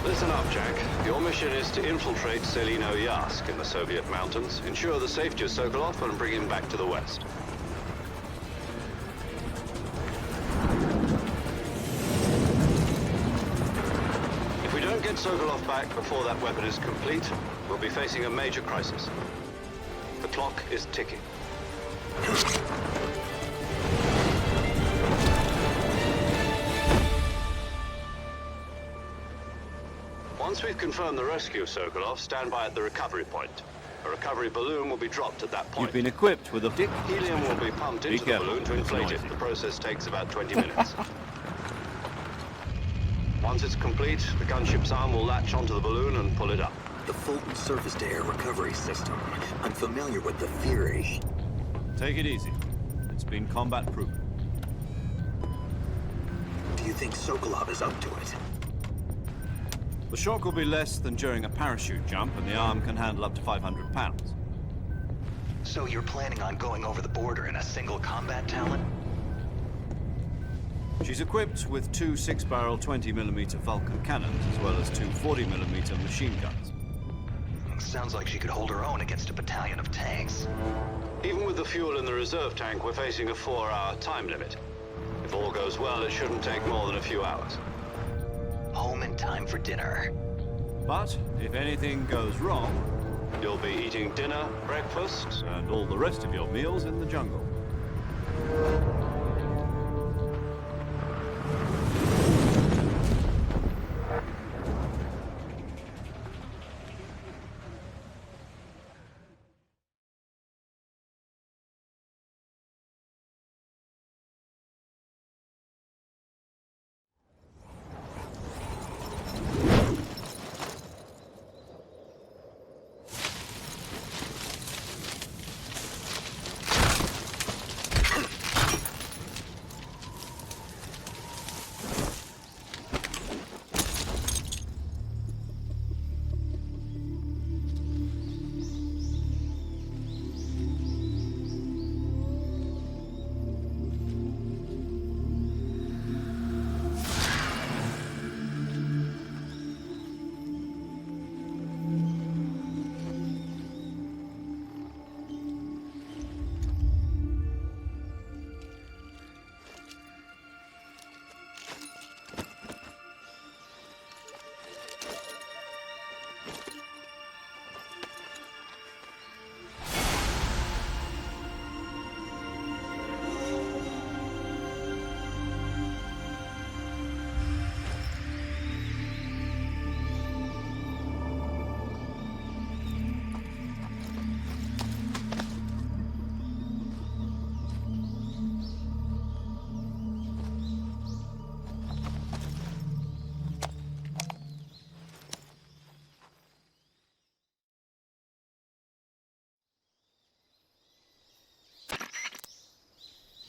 Listen up, Jack. Your mission is to infiltrate Selinoyarsk in the Soviet mountains, ensure the safety of Sokolov, and bring him back to the west. If we don't get Sokolov back before that weapon is complete, we'll be facing a major crisis. The clock is ticking. Once we've confirmed the rescue of Sokolov, stand by at the recovery point. A recovery balloon will be dropped at that point.
You've been equipped with a
Helium will be pumped into the balloon to inflate it. The process takes about 20 minutes. Once it's complete, the gunship's arm will latch onto the balloon and pull it up.
The Fulton surface-to-air recovery system. I'm familiar with the theory.
Take it easy. It's been combat-proven.
Do you think Sokolov is up to it?
The shock will be less than during a parachute jump, and the arm can handle up to 500 pounds.
So you're planning on going over the border in a single combat talon?
She's equipped with 2 6-barrel 20mm Vulcan cannons, as well as 2 40mm machine guns.
Sounds like she could hold her own against a battalion of tanks.
Even with the fuel in the reserve tank, we're facing a 4-hour time limit. If all goes well, it shouldn't take more than a few hours.
Home in time for dinner.
But if anything goes wrong,
you'll be eating dinner, breakfast,
and all the rest of your meals in the jungle.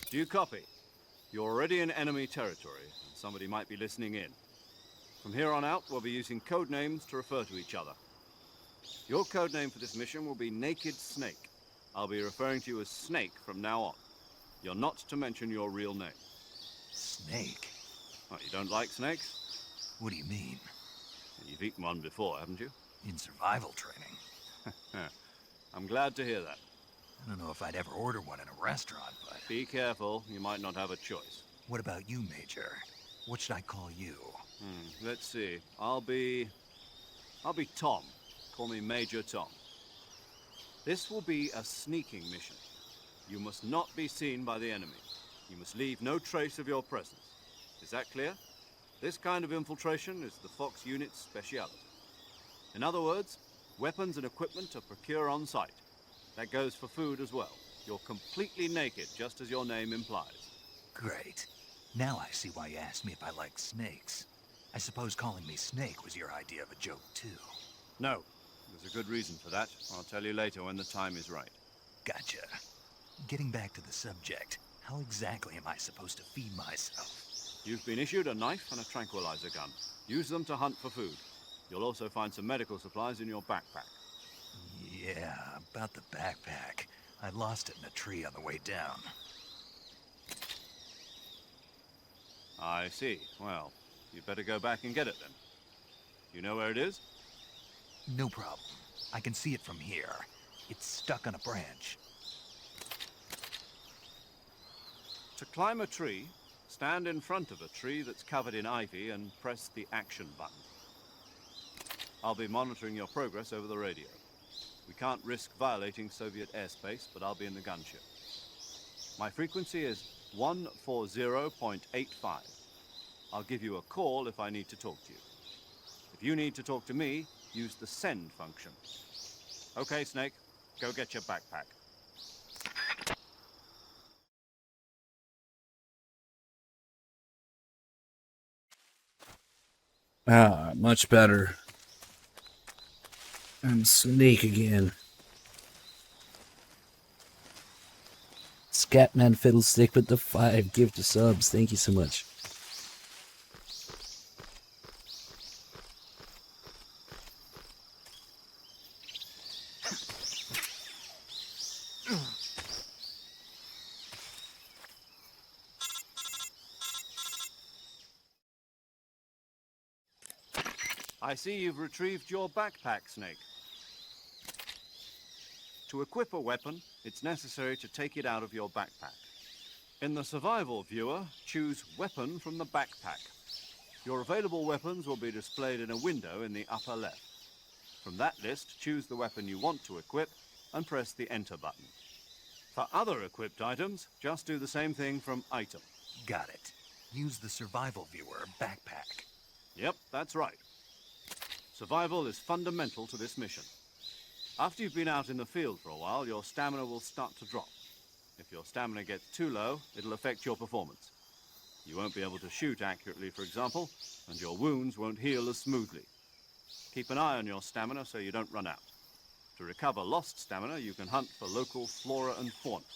Do you copy? You're already in enemy territory, and somebody might be listening in. From here on out, we'll be using code names to refer to each other. Your code name for this mission will be Naked Snake. I'll be referring to you as Snake from now on. You're not to mention your real name.
Snake?
Oh, you don't like snakes?
What do you mean?
You've eaten one before, haven't you?
In survival training.
I'm glad to hear that.
I don't know if I'd ever order one in a restaurant, but...
Be careful, you might not have a choice.
What about you, Major? What should I call you?
Let's see. I'll be Tom. Call me Major Tom. This will be a sneaking mission. You must not be seen by the enemy. You must leave no trace of your presence. Is that clear? This kind of infiltration is the Fox unit's speciality. In other words, weapons and equipment are procured on site. That goes for food as well. You're completely naked, just as your name implies.
Great. Now I see why you asked me if I like snakes. I suppose calling me Snake was your idea of a joke, too.
No. There's a good reason for that. I'll tell you later when the time is right.
Gotcha. Getting back to the subject, how exactly am I supposed to feed myself?
You've been issued a knife and a tranquilizer gun. Use them to hunt for food. You'll also find some medical supplies in your backpack.
Yeah, about the backpack. I lost it in a tree on the way down.
I see. Well, you'd better go back and get it then. You know where it is?
No problem. I can see it from here. It's stuck on a branch.
To climb a tree, stand in front of a tree that's covered in ivy and press the action button. I'll be monitoring your progress over the radio. We can't risk violating Soviet airspace, but I'll be in the gunship. My frequency is 140.85. I'll give you a call if I need to talk to you. If you need to talk to me, use the send function. Okay, Snake, go get your backpack.
Ah, much better. I'm Snake again. Scatman Fiddlestick with the 5 gift of subs. Thank you so much.
I see you've retrieved your backpack, Snake. To equip a weapon, it's necessary to take it out of your backpack. In the survival viewer, choose Weapon from the backpack. Your available weapons will be displayed in a window in the upper left. From that list, choose the weapon you want to equip and press the Enter button. For other equipped items, just do the same thing from Item.
Got it. Use the survival viewer backpack.
Yep, that's right. Survival is fundamental to this mission. After you've been out in the field for a while, your stamina will start to drop. If your stamina gets too low, it'll affect your performance. You won't be able to shoot accurately, for example, and your wounds won't heal as smoothly. Keep an eye on your stamina so you don't run out. To recover lost stamina, you can hunt for local flora and fauna.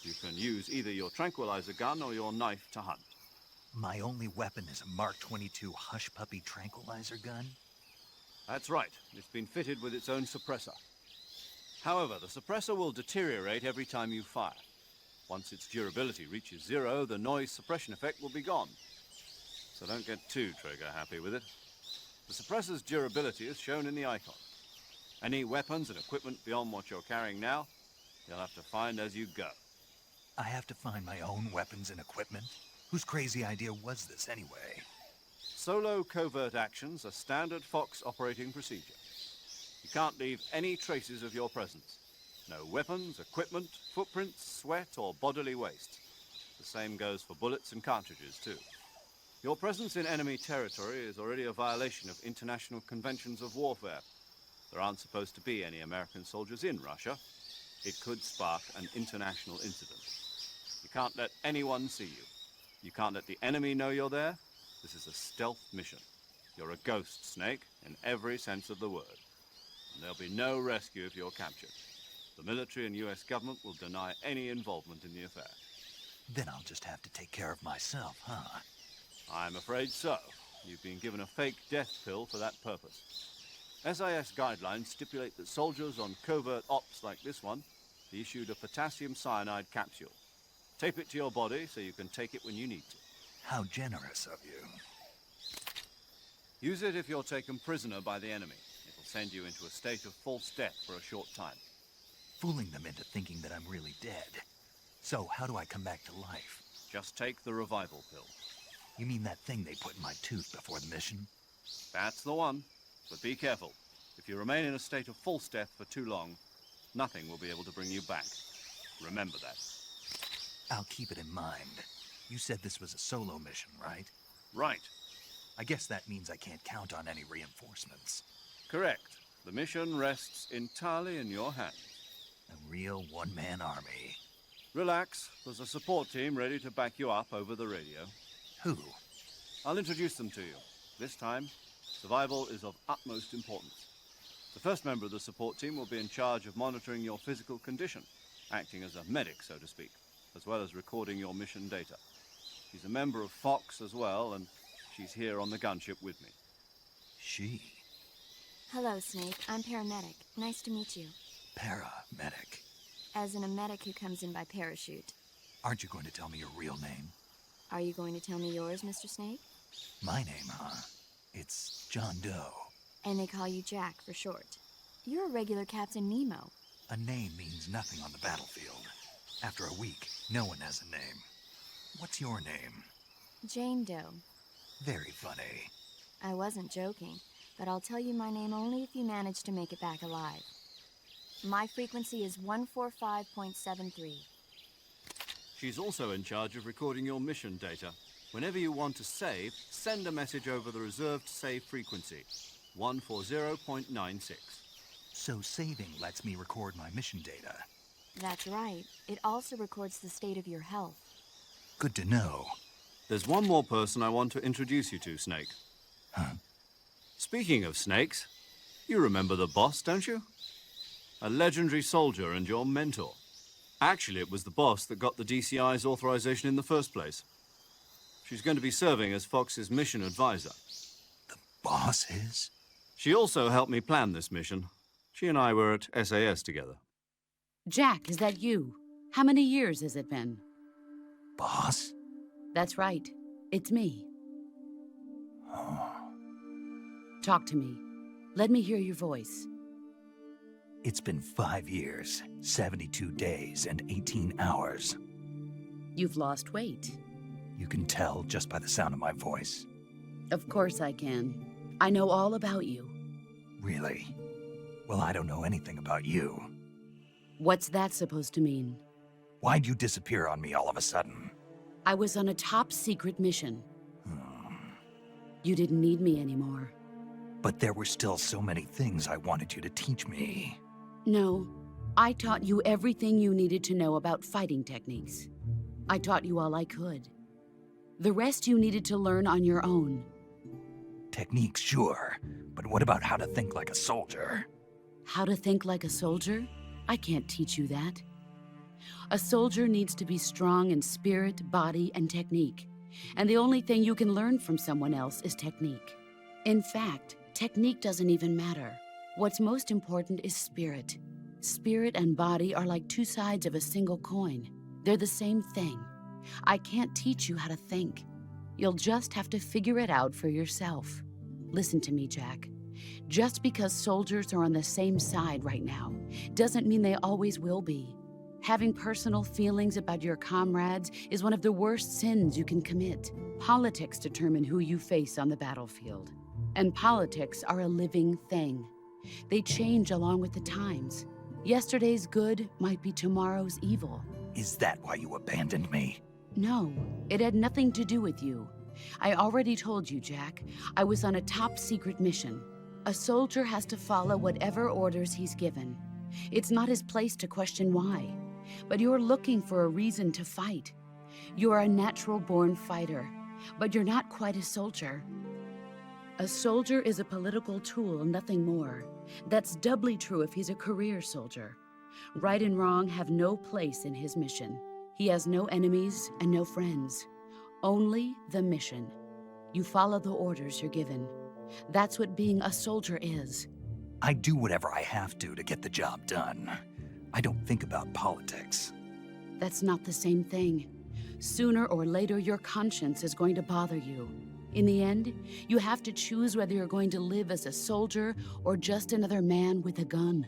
You can use either your tranquilizer gun or your knife to hunt.
My only weapon is a Mark 22 Hush Puppy tranquilizer gun?
That's right. It's been fitted with its own suppressor. However, the suppressor will deteriorate every time you fire. Once its durability reaches 0, the noise suppression effect will be gone. So don't get too trigger happy with it. The suppressor's durability is shown in the icon. Any weapons and equipment beyond what you're carrying now, you'll have to find as you go.
I have to find my own weapons and equipment? Whose crazy idea was this anyway?
Solo covert actions are standard Fox operating procedure. You can't leave any traces of your presence. No weapons, equipment, footprints, sweat, or bodily waste. The same goes for bullets and cartridges, too. Your presence in enemy territory is already a violation of international conventions of warfare. There aren't supposed to be any American soldiers in Russia. It could spark an international incident. You can't let anyone see you. You can't let the enemy know you're there. This is a stealth mission. You're a ghost, Snake, in every sense of the word. And there'll be no rescue if you're captured. The military and US government will deny any involvement in the affair.
Then I'll just have to take care of myself, huh?
I'm afraid so. You've been given a fake death pill for that purpose. SIS guidelines stipulate that soldiers on covert ops like this one be issued a potassium cyanide capsule. Tape it to your body so you can take it when you need to.
How generous of you.
Use it if you're taken prisoner by the enemy. It'll send you into a state of false death for a short time.
Fooling them into thinking that I'm really dead. So, how do I come back to life?
Just take the revival pill.
You mean that thing they put in my tooth before the mission?
That's the one. But be careful. If you remain in a state of false death for too long, nothing will be able to bring you back. Remember that.
I'll keep it in mind. You said this was a solo mission, right?
Right.
I guess that means I can't count on any reinforcements.
Correct. The mission rests entirely in your hands.
A real one-man army.
Relax. There's a support team ready to back you up over the radio.
Who?
I'll introduce them to you. This time, survival is of utmost importance. The first member of the support team will be in charge of monitoring your physical condition, acting as a medic, so to speak, as well as recording your mission data. She's a member of Fox as well, and she's here on the gunship with me.
She?
Hello, Snake. I'm paramedic. Nice to meet you.
Paramedic.
As in a medic who comes in by parachute.
Aren't you going to tell me your real name?
Are you going to tell me yours, Mr. Snake?
My name, huh? It's John Doe.
And they call you Jack for short. You're a regular Captain Nemo.
A name means nothing on the battlefield. After a week, no one has a name. What's your name?
Jane Doe.
Very funny.
I wasn't joking, but I'll tell you my name only if you manage to make it back alive. My frequency is 145.73.
She's also in charge of recording your mission data. Whenever you want to save, send a message over the reserved save frequency, 140.96.
So saving lets me record my mission data.
That's right. It also records the state of your health.
Good to know.
There's one more person I want to introduce you to, Snake.
Huh?
Speaking of snakes, you remember the boss, don't you? A legendary soldier and your mentor. Actually, it was the boss that got the DCI's authorization in the first place. She's going to be serving as Fox's mission advisor.
The boss is?
She also helped me plan this mission. She and I were at SAS together.
Jack, is that you? How many years has it been?
Boss?
That's right. It's me.
Oh.
Talk to me. Let me hear your voice.
It's been 5 years, 72 days, and 18 hours.
You've lost weight.
You can tell just by the sound of my voice.
Of course I can. I know all about you.
Really? Well, I don't know anything about you.
What's that supposed to mean?
Why'd you disappear on me all of a sudden?
I was on a top-secret mission. You didn't need me anymore.
But there were still so many things I wanted you to teach me.
No, I taught you everything you needed to know about fighting techniques. I taught you all I could. The rest you needed to learn on your own.
Techniques, sure. But what about how to think like a soldier?
How to think like a soldier? I can't teach you that. A soldier needs to be strong in spirit, body, and technique. And the only thing you can learn from someone else is technique. In fact, technique doesn't even matter. What's most important is spirit. Spirit and body are like two sides of a single coin. They're the same thing. I can't teach you how to think. You'll just have to figure it out for yourself. Listen to me, Jack. Just because soldiers are on the same side right now doesn't mean they always will be. Having personal feelings about your comrades is one of the worst sins you can commit. Politics determine who you face on the battlefield. And politics are a living thing. They change along with the times. Yesterday's good might be tomorrow's evil.
Is that why you abandoned me?
No, it had nothing to do with you. I already told you, Jack. I was on a top-secret mission. A soldier has to follow whatever orders he's given. It's not his place to question why. But you're looking for a reason to fight. You're a natural-born fighter, but you're not quite a soldier. A soldier is a political tool, nothing more. That's doubly true if he's a career soldier. Right and wrong have no place in his mission. He has no enemies and no friends. Only the mission. You follow the orders you're given. That's what being a soldier is.
I do whatever I have to get the job done. I don't think about politics.
That's not the same thing. Sooner or later, your conscience is going to bother you. In the end, you have to choose whether you're going to live as a soldier or just another man with a gun.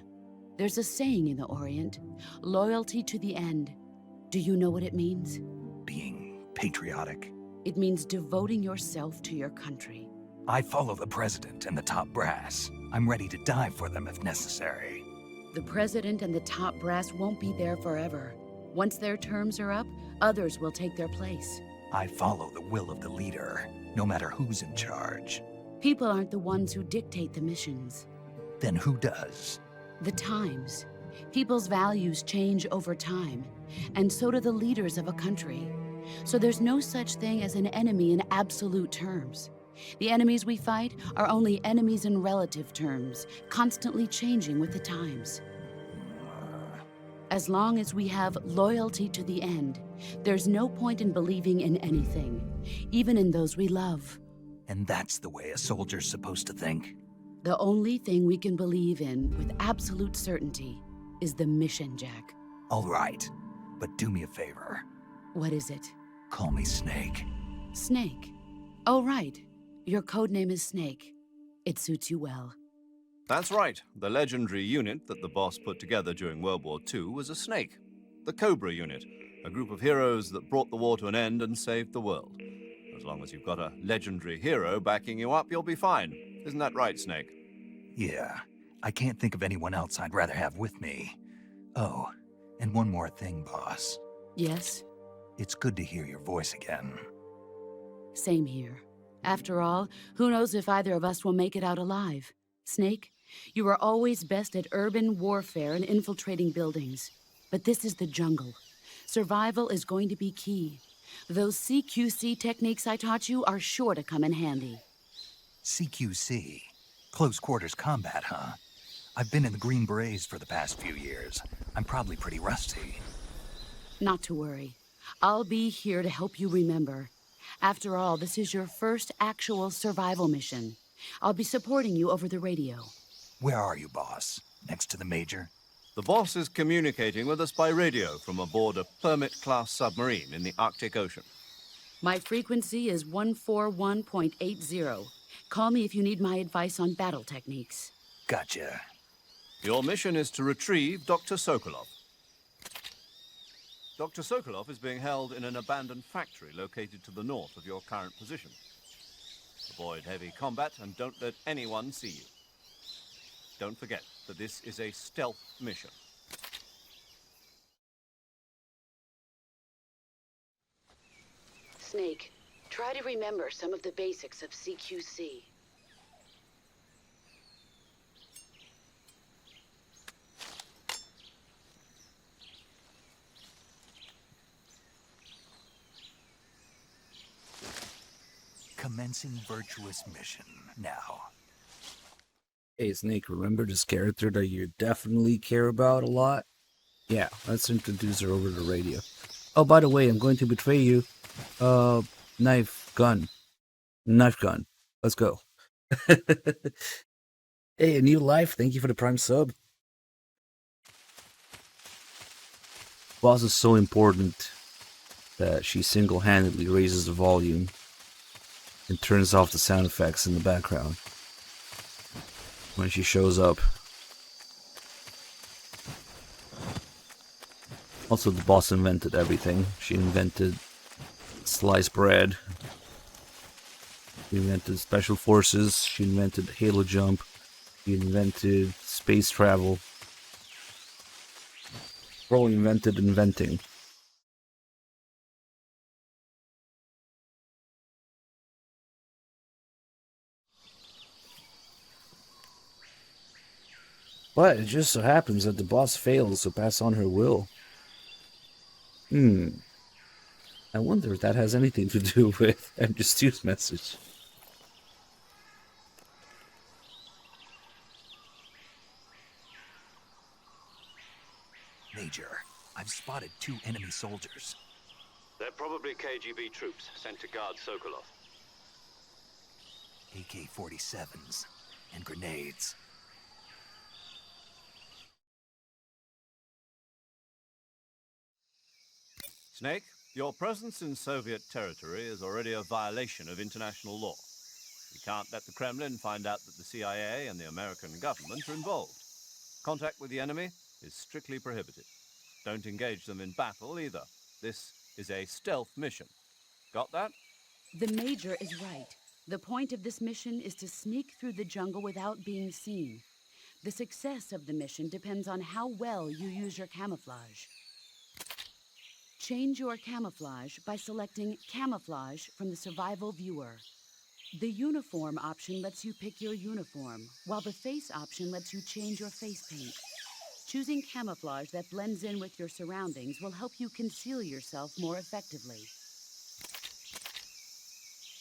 There's a saying in the Orient, loyalty to the end. Do you know what it means?
Being patriotic.
It means devoting yourself to your country.
I follow the president and the top brass. I'm ready to die for them if necessary.
The president and the top brass won't be there forever. Once their terms are up, others will take their place.
I follow the will of the leader, no matter who's in charge.
People aren't the ones who dictate the missions.
Then who does?
The times. People's values change over time, and so do the leaders of a country. So there's no such thing as an enemy in absolute terms. The enemies we fight are only enemies in relative terms, constantly changing with the times. As long as we have loyalty to the end, there's no point in believing in anything, even in those we love.
And that's the way a soldier's supposed to think?
The only thing we can believe in with absolute certainty is the mission, Jack.
All right, but do me a favor.
What is it?
Call me Snake.
Snake? Oh, right. Your codename is Snake. It suits you well.
That's right. The legendary unit that the boss put together during World War II was a snake. The Cobra unit, a group of heroes that brought the war to an end and saved the world. As long as you've got a legendary hero backing you up, you'll be fine. Isn't that right, Snake?
Yeah. I can't think of anyone else I'd rather have with me. Oh, and one more thing, boss.
Yes?
It's good to hear your voice again.
Same here. After all, who knows if either of us will make it out alive? Snake, you are always best at urban warfare and infiltrating buildings. But this is the jungle. Survival is going to be key. Those CQC techniques I taught you are sure to come in handy.
CQC? Close quarters combat, huh? I've been in the Green Berets for the past few years. I'm probably pretty rusty.
Not to worry. I'll be here to help you remember. After all, this is your first actual survival mission. I'll be supporting you over the radio.
Where are you, boss? Next to the Major?
The boss is communicating with us by radio from aboard a Permit-class submarine in the Arctic Ocean.
My frequency is 141.80. Call me if you need my advice on battle techniques.
Gotcha.
Your mission is to retrieve Dr. Sokolov. Dr. Sokolov is being held in an abandoned factory located to the north of your current position. Avoid heavy combat and don't let anyone see you. Don't forget that this is a stealth mission.
Snake, try to remember some of the basics of CQC.
Commencing virtuous mission now.
Hey Snake, remember this character that you definitely care about a lot? Yeah, let's introduce her over the radio. Oh, by the way, I'm going to betray you. Knife gun. Let's go. Hey, a new life. Thank you for the prime sub. Boss is so important that she single-handedly raises the volume and turns off the sound effects in the background when she shows up. Also, the boss invented everything. She invented sliced bread. She invented special forces. She invented halo jump. She invented space travel. Bro invented inventing. But it just so happens that the boss fails to pass on her will. I wonder if that has anything to do with MGS1's message.
Major, I've spotted 2 enemy soldiers.
They're probably KGB troops sent to guard Sokolov.
AK-47s and grenades.
Snake, your presence in Soviet territory is already a violation of international law. We can't let the Kremlin find out that the CIA and the American government are involved. Contact with the enemy is strictly prohibited. Don't engage them in battle either. This is a stealth mission. Got that?
The Major is right. The point of this mission is to sneak through the jungle without being seen. The success of the mission depends on how well you use your camouflage. Change your camouflage by selecting Camouflage from the Survival Viewer. The Uniform option lets you pick your uniform, while the Face option lets you change your face paint. Choosing camouflage that blends in with your surroundings will help you conceal yourself more effectively.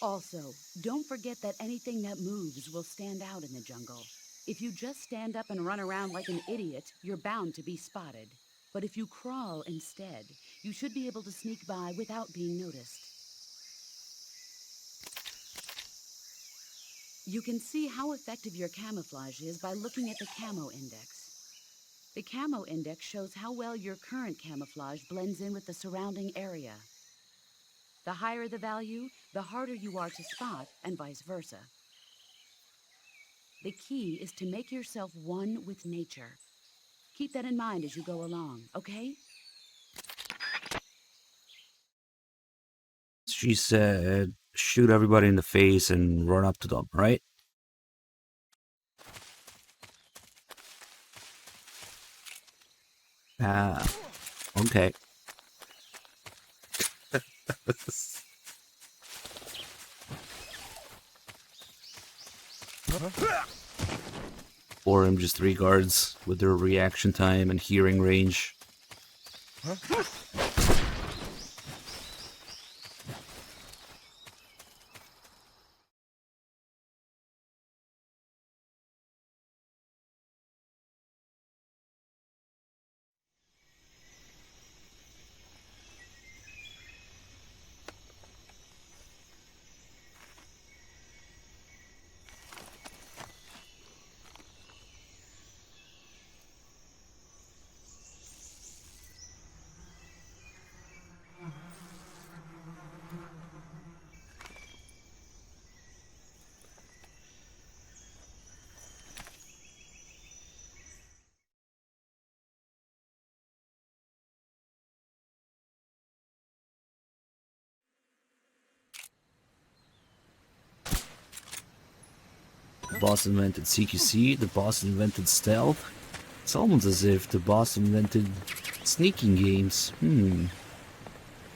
Also, don't forget that anything that moves will stand out in the jungle. If you just stand up and run around like an idiot, you're bound to be spotted. But if you crawl instead, you should be able to sneak by without being noticed. You can see how effective your camouflage is by looking at the Camo Index. The Camo Index shows how well your current camouflage blends in with the surrounding area. The higher the value, the harder you are to spot, and vice versa. The key is to make yourself one with nature. Keep that in mind as you go along, okay?
She said, shoot everybody in the face and run up to them, right? Ah, okay. Or him just 3 guards with their reaction time and hearing range. The boss invented CQC, the boss invented stealth. It's almost as if the boss invented sneaking games.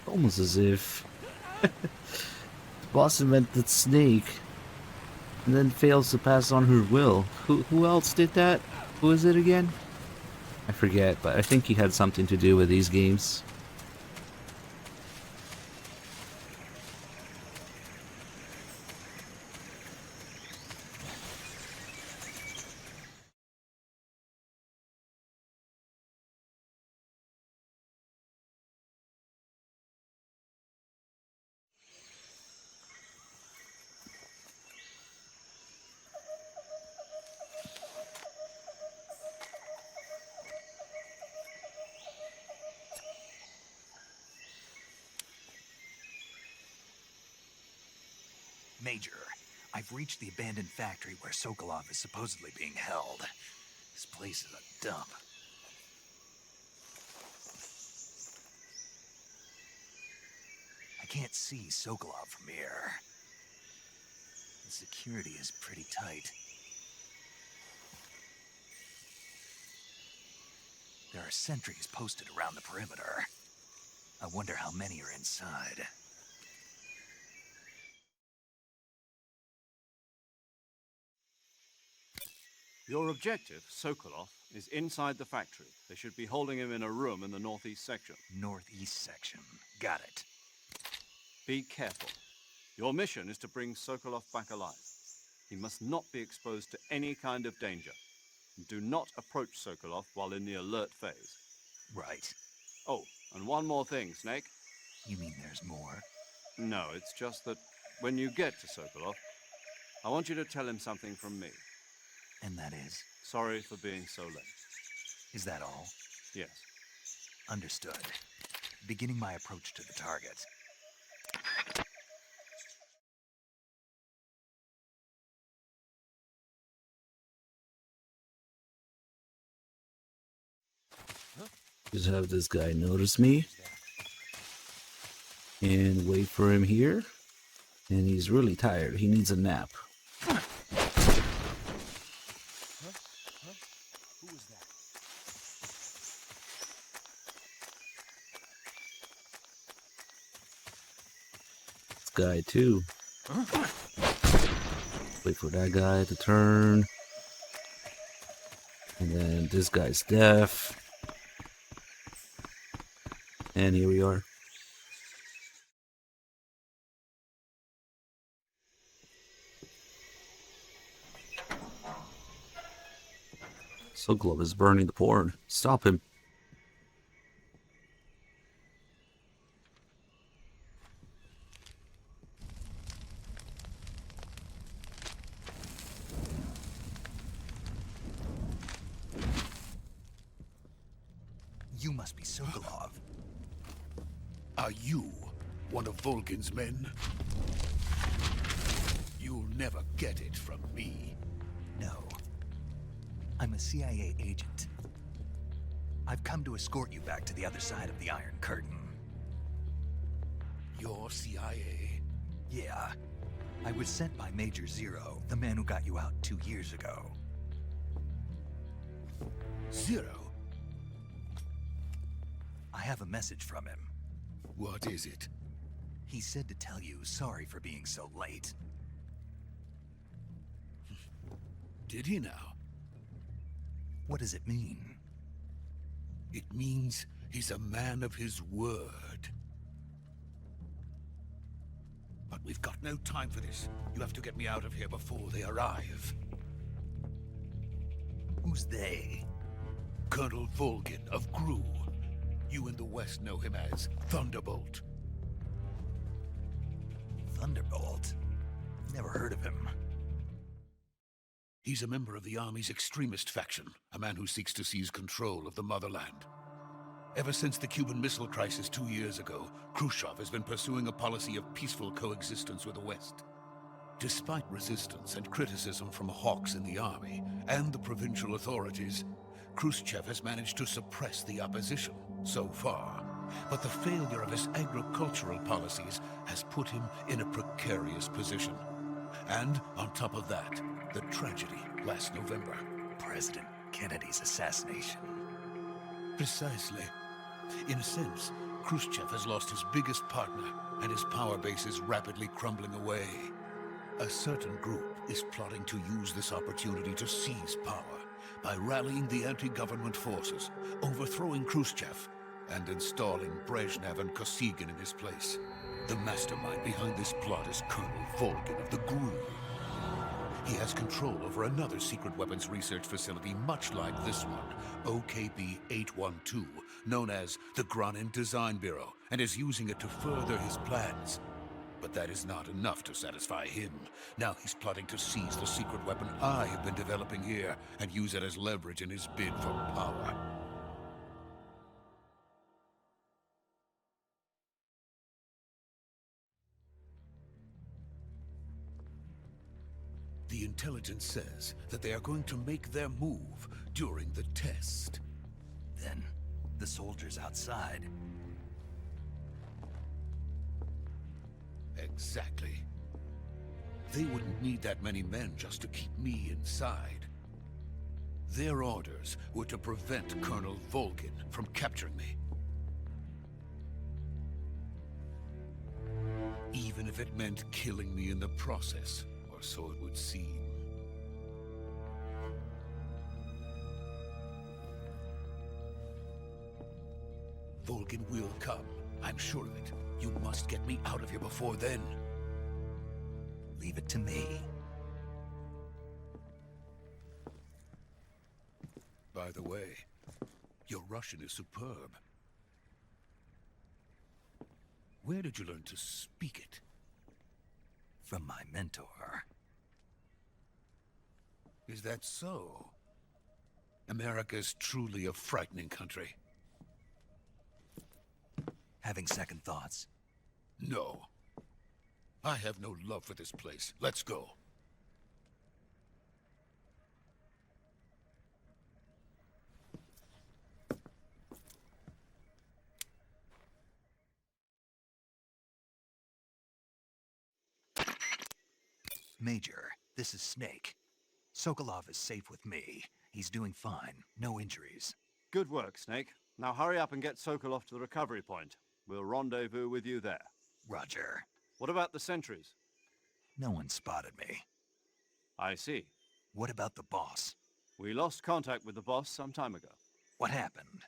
Almost as if the boss invented Snake and then fails to pass on her will. Who else did that? Who is it again? I forget, but I think he had something to do with these games.
Major, I've reached the abandoned factory where Sokolov is supposedly being held. This place is a dump. I can't see Sokolov from here. The security is pretty tight. There are sentries posted around the perimeter. I wonder how many are inside.
Your objective, Sokolov, is inside the factory. They should be holding him in a room in the northeast section.
Northeast section. Got it.
Be careful. Your mission is to bring Sokolov back alive. He must not be exposed to any kind of danger. And do not approach Sokolov while in the alert phase.
Right.
Oh, and one more thing, Snake.
You mean there's more?
No, it's just that when you get to Sokolov, I want you to tell him something from me.
And that is?
Sorry for being so late.
Is that all?
Yes.
Understood. Beginning my approach to the target.
Just have this guy notice me and wait for him here. And he's really tired. He needs a nap.
Who was that?
This guy too. Wait for that guy to turn. And then this guy's deaf. And here we are. Sokolov is burning the porn. Stop him.
You must be Sokolov.
Are you one of Volgin's men? You'll never get it from me.
No. I'm a CIA agent. I've come to escort you back to the other side of the Iron Curtain.
You're CIA?
Yeah. I was sent by Major Zero, the man who got you out 2 years ago.
Zero?
I have a message from him.
What is it?
He said to tell you sorry for being so late.
Did he now?
What does it mean?
It means he's a man of his word. But we've got no time for this. You have to get me out of here before they arrive.
Who's they?
Colonel Volgin of GRU. You in the West know him as Thunderbolt.
Thunderbolt? Never heard of him.
He's a member of the Army's extremist faction, a man who seeks to seize control of the motherland. Ever since the Cuban Missile Crisis 2 years ago, Khrushchev has been pursuing a policy of peaceful coexistence with the West. Despite resistance and criticism from hawks in the Army and the provincial authorities, Khrushchev has managed to suppress the opposition so far. But the failure of his agricultural policies has put him in a precarious position. And on top of that, the tragedy last November.
President Kennedy's assassination.
Precisely. In a sense, Khrushchev has lost his biggest partner, and his power base is rapidly crumbling away. A certain group is plotting to use this opportunity to seize power by rallying the anti-government forces, overthrowing Khrushchev, and installing Brezhnev and Kosygin in his place. The mastermind behind this plot is Colonel Volgin of the GRU. He has control over another secret weapons research facility much like this one, OKB-812, known as the Granin Design Bureau, and is using it to further his plans. But that is not enough to satisfy him. Now he's plotting to seize the secret weapon I have been developing here and use it as leverage in his bid for power. The intelligence says that they are going to make their move during the test.
Then, the soldiers outside.
Exactly. They wouldn't need that many men just to keep me inside. Their orders were to prevent Colonel Volgin from capturing me. Even if it meant killing me in the process, or so it would seem. Volgin will come. I'm sure of it. You must get me out of here before then.
Leave it to me.
By the way, your Russian is superb. Where did you learn to speak it?
From my mentor.
Is that so? America's truly a frightening country.
Having second thoughts?
No. I have no love for this place. Let's go.
Major, this is Snake. Sokolov is safe with me. He's doing fine. No injuries.
Good work, Snake. Now hurry up and get Sokolov to the recovery point. We'll rendezvous with you there.
Roger.
What about the sentries?
No one spotted me.
I see.
What about the boss?
We lost contact with the boss some time ago.
What happened?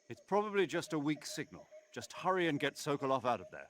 It's probably just a weak signal. Just hurry and get Sokolov out of there.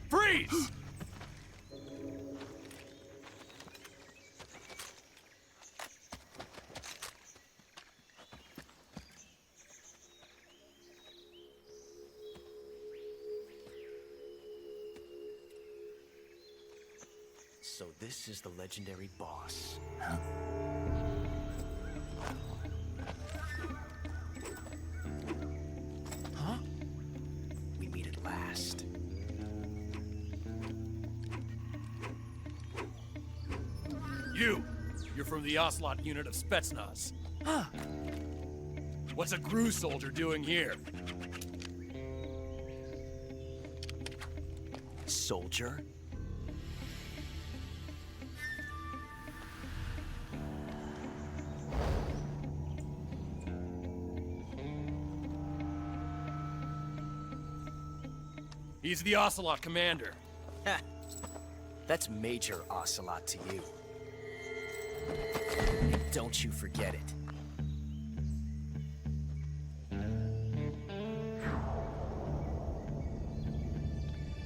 Freeze!
So this is the legendary boss.
Huh?
Huh? We meet at last.
You're from the Ocelot unit of Spetsnaz.
Huh.
What's a GRU soldier doing here?
Soldier?
He's the Ocelot commander.
Ha! That's Major Ocelot to you. Don't you forget it.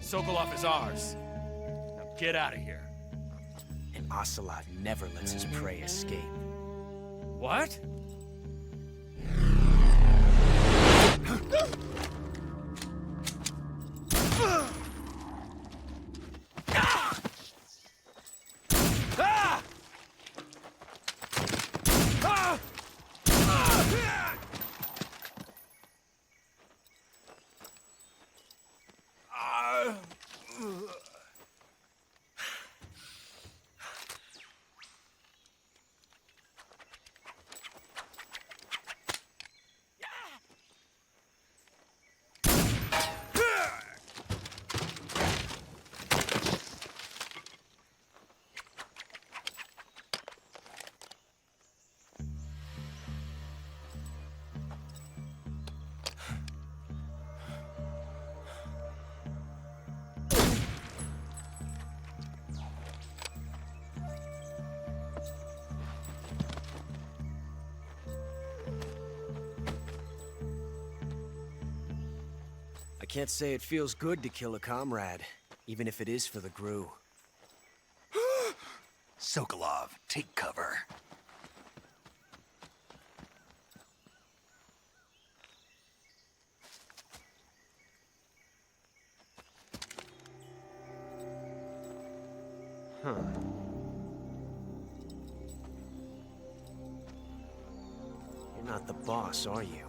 Sokolov is ours. Now get out of here.
And Ocelot never lets his prey escape.
What?
I can't say it feels good to kill a comrade, even if it is for the GRU.
Sokolov, take cover.
Huh.
not the boss, are you?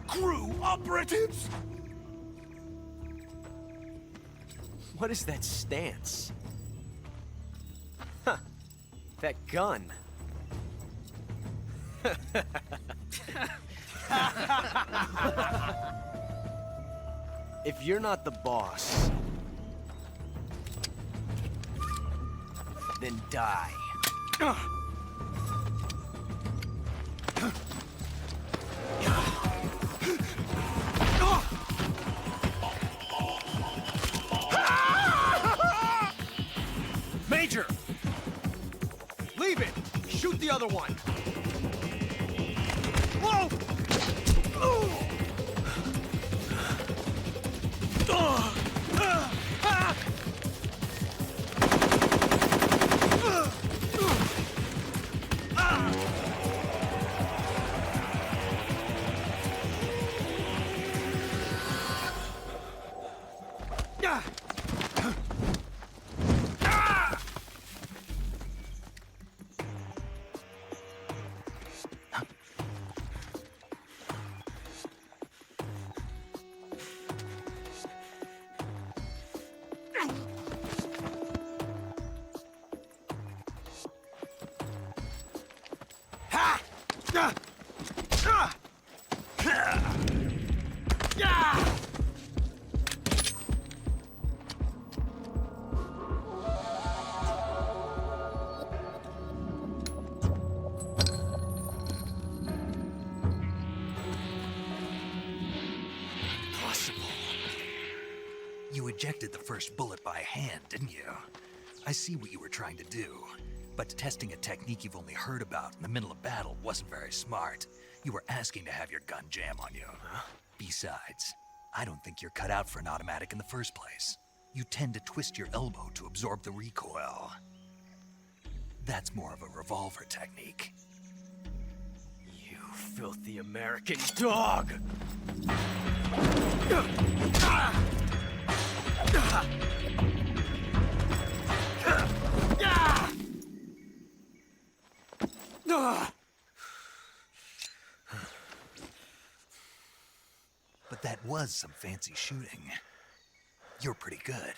Crew operatives!
What is that stance? Huh. That gun. If you're not the boss, then die. Major! Leave it! Shoot the other one! Whoa!
You ejected the first bullet by hand, didn't you? I see what you were trying to do. But testing a technique you've only heard about in the middle of battle wasn't very smart. You were asking to have your gun jam on you. Huh? Besides, I don't think you're cut out for an automatic in the first place. You tend to twist your elbow to absorb the recoil. That's more of a revolver technique.
You filthy American dog!
But that was some fancy shooting. You're pretty good.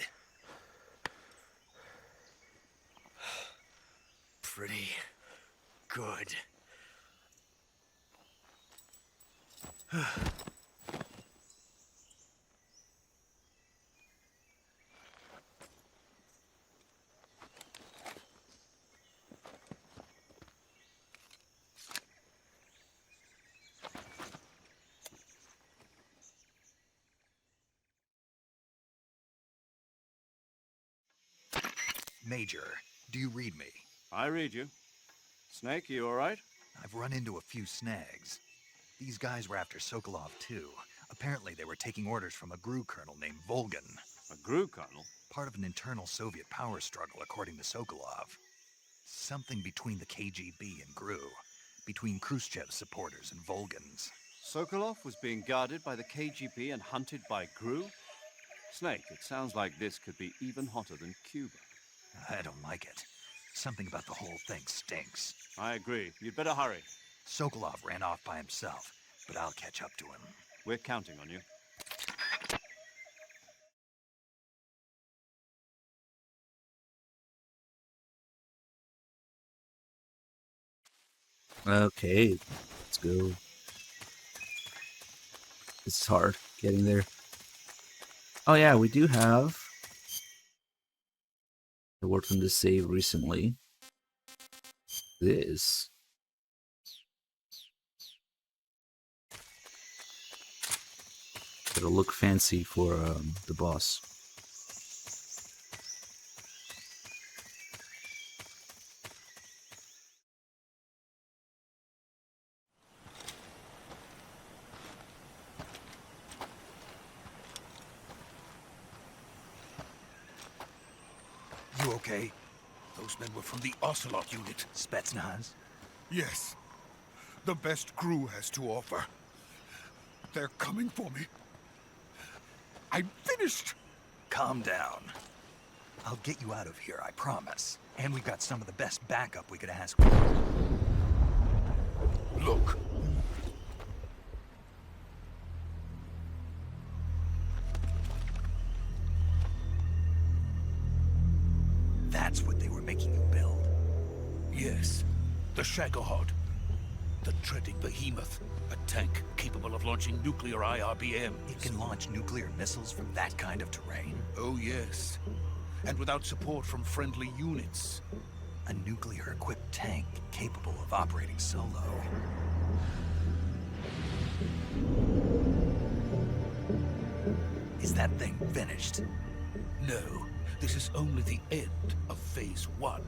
Pretty good.
Major, do you read me?
I read you. Snake, you all right?
I've run into a few snags. These guys were after Sokolov too. Apparently they were taking orders from a GRU colonel named Volgan.
A GRU colonel?
Part of an internal Soviet power struggle, according to Sokolov. Something between the KGB and GRU. Between Khrushchev's supporters and Volgan's.
Sokolov was being guarded by the KGB and hunted by GRU? Snake, it sounds like this could be even hotter than Cuba.
I don't like it. Something about the whole thing stinks.
I agree. You'd better hurry.
Sokolov ran off by himself, but I'll catch up to him.
We're counting on you.
Okay, let's go. It's hard getting there. Oh yeah, we do have... I worked on this save recently. This. It'll look fancy for the boss.
You okay?
Those men were from the Ocelot unit.
Spetsnaz?
Yes. The best crew has to offer. They're coming for me. I'm finished!
Calm down. I'll get you out of here, I promise. And we've got some of the best backup we could ask for.
Look.
That's what they were making you build?
Yes. The Shagohod. The dreaded behemoth. A tank capable of launching nuclear IRBMs.
It can launch nuclear missiles from that kind of terrain?
Oh, yes. And without support from friendly units.
A nuclear-equipped tank capable of operating solo. Is that thing finished?
No. This is only the end of Phase 1.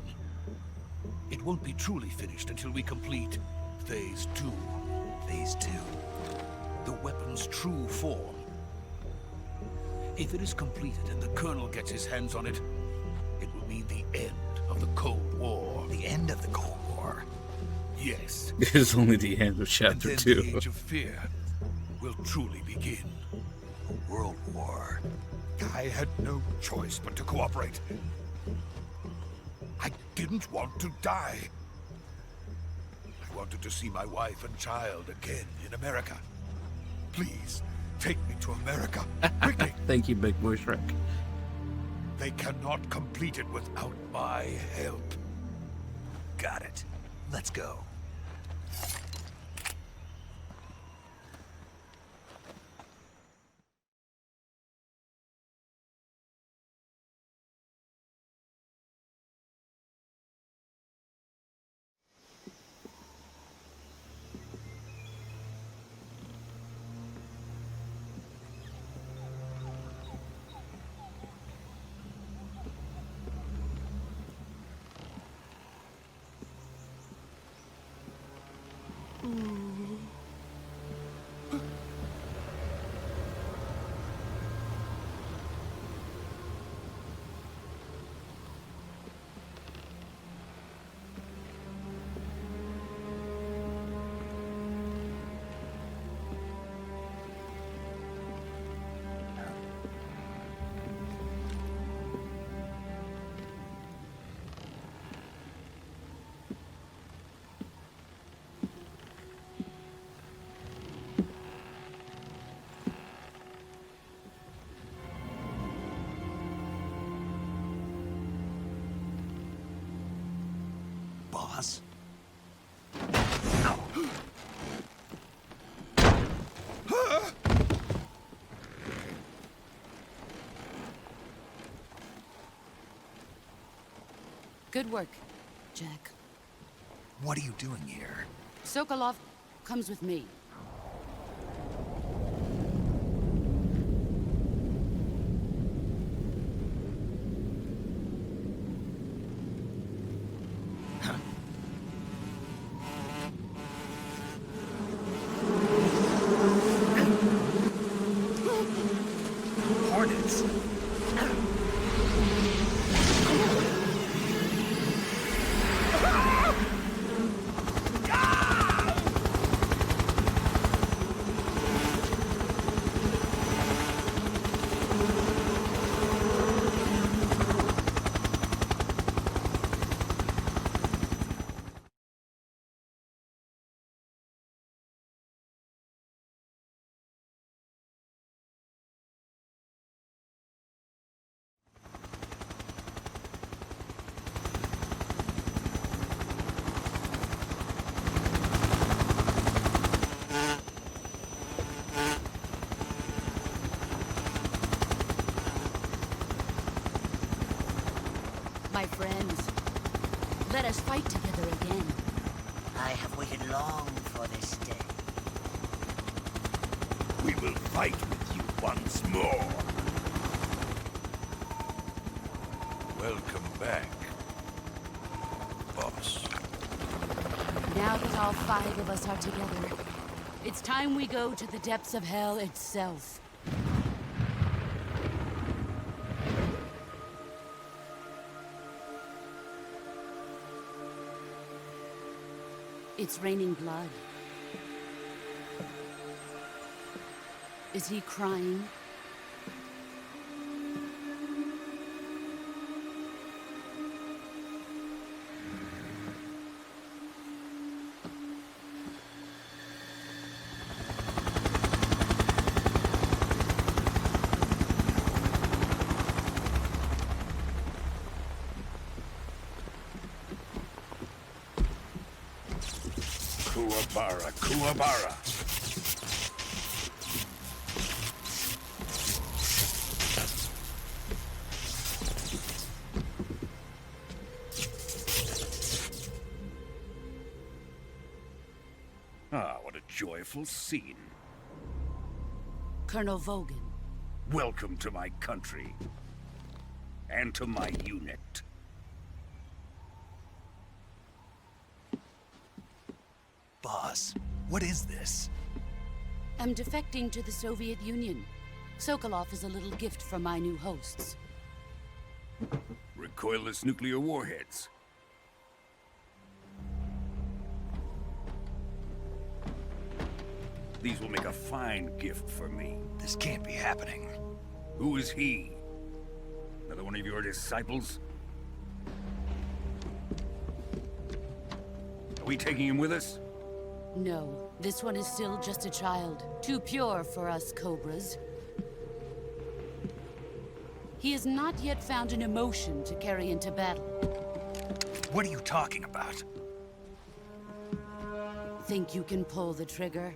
It won't be truly finished until we complete Phase 2.
Phase 2?
The weapon's true form. If it is completed and the Colonel gets his hands on it, it will mean the end of the Cold War.
The end of the Cold War?
Yes.
This is only the end of Chapter
and then
2.
The Age of Fear will truly begin.
A world war.
I had no choice but to cooperate. I didn't want to die. I wanted to see my wife and child again in America. Please, take me to America, quickly.
Thank you, Big Boy Shrek.
They cannot complete it without my help.
Got it. Let's go. Boss?
Good work, Jack.
What are you doing here?
Sokolov comes with me.
Hornets.
My friends, let us fight together again.
I have waited long for this day.
We will fight with you once more. Welcome back, boss.
Now that all 5 of us are together, it's time we go to the depths of hell itself. It's raining blood. Is he crying?
Kuwabara, Kuwabara. Ah, what a joyful scene.
Colonel Vogan.
Welcome to my country. And to my unit.
Boss, what is this?
I'm defecting to the Soviet Union. Sokolov is a little gift from my new hosts.
Recoilless nuclear warheads. These will make a fine gift for me.
This can't be happening.
Who is he? Another one of your disciples? Are we taking him with us?
No, this one is still just a child. Too pure for us Cobras. He has not yet found an emotion to carry into battle.
What are you talking about?
Think you can pull the trigger?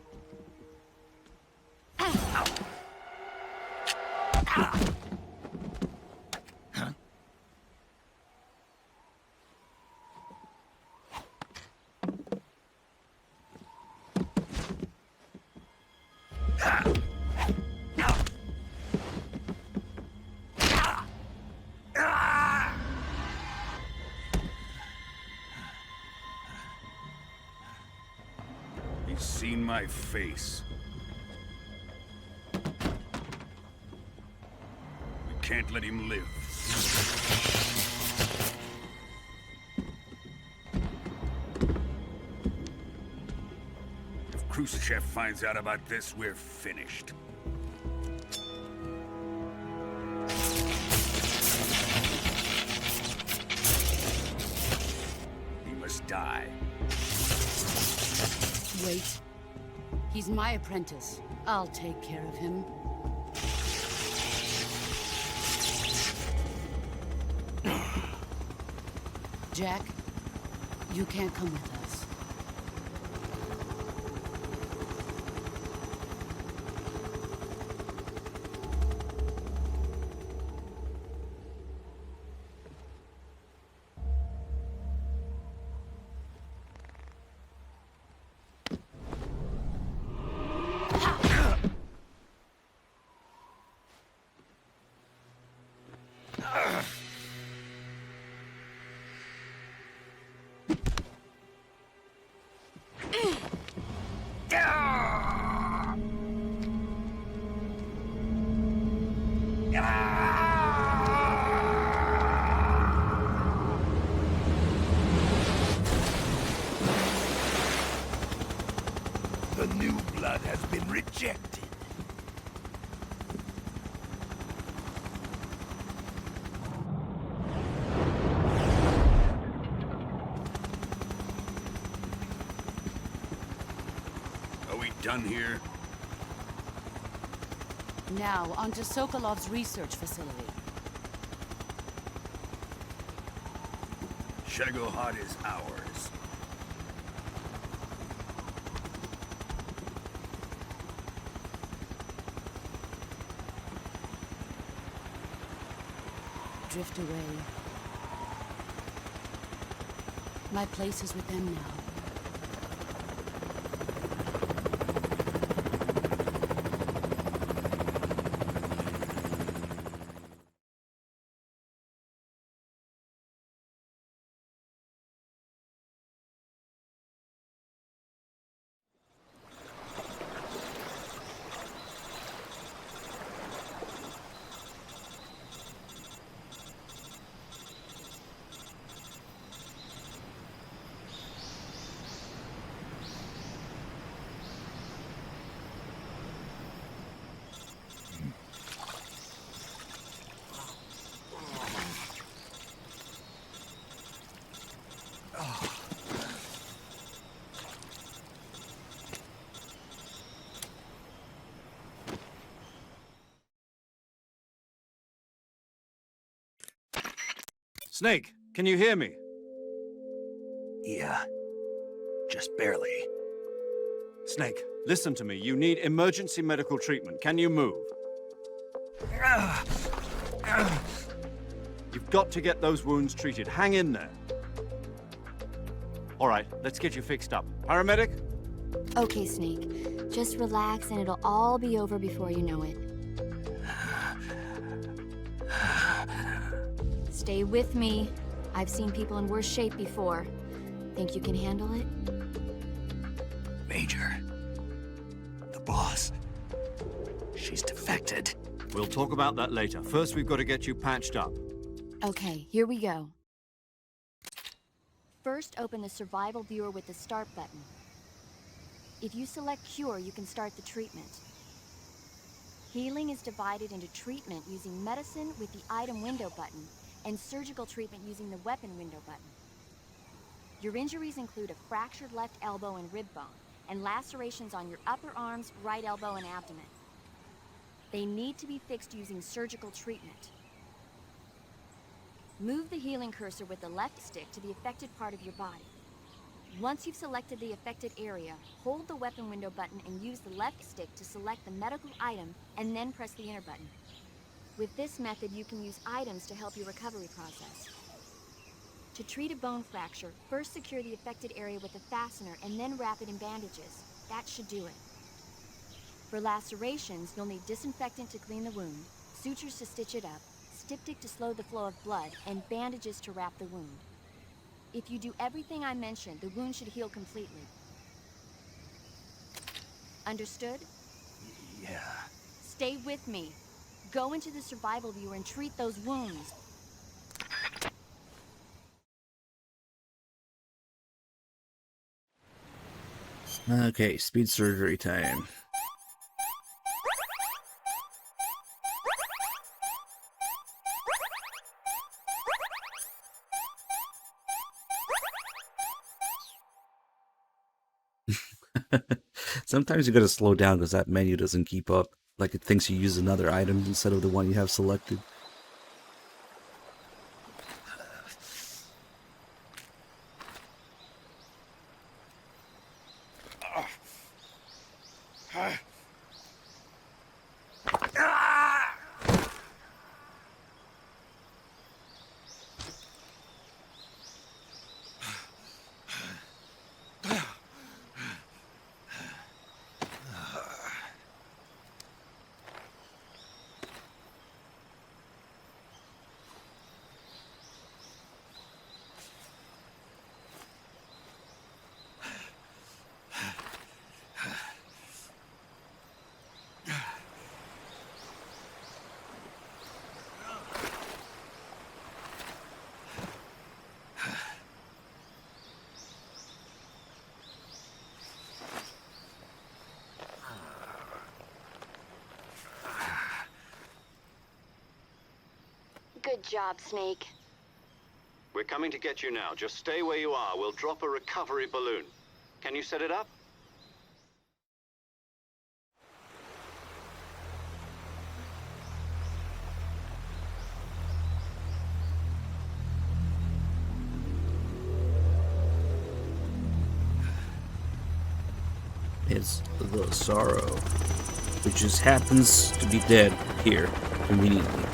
He's seen my face. We can't let him live. If Khrushchev finds out about this, we're finished. He must die.
Wait. He's my apprentice. I'll take care of him. Jack, you can't come with us.
The new blood has been rejected.
Are we done here?
Now, onto Sokolov's research facility.
Shagohod is ours.
Drift away. My place is with them now.
Snake, can you hear me?
Yeah. Just barely.
Snake, listen to me. You need emergency medical treatment. Can you move? You've got to get those wounds treated. Hang in there. All right, let's get you fixed up. Paramedic?
Okay, Snake. Just relax and it'll all be over before you know it. Stay with me. I've seen people in worse shape before. Think you can handle it?
Major. The boss. She's defected.
We'll talk about that later. First, we've got to get you patched up.
Okay, here we go. First, open the survival viewer with the start button. If you select cure, you can start the treatment. Healing is divided into treatment using medicine with the item window button and surgical treatment using the weapon window button. Your injuries include a fractured left elbow and rib bone, and lacerations on your upper arms, right elbow, and abdomen. They need to be fixed using surgical treatment. Move the healing cursor with the left stick to the affected part of your body. Once you've selected the affected area, hold the weapon window button and use the left stick to select the medical item, and then press the enter button. With this method, you can use items to help your recovery process. To treat a bone fracture, first secure the affected area with a fastener and then wrap it in bandages. That should do it. For lacerations, you'll need disinfectant to clean the wound, sutures to stitch it up, styptic to slow the flow of blood, and bandages to wrap the wound. If you do everything I mentioned, the wound should heal completely. Understood?
Yeah.
Stay with me. Go into the survival viewer and treat those wounds.
Okay, speed surgery time. Sometimes you gotta slow down because that menu doesn't keep up. Like it thinks you use another item instead of the one you have selected.
Good job, Snake.
We're coming to get you now. Just stay where you are. We'll drop a recovery balloon. Can you set it up?
It's the Sorrow, which just happens to be dead here, conveniently.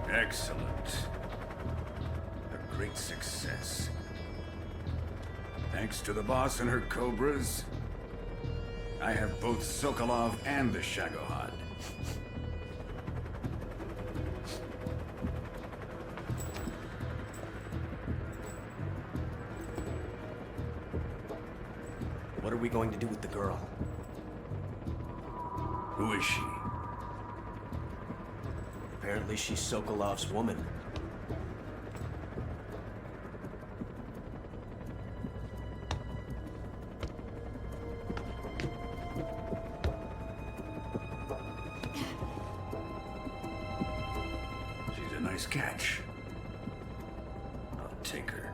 Excellent. A great success. Thanks to the boss and her cobras, I have both Sokolov and the Shagohod.
What are we going to do with the girl?
Who is she?
Apparently she's Sokolov's woman.
She's a nice catch. I'll take her.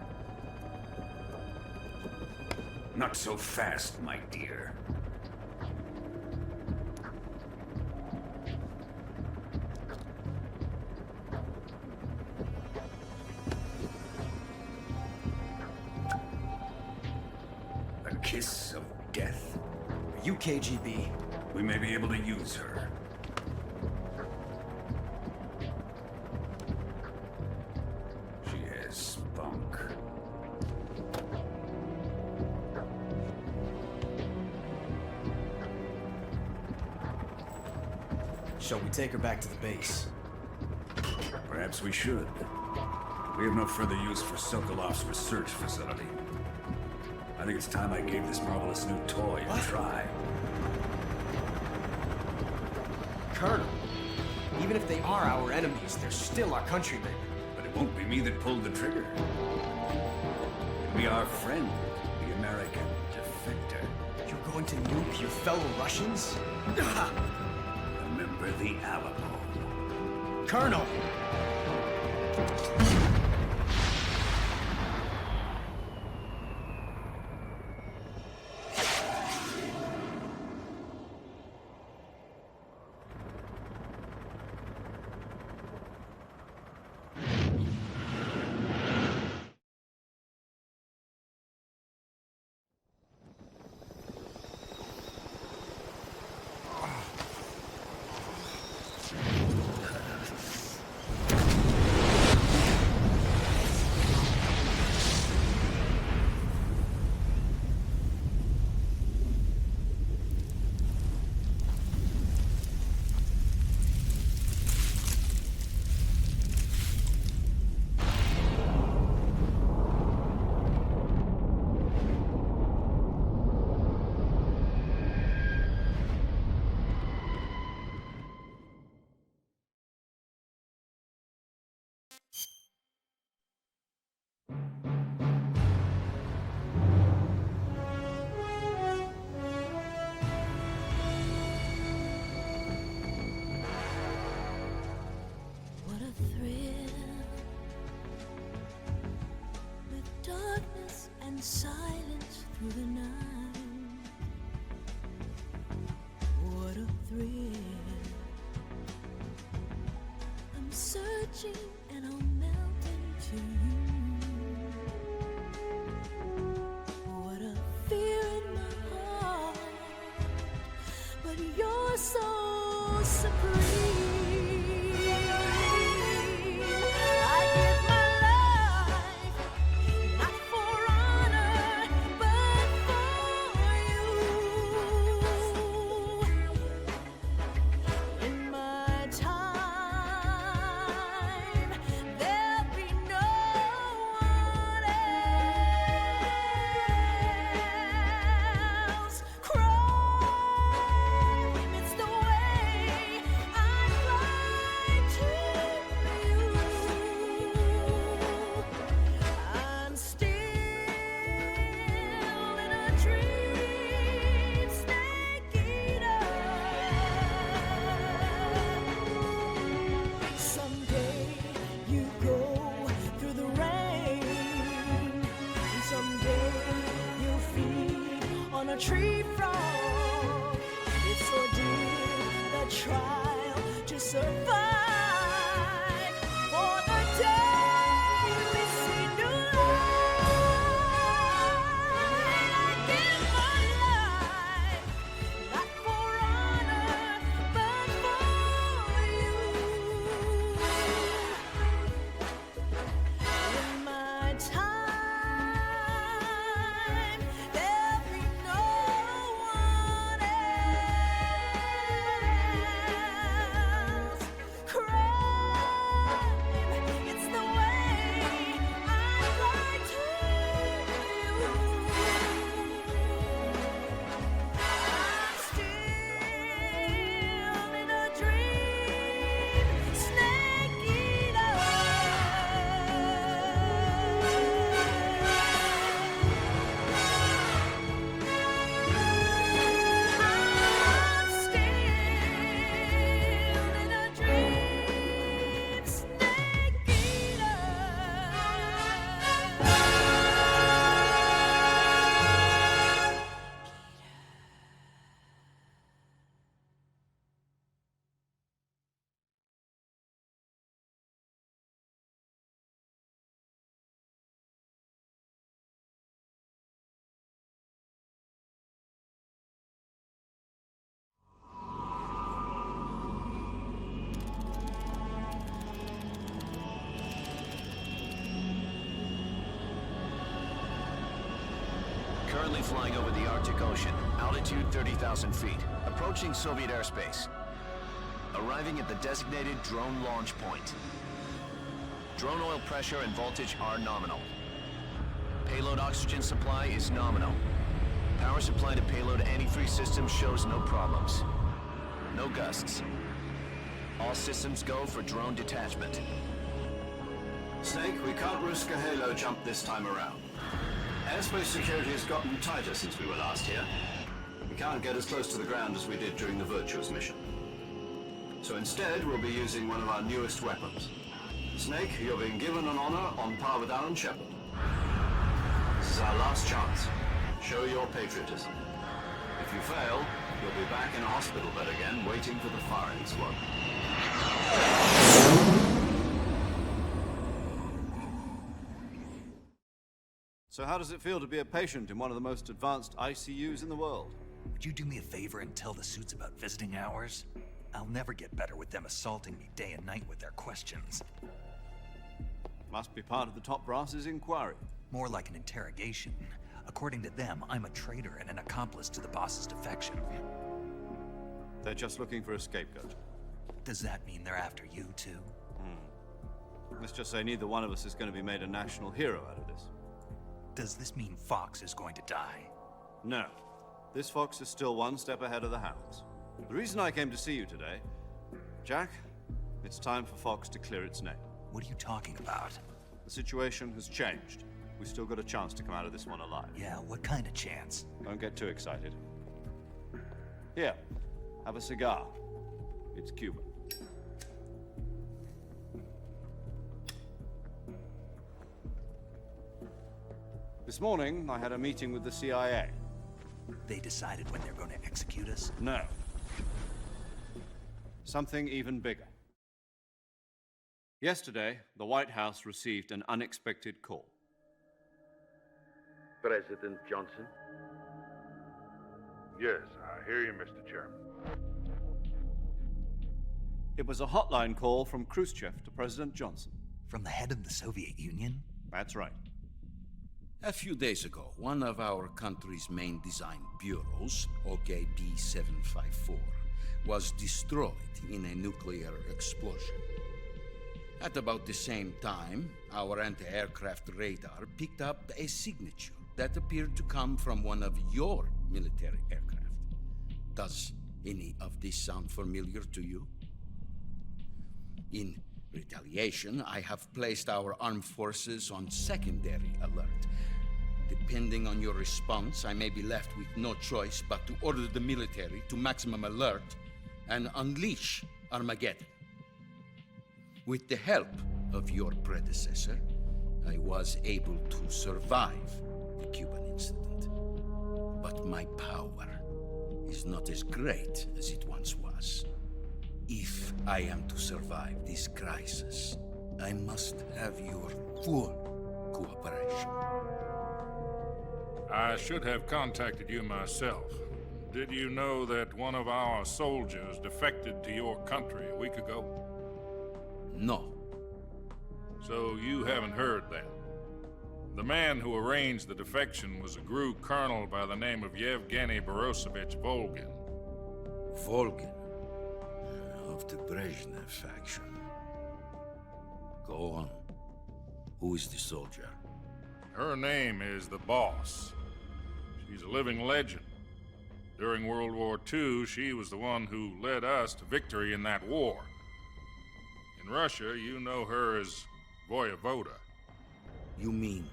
Not so fast, my dear. A kiss of death.
Are you KGB?
We may be able to use her. She has spunk.
Shall we take her back to the base?
Perhaps we should. We have no further use for Sokolov's research facility. I think it's time I gave this marvelous new toy a try.
Colonel, even if they are our enemies, they're still our countrymen.
But it won't be me that pulled the trigger. It'll be our friend, the American defector.
You're going to nuke your fellow Russians?
Remember the Alamo.
Colonel!
What a thrill, with darkness and silence through the night. What a thrill, I'm searching and I'll melt into you. What a fear in my heart, but you're so supreme. Tree frog, it's ordeal, the trial to survive. For the day we see new light, I give my life
Arctic Ocean, altitude 30,000 feet, approaching Soviet airspace. Arriving at the designated drone launch point. Drone oil pressure and voltage are nominal. Payload oxygen supply is nominal. Power supply to payload antifreeze system shows no problems. No gusts. All systems go for drone detachment.
Snake, we can't risk a halo jump this time around. Airspace security has gotten tighter since we were last here. We can't get as close to the ground as we did during the Virtuous mission. So instead, we'll be using one of our newest weapons. Snake, you're being given an honor on par with Alan Shepard. This is our last chance. Show your patriotism. If you fail, you'll be back in a hospital bed again, waiting for the firing squad. So how does it feel to be a patient in one of the most advanced ICUs in the world?
Would you do me a favor and tell the suits about visiting hours? I'll never get better with them assaulting me day and night with their questions.
Must be part of the top brass's inquiry.
More like an interrogation. According to them, I'm a traitor and an accomplice to the boss's defection.
They're just looking for a scapegoat.
Does that mean they're after you, too?
Let's just say neither one of us is going to be made a national hero out of this.
Does this mean Fox is going to die?
No. This Fox is still one step ahead of the Hounds. The reason I came to see you today, Jack, it's time for Fox to clear its name.
What are you talking about?
The situation has changed. We've still got a chance to come out of this one alive.
Yeah, what kind of chance?
Don't get too excited. Here, have a cigar. It's Cuban. This morning, I had a meeting with the CIA.
They decided when they're going to execute us?
No. Something even bigger. Yesterday, the White House received an unexpected call.
President Johnson? Yes, I hear you, Mr. Chairman.
It was a hotline call from Khrushchev to President Johnson.
From the head of the Soviet Union?
That's right.
A few days ago, one of our country's main design bureaus, OKB-754, was destroyed in a nuclear explosion. At about the same time, our anti-aircraft radar picked up a signature that appeared to come from one of your military aircraft. Does any of this sound familiar to you? In retaliation, I have placed our armed forces on secondary alert. Depending on your response, I may be left with no choice but to order the military to maximum alert and unleash Armageddon. With the help of your predecessor, I was able to survive the Cuban incident. But my power is not as great as it once was. If I am to survive this crisis, I must have your full cooperation.
I should have contacted you myself. Did you know that one of our soldiers defected to your country a week ago?
No.
So you haven't heard then? The man who arranged the defection was a GRU colonel by the name of Yevgeny Borosovich Volgin.
Volgin? Of the Brezhnev faction. Go on. Who is the soldier?
Her name is the Boss. She's a living legend. During World War II, she was the one who led us to victory in that war. In Russia, you know her as Voyevoda.
You mean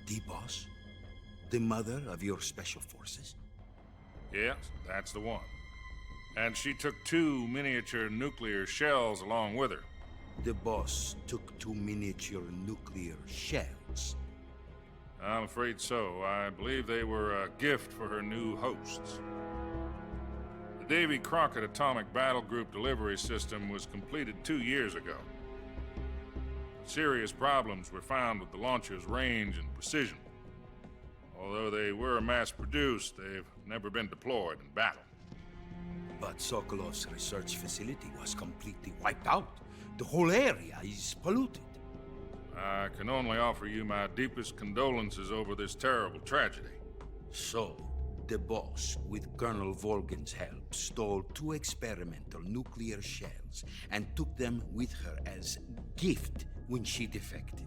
the Boss? The mother of your special forces?
Yes, that's the one. And she took 2 miniature nuclear shells along with her.
The Boss took 2 miniature nuclear shells?
I'm afraid so. I believe they were a gift for her new hosts. The Davy Crockett Atomic Battle Group delivery system was completed 2 years ago. Serious problems were found with the launcher's range and precision. Although they were mass-produced, they've never been deployed in battle.
But Sokolov's research facility was completely wiped out. The whole area is polluted.
I can only offer you my deepest condolences over this terrible tragedy.
So, the boss, with Colonel Volgin's help, stole 2 experimental nuclear shells and took them with her as gift when she defected.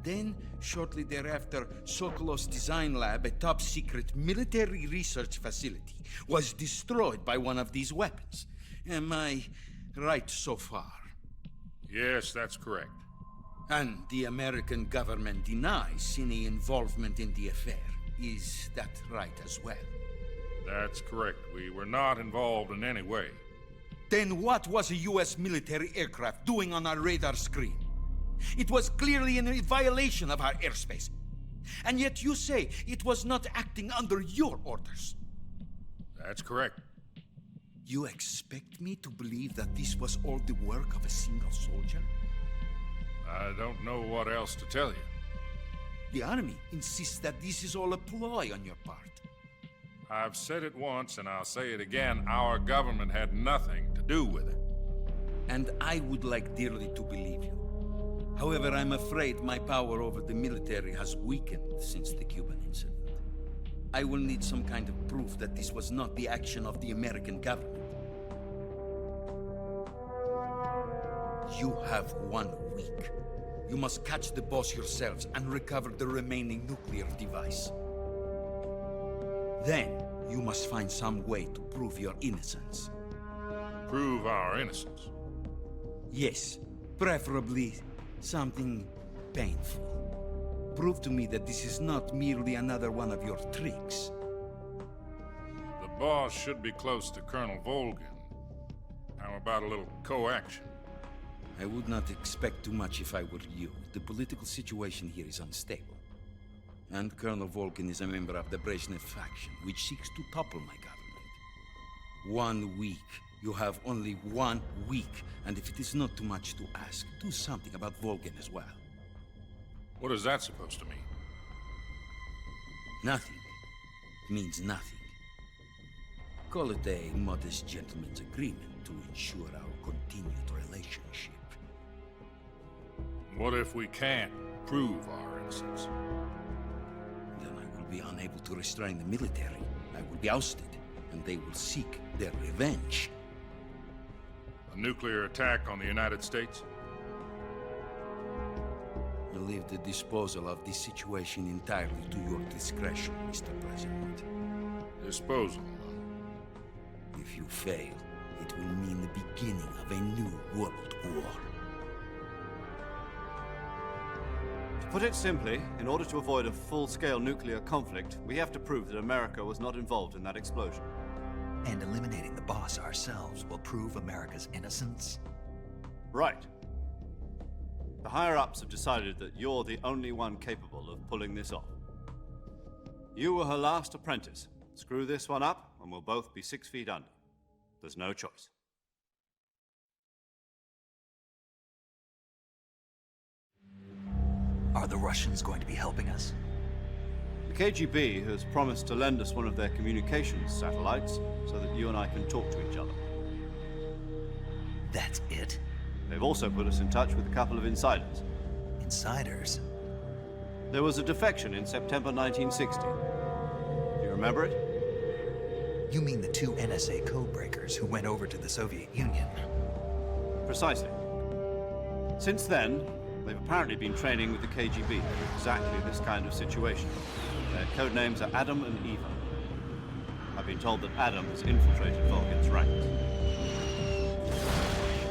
Then, shortly thereafter, Sokolov's design lab, a top-secret military research facility, was destroyed by one of these weapons. Am I right so far?
Yes, that's correct.
And the American government denies any involvement in the affair. Is that right as well?
That's correct. We were not involved in any way.
Then what was a U.S. military aircraft doing on our radar screen? It was clearly in violation of our airspace. And yet you say it was not acting under your orders.
That's correct.
You expect me to believe that this was all the work of a single soldier?
I don't know what else to tell you.
The Army insists that this is all a ploy on your part.
I've said it once and I'll say it again. Our government had nothing to do with it.
And I would like dearly to believe you. However, I'm afraid my power over the military has weakened since the Cuban incident. I will need some kind of proof that this was not the action of the American government. You have 1 week. You must catch the boss yourselves and recover the remaining nuclear device. Then, you must find some way to prove your innocence.
Prove our innocence?
Yes, preferably something painful. Prove to me that this is not merely another one of your tricks.
The boss should be close to Colonel Volgin. How about a little co-action?
I would not expect too much if I were you. The political situation here is unstable. And Colonel Volgin is a member of the Brezhnev faction, which seeks to topple my government. 1 week. You have only 1 week. And if it is not too much to ask, do something about Volgin as well.
What is that supposed to mean?
Nothing. It means nothing. Call it a modest gentleman's agreement to ensure our continued relationship.
What if we can't prove our innocence?
Then I will be unable to restrain the military. I will be ousted, and they will seek their revenge.
A nuclear attack on the United States?
I leave the disposal of this situation entirely to your discretion, Mr. President.
Disposal?
If you fail, it will mean the beginning of a new world war.
To put it simply, in order to avoid a full-scale nuclear conflict, we have to prove that America was not involved in that explosion.
And eliminating the boss ourselves will prove America's innocence?
Right. The higher-ups have decided that you're the only one capable of pulling this off. You were her last apprentice. Screw this one up, and we'll both be 6 feet under. There's no choice.
Are the Russians going to be helping us?
The KGB has promised to lend us one of their communications satellites so that you and I can talk to each other.
That's it?
They've also put us in touch with a couple of insiders.
Insiders?
There was a defection in September 1960. Do you remember it?
You mean the 2 NSA codebreakers who went over to the Soviet Union?
Precisely. Since then, they've apparently been training with the KGB in exactly this kind of situation. Their code names are Adam and Eva. I've been told that Adam has infiltrated Volgin's ranks.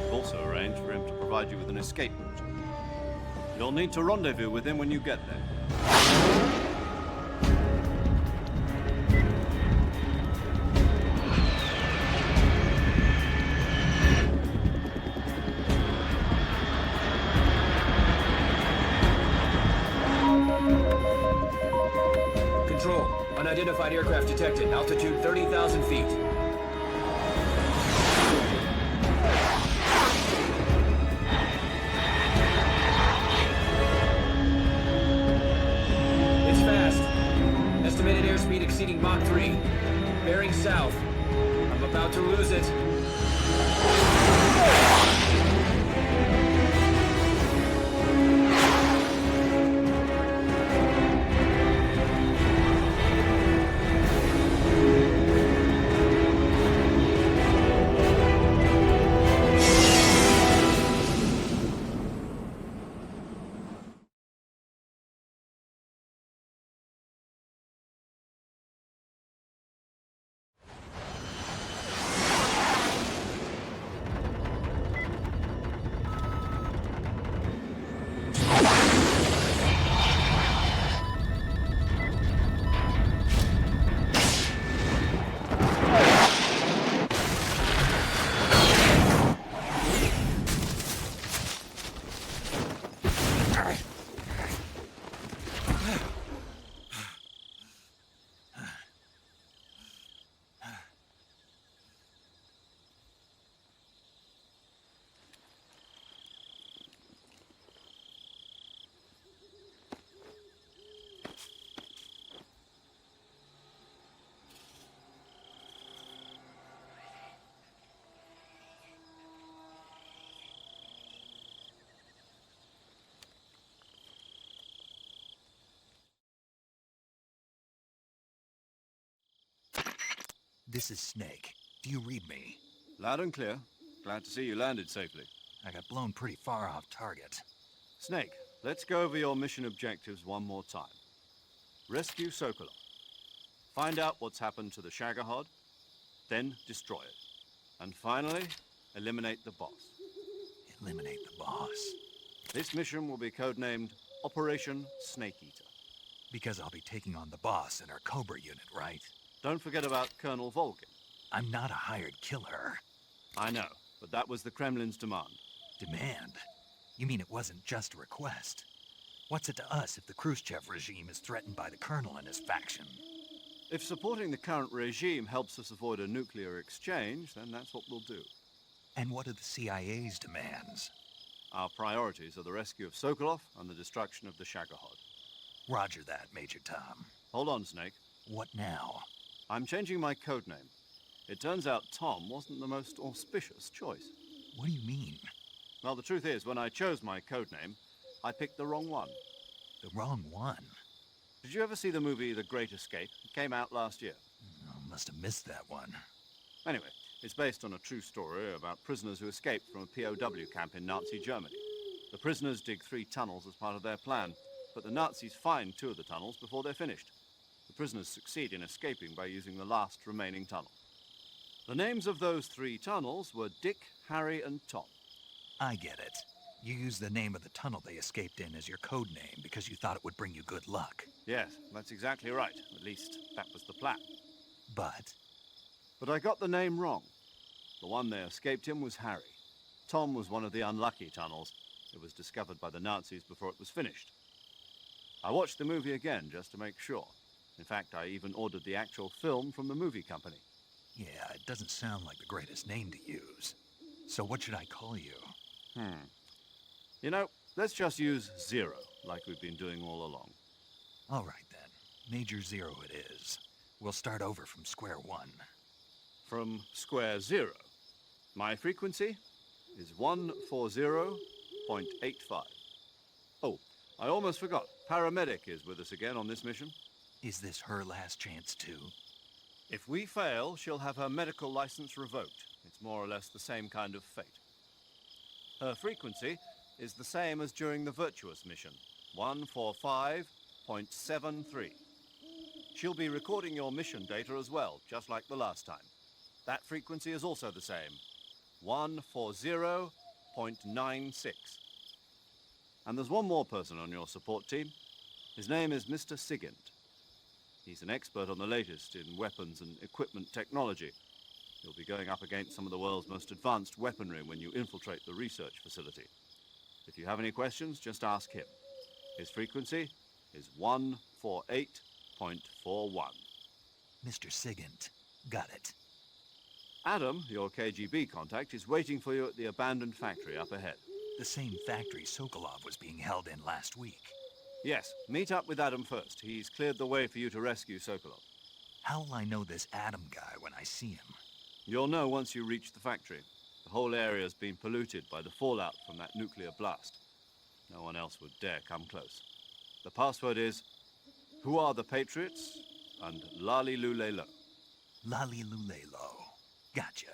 We've also arranged for him to provide you with an escape route. You'll need to rendezvous with him when you get there.
Control. Unidentified aircraft detected. Altitude 30,000 feet. It's fast. Estimated airspeed exceeding Mach 3. Bearing south. I'm about to lose it.
This is Snake. Do you read me?
Loud and clear. Glad to see you landed safely.
I got blown pretty far off target.
Snake, let's go over your mission objectives one more time. Rescue Sokolov. Find out what's happened to the Shagohod, then destroy it. And finally, eliminate the boss.
Eliminate the boss?
This mission will be codenamed Operation Snake Eater.
Because I'll be taking on the boss in our Cobra unit, right?
Don't forget about Colonel Volgin.
I'm not a hired killer.
I know, but that was the Kremlin's demand.
Demand? You mean it wasn't just a request? What's it to us if the Khrushchev regime is threatened by the Colonel and his faction?
If supporting the current regime helps us avoid a nuclear exchange, then that's what we'll do.
And what are the CIA's demands?
Our priorities are the rescue of Sokolov and the destruction of the Shagohod.
Roger that, Major Tom.
Hold on, Snake.
What now?
I'm changing my codename. It turns out Tom wasn't the most auspicious choice.
What do you mean?
Well, the truth is, when I chose my codename, I picked the wrong one.
The wrong one?
Did you ever see the movie The Great Escape? It came out last year.
Oh, must have missed that one.
Anyway, it's based on a true story about prisoners who escaped from a POW camp in Nazi Germany. The prisoners dig 3 tunnels as part of their plan, but the Nazis find 2 of the tunnels before they're finished. The prisoners succeed in escaping by using the last remaining tunnel. The names of those 3 tunnels were Dick, Harry, and Tom.
I get it. You used the name of the tunnel they escaped in as your code name because you thought it would bring you good luck.
Yes, that's exactly right. At least, that was the plan.
But
I got the name wrong. The one they escaped in was Harry. Tom was one of the unlucky tunnels. It was discovered by the Nazis before it was finished. I watched the movie again just to make sure. In fact, I even ordered the actual film from the movie company.
yeah, it doesn't sound like the greatest name to use. So what should I call you?
You know, let's just use Zero, like we've been doing all along.
All right, then. Major Zero it is. We'll start over from square one.
From square 0. My frequency is 140.85. Oh, I almost forgot. Paramedic is with us again on this mission.
Is this her last chance, too?
If we fail, she'll have her medical license revoked. It's more or less the same kind of fate. Her frequency is the same as during the Virtuous mission, 145.73. She'll be recording your mission data as well, just like the last time. That frequency is also the same, 140.96. And there's one more person on your support team. His name is Mr. Sigint. He's an expert on the latest in weapons and equipment technology. You'll be going up against some of the world's most advanced weaponry when you infiltrate the research facility. If you have any questions, just ask him. His frequency is 148.41.
Mr. Sigint. Got it.
Adam, your KGB contact, is waiting for you at the abandoned factory up ahead.
The same factory Sokolov was being held in last week.
Yes, meet up with Adam first. He's cleared the way for you to rescue Sokolov.
How will I know this Adam guy when I see him?
You'll know once you reach the factory. The whole area's been polluted by the fallout from that nuclear blast. No one else would dare come close. The password is, "Who are the Patriots?" and Lali Lulelo.
Lali Lulelo. Gotcha.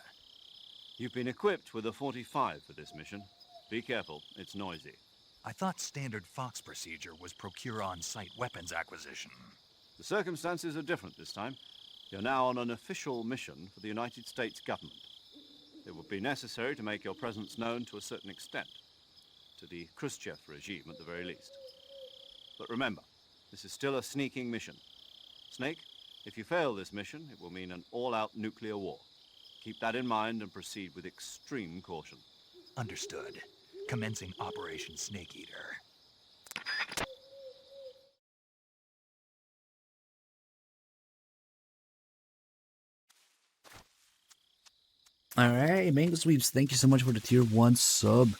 You've been equipped with a 45 for this mission. Be careful, it's noisy.
I thought standard Fox procedure was procure on-site weapons acquisition.
The circumstances are different this time. You're now on an official mission for the United States government. It would be necessary to make your presence known to a certain extent. To the Khrushchev regime, at the very least. But remember, this is still a sneaking mission. Snake, if you fail this mission, it will mean an all-out nuclear war. Keep that in mind and proceed with extreme caution.
Understood. Commencing Operation Snake Eater.
Alright, Mango Sweeps, thank you so much for the tier 1 sub.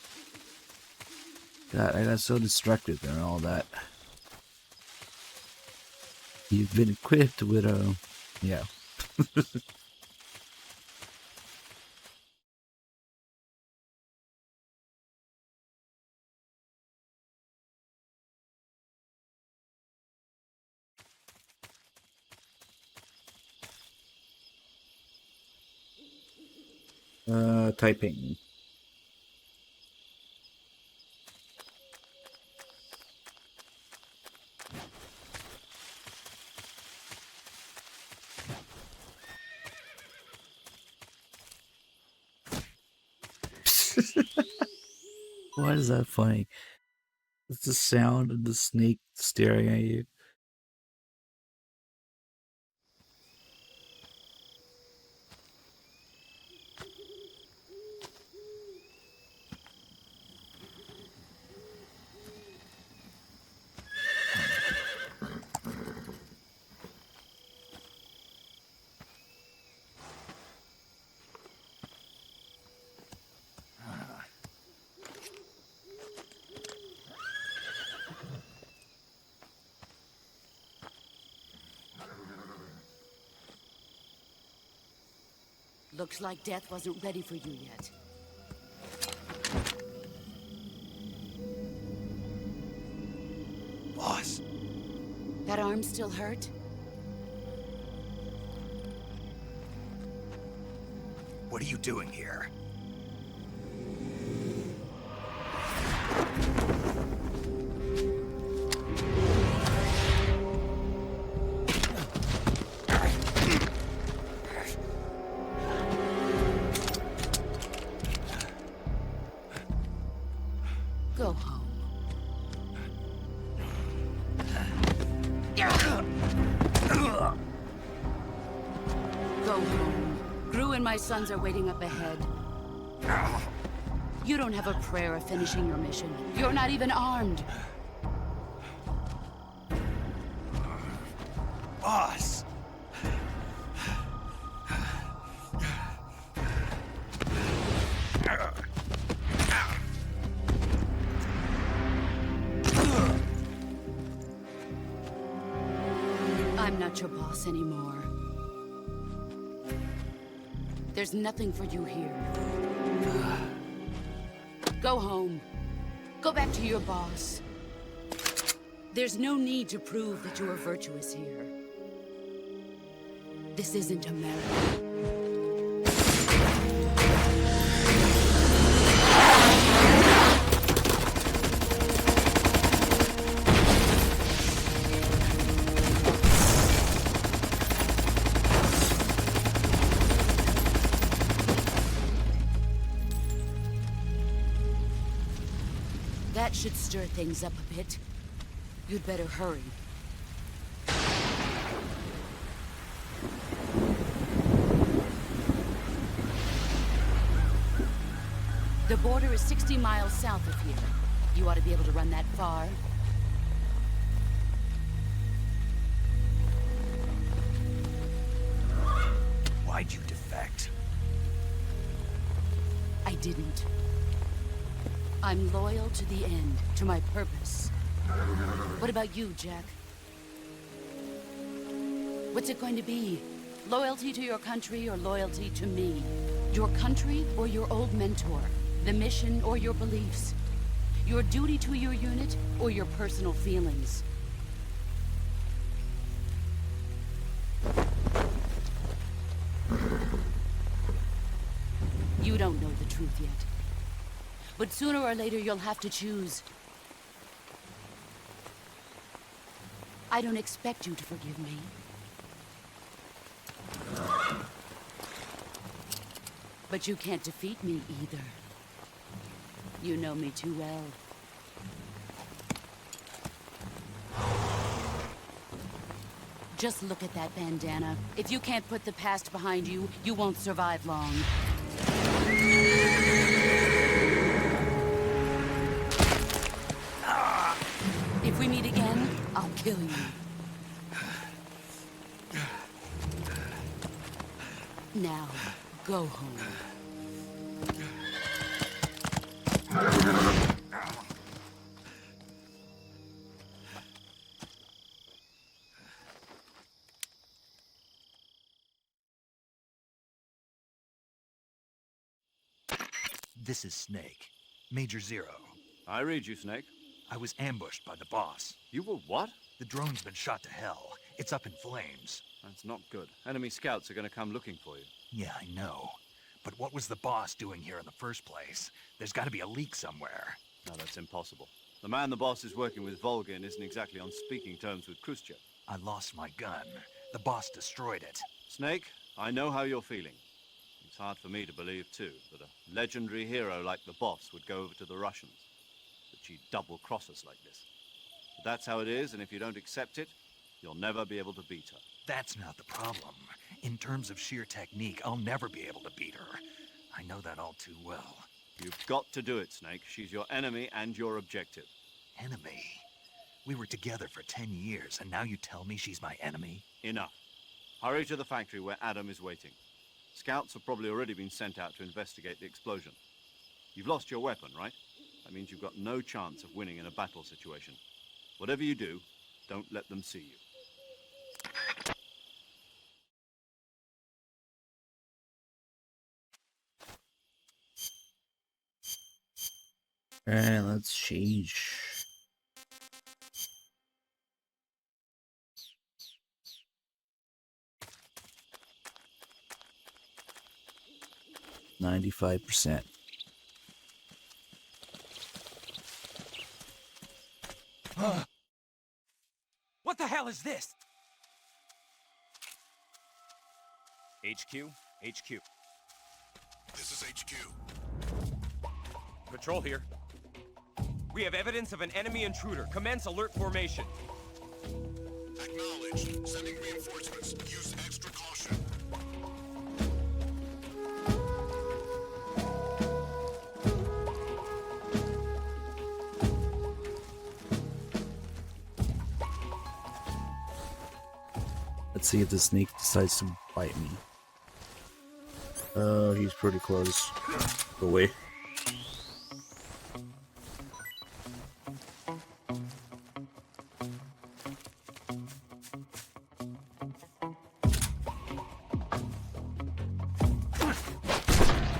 God, I got so distracted there and all that. You've been equipped with a... yeah. Typing. Why is that funny? It's the sound of the snake staring at you.
Looks like death wasn't ready for you yet.
Boss.
That arm still hurt?
What are you doing here?
Go home. Go home. Gru and my sons are waiting up ahead. You don't have a prayer of finishing your mission. You're not even armed.
Boss!
I'm not your boss anymore. There's nothing for you here. Go home. Go back to your boss. There's no need to prove that you are virtuous here. This isn't America. That should stir things up a bit. You'd better hurry. The border is 60 miles south of here. You ought to be able to run that far.
Why'd you defect?
I didn't. I'm loyal to the end, to my purpose. What about you, Jack? What's it going to be? Loyalty to your country or loyalty to me? Your country or your old mentor? The mission or your beliefs? Your duty to your unit or your personal feelings? You don't know the truth yet. But sooner or later, you'll have to choose. I don't expect you to forgive me. But you can't defeat me either. You know me too well. Just look at that bandana. If you can't put the past behind you, you won't survive long. If we meet again, I'll kill you. Now, go home.
This is Snake. Major Zero.
I read you, Snake.
I was ambushed by the boss.
You were what?
The drone's been shot to hell. It's up in flames.
That's not good. Enemy scouts are going to come looking for you.
Yeah, I know. but what was the boss doing here in the first place? There's got to be a leak somewhere.
No, that's impossible. The man the boss is working with, Volgin, isn't exactly on speaking terms with Khrushchev.
I lost my gun. The boss destroyed it.
Snake, I know how you're feeling. It's hard for me to believe, too, that a legendary hero like the boss would go over to the Russians. That she'd double-cross us like this. But that's how it is, and if you don't accept it, you'll never be able to beat her.
That's not the problem. In terms of sheer technique, I'll never be able to beat her. I know that all too well.
You've got to do it, Snake. She's your enemy and your objective.
Enemy? We were together for 10 years, and now you tell me she's my enemy?
Enough. Hurry to the factory where Adam is waiting. Scouts have probably already been sent out to investigate the explosion. You've lost your weapon, right? That means you've got no chance of winning in a battle situation. Whatever you do, don't let them see you.
Alright, let's change. %95.
What the hell is this?
HQ? HQ.
This is HQ.
Patrol here.
We have evidence of an enemy intruder. Commence alert formation.
Acknowledged. Sending reinforcements. Use extra caution.
Let's see if the snake decides to bite me. Oh, he's pretty close. Go away.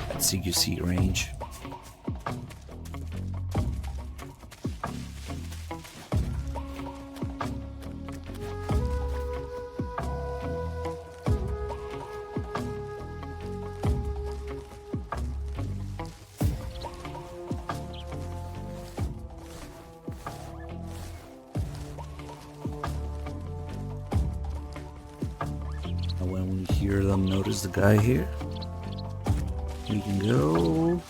That's CQC range. When we hear them, notice the guy here. We can go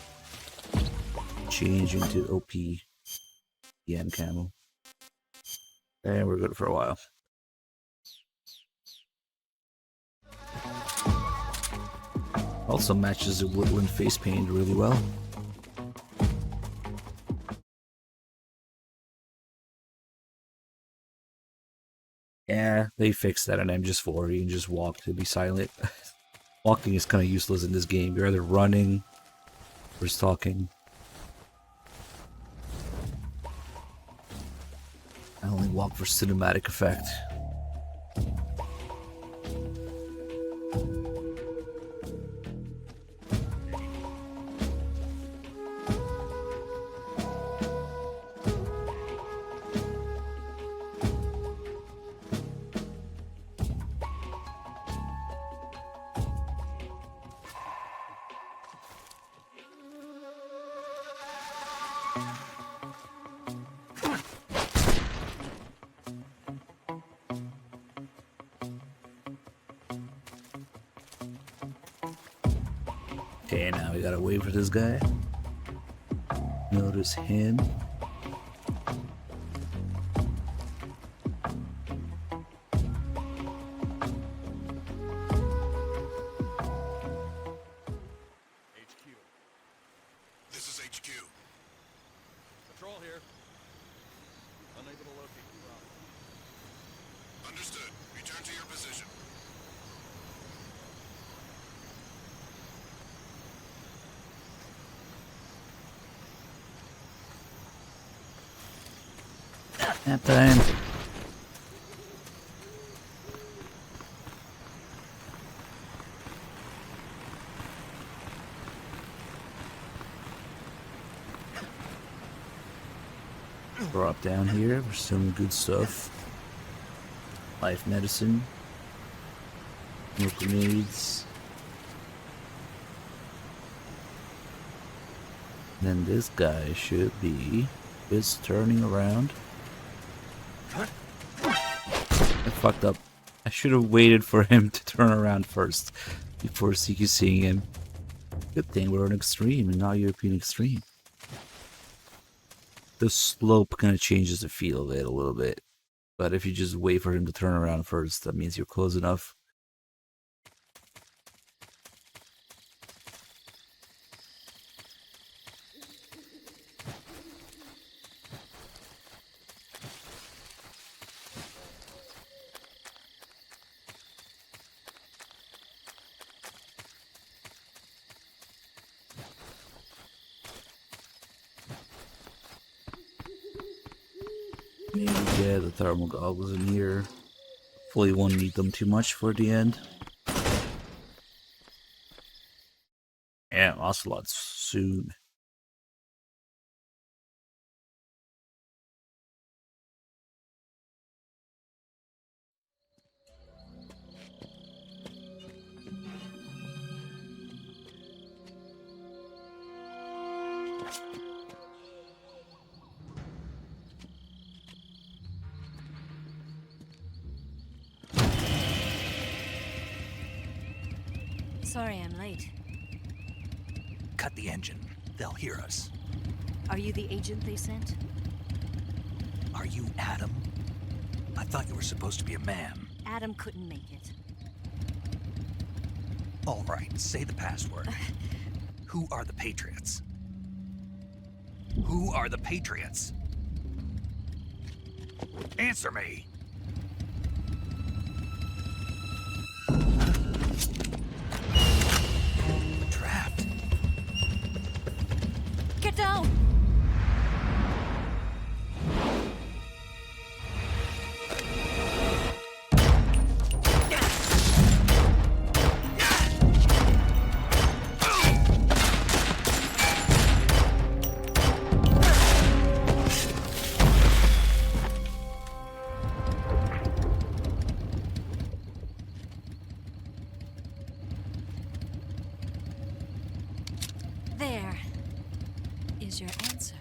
change into OP EM camo. And we're good for a while. Also matches the woodland face paint really well. Yeah, they fixed that in MGS4. You can just walk to be silent. Walking is kind of useless in this game. You're either running or just talking. I only walk for cinematic effect. Okay, now we gotta wait for this guy. Notice him.
This is HQ.
Patrol here. Unable to locate the problem.
Understood. Return to your position.
Nap time. Drop down here for some good stuff. Life medicine. No grenades. Then this guy should be just turning around. I fucked up. I should have waited for him to turn around first before seeing him. Good thing we're on extreme and not European extreme. The slope kind of changes the feel of it a little bit. But if you just wait for him to turn around first, that means you're close enough. Maybe get the thermal goggles in here. Hopefully won't need them too much for the end. Yeah, ocelots soon.
Sorry I'm late.
Cut the engine. They'll hear us.
Are you the agent they sent?
Are you Adam? I thought you were supposed to be a man.
Adam couldn't make it.
All right, say the password. Who are the Patriots? Who are the Patriots? Answer me! Trapped.
Get down! There is your answer.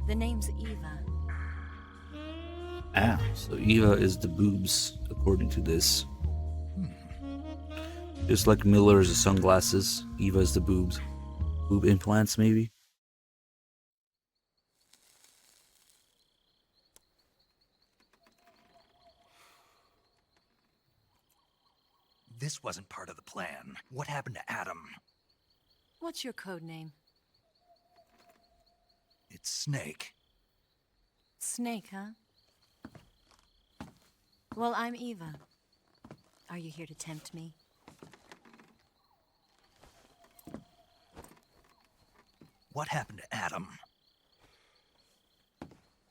The name's Eva.
Ah, so Eva is the boobs, according to this. Just like Miller is the sunglasses, Eva is the boobs. Boob implants, maybe?
This wasn't part of the plan. What happened to Adam?
What's your code name?
It's Snake.
Snake, huh? Well, I'm Eva. Are you here to tempt me?
What happened to Adam?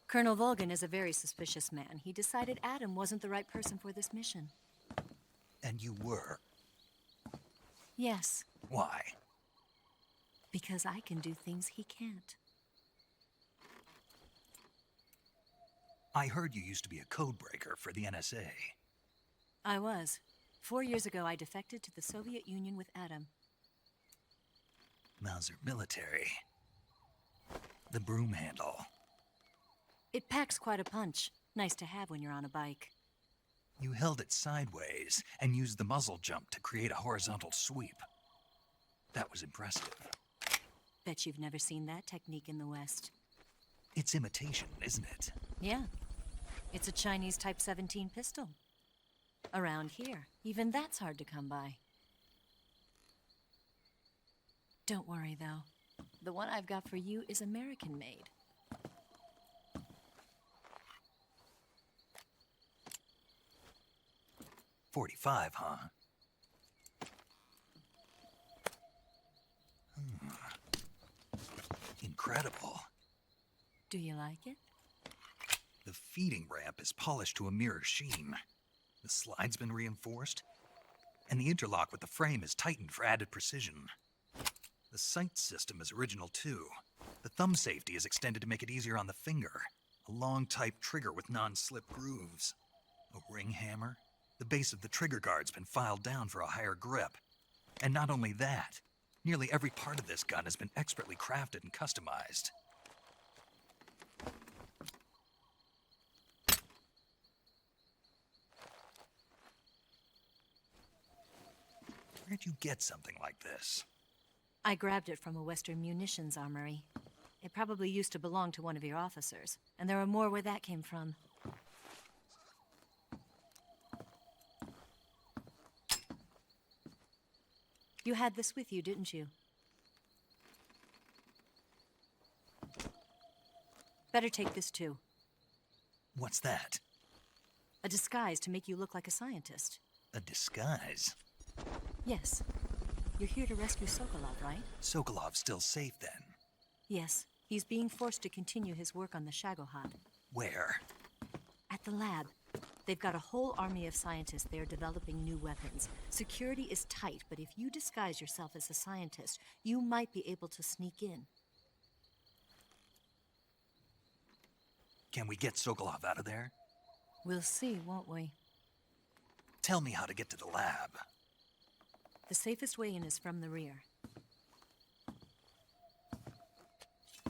Colonel Volgan is a very suspicious man. He decided Adam wasn't the right person for this mission.
And you were.
Yes,
Why?
because I can do things he can't.
I heard you used to be a codebreaker for the NSA.
I was. 4 years ago, I defected to the Soviet Union with Adam.
Mauser military. The broom handle.
It packs quite a punch. Nice to have when you're on a bike.
You held it sideways and used the muzzle jump to create a horizontal sweep. That was impressive.
Bet you've never seen that technique in the West.
It's imitation, isn't it?
Yeah. It's a Chinese Type 17 pistol. Around here, even that's hard to come by. Don't worry, though. The one I've got for you is American-made.
.45, huh? incredible.
Do you like it?
The feeding ramp is polished to a mirror sheen. The slide's been reinforced, and the interlock with the frame is tightened for added precision. The sight system is original too. The thumb safety is extended to make it easier on the finger. A long type trigger with non-slip grooves. A ring hammer. The base of the trigger guard's been filed down for a higher grip. And not only that, nearly every part of this gun has been expertly crafted and customized. Where'd you get something like this?
I grabbed it from a Western munitions armory. It probably used to belong to one of your officers, and there are more where that came from. You had this with you, didn't you? Better take this too.
What's that?
A disguise to make you look like a scientist.
A disguise?
Yes. You're here to rescue Sokolov, right?
Sokolov's still safe then?
Yes. He's being forced to continue his work on the Shagohod.
Where?
At the lab. They've got a whole army of scientists there developing new weapons. Security is tight, but if you disguise yourself as a scientist, you might be able to sneak in.
Can we get Sokolov out of there?
We'll see, won't we?
Tell me how to get to the lab.
The safest way in is from the rear.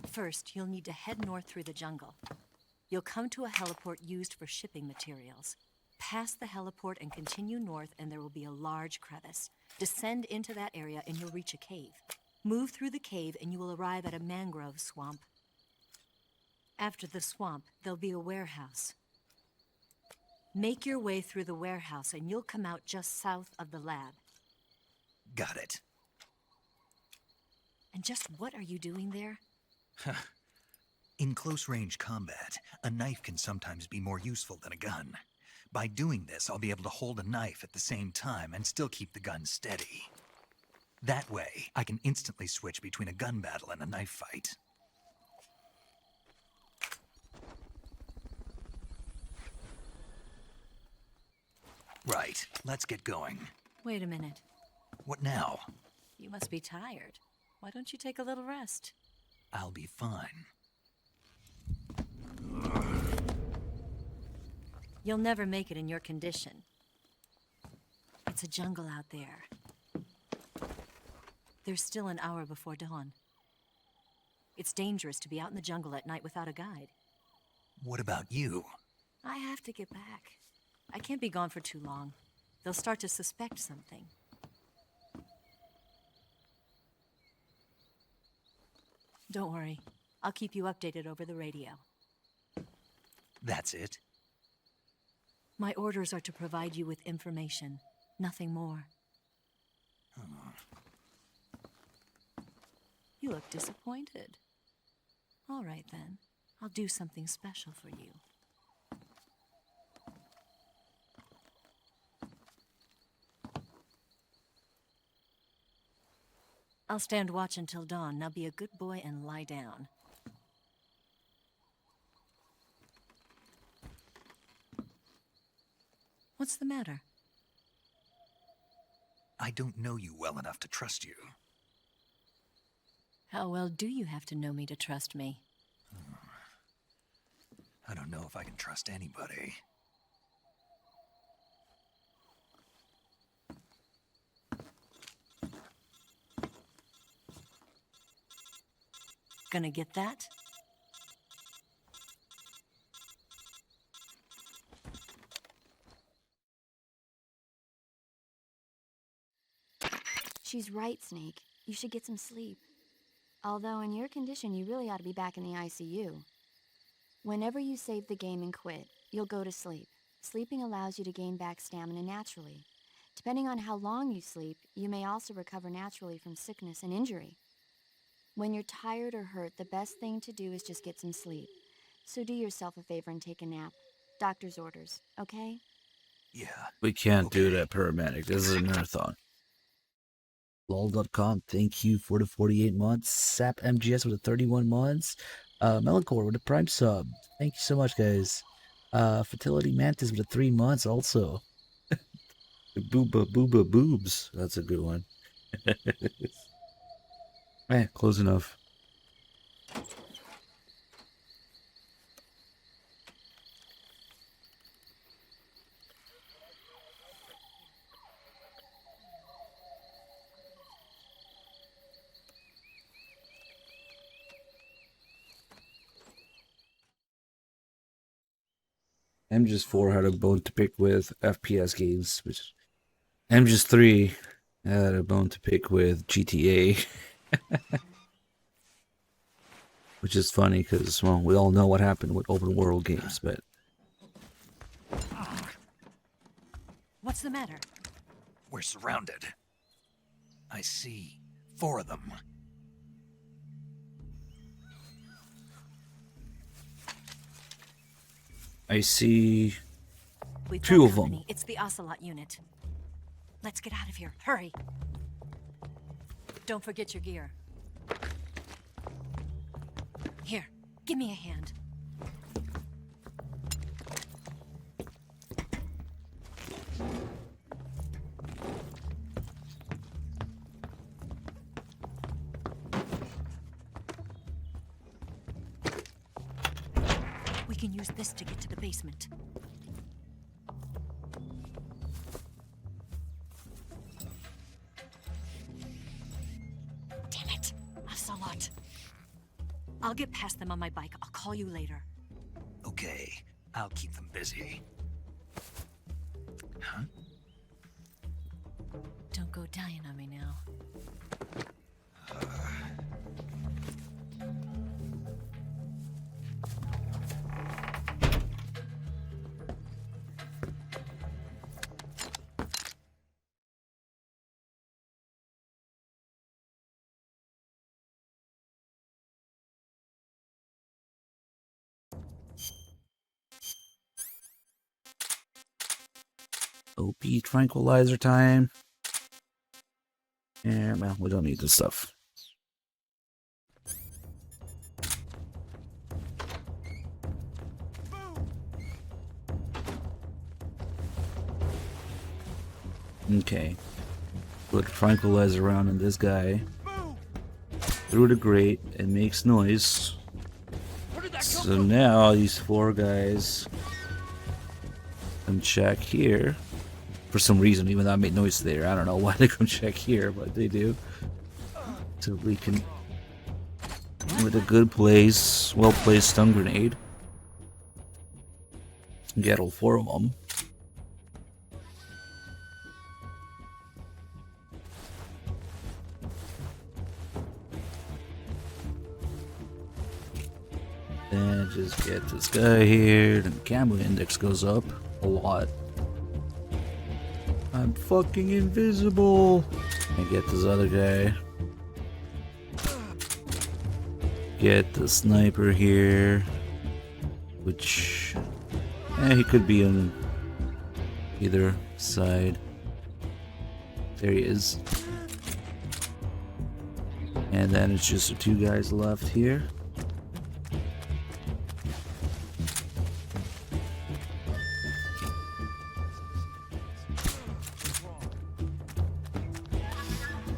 First, you'll need to head north through the jungle. You'll come to a heliport used for shipping materials. Pass the heliport and continue north, and there will be a large crevice. Descend into that area and you'll reach a cave. Move through the cave and you will arrive at a mangrove swamp. After the swamp, there'll be a warehouse. Make your way through the warehouse and you'll come out just south of the lab.
Got it.
And just what are you doing there?
In close-range combat, a knife can sometimes be more useful than a gun. By doing this, I'll be able to hold a knife at the same time and still keep the gun steady. That way, I can instantly switch between a gun battle and a knife fight. Right, let's get going.
Wait a minute.
What now?
You must be tired. Why don't you take a little rest?
I'll be fine.
You'll never make it in your condition. It's a jungle out there. There's still an hour before dawn. It's dangerous to be out in the jungle at night without a guide.
What about you?
I have to get back. I can't be gone for too long. They'll start to suspect something. Don't worry. I'll keep you updated over the radio.
That's it?
My orders are to provide you with information, nothing more. You look disappointed. All right then. I'll do something special for you. I'll stand watch until dawn. Now be a good boy and lie down. What's the matter?
I don't know you well enough to trust you.
How well do you have to know me to trust me?
I don't know if I can trust anybody.
Gonna get that?
She's right, Snake. You should get some sleep. Although in your condition, you really ought to be back in the ICU. Whenever you save the game and quit, you'll go to sleep. Sleeping allows you to gain back stamina naturally. Depending on how long you sleep, you may also recover naturally from sickness and injury. When you're tired or hurt, the best thing to do is just get some sleep. So do yourself a favor and take a nap. Doctor's orders, okay?
Yeah.
We can't do that, paramedic. This is a marathon. lol.com, thank you for the 48 months. Sap MGS with the 31 months. Melancore with the Prime sub. Thank you so much, guys. Fertility Mantis with the 3 months also. Booba Booba Boobs. That's a good one. Close enough. MGS4 had a bone to pick with FPS games, which MGS3 had a bone to pick with GTA. Which is funny because, well, we all know what happened with open world games, but...
What's the matter?
We're surrounded. I see 4 of them.
I see
We've
2
got
of them.
company. It's the Ocelot unit. Let's get out of here. Hurry. Don't forget your gear. Here, give me a hand. We can use this to get to the basement. Damn it! Ocelot. I'll get past them on my bike. I'll call you later.
Okay, I'll keep them busy. Huh?
Don't go dying on me now.
OP tranquilizer time. And, well, we don't need this stuff. Okay. Put tranquilizer around in this guy. Through the grate. It makes noise. So now these 4 guys can check here. For some reason, even though I made noise there. I don't know why they come check here, but they do. So we can, with a good place, well-placed stun grenade, get all 4 of them. Then just get this guy here, and the camo index goes up a lot. I'm fucking invisible. And get this other guy. Get the sniper here, which he could be on either side. There he is. And then it's just the 2 guys left here.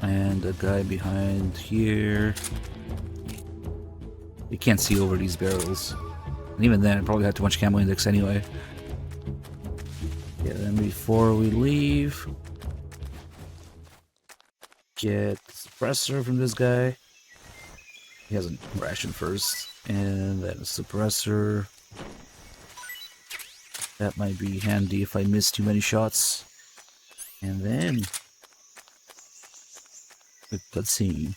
And a guy behind here. You can't see over these barrels. And even then, it probably had too much camo index anyway. Yeah, then before we leave, get the suppressor from this guy. He has a ration first. And then a suppressor. That might be handy if I miss too many shots. And then... let's see.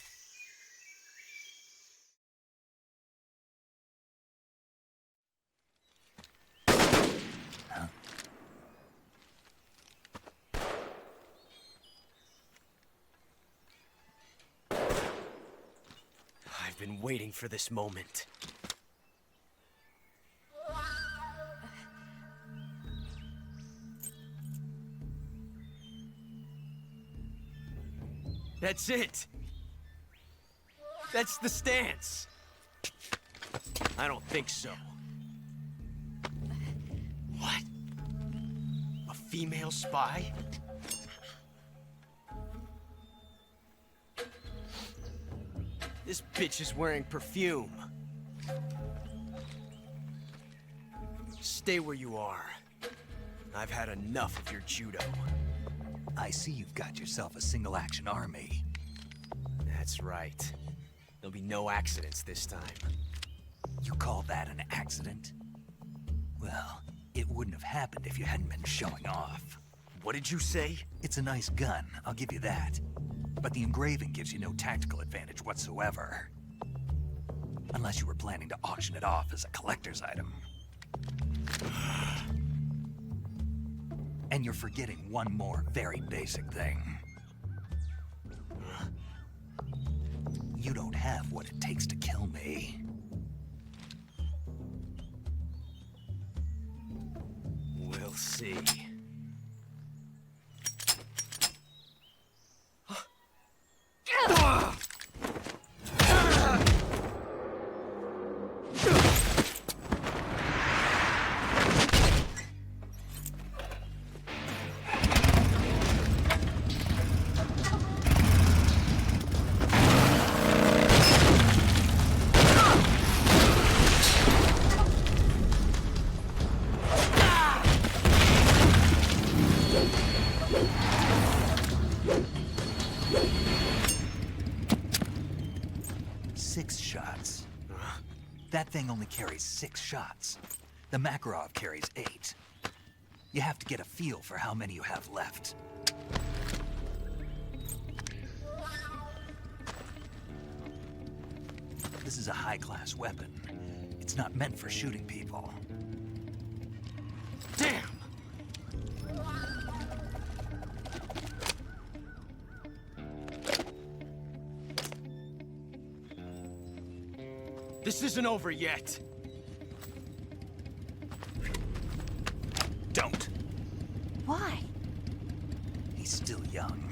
I've been waiting for this moment. That's it. That's the stance. I don't think so. What? A female spy? This bitch is wearing perfume. Stay where you are. I've had enough of your judo.
I see you've got yourself a single-action army.
That's right. There'll be no accidents this time.
You call that an accident? Well, it wouldn't have happened if you hadn't been showing off.
What did you say?
It's a nice gun, I'll give you that. But the engraving gives you no tactical advantage whatsoever. Unless you were planning to auction it off as a collector's item. And you're forgetting one more very basic thing. You don't have what it takes to kill me.
We'll see.
That thing only carries 6 shots. The Makarov carries 8. You have to get a feel for how many you have left. This is a high-class weapon. It's not meant for shooting people.
Damn! This isn't over yet.
Don't.
Why?
He's still young.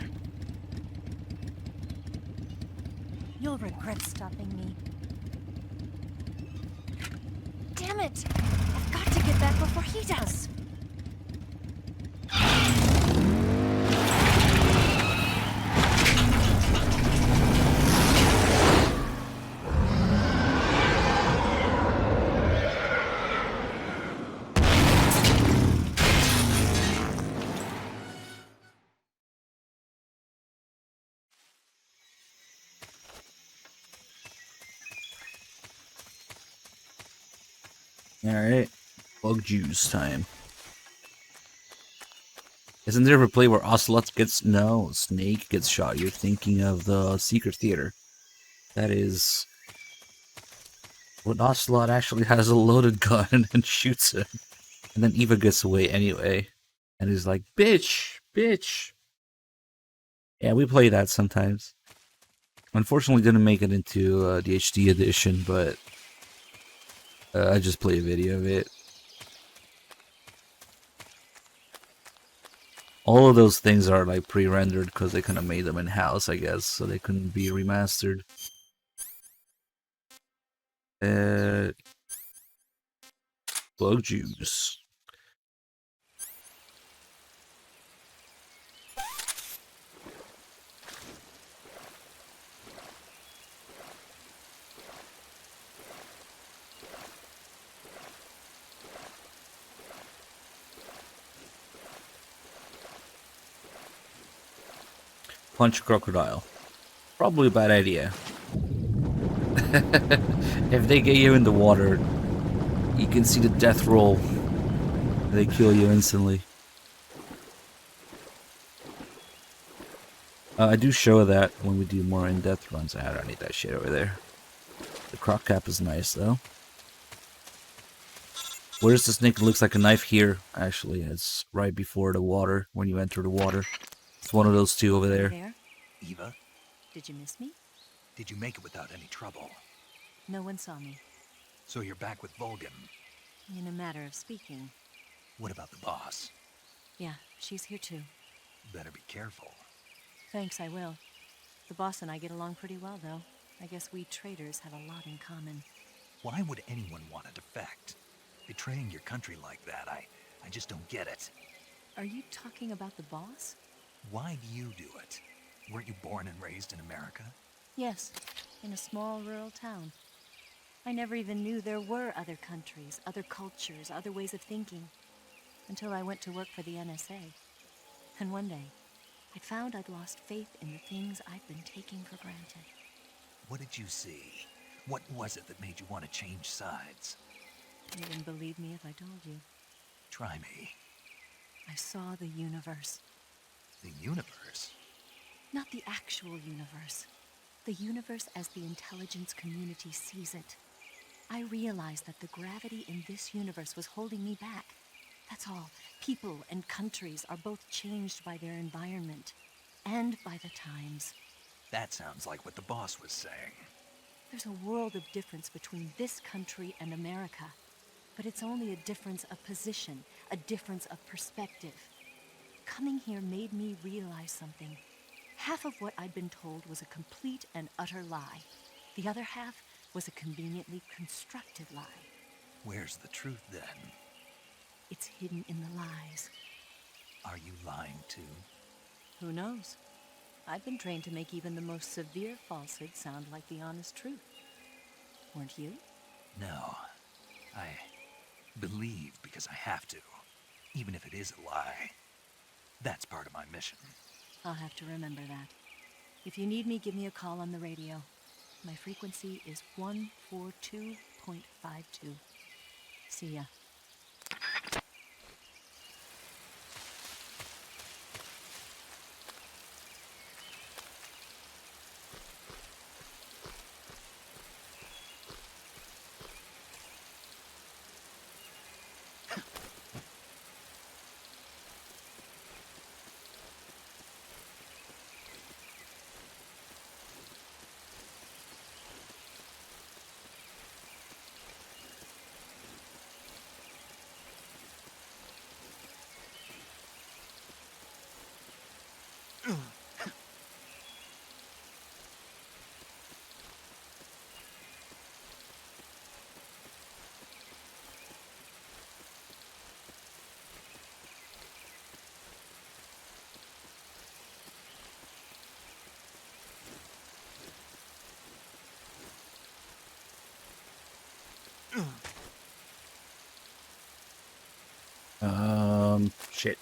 You'll regret stopping me. Damn it! I've got to get back before he does.
Alright, bug juice time. Isn't there a play where Ocelot gets... No, Snake gets shot. You're thinking of the Secret Theater. That is... when Ocelot actually has a loaded gun and shoots him. And then Eva gets away anyway. And he's like, bitch! Bitch! Yeah, we play that sometimes. Unfortunately didn't make it into the HD edition, but... I just play a video of it. All of those things are like pre-rendered because they kind of made them in-house, I guess, so they couldn't be remastered. Bug juice. Punch a crocodile. Probably a bad idea. If they get you in the water, you can see the death roll. They kill you instantly. I do show that when we do more in-depth runs. I don't need that shit over there. The croc cap is nice though. Where's the snake that looks like a knife? Here, actually. It's right before the water, when you enter the water. It's one of those two over there.
Eva,
Did you miss me?
did you make it without any trouble?
No one saw me.
So you're back with Volgin.
In a matter of speaking.
What about the boss?
Yeah, she's here too.
Better be careful.
Thanks, I will. The boss and I get along pretty well, though. I guess we traitors have a lot in common.
Why would anyone want to defect? Betraying your country like that, I just don't get it.
Are you talking about the boss?
Why do you do it? Weren't you born and raised in America?
Yes, in a small rural town. I never even knew there were other countries, other cultures, other ways of thinking, until I went to work for the NSA. And one day, I found I'd lost faith in the things I'd been taking for granted.
What did you see? What was it that made you want to change sides?
You wouldn't believe me if I told you.
Try me.
I saw the universe.
The universe?
Not the actual universe. The universe as the intelligence community sees it. I realized that the gravity in this universe was holding me back. That's all. People and countries are both changed by their environment and by the times.
That sounds like what the boss was saying.
There's a world of difference between this country and America. But it's only a difference of position, a difference of perspective. Coming here made me realize something. Half of what I'd been told was a complete and utter lie. The other half was a conveniently constructed lie.
Where's the truth, then?
It's hidden in the lies.
Are you lying, too?
Who knows? I've been trained to make even the most severe falsehood sound like the honest truth. Weren't you?
No. I believe because I have to, even if it is a lie. That's part of my mission.
I'll have to remember that. If you need me, give me a call on the radio. My frequency is 142.52. See ya.
Shit.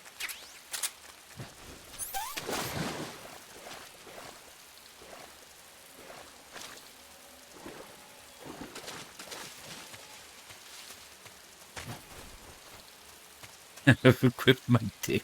I've equipped my dick.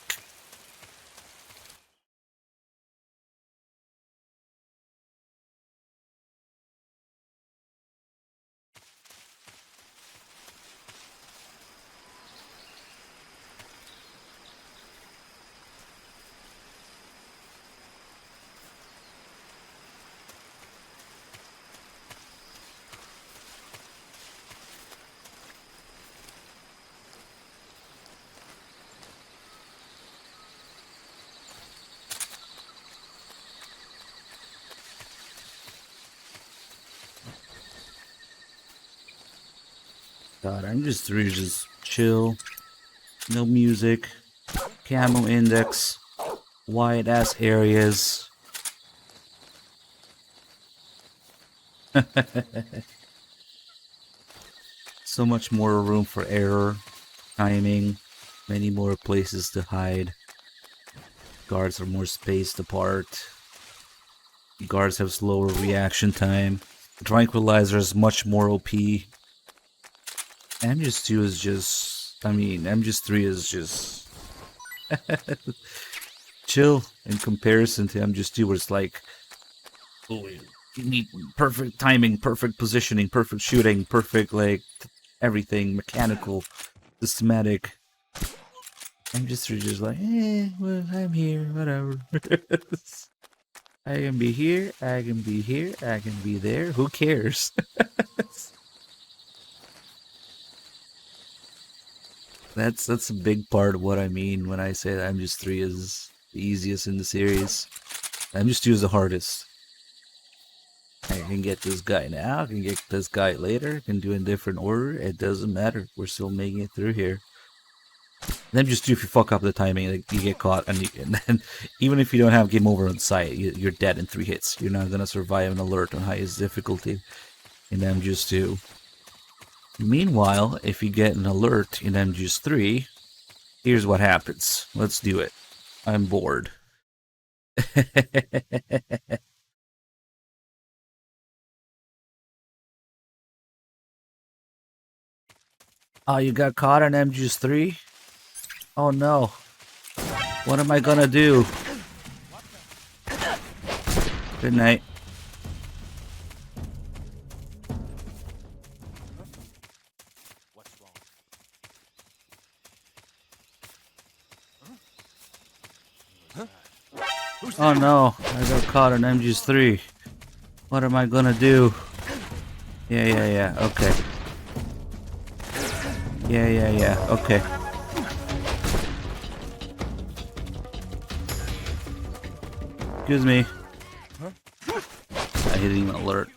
God, I'm just really just chill. No music. Camo index. Wide ass areas. So much more room for error. Timing. Many more places to hide. Guards are more spaced apart. Guards have slower reaction time. The Tranquilizer is much more OP. MGS2 is just... I mean, MGS3 is just... chill in comparison to MGS2, where it's like... Oh, you need perfect timing, perfect positioning, perfect shooting, perfect, like, everything, mechanical, systematic. MGS3 is just like, well, I'm here, whatever. I can be here, I can be here, I can be there, who cares? That's a big part of what I mean when I say that MGS3 is the easiest in the series. MGS2 is the hardest. I can get this guy now, I can get this guy later, I can do it in different order, it doesn't matter. We're still making it through here. Then just if you fuck up the timing, like, you get caught, and then even if you don't have game over on sight, you're dead in 3 hits. You're not gonna survive an alert on highest difficulty in MGS2. Meanwhile, if you get an alert in MGS3, here's what happens. Let's do it. I'm bored. Oh, you got caught on MGS3? Oh no. What am I gonna do? Good night. Oh no, I got caught on MGS3. What am I gonna do? Yeah, okay. Yeah, okay. Excuse me. I hit an alert.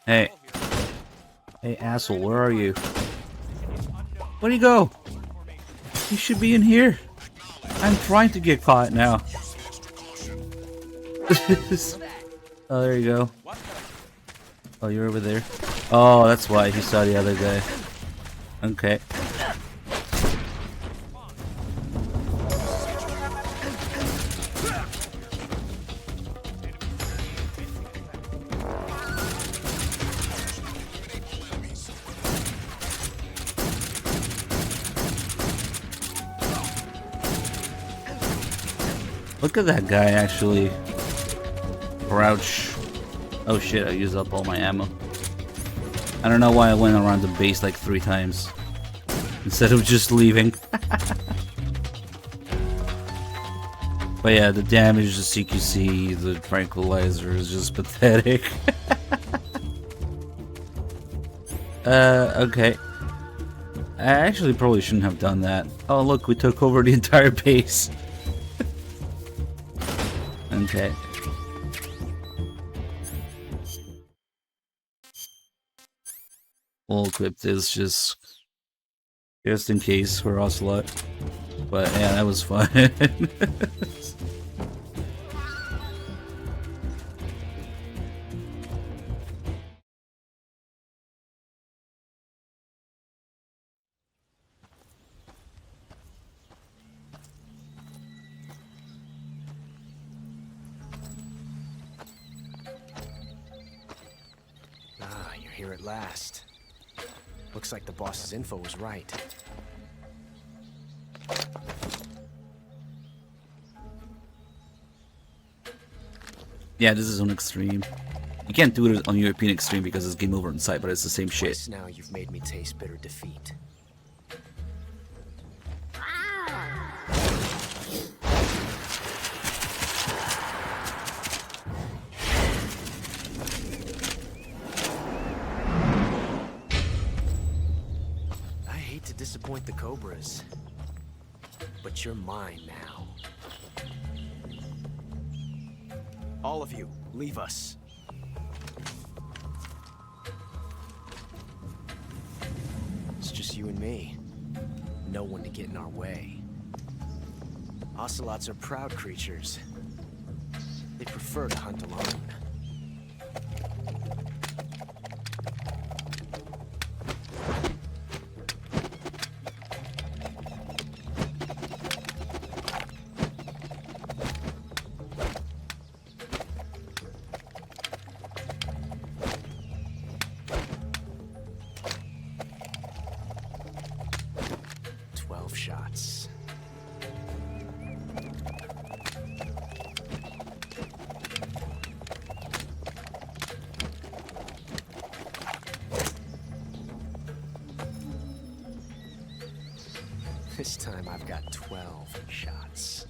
Hey. Hey, asshole, where are you? Where'd he go? He should be in here. I'm trying to get caught now. Oh, there you go. Oh, you're over there. Oh, that's why he saw the other guy. Okay. Look at that guy actually crouch. Oh shit, I used up all my ammo. I don't know why I went around the base like 3 times instead of just leaving. But yeah, the damage, the CQC, the tranquilizer is just pathetic. Okay. I actually probably shouldn't have done that. Oh look, we took over the entire base. Okay. We'll equip this just in case for Ocelot. But yeah, that was fun.
Ah, you're here at last. Looks like the boss's info was right.
Yeah, this is on extreme. You can't do it on European extreme because it's game over on site, but it's the same shit.
Twice now you've made me taste bitter defeat. I hate to disappoint the Cobras, but you're mine now. All of you, leave us. It's just you and me. No one to get in our way. Ocelots are proud creatures. They prefer to hunt alone. Shots. This time I've got 12 shots.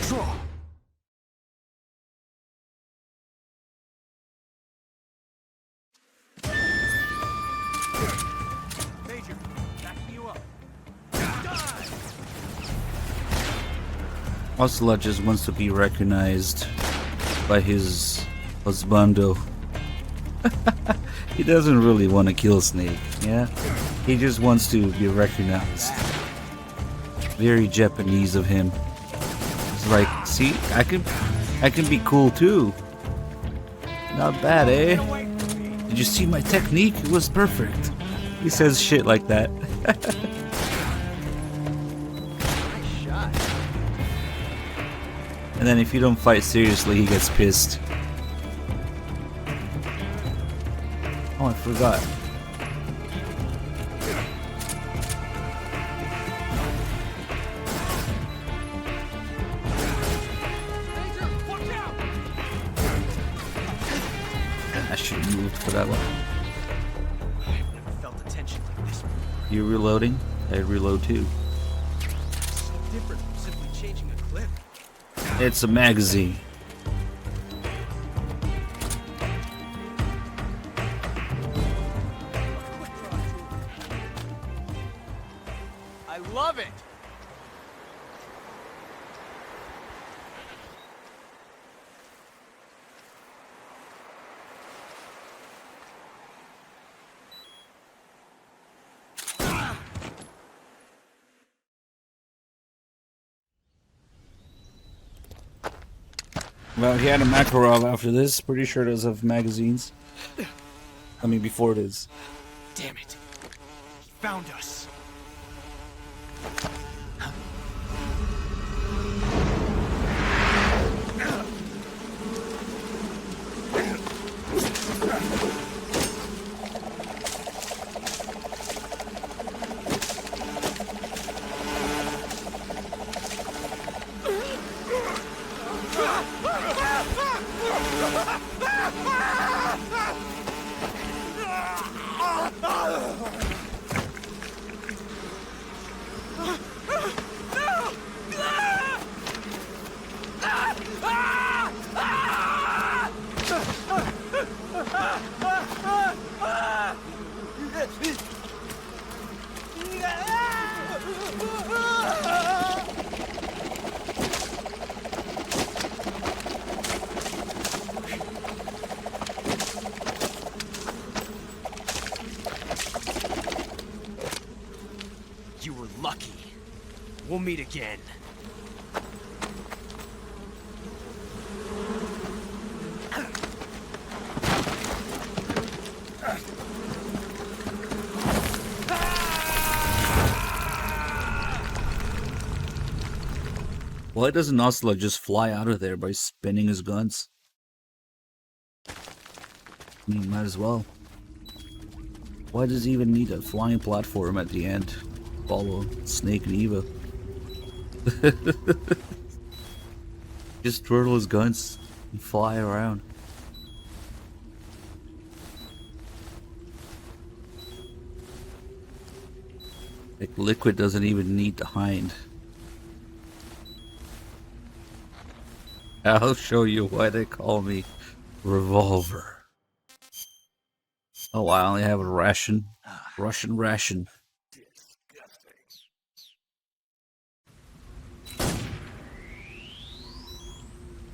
Draw!
Ocelot just wants to be recognized by his husbando. He doesn't really want to kill Snake, yeah? He just wants to be recognized. Very Japanese of him. It's like, see, I can be cool too. Not bad, eh? Did you see my technique? It was perfect. He says shit like that. And then if you don't fight seriously, he gets pissed. Oh, I forgot. I should have moved for that one.
I've never felt a tension like this before.
You reloading? I reload too.
It's so different from simply changing a clip.
It's a magazine.
I love it!
Well, he had a Makarov after this. Pretty sure it does have magazines. I mean, before it is.
Damn it. He found us. You were lucky. We'll meet again.
Why doesn't Ocelot just fly out of there by spinning his guns? I mean, might as well. Why does he even need a flying platform at the end? Follow Snake and Eva. Just twirl his guns and fly around. Like Liquid doesn't even need to hide. I'll show you why they call me Revolver. Oh, I only have a ration. Russian ration.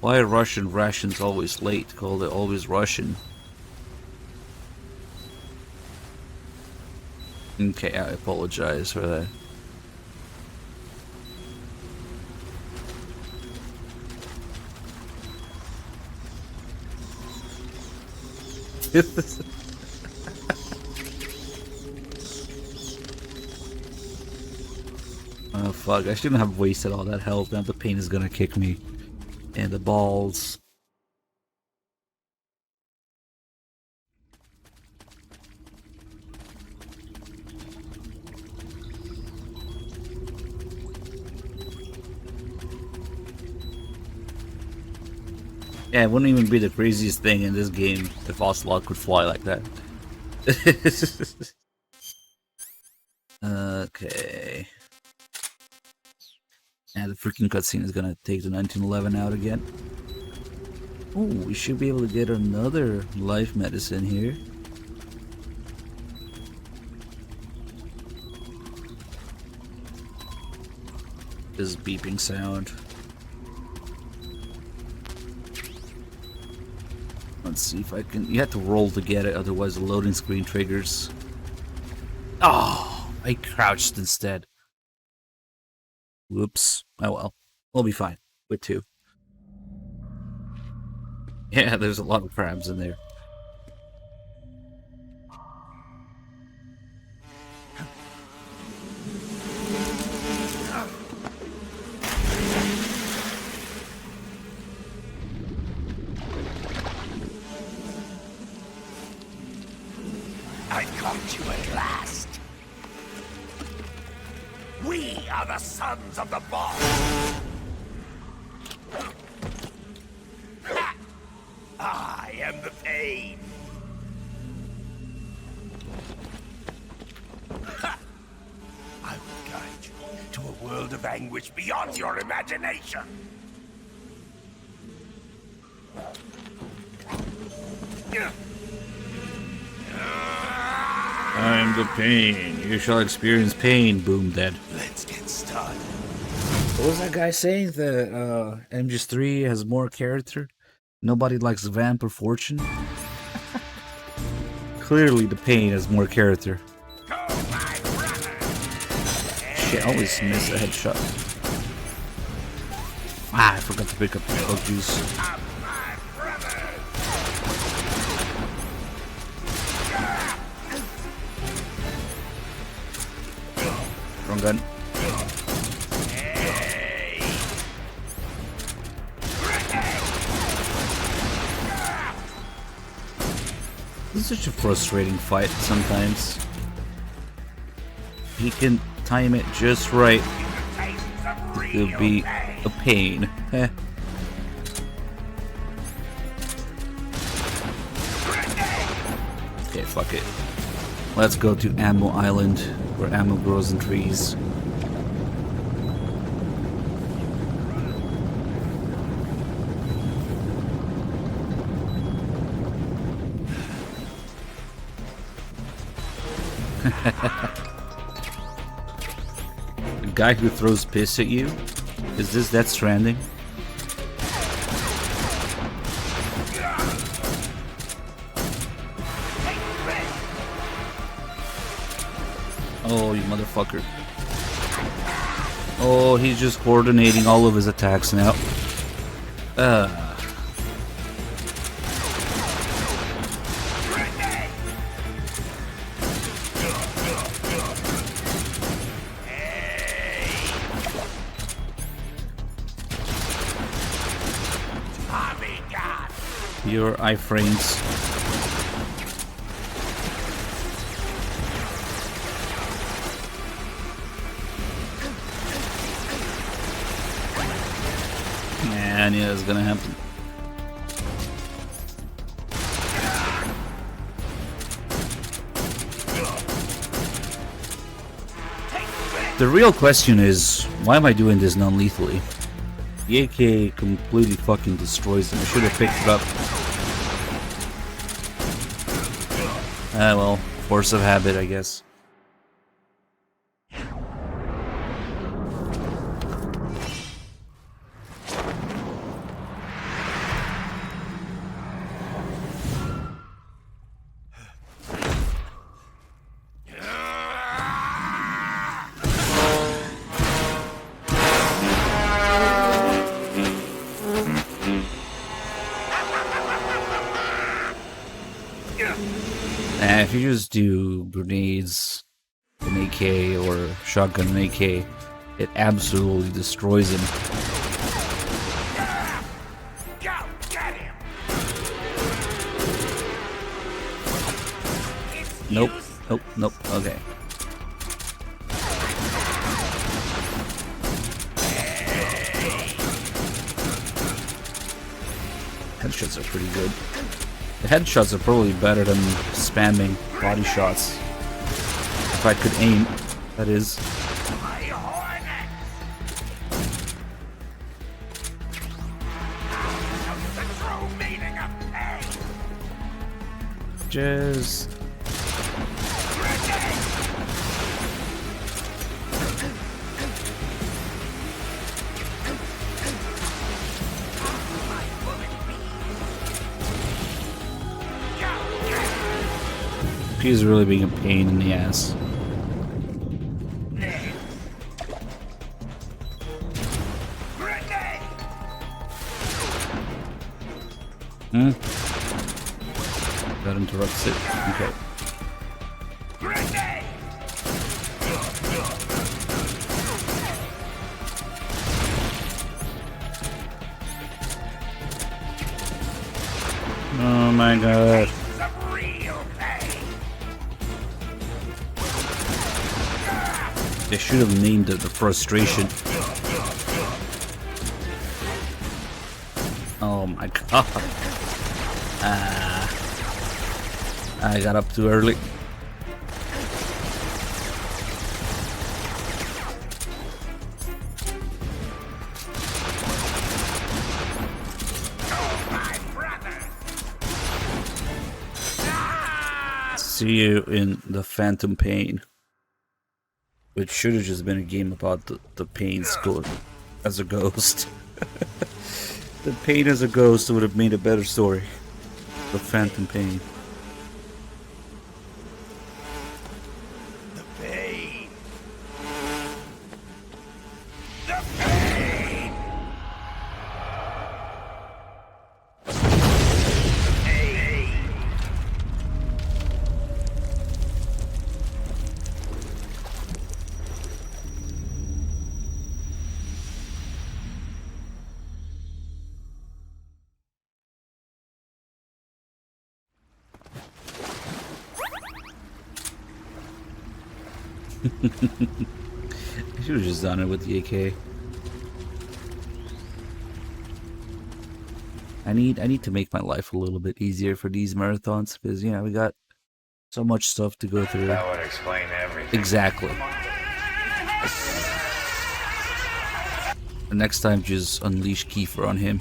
Why are Russian rations always late? Called it always Russian. Okay, I apologize for that. Oh fuck, I shouldn't have wasted all that health. Now the pain is gonna kick me in the balls. Yeah, it wouldn't even be the craziest thing in this game if Ocelot could fly like that. Okay. And the freaking cutscene is gonna take the 1911 out again. Oh, we should be able to get another life medicine here. This beeping sound. Let's see if I can. You have to roll to get it, otherwise the loading screen triggers. Oh, I crouched instead. Whoops. Oh well. We'll be fine with 2. Yeah, there's a lot of crabs in there.
I caught you at last. We are the sons of the boss. Ha! I am the pain. Ha! I will guide you to a world of anguish beyond your imagination.
I am the pain. You shall experience pain, Boom Dead.
Let's get started.
What was that guy saying? That MGS3 has more character? Nobody likes Vamp or Fortune? Clearly the pain has more character. Shit, I always miss a headshot. Ah, I forgot to pick up the bug juice. Wrong gun. This is such a frustrating fight sometimes. He can time it just right. It'll be a pain. Okay, fuck it. Let's go to Ammo Island, where ammo grows in trees. The guy who throws piss at you? Is this Death Stranding? Oh, you motherfucker. Oh, he's just coordinating all of his attacks now. Your iframes. And yeah, it's gonna happen. The real question is, why am I doing this non-lethally? The AK completely fucking destroys them. I should have picked it up. Ah, well, force of habit, I guess. If you just do grenades, an AK, or shotgun and AK, it absolutely destroys him. Nope. Nope. Nope. Okay. Headshots are pretty good. The headshots are probably better than spamming body shots. If I could aim, that is. Just... She's really being a pain in the ass. Hmm? That interrupts it. Okay. Oh my god. They should have named it the frustration. Oh my god. I got up too early. See you in the Phantom Pain. Which should have just been a game about the pain score as a ghost. The pain as a ghost would have made a better story. The Phantom Pain. I should have just done it with the AK. I need to make my life a little bit easier for these marathons because you know we got so much stuff to go through.
That would explain everything.
Exactly. The next time, just unleash Kiefer on him.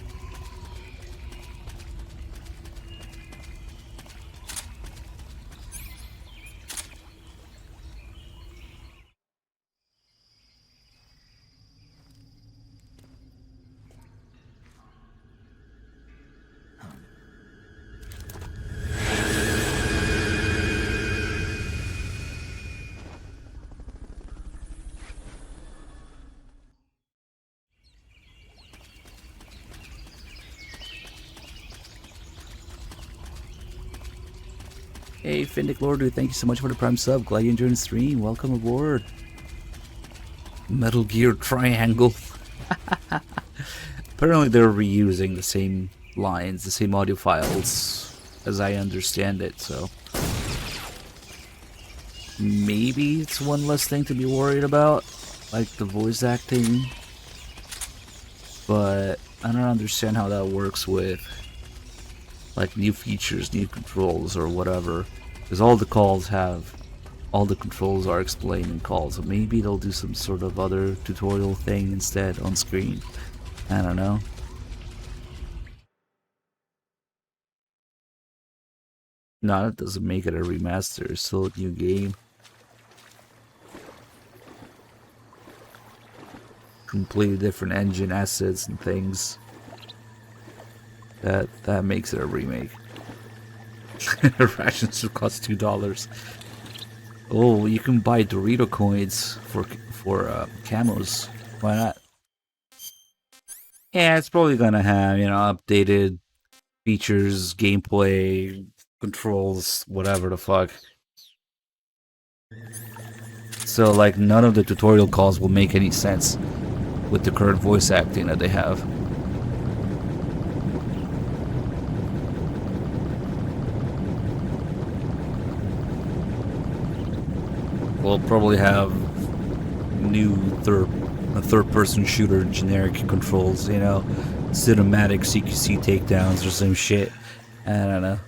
Hey, Findic Lordu, thank you so much for the Prime sub. Glad you enjoyed the stream. Welcome aboard. Metal Gear Triangle. Apparently they're reusing the same lines, the same audio files, as I understand it, so... maybe it's one less thing to be worried about, like the voice acting. But I don't understand how that works with like new features, new controls, or whatever. Because all the controls are explained in calls. So maybe they'll do some sort of other tutorial thing instead on screen. I don't know. No, that doesn't make it a remaster. It's still a new game. Completely different engine assets and things. That makes it a remake. Rations should cost $2. Oh, you can buy Dorito coins for camos. Why not? Yeah, it's probably gonna have, you know, updated features, gameplay, controls, whatever the fuck. So like none of the tutorial calls will make any sense with the current voice acting that they have. We'll probably have new third-person shooter generic controls, you know, cinematic CQC takedowns or some shit. I don't know.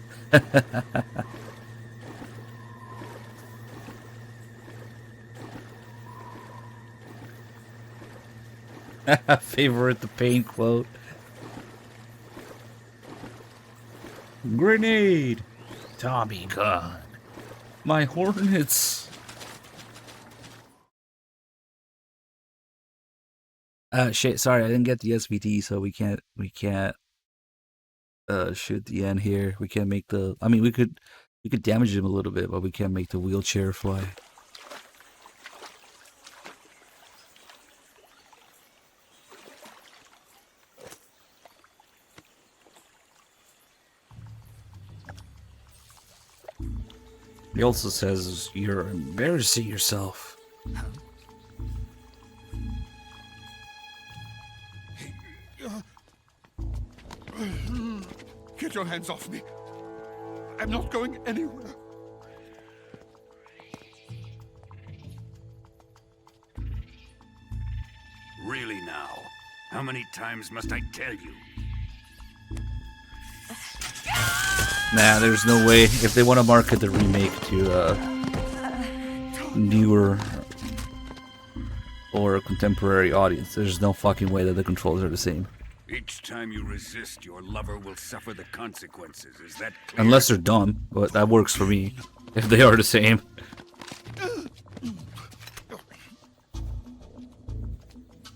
Favorite the pain quote. Grenade! Tommy gun. My hornets. Shit, sorry, I didn't get the SVT, so we can't shoot the end here. We can't make the, I mean, we could We could damage him a little bit, but we can't make the wheelchair fly. He also says you're embarrassing yourself.
Get your hands off me. I'm not going anywhere.
Really now? How many times must I tell you?
Nah, there's no way. If they want to market the remake to newer or a contemporary audience, there's no fucking way that the controls are the same.
Each time you resist, your lover will suffer the consequences. Is that clear?
Unless they're dumb, but that works for me. If they are the same.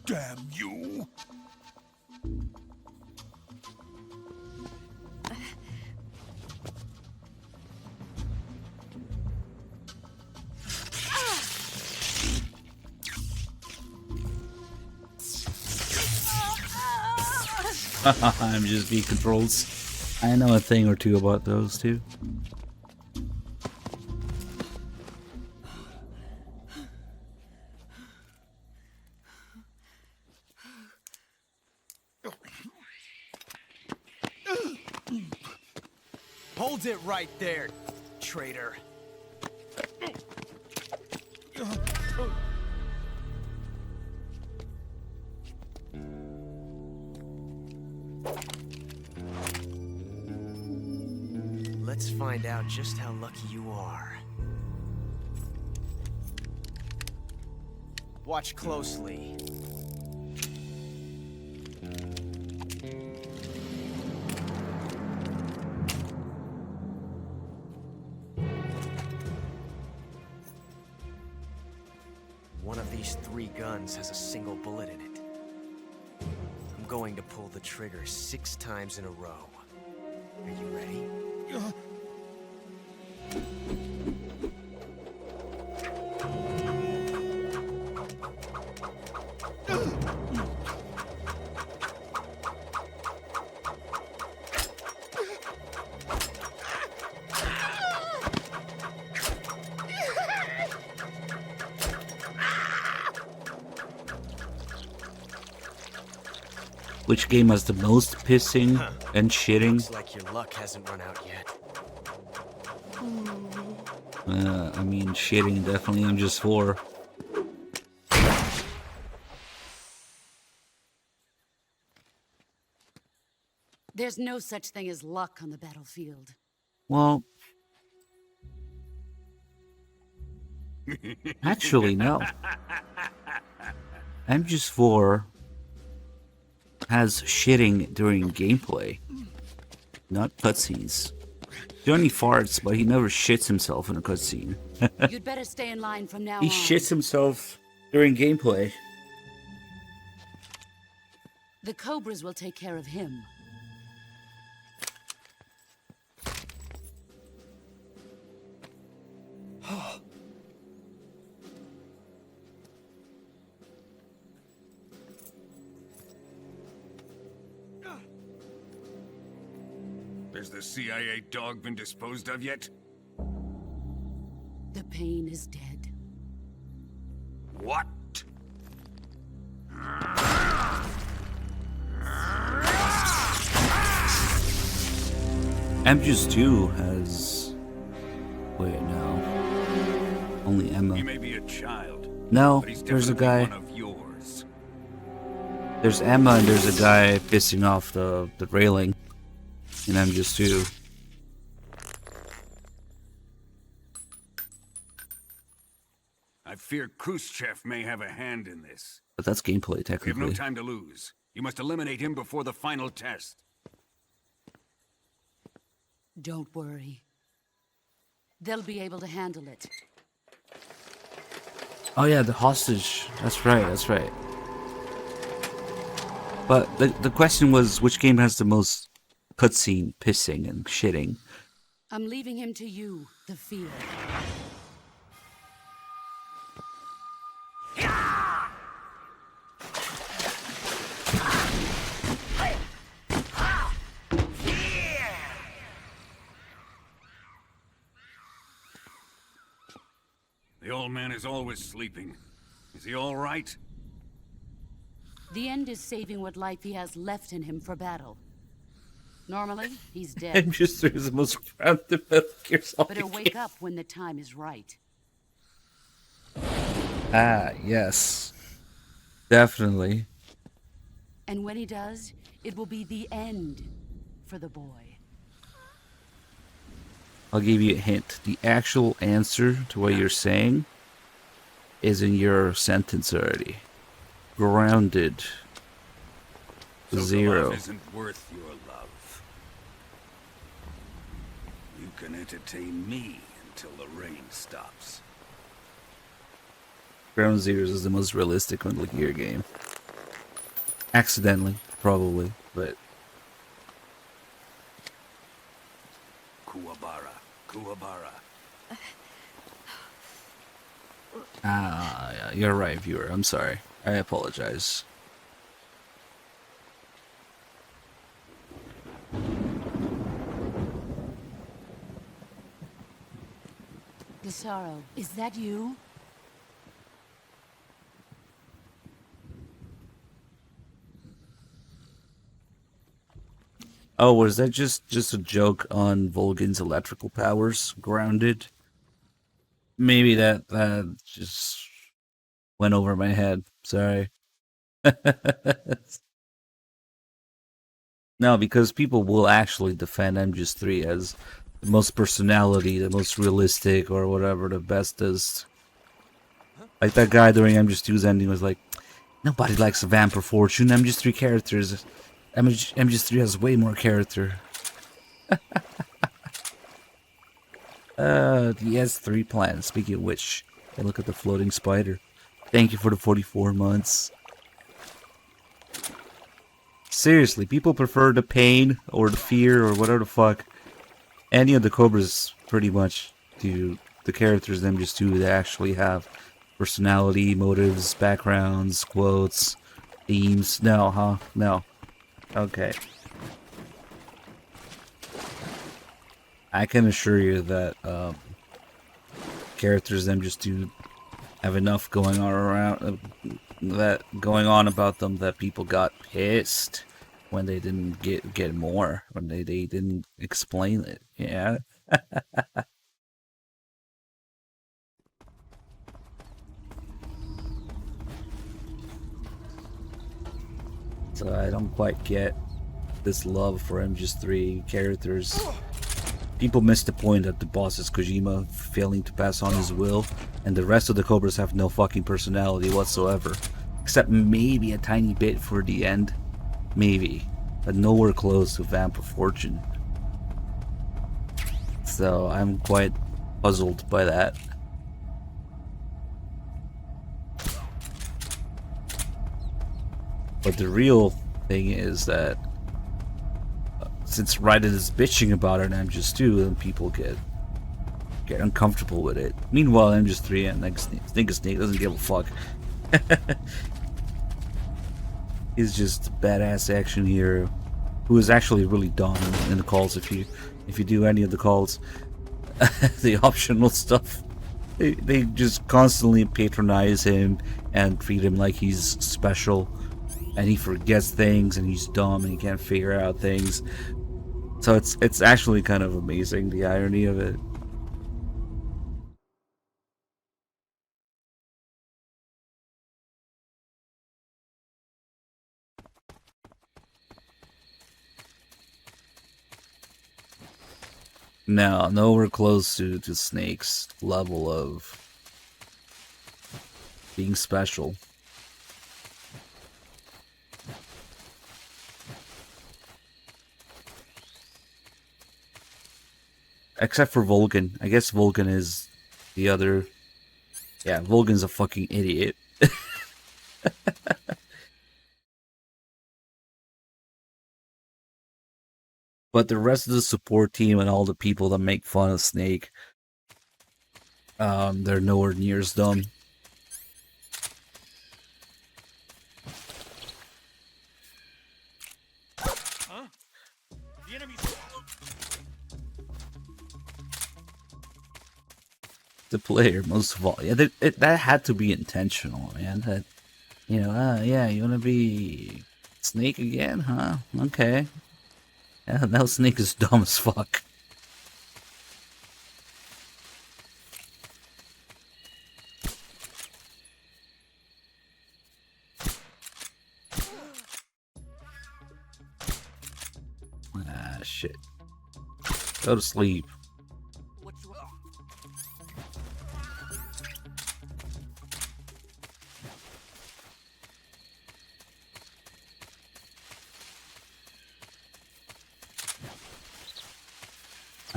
Damn you!
I'm just V controls. I know a thing or two about those too.
Hold it right there, traitor. Let's find out just how lucky you are. Watch closely. One of these 3 guns has a single bullet in it. I'm going to pull the trigger 6 times in a row. Are you ready?
Which game has the most pissing and shitting?
Looks like your luck hasn't run out yet.
I mean, shitting definitely MGS4.
There's no such thing as luck on the battlefield.
Well, actually, no. MGS4 has shitting during gameplay, not cutscenes. Johnny farts, but he never shits himself in a cutscene.
You'd better stay in line from now
He
on.
shits himself during gameplay.
The Cobras will take care of him.
Has the CIA dog been disposed of yet?
The pain is dead.
What?
MGS2 has... Wait, no. Only Emma.
He may be a child.
No,
but he's
there's a
definitely
guy.
one of yours.
There's Emma and there's a guy pissing off the railing in MGS2.
I fear Khrushchev may have a hand in this.
But that's gameplay,
We have
technically.
no time to lose. You must eliminate him before the final test.
Don't worry. They'll be able to handle it.
Oh yeah, the hostage. That's right, that's right. But the question was, which game has the most cutscene, pissing, and shitting?
I'm leaving him to you, the field.
The old man is always sleeping. Is he all right?
The end is saving what life he has left in him for battle. Normally, he's dead.
MGS3 is the most grounded Metal Gear Solid
But he'll wake up when the time is right.
Ah, yes. Definitely.
And when he does, it will be the end for the boy.
I'll give you a hint. The actual answer to what you're saying is in your sentence already. Grounded. Zero.
Sokolov isn't worth your love. You can entertain me until the rain stops.
Ground Zeroes is the most realistic Metal Gear game. Accidentally, probably, but...
Kuwabara.
Ah, yeah, you're right, viewer. I'm sorry. I apologize.
Desaro, is that you?
Oh, was that just a joke on Volgan's electrical powers? Grounded? Maybe that just went over my head. Sorry. No, because people will actually defend MGS3 as the most personality, the most realistic, or whatever, the bestest. Like that guy during MGS2's ending was like, nobody likes a Vampire Fortune. MGS3 characters. MGS3 has way more character. The S3 plan. Speaking of which, hey, look at the floating spider. Thank you for the 44 months. Seriously, people prefer the pain or the fear or whatever the fuck. Any of the Cobras, pretty much, to the characters them just do that actually have personality, motives, backgrounds, quotes, themes. No, huh? No. Okay. I can assure you that characters them just do have enough going on around going on about them that people got pissed when they didn't get more, when they didn't explain it. Yeah. So I don't quite get this love for MGS3 characters. People miss the point that the boss is Kojima failing to pass on his will, and the rest of the Cobras have no fucking personality whatsoever. Except maybe a tiny bit for the end. Maybe. But nowhere close to Vampire Fortune. So I'm quite puzzled by that. But the real thing is that since Raiden is bitching about it and MGS2, then people get uncomfortable with it. Meanwhile, MGS3 and Snake doesn't give a fuck. He's just a badass action hero who is actually really dumb in the calls. If you do any of the calls, the optional stuff, they just constantly patronize him and treat him like he's special, and he forgets things and he's dumb and he can't figure out things. So it's actually kind of amazing, the irony of it. No, nowhere close to Snake's level of being special. Except for Volgan. I guess Volgan is the other... Yeah, Volgan's a fucking idiot. But the rest of the support team and all the people that make fun of Snake, they're nowhere near as dumb.
Huh? The enemy's...
The player, most of all. Yeah, that had to be intentional, man. That, you know, yeah, you want to be Snake again, huh? Okay. Yeah, now Snake is dumb as fuck. Ah, shit. Go to sleep.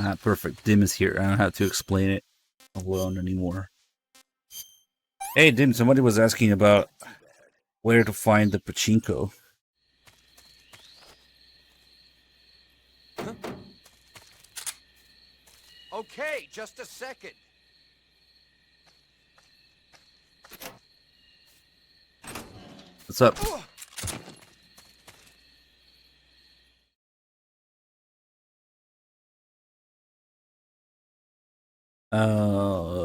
Ah, perfect. Dim is here. I don't have to explain it alone anymore. Hey, Dim, somebody was asking about where to find the pachinko.
Okay, just a second.
What's up?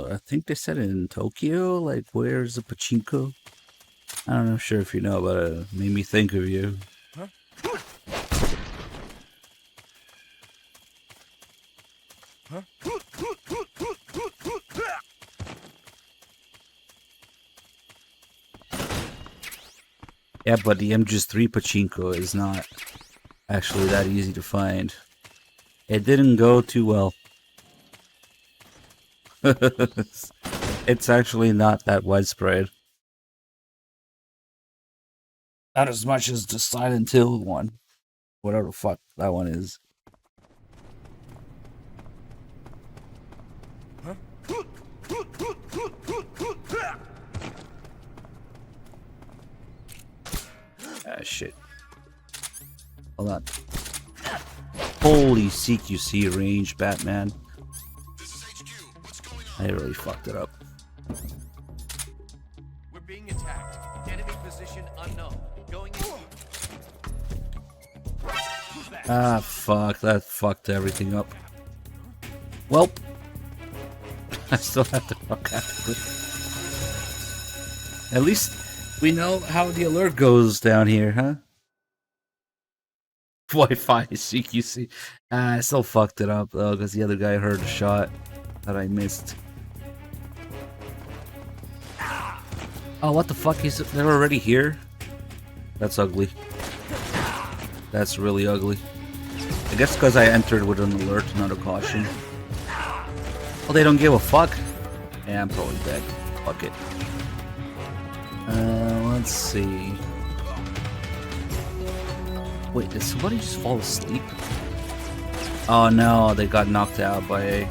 I think they said in Tokyo. Like, where's the pachinko? I don't know, sure if you know, but it made me think of you.
Huh? Huh?
Yeah, but the MGS3 pachinko is not actually that easy to find. It didn't go too well. It's actually not that widespread. Not as much as the Silent Hill one. Whatever the fuck that one is.
Huh?
Ah, shit. Hold on. Holy CQC range, Batman. I really fucked it up.
We're being attacked. Enemy position unknown. Going in.
Ah, fuck. That fucked everything up. Welp. I still have to fuck after it. At least we know how the alert goes down here, huh? Wi-Fi CQC. I still fucked it up, though, because the other guy heard a shot that I missed. Oh, what the fuck? They're already here? That's ugly. That's really ugly. I guess because I entered with an alert, not a caution. Oh, they don't give a fuck? Yeah, I'm totally dead. Fuck it. Let's see. Wait, did somebody just fall asleep? Oh no, they got knocked out by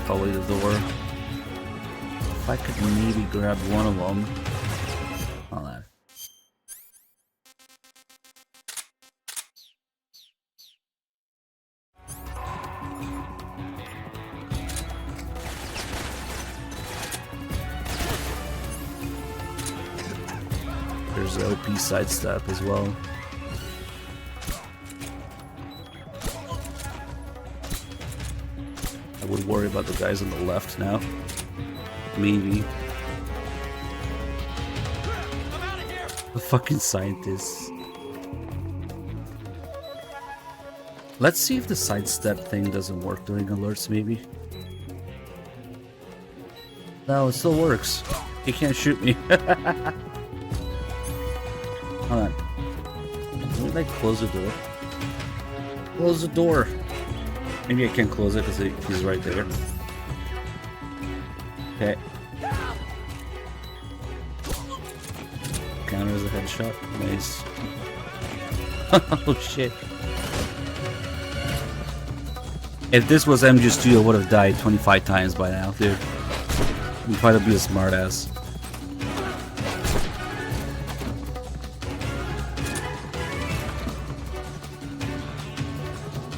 probably the door. If I could maybe grab one of them. Hold on. There's the OP sidestep as well. I would worry about the guys on the left now. Maybe. The fucking scientists. Let's see if the sidestep thing doesn't work during alerts, maybe. No, it still works. He can't shoot me. Hold on. Can we, like, close the door? Close the door! Maybe I can't close it because he's right there. Okay. Counters a headshot. Nice. Oh shit. If this was MGS2, I would have died 25 times by now, dude. I'm trying to be a smartass.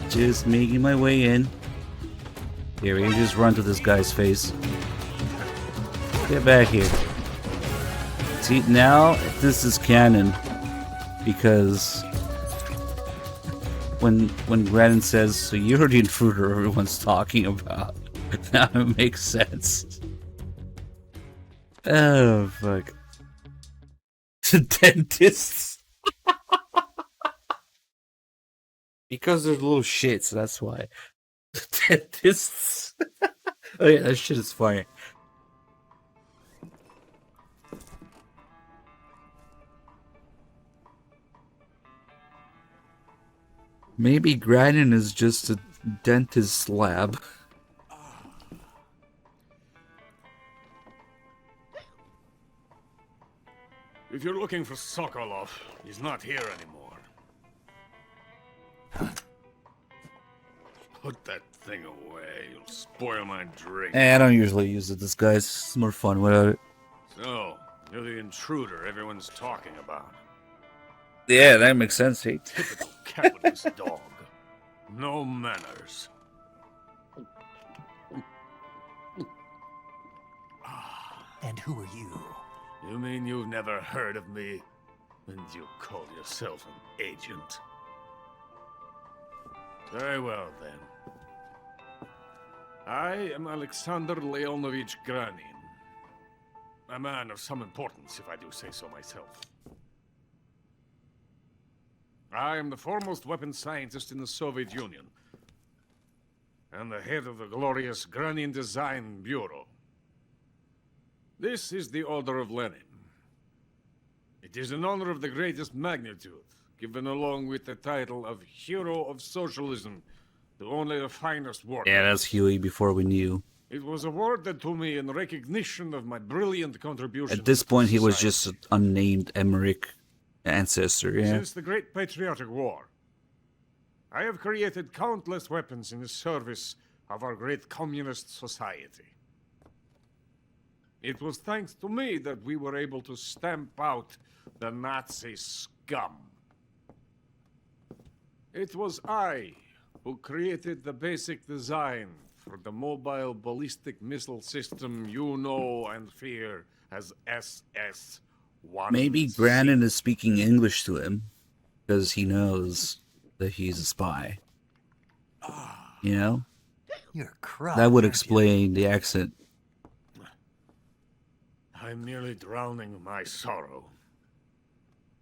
Just making my way in. Here, we can just run to this guy's face. Get back here. See, now this is canon. Because when Grannon says, so you're the intruder everyone's talking about. Now it makes sense. Oh, fuck. Dentists. Because they're little shits, that's why. Dentists. Oh yeah, that shit is funny. Maybe Grannon is just a dentist's lab.
If you're looking for Sokolov, he's not here anymore. Put that thing away. You'll spoil my drink.
I don't usually use it, this guy's it's more fun without it.
So, you're the intruder everyone's talking about.
Yeah, that makes sense, hey.
Typical capitalist dog. No manners.
And who are you?
You mean you've never heard of me? And you call yourself an agent? Very well, then. I am Alexander Leonovich Granin. A man of some importance, if I do say so myself. I am the foremost weapons scientist in the Soviet Union, and the head of the glorious Granin Design Bureau. This is the Order of Lenin. It is an honor of the greatest magnitude, given along with the title of Hero of Socialism to only the finest work.
Yeah, that's Huey before we knew.
It was awarded to me in recognition of my brilliant contribution.
At this point, he was just an unnamed Emmerich ancestor, yeah.
Since the Great Patriotic War, I have created countless weapons in the service of our great communist society. It was thanks to me that we were able to stamp out the Nazi scum. It was I who created the basic design for the mobile ballistic missile system you know and fear as SS-1.
Maybe Grannon is speaking English to him because he knows that he's a spy. You know?
You're crap.
That would explain the accent.
I'm nearly drowning my sorrow.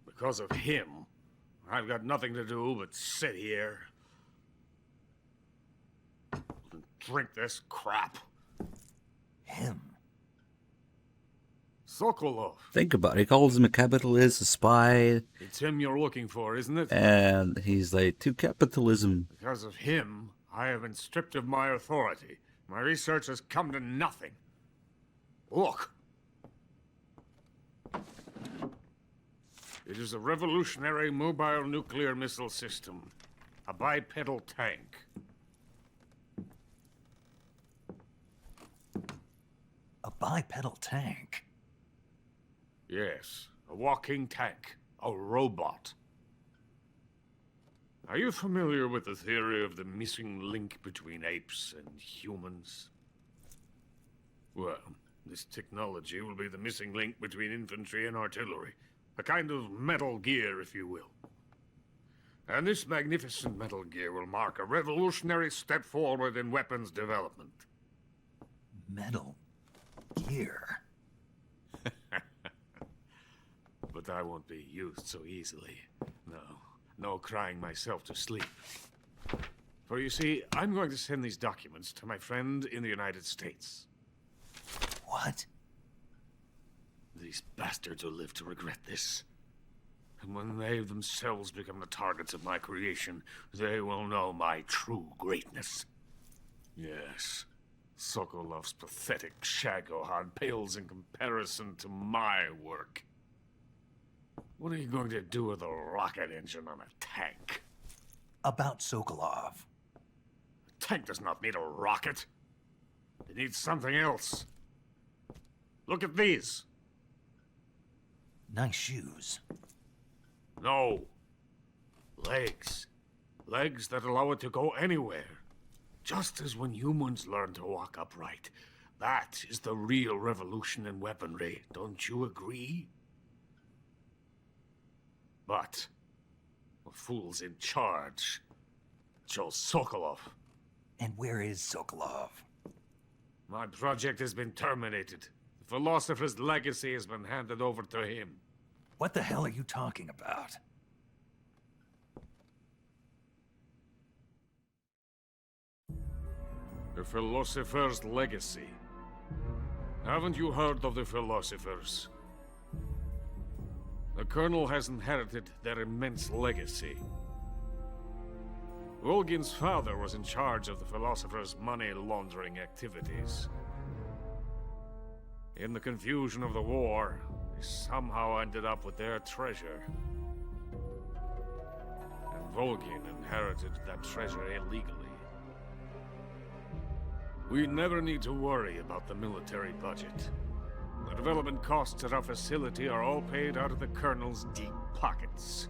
Because of him, I've got nothing to do but sit here and drink this crap.
Him?
Sokolov.
Think about it. He calls him a capitalist, a spy.
It's him you're looking for, isn't it?
And he's like, to capitalism.
Because of him, I have been stripped of my authority. My research has come to nothing. Look. It is a revolutionary mobile nuclear missile system. A bipedal tank.
A bipedal tank?
Yes, a walking tank. A robot. Are you familiar with the theory of the missing link between apes and humans? Well, this technology will be the missing link between infantry and artillery. A kind of Metal Gear, if you will. And this magnificent Metal Gear will mark a revolutionary step forward in weapons development.
Metal Gear?
But I won't be used so easily. No crying myself to sleep. For you see, I'm going to send these documents to my friend in the United States.
What?
These bastards will live to regret this. And when they themselves become the targets of my creation, they will know my true greatness. Yes, Sokolov's pathetic Shagohod pales in comparison to my work. What are you going to do with a rocket engine on a tank?
About Sokolov.
A tank does not need a rocket. It needs something else. Look at these.
Nice shoes.
No. Legs. Legs that allow it to go anywhere. Just as when humans learn to walk upright. That is the real revolution in weaponry, don't you agree? But the fool's in charge. Joe Sokolov.
And where is Sokolov?
My project has been terminated. The Philosopher's legacy has been handed over to him.
What the hell are you talking about?
The Philosopher's legacy. Haven't you heard of the Philosophers? The Colonel has inherited their immense legacy. Volgin's father was in charge of the Philosophers' money laundering activities. In the confusion of the war, he somehow ended up with their treasure. And Volgin inherited that treasure illegally. We never need to worry about the military budget. The development costs at our facility are all paid out of the Colonel's deep pockets.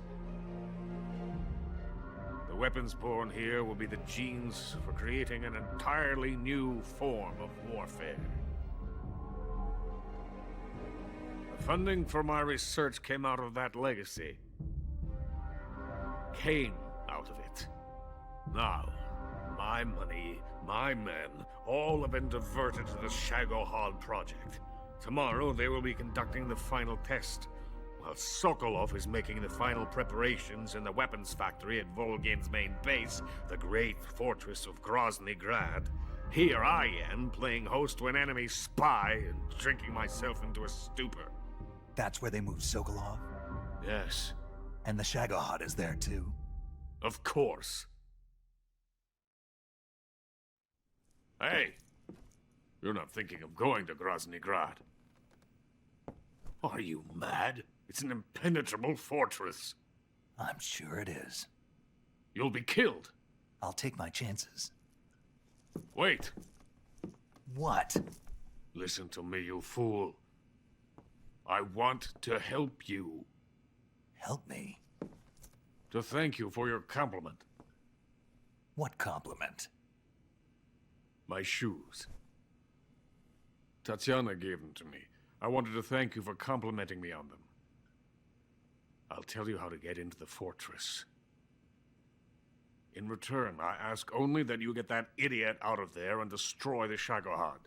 The weapons born here will be the genes for creating an entirely new form of warfare. The funding for my research came out of that legacy. Came out of it. Now, my money, my men, all have been diverted to the Shagohod project. Tomorrow, they will be conducting the final test, while Sokolov is making the final preparations in the weapons factory at Volgin's main base, the great fortress of Grozny Grad. Here I am, playing host to an enemy spy and drinking myself into a stupor.
That's where they moved Sokolov?
Yes.
And the Shagohod is there too?
Of course. Hey! You're not thinking of going to Grozny Grad. Are you mad? It's an impenetrable fortress.
I'm sure it is.
You'll be killed.
I'll take my chances.
Wait.
What?
Listen to me, you fool. I want to help you.
Help me?
To thank you for your compliment.
What compliment?
My shoes. Tatiana gave them to me. I wanted to thank you for complimenting me on them. I'll tell you how to get into the fortress. In return, I ask only that you get that idiot out of there and destroy the Shagohod.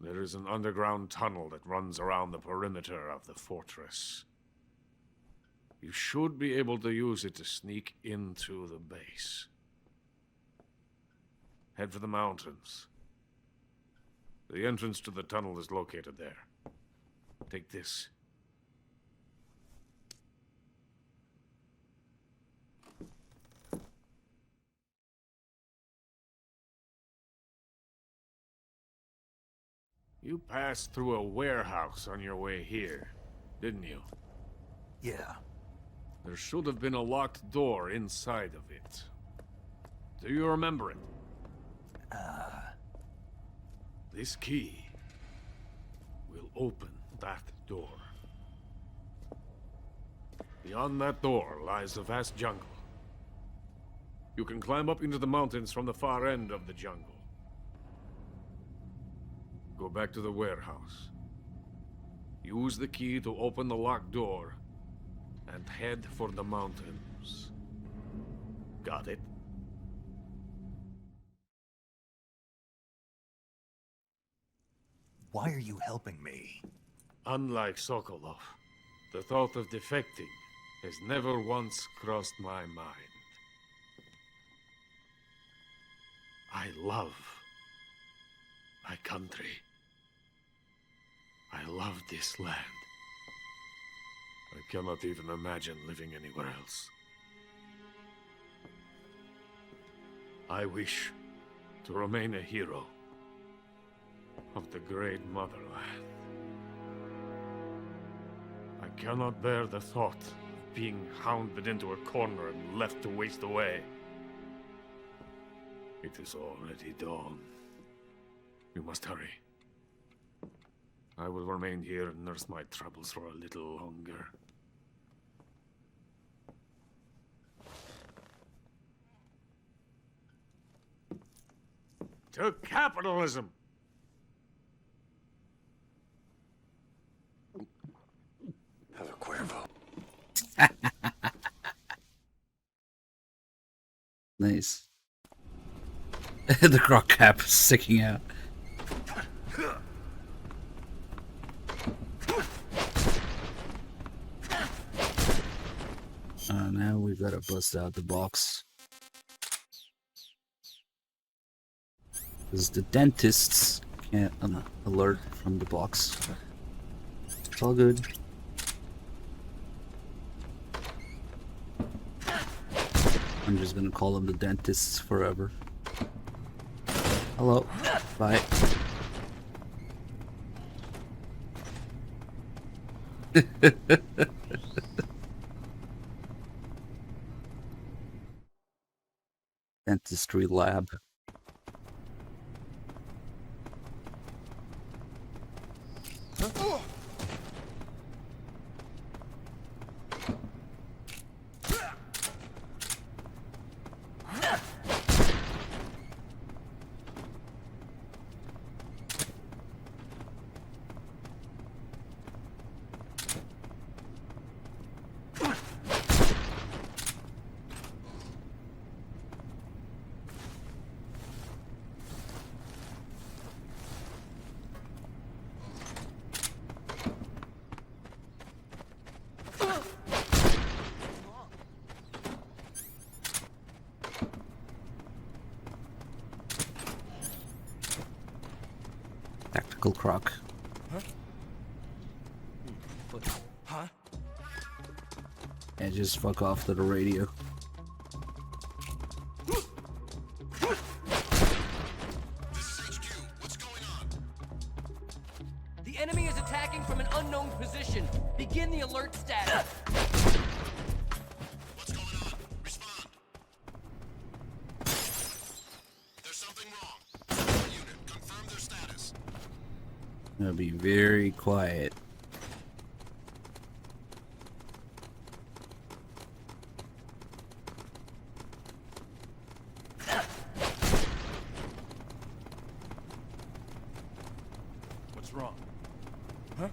There is an underground tunnel that runs around the perimeter of the fortress. You should be able to use it to sneak into the base. Head for the mountains. The entrance to the tunnel is located there. Take this. You passed through a warehouse on your way here, didn't you?
Yeah.
There should have been a locked door inside of it. Do you remember it? This key will open that door. Beyond that door lies a vast jungle. You can climb up into the mountains from the far end of the jungle. Go back to the warehouse. Use the key to open the locked door and head for the mountains. Got it?
Why are you helping me?
Unlike Sokolov, the thought of defecting has never once crossed my mind. I love my country. I love this land. I cannot even imagine living anywhere else. I wish to remain a hero of the great motherland. I cannot bear the thought of being hounded into a corner and left to waste away. It is already dawn. You must hurry. I will remain here and nurse my troubles for a little longer. to capitalism.
Have a Cuervo.
Nice. The croc cap is sticking out. Now we've got to bust out the box. Because the dentists can't alert from the box. It's all good. I'm just gonna call them the dentists forever. Hello. Bye. Dentistry lab. Tactical croc.
Huh?
Yeah, just fuck off to the radio.
The enemy is attacking from an unknown position. Begin the alert status.
What's going on? Respond. There's something wrong. Unit, confirm their status.
I'll be very quiet.
What's wrong?
Huh?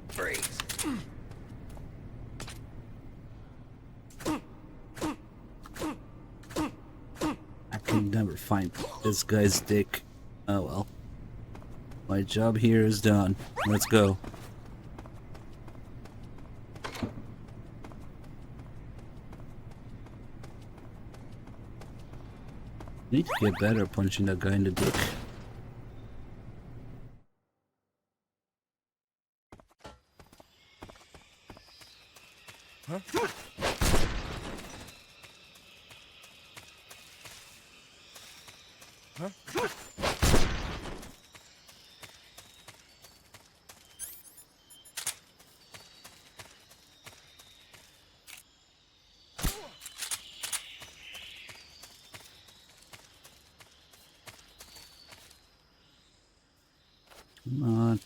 Freeze.
I can never find this guy's dick. Oh well. My job here is done. Let's go. Need to get better at punching that guy in the dick.
Huh? Huh?
Come on.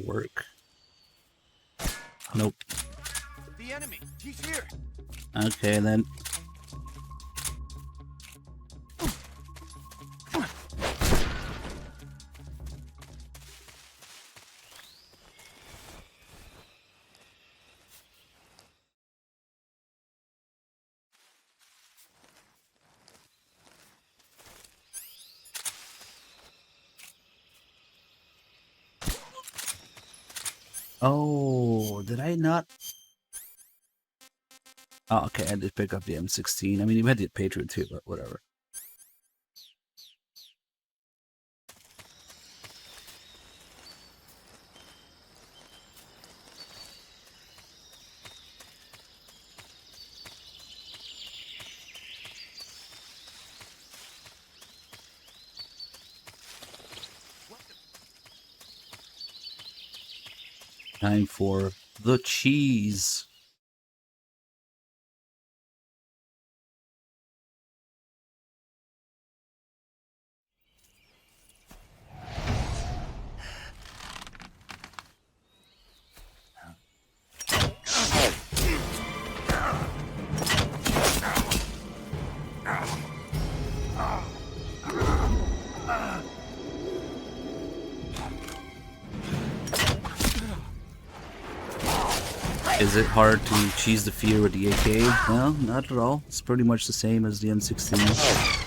Work. Nope.
The enemy, he's here.
Okay then. Oh, did I not? Oh, okay, I did pick up the M16. I mean, you had the Patriot too, but whatever. Time for the cheese. Is it hard to cheese the fear with the AK? No, not at all. It's pretty much the same as the M16.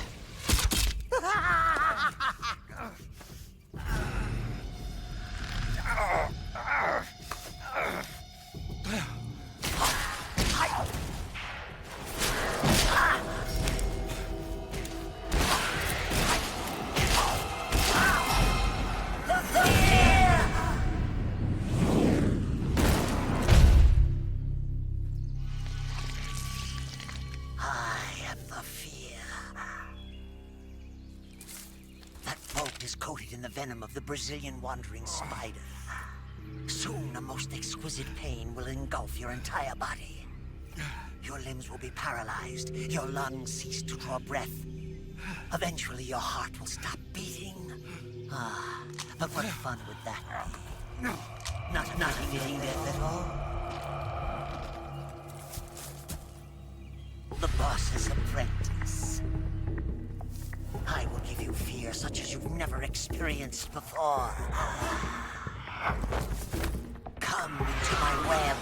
Coated in the venom of the Brazilian wandering spider. Soon, a most exquisite pain will engulf your entire body. Your limbs will be paralyzed, your lungs cease to draw breath. Eventually, your heart will stop beating. Ah, but what fun would that be? Not a feeling death at all? The boss's apprentice. I will give you fear such as you've never experienced before. Come into my web.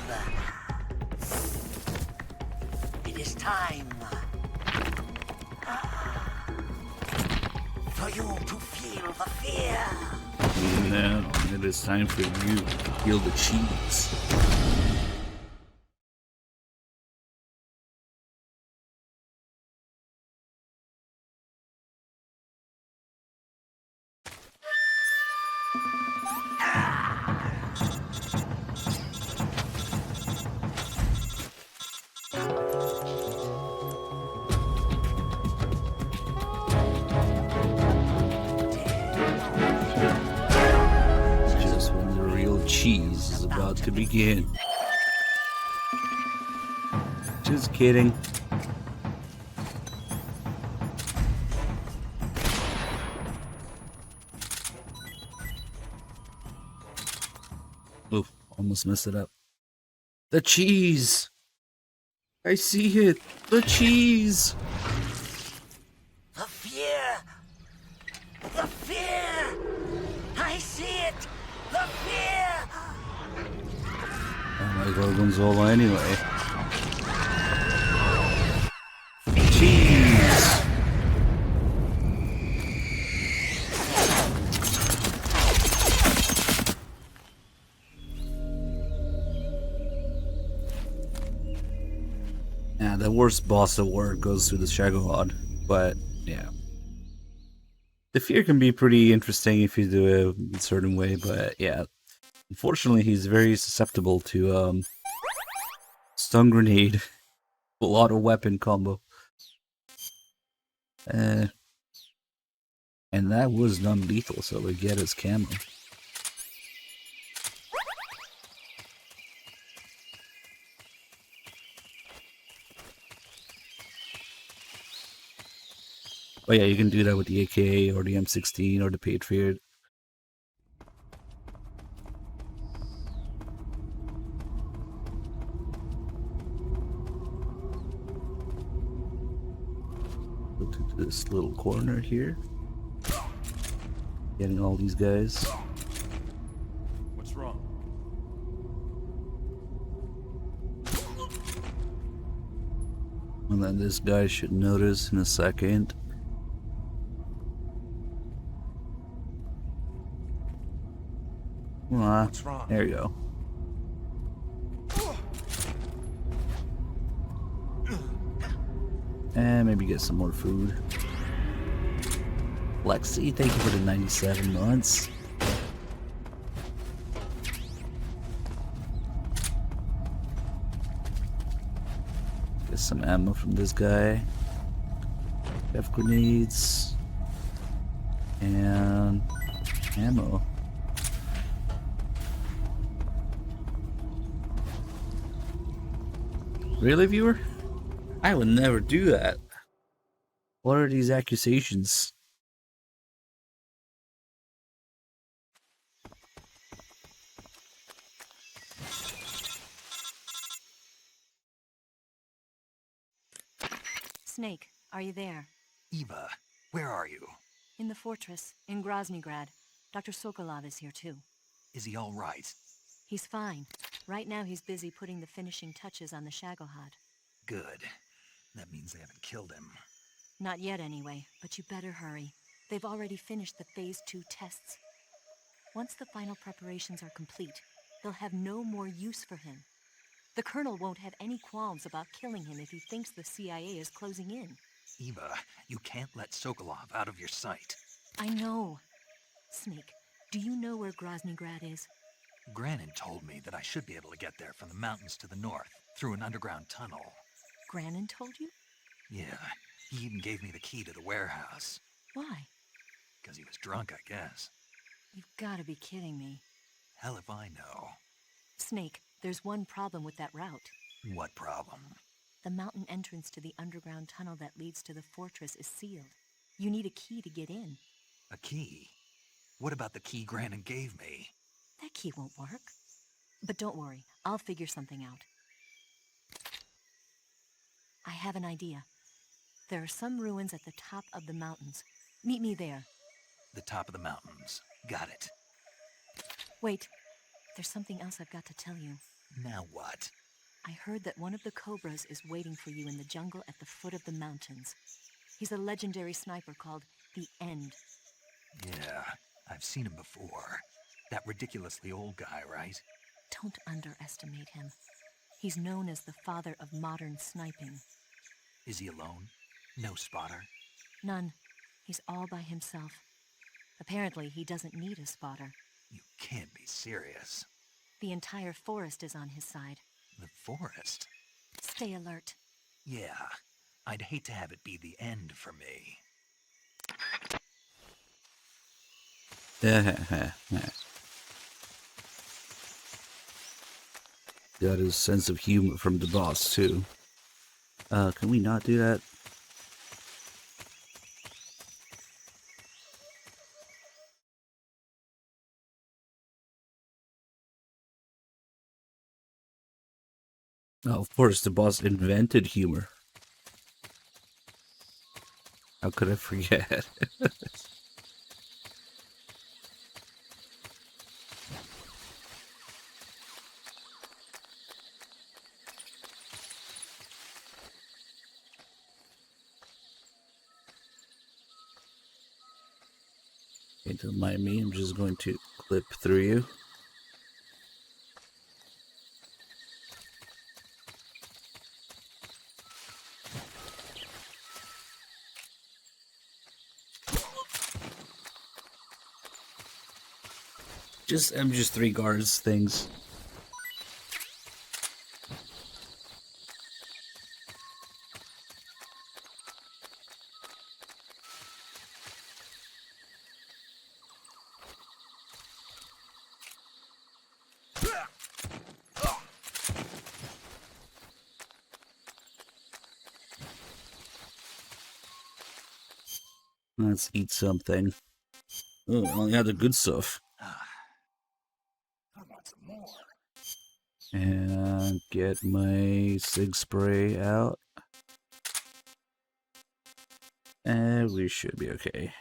It is time for you to feel the fear.
Now it is time for you to feel the cheese. Just when the real cheese is about to begin. Just kidding. Oof, almost messed it up. The cheese! I see it! The cheese!
The fear! The fear! I see it! The fear!
Oh my Gorgonzola anyway. Cheese! Yeah, the worst boss award goes to the Shagahod, but yeah. The fear can be pretty interesting if you do it a certain way, but yeah. Unfortunately, he's very susceptible to stun grenade, full auto weapon combo. And that was non-lethal, so we get his camo. But yeah, you can do that with the AK or the M16 or the Patriot. Go to this little corner here. Getting all these guys.
What's wrong?
And then this guy should notice in a second.
What's wrong?
There you go. And maybe get some more food. Lexi, thank you for the 97 months. Get some ammo from this guy. F grenades. And ammo. Really, viewer? I would never do that. What are these accusations?
Snake, are you there?
Eva, where are you?
In the fortress, in Groznygrad. Dr. Sokolov is here too.
Is he all right?
He's fine. Right now he's busy putting the finishing touches on the Shagohod.
Good. That means they haven't killed him.
Not yet anyway, but you better hurry. They've already finished the Phase 2 tests. Once the final preparations are complete, they'll have no more use for him. The Colonel won't have any qualms about killing him if he thinks the CIA is closing in.
Eva, you can't let Sokolov out of your sight.
I know. Snake, do you know where Groznygrad is?
Granin told me that I should be able to get there from the mountains to the north, through an underground tunnel.
Granin told you?
Yeah, he even gave me the key to the warehouse.
Why?
Because he was drunk, I guess.
You've got to be kidding me.
Hell if I know.
Snake, there's one problem with that route.
What problem?
The mountain entrance to the underground tunnel that leads to the fortress is sealed. You need a key to get in.
A key? What about the key Granin gave me?
That key won't work. But don't worry, I'll figure something out. I have an idea. There are some ruins at the top of the mountains. Meet me there.
The top of the mountains. Got it.
Wait, there's something else I've got to tell you.
Now what?
I heard that one of the Cobras is waiting for you in the jungle at the foot of the mountains. He's a legendary sniper called the End.
Yeah, I've seen him before. That ridiculously old guy, right?
Don't underestimate him. He's known as the father of modern sniping.
Is he alone? No spotter?
None. He's all by himself. Apparently, he doesn't need a spotter.
You can't be serious.
The entire forest is on his side.
The forest?
Stay alert.
Yeah, I'd hate to have it be the end for me.
Got his sense of humor from the boss, too. Can we not do that? Oh, of course, the boss invented humor. How could I forget? Okay, don't mind me, I'm just going to clip through you. Just MGS3 guards things. Let's eat something. Oh, I only had the good stuff. And get my sig spray out. And we should be okay.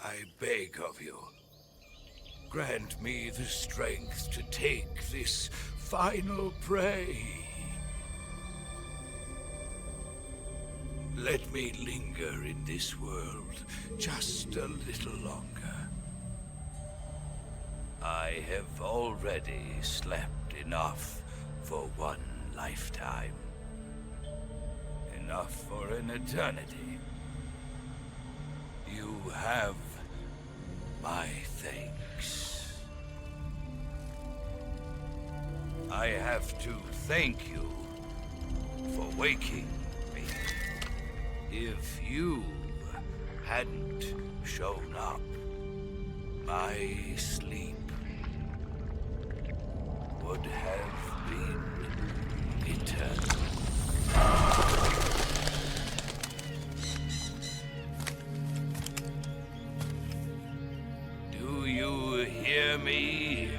I beg of you, grant me the strength to take this final prey. Let me linger in this world just a little longer. I have already slept enough for one lifetime. Enough for an eternity. You have my thanks. I have to thank you for waking me. If you hadn't shown up, my sleep would have been eternal. Do you hear me,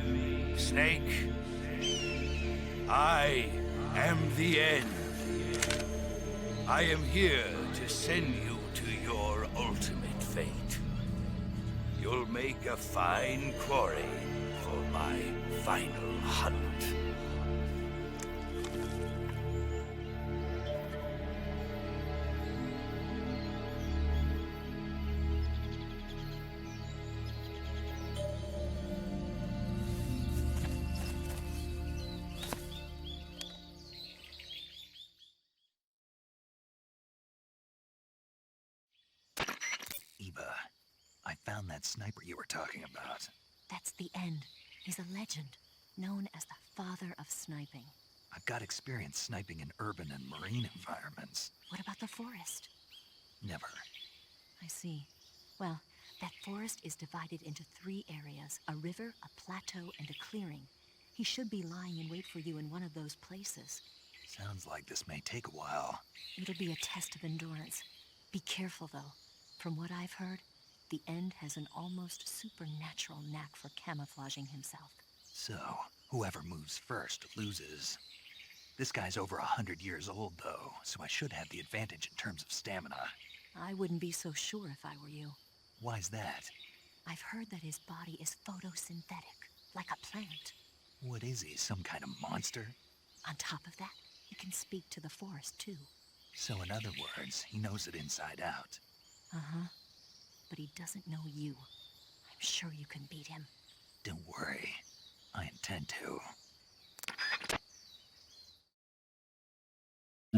Snake? I am the end. I am here to send you to your ultimate fate. You'll make a fine quarry for my final hunt.
Eva, I found that sniper you were talking about.
That's the end. He's a legend, known as the father of sniping.
I've got experience sniping in urban and marine environments.
What about the forest?
Never.
I see. Well, that forest is divided into 3 areas, a river, a plateau, and a clearing. He should be lying in wait for you in one of those places.
Sounds like this may take a while.
It'll be a test of endurance. Be careful, though. From what I've heard, the End has an almost supernatural knack for camouflaging himself.
So, whoever moves first loses. This guy's over 100 years old, though, so I should have the advantage in terms of stamina.
I wouldn't be so sure if I were you.
Why's that?
I've heard that his body is photosynthetic, like a plant.
What is he, some kind of monster?
On top of that, he can speak to the forest, too.
So in other words, he knows it inside out.
Uh-huh. But he doesn't know you. I'm sure you can beat him.
Don't worry. I intend to.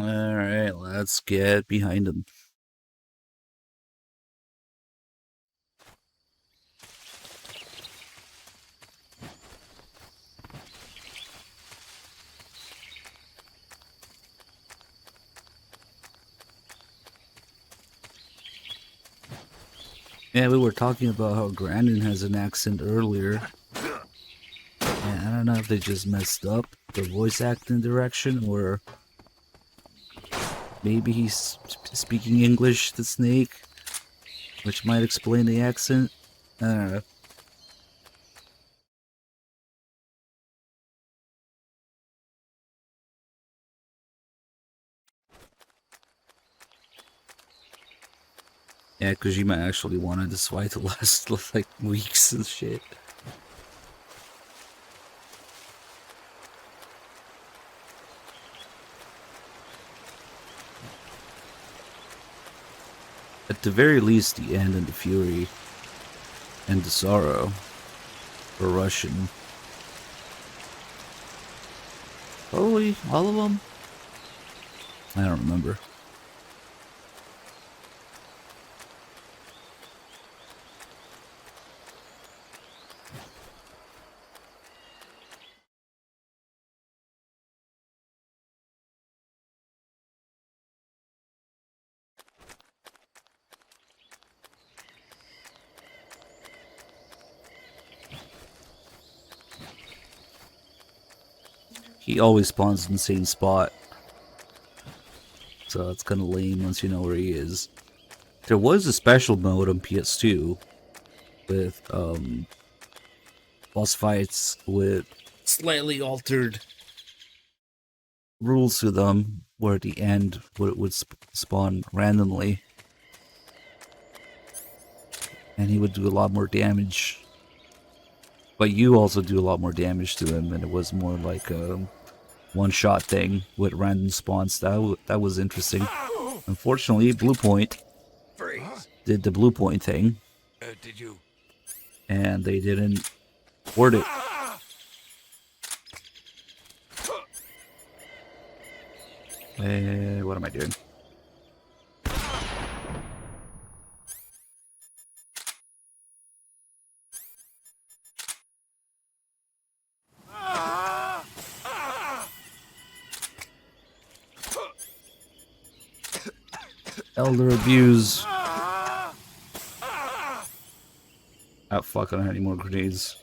Alright, let's get behind him. Yeah, we were talking about how Grandin has an accent earlier. And I don't know if they just messed up the voice acting direction, or maybe he's speaking English to Snake, which might explain the accent. I don't know. Yeah, Kojima actually wanted this fight to last like weeks and shit. At the very least, the End and the Fury and the Sorrow were Russian. Probably all of them? I don't remember. He always spawns in the same spot. So it's kind of lame once you know where he is. There was a special mode on PS2 with boss fights with slightly altered rules to them, where at the end would spawn randomly. And he would do a lot more damage. But you also do a lot more damage to him, and it was more like a one-shot thing with random spawns. That was interesting. Unfortunately, Blue Point did the Blue Point thing.
Did you?
And they didn't word it. What am I doing? Elder abuse. Oh fuck, I don't have any more grenades.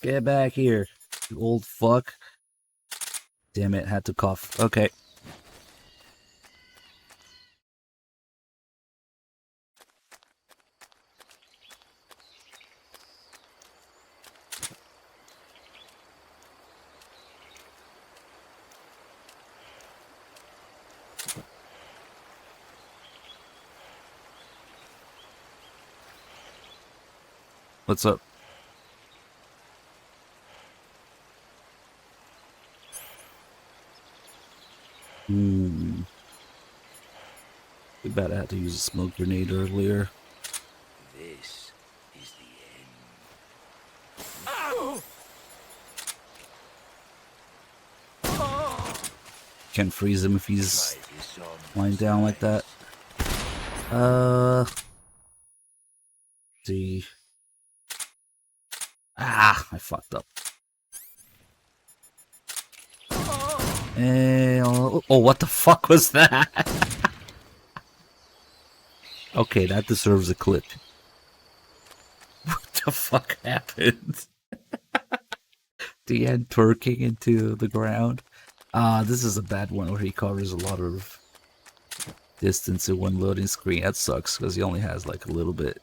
Get back here, you old fuck. Damn it, had to cough. Okay. What's up? Too bad I had to use a smoke grenade earlier.
This is the end.
Can't freeze him if he's lying down like that. See. Ah, I fucked up. Oh, what the fuck was that? Okay, that deserves a clip. What the fuck happened? The end twerking into the ground. This is a bad one where he covers a lot of distance in one loading screen. That sucks because he only has like a little bit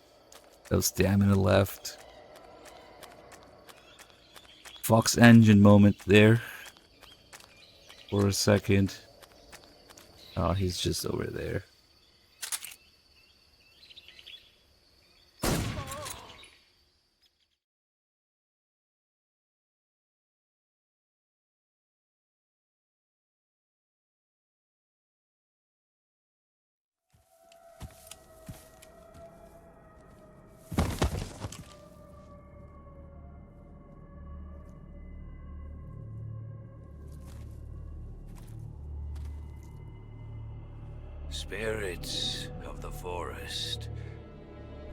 of stamina left. Fox engine moment there. For a second. Oh, he's just over there.
Spirits of the forest,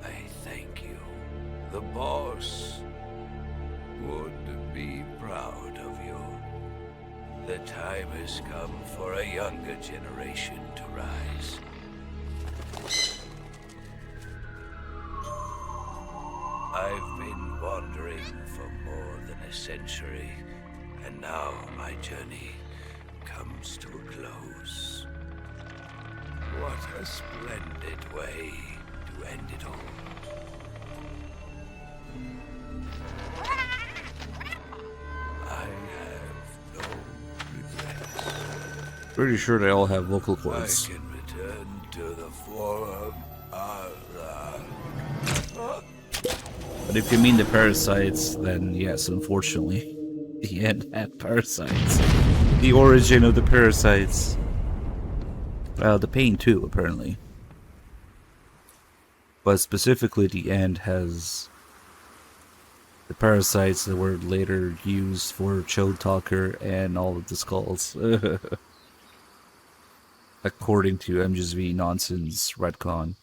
I thank you. The boss would be proud of you. The time has come for a younger generation to rise. I've been wandering for more than a century, and now my journey comes to a close. What a splendid way to end it all. I have no regrets.
Pretty sure they all have vocal
I
cords.
can return to the forum.
But if you mean the parasites, then yes, unfortunately. The end had parasites. The origin of the parasites. The pain too, apparently. But specifically the end has the parasites that were later used for Chode Talker and all of the skulls. According to MGS1 nonsense retcon.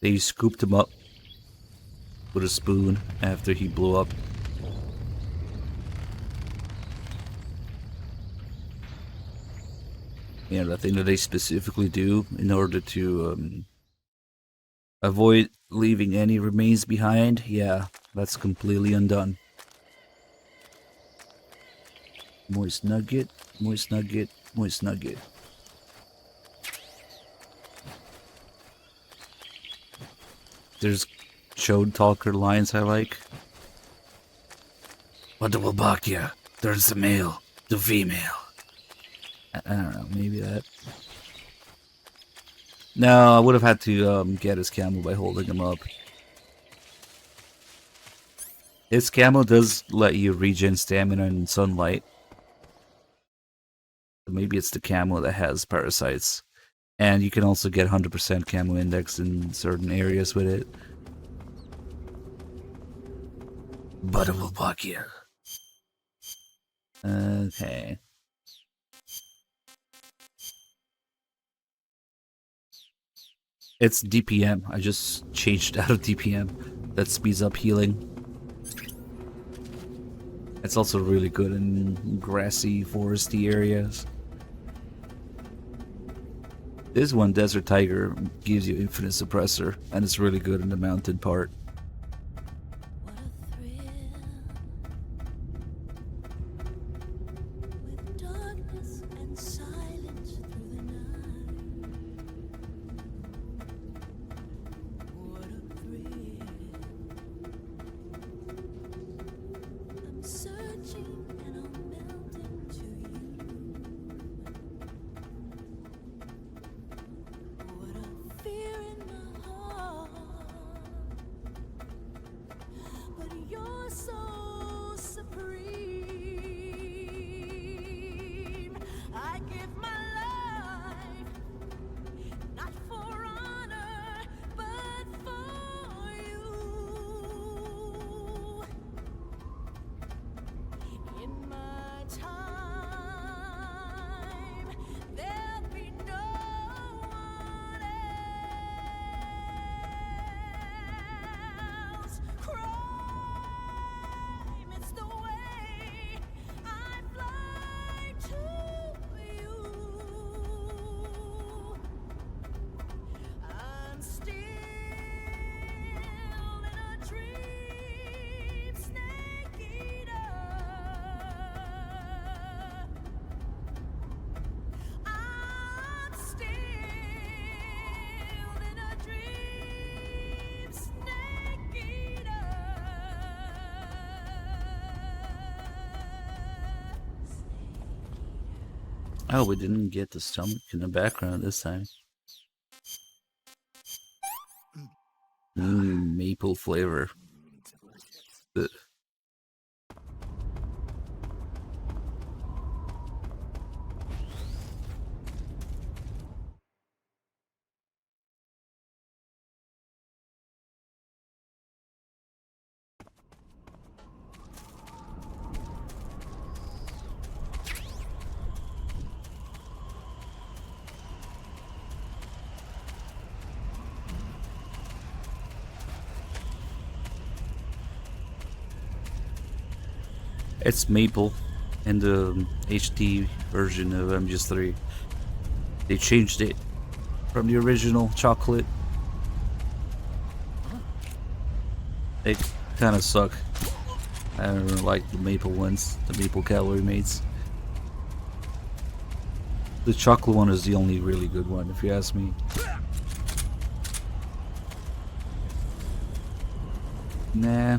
They scooped him up with a spoon after he blew up. You know, the thing that they specifically do in order to avoid leaving any remains behind, yeah, that's completely undone. Moist nugget, moist nugget, moist nugget. There's Chode Talker lines I like. What the Wabakya? There's the male, the female. I don't know, maybe that. No, I would have had to get his camo by holding him up. His camo does let you regen stamina in sunlight. Maybe it's the camo that has parasites. And you can also get 100% camo index in certain areas with it. But it will block you. Okay. It's DPM. I just changed out of DPM. That speeds up healing. It's also really good in grassy, foresty areas. This one, Desert Tiger, gives you infinite suppressor, and it's really good in the mountain part. Oh, we didn't get the stomach in the background this time. Maple flavor. Ugh. It's maple in the HD version of MGS3. They changed it from the original chocolate. They kind of suck. I don't really like the maple ones, the maple calorie mates. The chocolate one is the only really good one, if you ask me. Nah.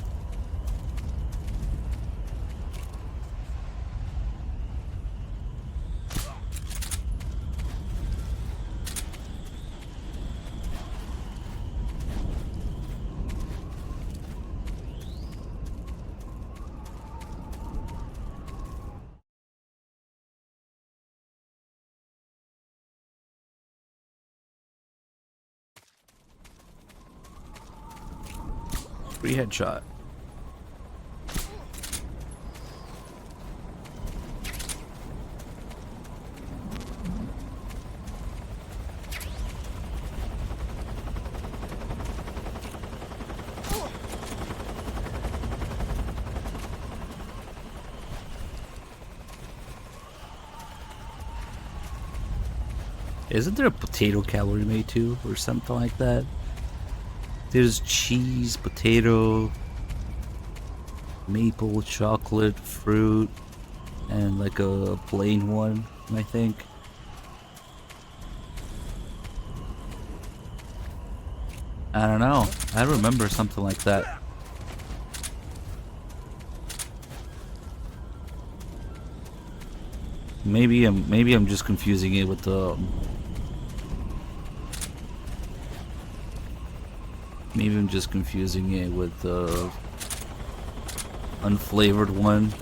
Free headshot. Isn't there a potato calorie made too, or something like that? There's cheese, potato, maple, chocolate, fruit, and like a plain one, I think. I don't know. I remember something like that. Maybe I'm just confusing it with the Maybe I'm just confusing it with the unflavored one.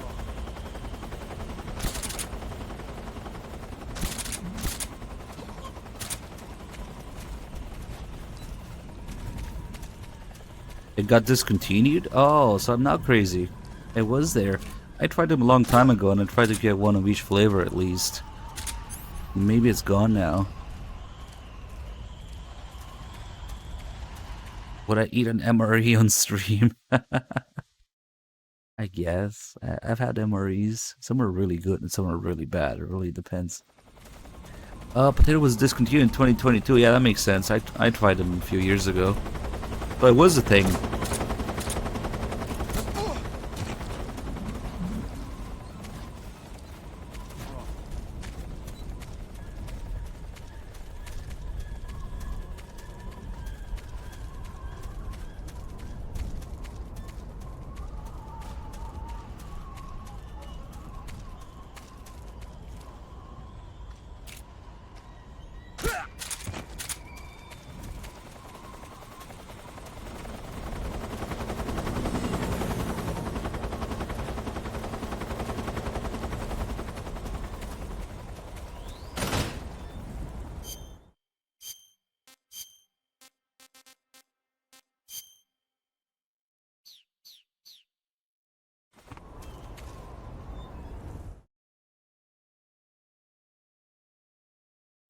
It got discontinued? Oh, so I'm not crazy. It was there. I tried them a long time ago and I tried to get one of each flavor at least. Maybe it's gone now. Would I eat an MRE on stream? I guess. I've had MREs. Some are really good and some are really bad. It really depends. Potato was discontinued in 2022. Yeah, that makes sense. I tried them a few years ago. But it was a thing.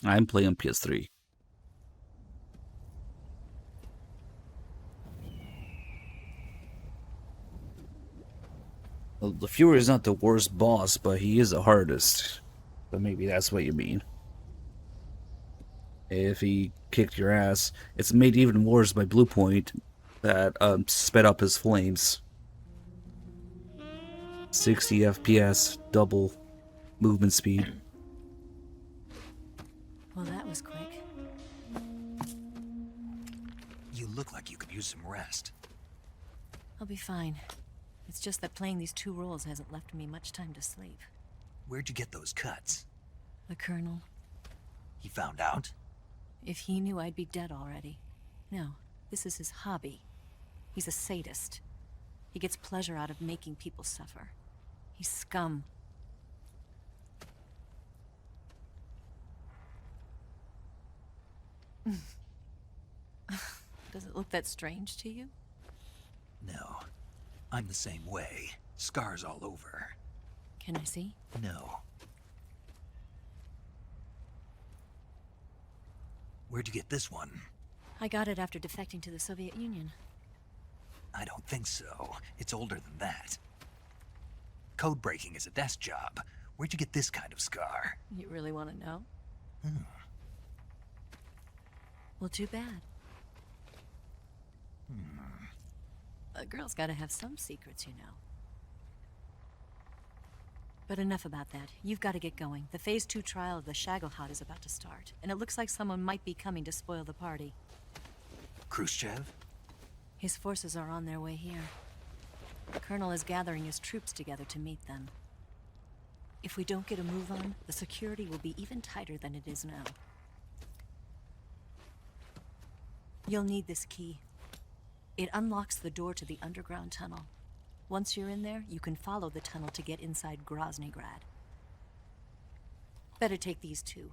I'm playing on PS3. Well, the Fury is not the worst boss, but he is the hardest. But maybe that's what you mean. If he kicked your ass, it's made even worse by Blue Point that sped up his flames. 60 FPS, double movement speed.
Well, that was quick.
You look like you could use some rest.
I'll be fine. It's just that playing these two roles hasn't left me much time to sleep.
Where'd you get those cuts?
The Colonel.
He found out?
If he knew, I'd be dead already. No, this is his hobby. He's a sadist. He gets pleasure out of making people suffer. He's scum. Does it look that strange to you?
No. I'm the same way. Scars all over.
Can I see?
No. Where'd you get this one?
I got it after defecting to the Soviet Union.
I don't think so. It's older than that. Code breaking is a desk job. Where'd you get this kind of scar?
You really want to know?
Hmm.
Well, too bad. A girl's gotta have some secrets, you know. But enough about that. You've got to get going. The Phase 2 trial of the Shagohod is about to start, and it looks like someone might be coming to spoil the party.
Khrushchev?
His forces are on their way here. The Colonel is gathering his troops together to meet them. If we don't get a move on, the security will be even tighter than it is now. You'll need this key. It unlocks the door to the underground tunnel. Once you're in there, you can follow the tunnel to get inside Groznygrad. Better take these two.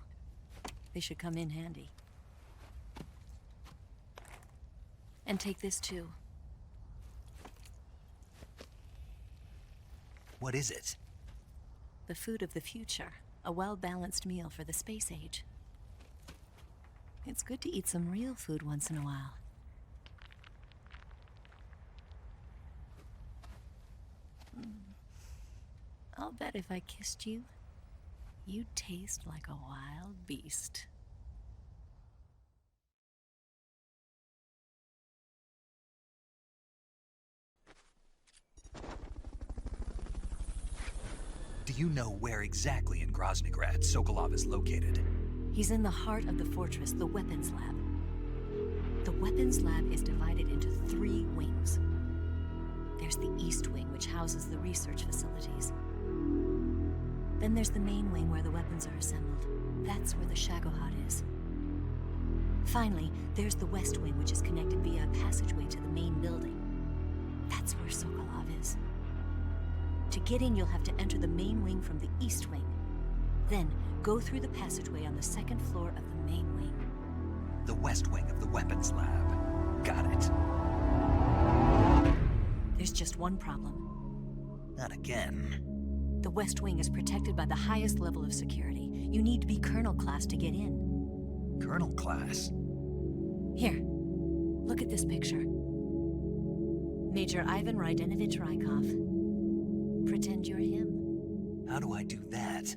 They should come in handy. And take this too.
What is it?
The food of the future. A well-balanced meal for the space age. It's good to eat some real food once in a while. I'll bet if I kissed you, you'd taste like a wild beast.
Do you know where exactly in Groznygrad Sokolov is located?
He's in the heart of the fortress, the weapons lab. The weapons lab is divided into 3 wings. There's the East Wing, which houses the research facilities. Then there's the main wing where the weapons are assembled. That's where the Shagohod is. Finally, there's the West Wing, which is connected via a passageway to the main building. That's where Sokolov is. To get in, you'll have to enter the main wing from the East Wing. Then, go through the passageway on the second floor of the main wing.
The West Wing of the weapons lab. Got it.
There's just one problem.
Not again.
The West Wing is protected by the highest level of security. You need to be Colonel class to get in.
Colonel class?
Here, look at this picture. Major Ivan Rydenovich Rykov. Pretend you're him.
How do I do that?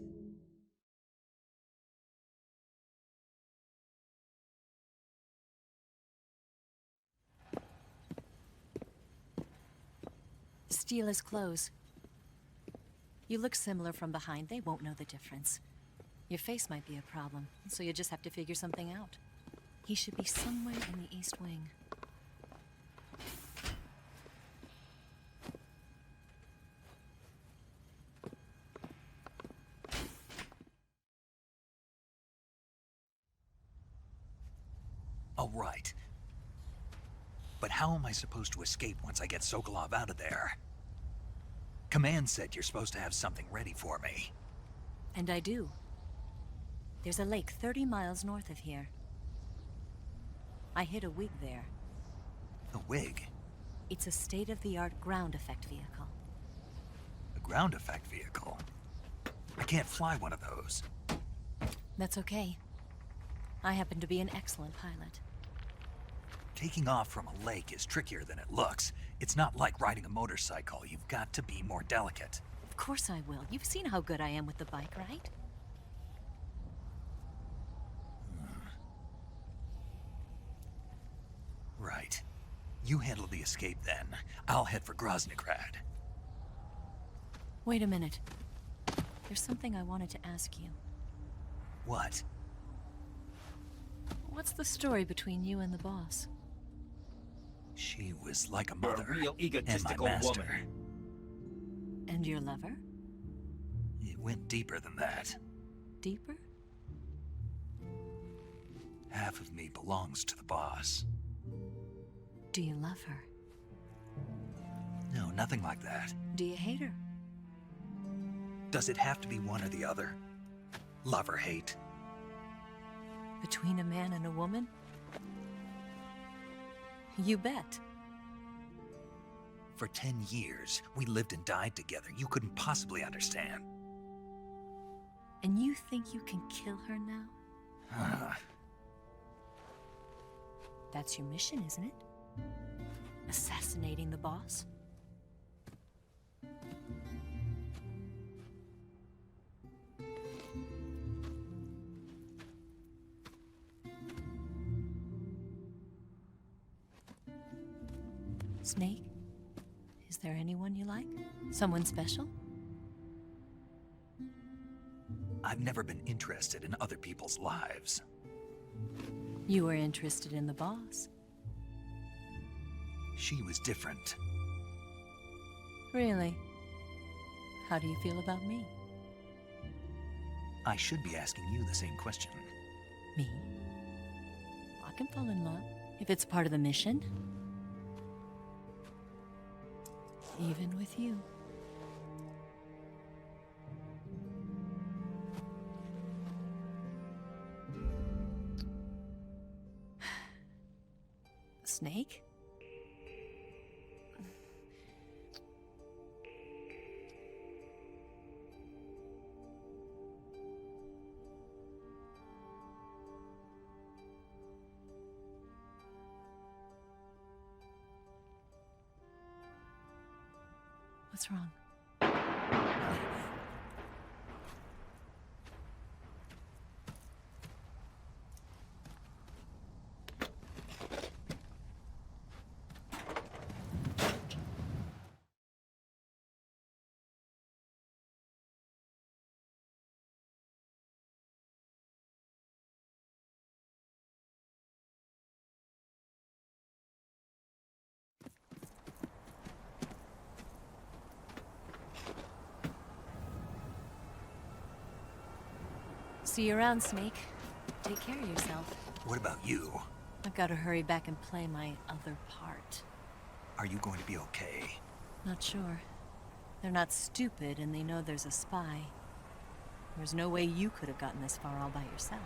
Steal his clothes. You look similar from behind. They won't know the difference. Your face might be a problem, so you just have to figure something out. He should be somewhere in the East Wing.
All right. But how am I supposed to escape once I get Sokolov out of there? Command said you're supposed to have something ready for me.
And I do. There's a lake 30 miles north of here. I hid a wig there.
A wig?
It's a state-of-the-art ground effect vehicle.
A ground effect vehicle? I can't fly one of those.
That's okay. I happen to be an excellent pilot.
Taking off from a lake is trickier than it looks. It's not like riding a motorcycle. You've got to be more delicate.
Of course I will. You've seen how good I am with the bike, right?
Right. You handle the escape then. I'll head for Groznygrad.
Wait a minute. There's something I wanted to ask you.
What?
What's the story between you and the boss?
She was like a mother.
You're a real egotistical
and my master.
woman.
And your lover?
It went deeper than that.
Deeper?
Half of me belongs to the boss.
Do you love her?
No, nothing like that.
Do you hate her?
Does it have to be one or the other? Love or hate?
Between a man and a woman? You bet.
For 10 years, we lived and died together. You couldn't possibly understand.
And you think you can kill her now? That's your mission, isn't it? Assassinating the boss? Snake? Is there anyone you like? Someone special?
I've never been interested in other people's lives.
You were interested in the boss.
She was different.
Really? How do you feel about me?
I should be asking you the same question.
Me? I can fall in love if it's part of the mission. Even with you. Snake? What's wrong? See you around, Snake. Take care of yourself.
What about you?
I've got to hurry back and play my other part.
Are you going to be okay?
Not sure. They're not stupid, and they know there's a spy. There's no way you could have gotten this far all by yourself.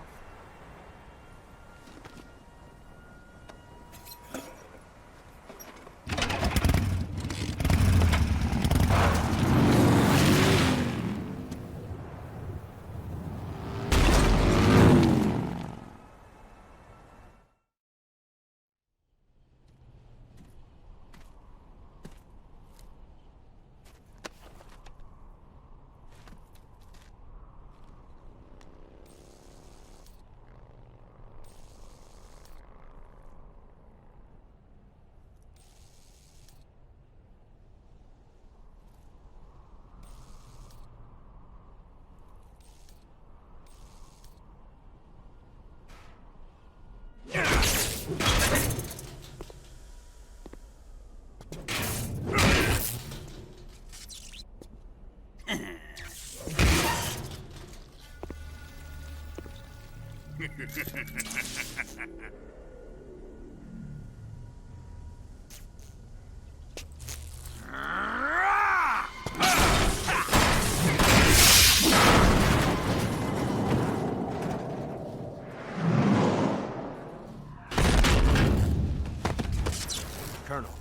Colonel.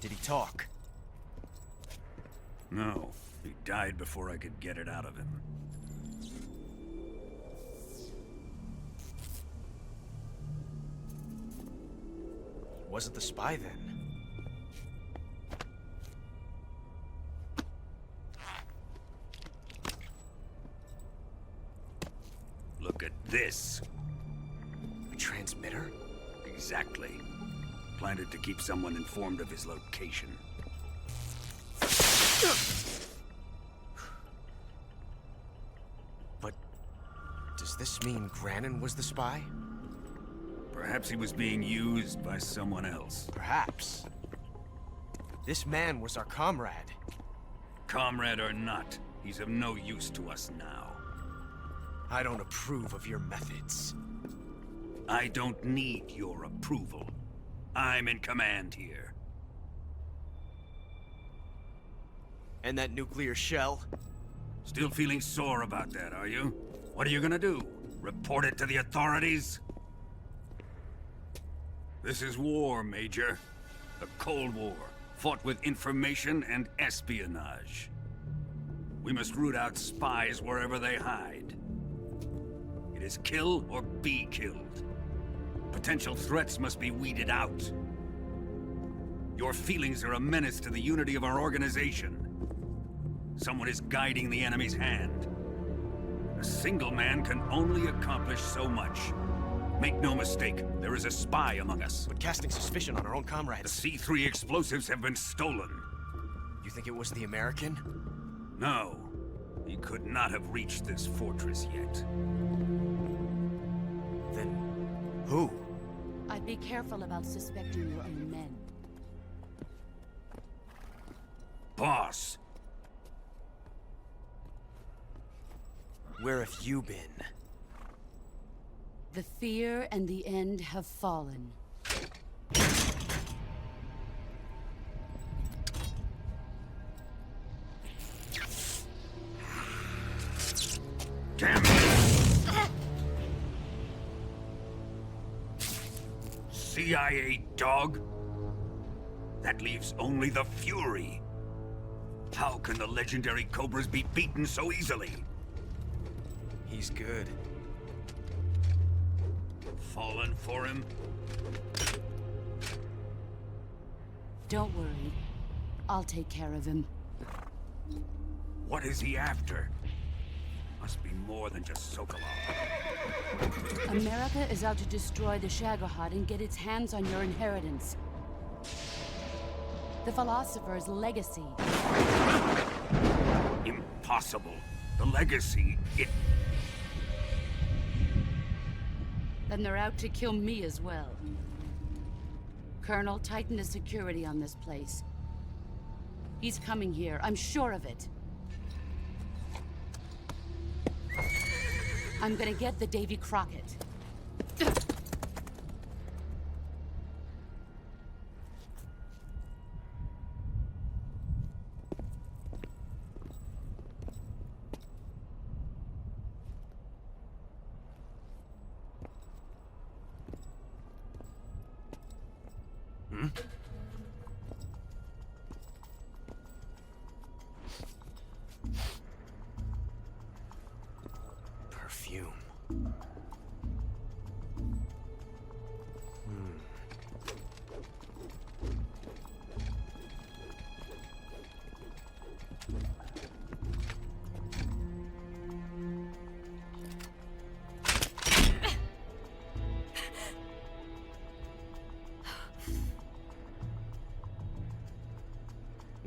Did he talk?
No. He died before I could get it out of him.
Wasn't the spy then?
Look at this.
A transmitter?
Exactly. Planted to keep someone informed of his location.
But does this mean Grannon was the spy?
Perhaps he was being used by someone else.
Perhaps. This man was our comrade.
Comrade or not, he's of no use to us now.
I don't approve of your methods.
I don't need your approval. I'm in command here.
And that nuclear shell?
Still feeling sore about that, are you? What are you gonna do? Report it to the authorities? This is war, Major. A Cold War, fought with information and espionage. We must root out spies wherever they hide. It is kill or be killed. Potential threats must be weeded out. Your feelings are a menace to the unity of our organization. Someone is guiding the enemy's hand. A single man can only accomplish so much. Make no mistake, there is a spy among us.
But casting suspicion on our own comrades...
The C3 explosives have been stolen.
You think it was the American?
No. He could not have reached this fortress yet.
Then... who?
I'd be careful about suspecting your own men.
Boss!
Where have you been?
The fear and the end have fallen.
Damn it! CIA dog? That leaves only the Fury. How can the legendary Cobras be beaten so easily?
He's good.
Fallen for him?
Don't worry. I'll take care of him.
What is he after? Must be more than just Sokolov.
America is out to destroy the Shagohod and get its hands on your inheritance. The philosopher's legacy.
Impossible. The legacy, it...
Then they're out to kill me as well. Colonel, tighten the security on this place. He's coming here, I'm sure of it. I'm gonna get the Davy Crockett.
Perfume.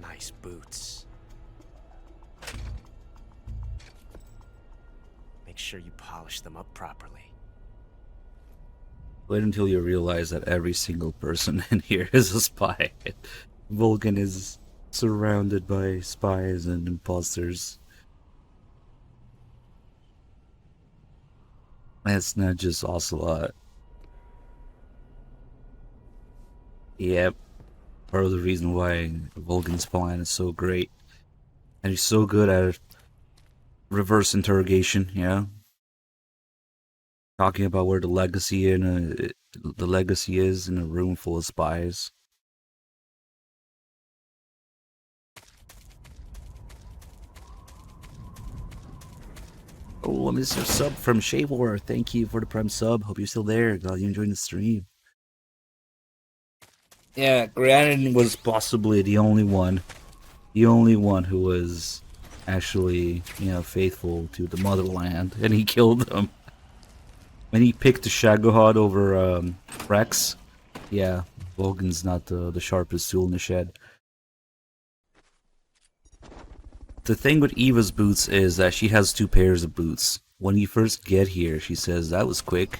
Nice boots. Make sure you polish them up properly.
Wait until you realize that every single person in here is a spy. Vulcan is surrounded by spies and imposters. That's not just Ocelot. Yep. Part of the reason why Vulcan's plan is so great. And he's so good at reverse interrogation, yeah. Talking about where the legacy is in a room full of spies. Oh, Mr. Sub from Shavor, thank you for the Prime sub. Hope you're still there. Glad you're enjoying the stream. Yeah, Granin was possibly the only one who was actually, faithful to the motherland, and he killed them. When he picked the Shagohod over Rex, yeah, Vulcan's not the sharpest tool in the shed. The thing with Eva's boots is that she has 2 pairs of boots. When you first get here, she says that was quick,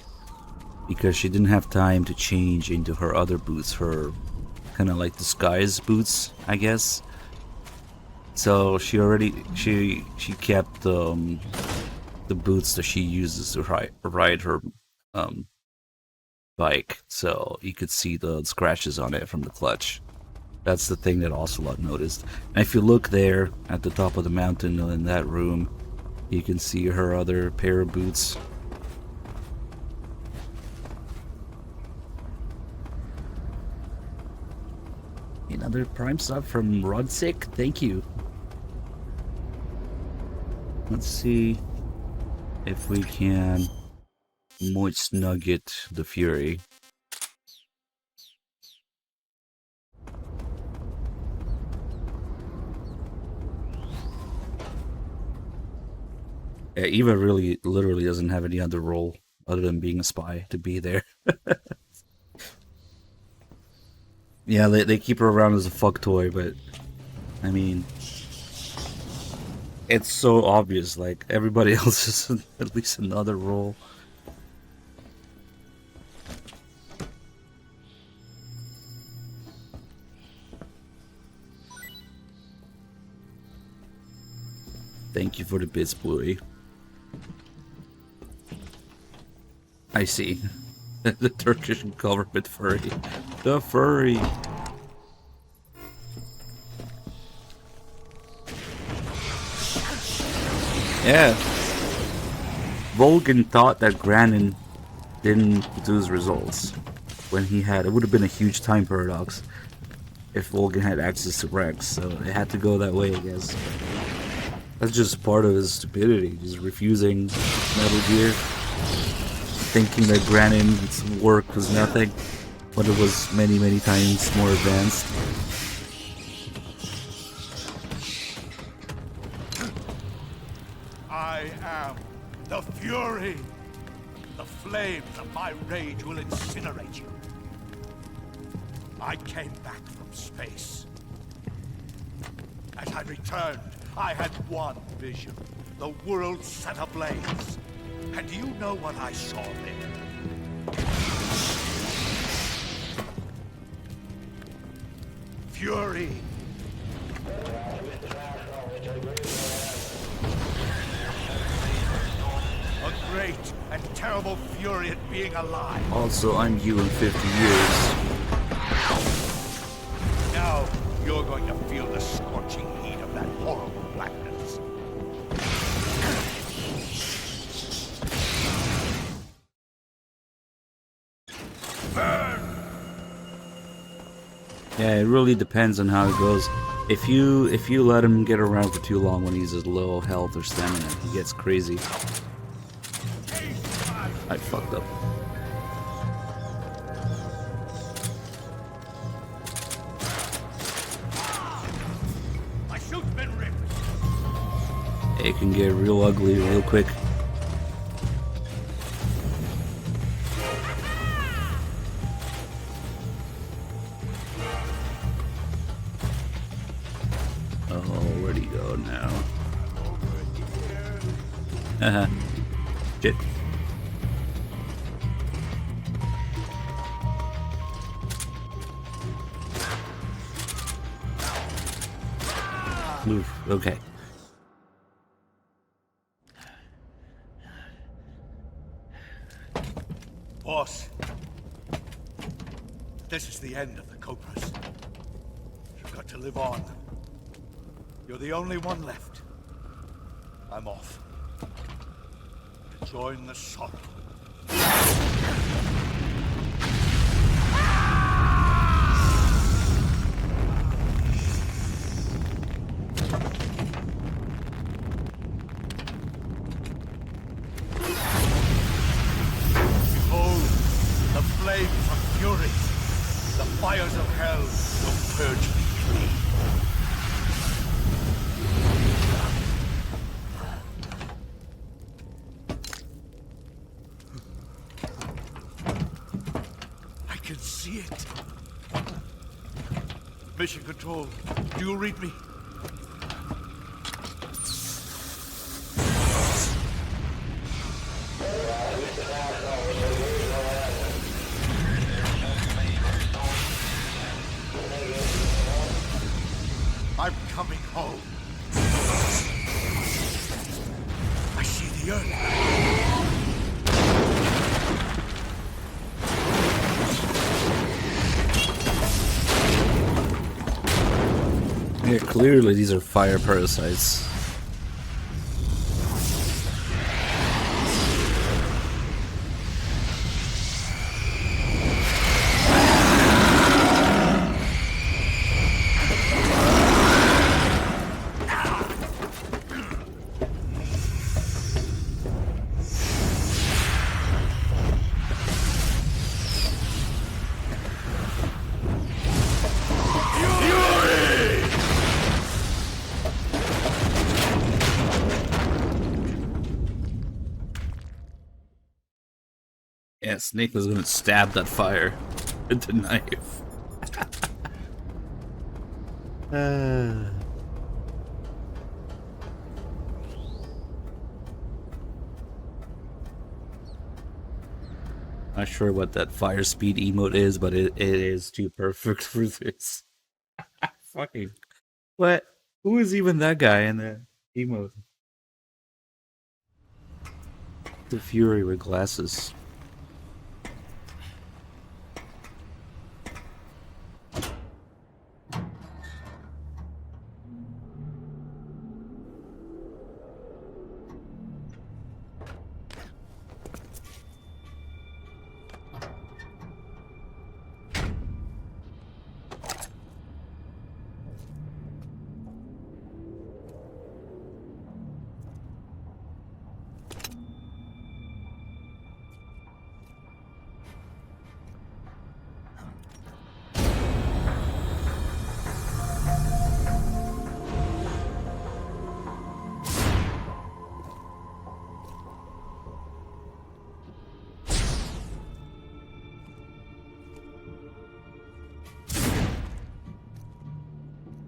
because she didn't have time to change into her other boots, her kind of like disguise boots, I guess. So she kept the boots that she uses to ride her bike, so you could see the scratches on it from the clutch. That's the thing that Ocelot noticed. And if you look there at the top of the mountain in that room, you can see her other pair of boots. Another Prime sub from Rodsick, thank you. Let's see if we can Moist Nugget the Fury. Yeah, Eva literally doesn't have any other role other than being a spy to be there. Yeah, they keep her around as a fuck toy, but I mean, it's so obvious. Like everybody else is at least another role. Thank you for the bits, Bluey. I see. The Turkish government furry. The furry! Yeah. Vulcan thought that Granin didn't produce results when he had. It would have been a huge time paradox if Vulcan had access to Rex, so it had to go that way, I guess. That's just part of his stupidity, just refusing Metal Gear, thinking that Granin's work was nothing, but it was many, many times more advanced.
I am the Fury. The flames of my rage will incinerate you. I came back from space. As I returned, I had one vision. The world set ablaze. And do you know what I saw there? Fury. A great and terrible fury at being alive.
Also, I'm you in 50 years.
Now, you're going to feel the scorching heat of that horrible blackness.
Yeah, it really depends on how it goes. If you let him get around for too long when he's at low health or stamina, he gets crazy. I fucked up.
My shoot's been ripped.
It can get real ugly real quick. Oh, where'd he go now? Haha. Shit. Move. Okay.
Boss, this is the end of the Cobras. You've got to live on. You're the only one left. I'm off. To join the sorrow. Behold, the flames of fury. The fires of hell will purge me clean. I can see it. Mission Control, do you read me? I'm coming home. I see the earth.
Yeah, clearly these are fire parasites. Yeah, Snake was gonna stab that fire with the knife. Not sure what that fire speed emote is, but it is too perfect for this. Fucking what? Who is even that guy in the emote? The Fury with glasses.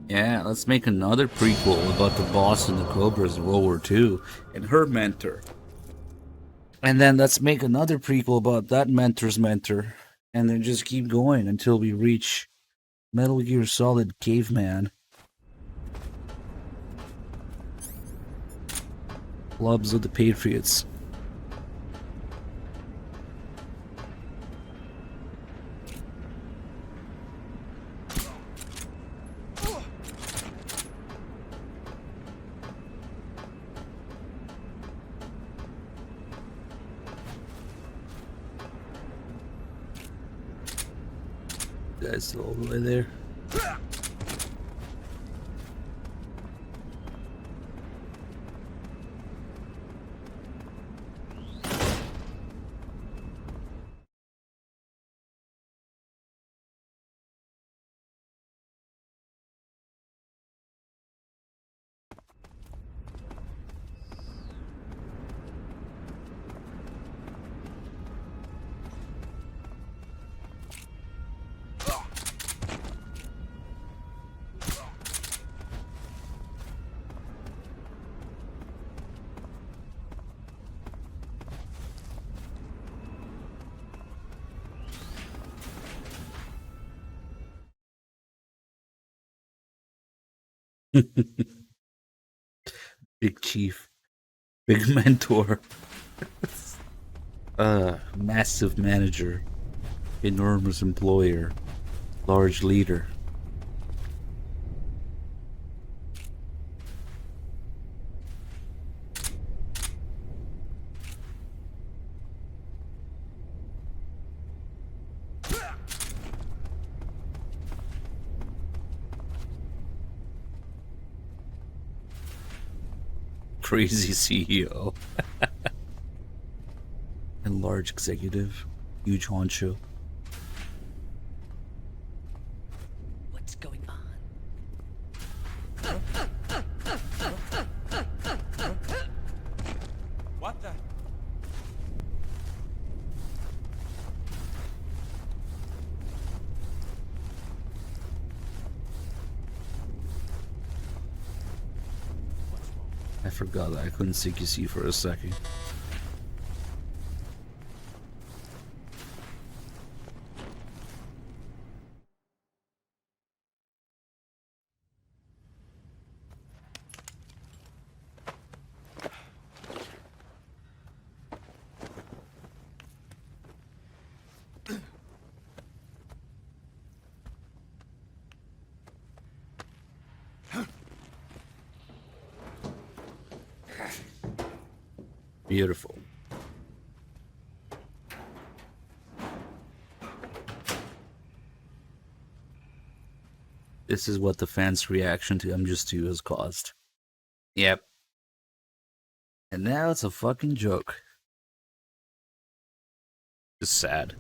Yeah, let's make another prequel about the boss and the Cobras in World War II and her mentor. And then let's make another prequel about that mentor's mentor. And then just keep going until we reach Metal Gear Solid Caveman. Clubs of the Patriots. Guy's still all the way there. Big chief, big mentor, massive manager, enormous employer, large leader. Crazy CEO. And large executive. Huge honcho.
What's going on?
What the?
I forgot that I couldn't CQC for a second. Beautiful. This is what the fans' reaction to MGS2 has caused. Yep. And now it's a fucking joke. It's sad.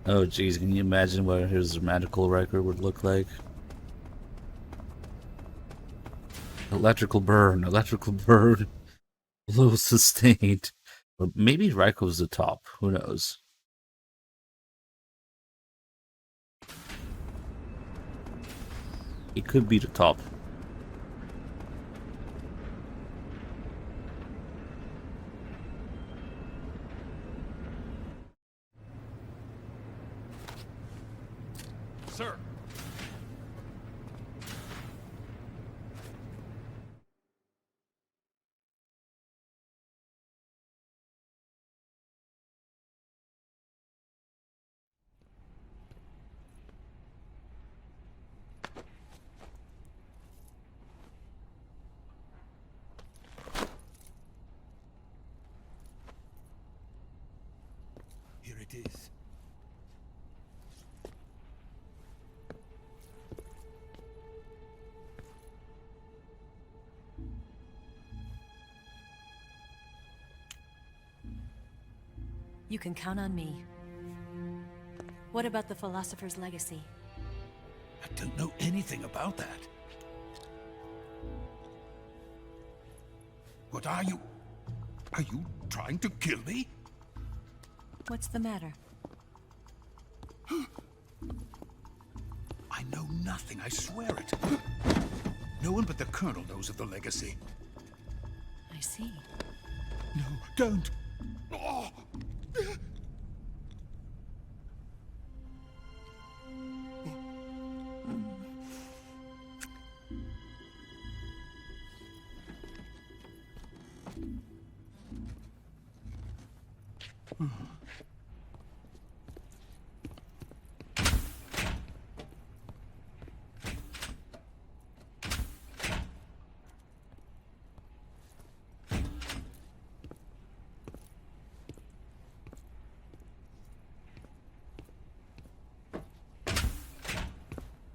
Oh geez, can you imagine what his medical record would look like? Electrical burn, low sustained. Or maybe Raiko's the top, who knows? He could be the top.
Sir.
Here it is.
You can count on me. What about the philosopher's legacy?
I don't know anything about that. What are you? Are you trying to kill me?
What's the matter?
I know nothing, I swear it. No one but the Colonel knows of the legacy.
I see.
No, don't! Oh.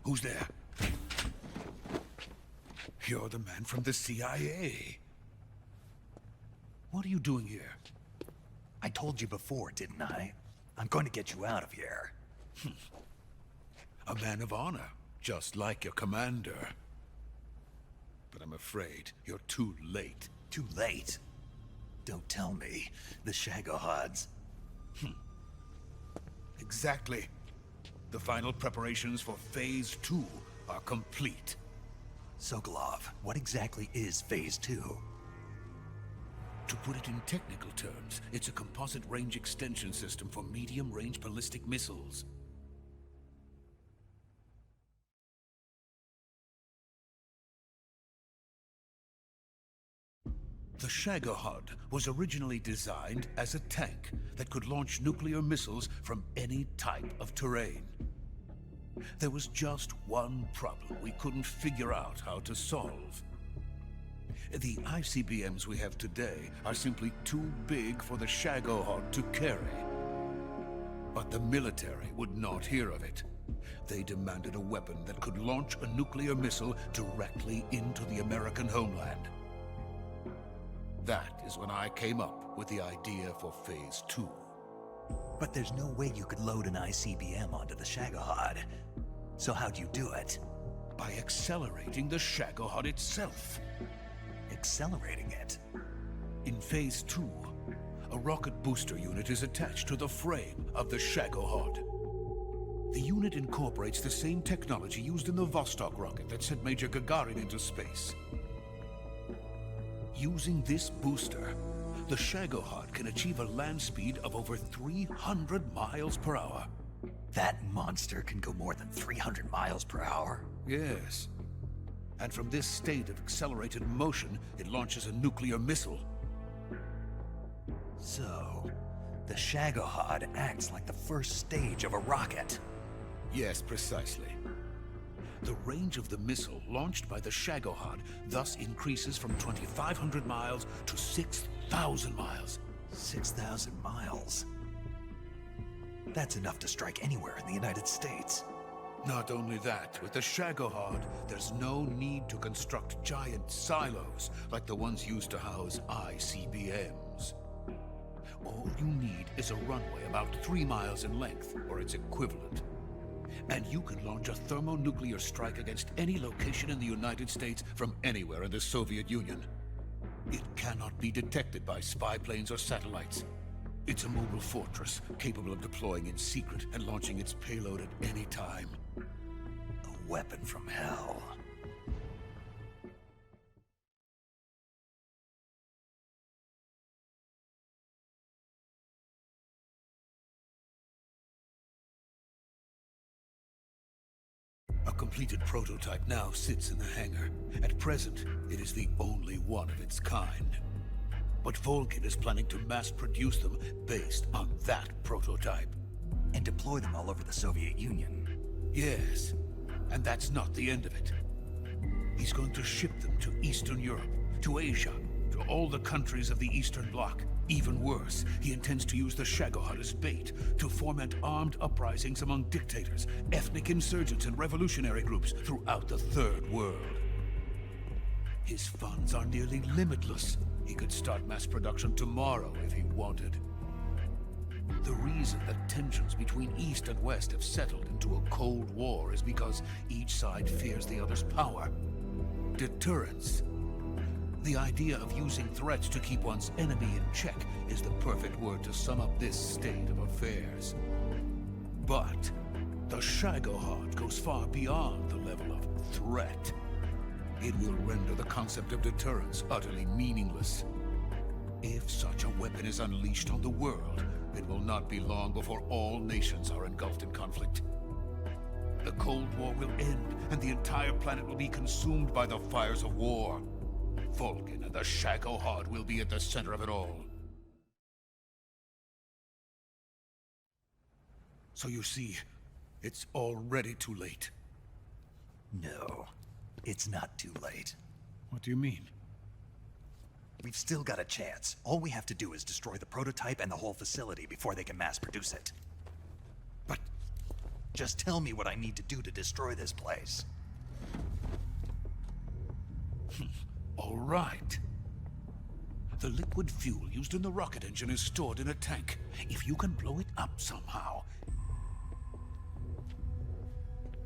Who's there? You're the man from the CIA. What are you doing here?
I told you before, didn't I? I'm going to get you out of here.
A man of honor, just like your commander. But I'm afraid you're too late.
Too late? Don't tell me. The Shagohods.
Exactly. The final preparations for Phase 2 are complete.
Sokolov, what exactly is Phase 2?
To put it in technical terms, it's a composite range extension system for medium-range ballistic missiles. The Shagohod was originally designed as a tank that could launch nuclear missiles from any type of terrain. There was just one problem we couldn't figure out how to solve. The ICBMs we have today are simply too big for the Shagohod to carry. But the military would not hear of it. They demanded a weapon that could launch a nuclear missile directly into the American homeland. That is when I came up with the idea for Phase 2.
But there's no way you could load an ICBM onto the Shagohod. So how'd you do it?
By accelerating the Shagohod itself.
Accelerating it?
In Phase 2, a rocket booster unit is attached to the frame of the Shagohod. The unit incorporates the same technology used in the Vostok rocket that sent Major Gagarin into space. Using this booster, the Shagohod can achieve a land speed of over 300 miles per hour.
That monster can go more than 300 miles per hour?
Yes. And from this state of accelerated motion, it launches a nuclear missile.
So, the Shagohod acts like the first stage of a rocket.
Yes, precisely. The range of the missile launched by the Shagohod thus increases from 2,500 miles to 6,000 miles.
6,000 miles? That's enough to strike anywhere in the United States.
Not only that, with the Shagohod, there's no need to construct giant silos like the ones used to house ICBMs. All you need is a runway about 3 miles in length, or its equivalent. And you can launch a thermonuclear strike against any location in the United States from anywhere in the Soviet Union. It cannot be detected by spy planes or satellites. It's a mobile fortress, capable of deploying in secret and launching its payload at any time.
A weapon from hell.
A completed prototype now sits in the hangar. At present, it is the only one of its kind. But Volkin is planning to mass-produce them based on that prototype.
And deploy them all over the Soviet Union.
Yes, and that's not the end of it. He's going to ship them to Eastern Europe, to Asia, to all the countries of the Eastern Bloc. Even worse, he intends to use the Shagohod as bait to foment armed uprisings among dictators, ethnic insurgents, and revolutionary groups throughout the Third World. His funds are nearly limitless. He could start mass production tomorrow if he wanted. The reason that tensions between East and West have settled into a Cold War is because each side fears the other's power. Deterrence. The idea of using threats to keep one's enemy in check is the perfect word to sum up this state of affairs. But the Shagohod goes far beyond the level of threat. It will render the concept of deterrence utterly meaningless. If such a weapon is unleashed on the world, it will not be long before all nations are engulfed in conflict. The Cold War will end, and the entire planet will be consumed by the fires of war. Volkin and the Shagohod will be at the center of it all. So you see, it's already too late.
No, it's not too late.
What do you mean?
We've still got a chance. All we have to do is destroy the prototype and the whole facility before they can mass produce it.
But...
just tell me what I need to do to destroy this place.
All right. The liquid fuel used in the rocket engine is stored in a tank. If you can blow it up somehow...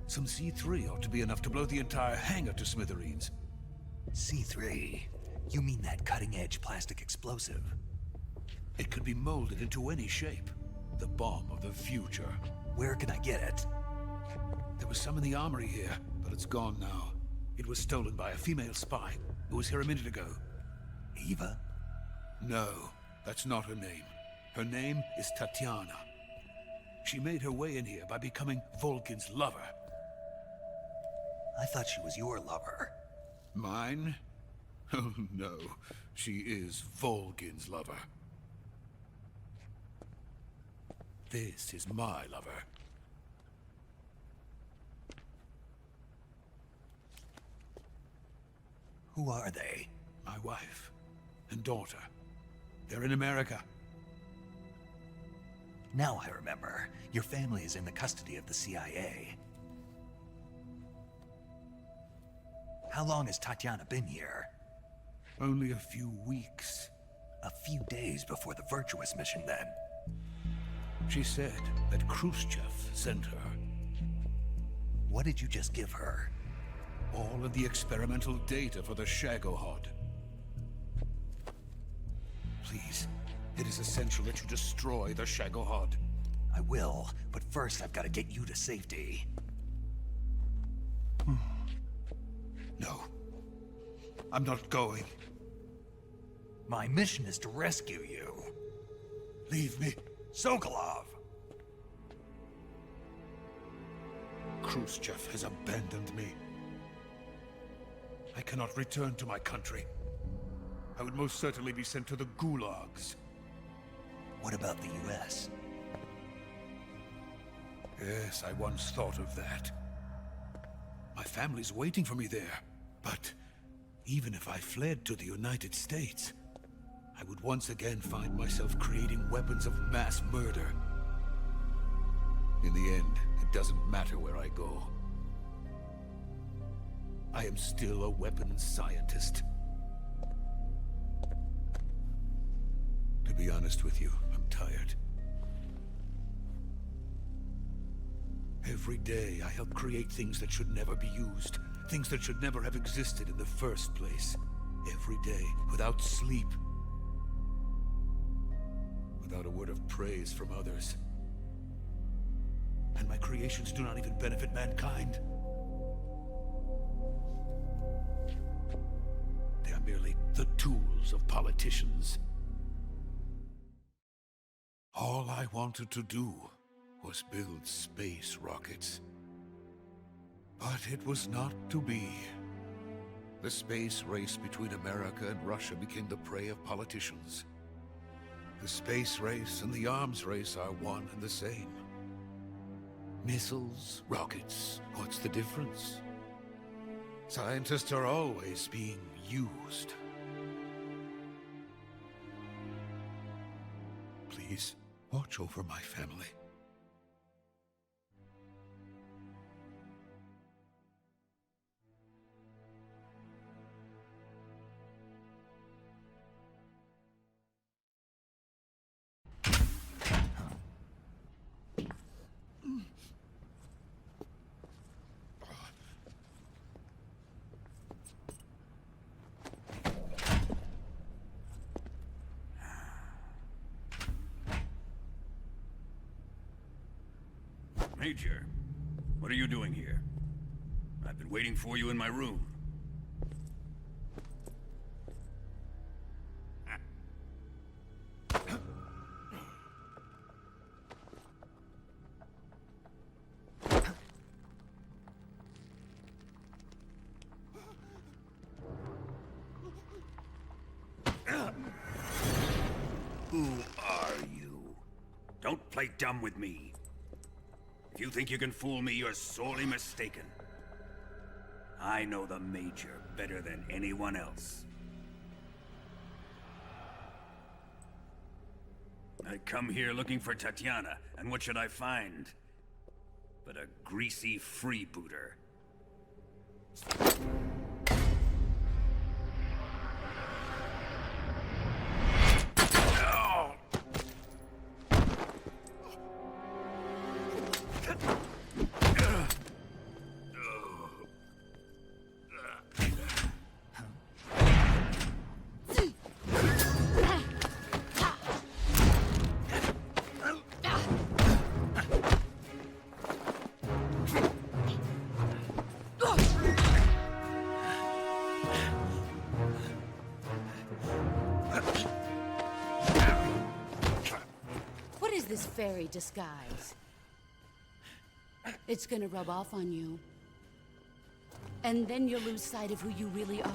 some C3 ought to be enough to blow the entire hangar to smithereens.
C3? You mean that cutting-edge plastic explosive?
It could be molded into any shape. The bomb of the future.
Where can I get it?
There was some in the armory here, but it's gone now. It was stolen by a female spy who was here a minute ago.
Eva?
No, that's not her name. Her name is Tatiana. She made her way in here by becoming Volkin's lover.
I thought she was your lover.
Mine? Oh no, she is Volkin's lover. This is my lover.
Who are they?
My wife and daughter. They're in America.
Now I remember. Your family is in the custody of the CIA. How long has Tatiana been here?
Only a few weeks.
A few days before the Virtuous mission, then.
She said that Khrushchev sent her.
What did you just give her?
All of the experimental data for the Shagohod. Please, it is essential that you destroy the Shagohod.
I will, but first I've got to get you to safety.
No. I'm not going.
My mission is to rescue you.
Leave me.
Sokolov!
Khrushchev has abandoned me. I cannot return to my country. I would most certainly be sent to the gulags.
What about the US?
Yes, I once thought of that. My family's waiting for me there. But even if I fled to the United States, I would once again find myself creating weapons of mass murder. In the end, it doesn't matter where I go. I am still a weapons scientist. To be honest with you, I'm tired. Every day, I help create things that should never be used. Things that should never have existed in the first place. Every day, without sleep. Without a word of praise from others. And my creations do not even benefit mankind. They are merely the tools of politicians. All I wanted to do was build space rockets. But it was not to be. The space race between America and Russia became the prey of politicians. The space race and the arms race are one and the same. Missiles, rockets, what's the difference? Scientists are always being used. Please, watch over my family.
Major, what are you doing here? I've been waiting for you in my room. Who are you? Don't play dumb with me. If you think you can fool me, you're sorely mistaken. I know the Major better than anyone else. I come here looking for Tatiana, and what should I find? But a greasy freebooter.
What is this fairy disguise? It's gonna rub off on you. And then you'll lose sight of who you really are.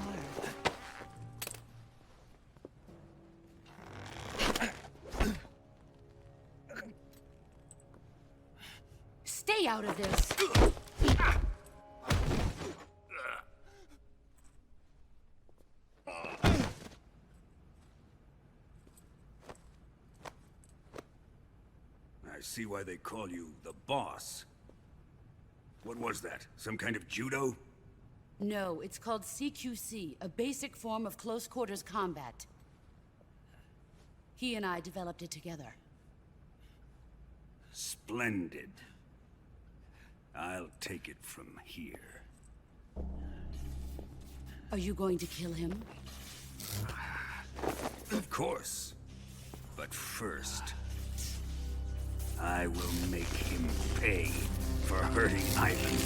Stay out of this!
I see why they call you the boss. What was that? Some kind of judo?
No, it's called CQC, a basic form of close quarters combat. He and I developed it together.
Splendid. I'll take it from here.
Are you going to kill him?
Of course. But first, I will make him pay for hurting Ivan.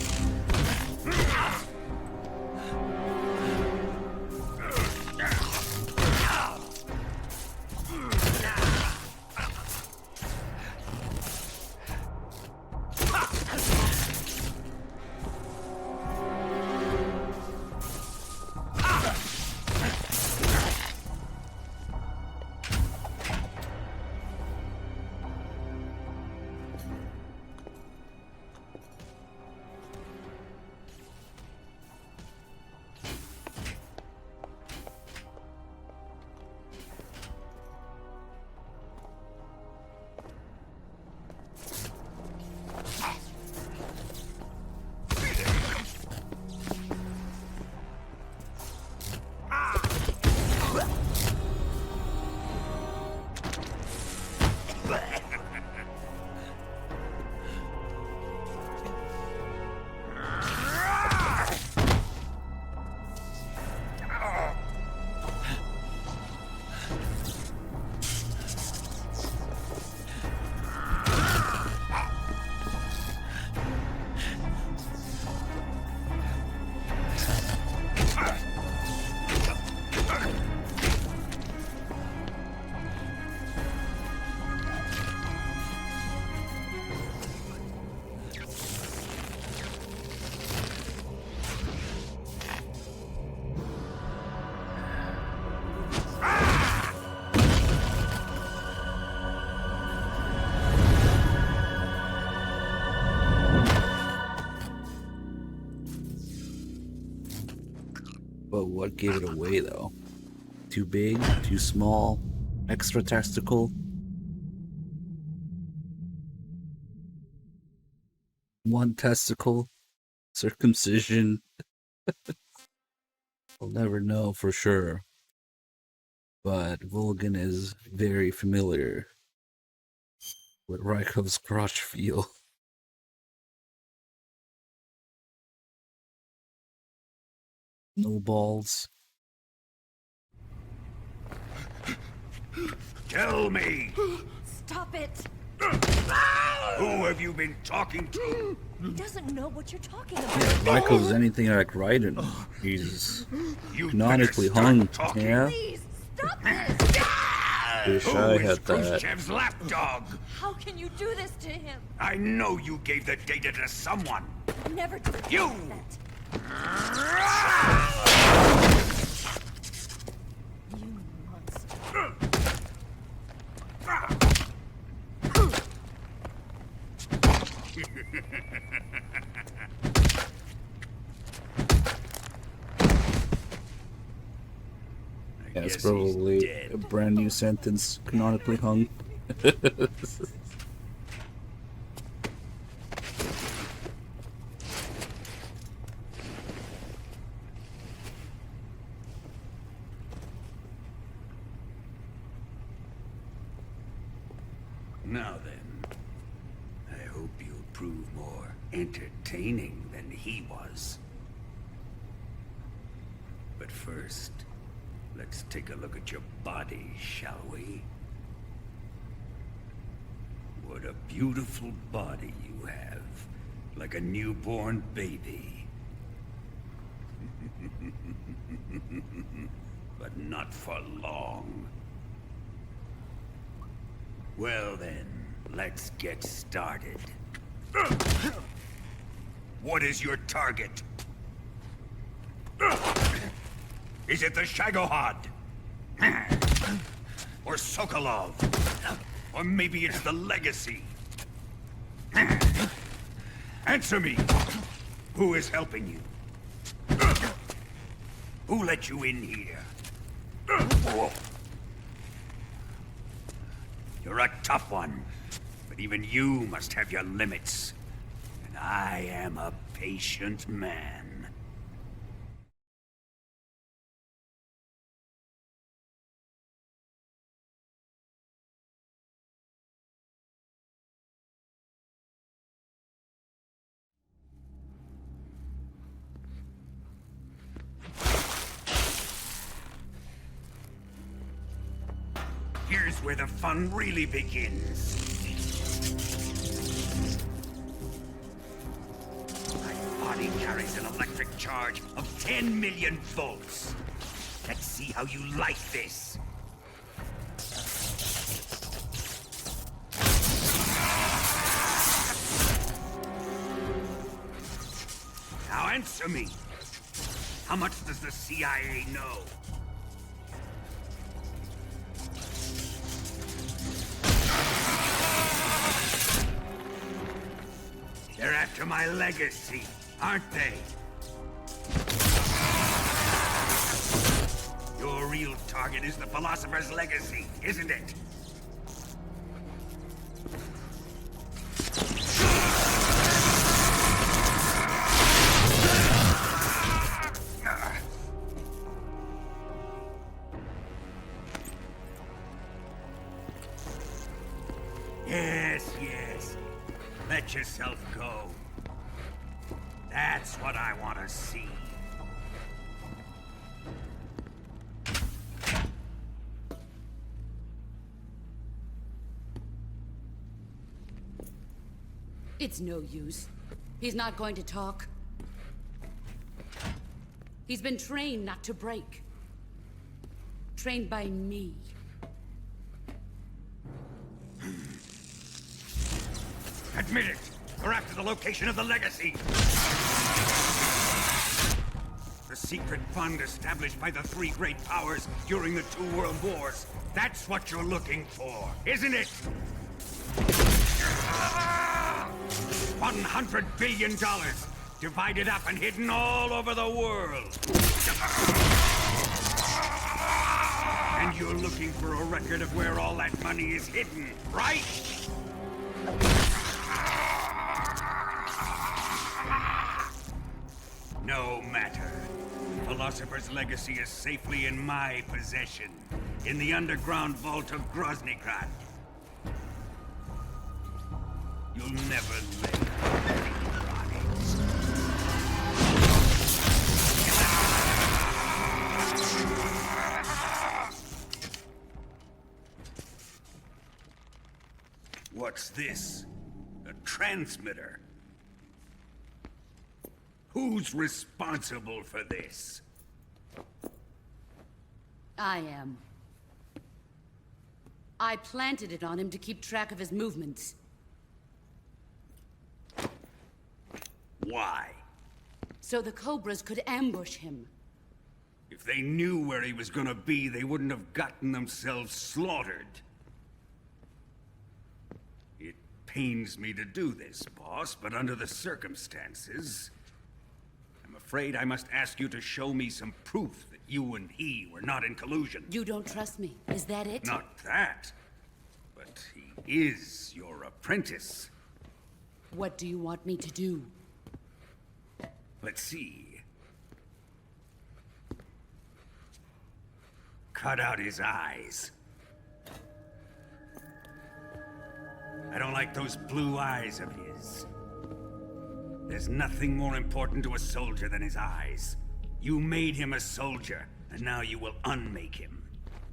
But what gave it away, though? Too big? Too small? Extra testicle? One testicle? Circumcision? We'll never know for sure. But Vulcan is very familiar with Raikov's crotch feel. No balls.
Tell me!
Stop it!
Who have you been talking to?
He doesn't know what you're talking about.
Raikov's anything like Raiden. He's canonically hung. Yeah?
Please, stop this!
Wish
Who
I
is
had that.
Khrushchev's lapdog?
How can you do this to him?
I know you gave the data to someone.
Never do
You!
that. You monster.
Yeah, it's
Guess he's
probably
dead.
a brand new sentence, canonically hung.
Now then, I hope you'll prove more entertaining than he was. But first, let's take a look at your body, shall we? What a beautiful body you have, like a newborn baby. But not for long. Well then, let's get started. What is your target? Is it the Shagohod? Or Sokolov? Or maybe it's the Legacy? Answer me! Who is helping you? Who let you in here? You're a tough one, but even you must have your limits. And I am a patient man. Here's where the fun really begins. My body carries an electric charge of 10 million volts. Let's see how you like this. Now answer me. How much does the CIA know? They're after my legacy, aren't they? Your real target is the Philosopher's Legacy, isn't it? Yes. Let yourself go. That's what I want to see.
It's no use. He's not going to talk. He's been trained not to break. Trained by me.
Admit it! We're after the location of the Legacy! The secret fund established by the three great powers during the 2 world wars. That's what you're looking for, isn't it? $100 billion, divided up and hidden all over the world. And you're looking for a record of where all that money is hidden, right? No matter. Philosopher's Legacy is safely in my possession, in the underground vault of Groznygrad. You'll never live. What's this? A transmitter? Who's responsible for this?
I am. I planted it on him to keep track of his movements.
Why?
So the Cobras could ambush him.
If they knew where he was gonna be, they wouldn't have gotten themselves slaughtered. It pains me to do this, boss, but under the circumstances, I'm afraid I must ask you to show me some proof that You and he were not in collusion.
You don't trust me. Is that it?
Not that. But he is your apprentice.
What do you want me to do?
Let's see. Cut out his eyes. I don't like those blue eyes of his. There's nothing more important to a soldier than his eyes. You made him a soldier, and now you will unmake him.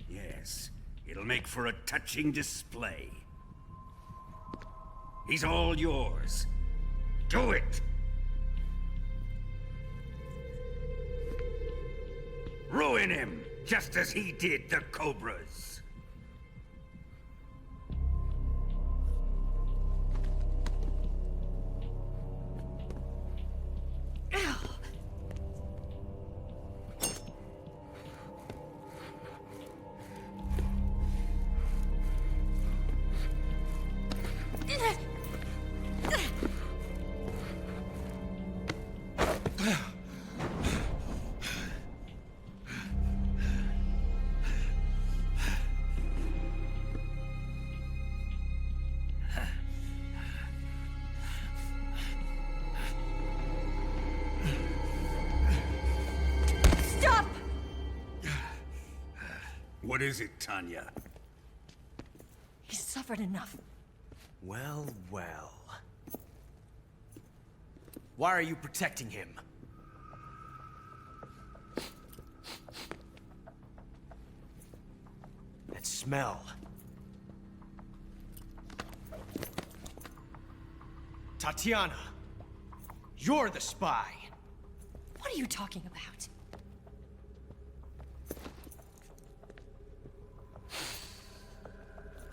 Yes, it'll make for a touching display. He's all yours. Do it! Ruin him, just as he did the Cobras.
Stop!
What is it, Tanya?
He's suffered enough.
Well, well. Why are you protecting him? That smell. Tatiana! You're the spy!
What are you talking about?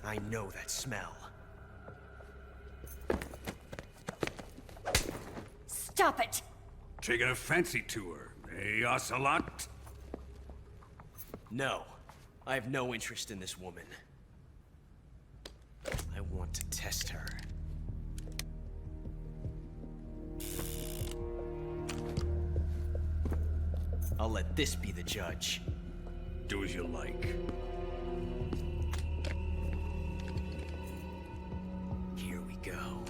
I know that smell.
Stop it!
Taking a fancy to her, eh, Ocelot?
No. I have no interest in this woman. I want to test her. I'll let this be the judge.
Do as you like.
Here we go.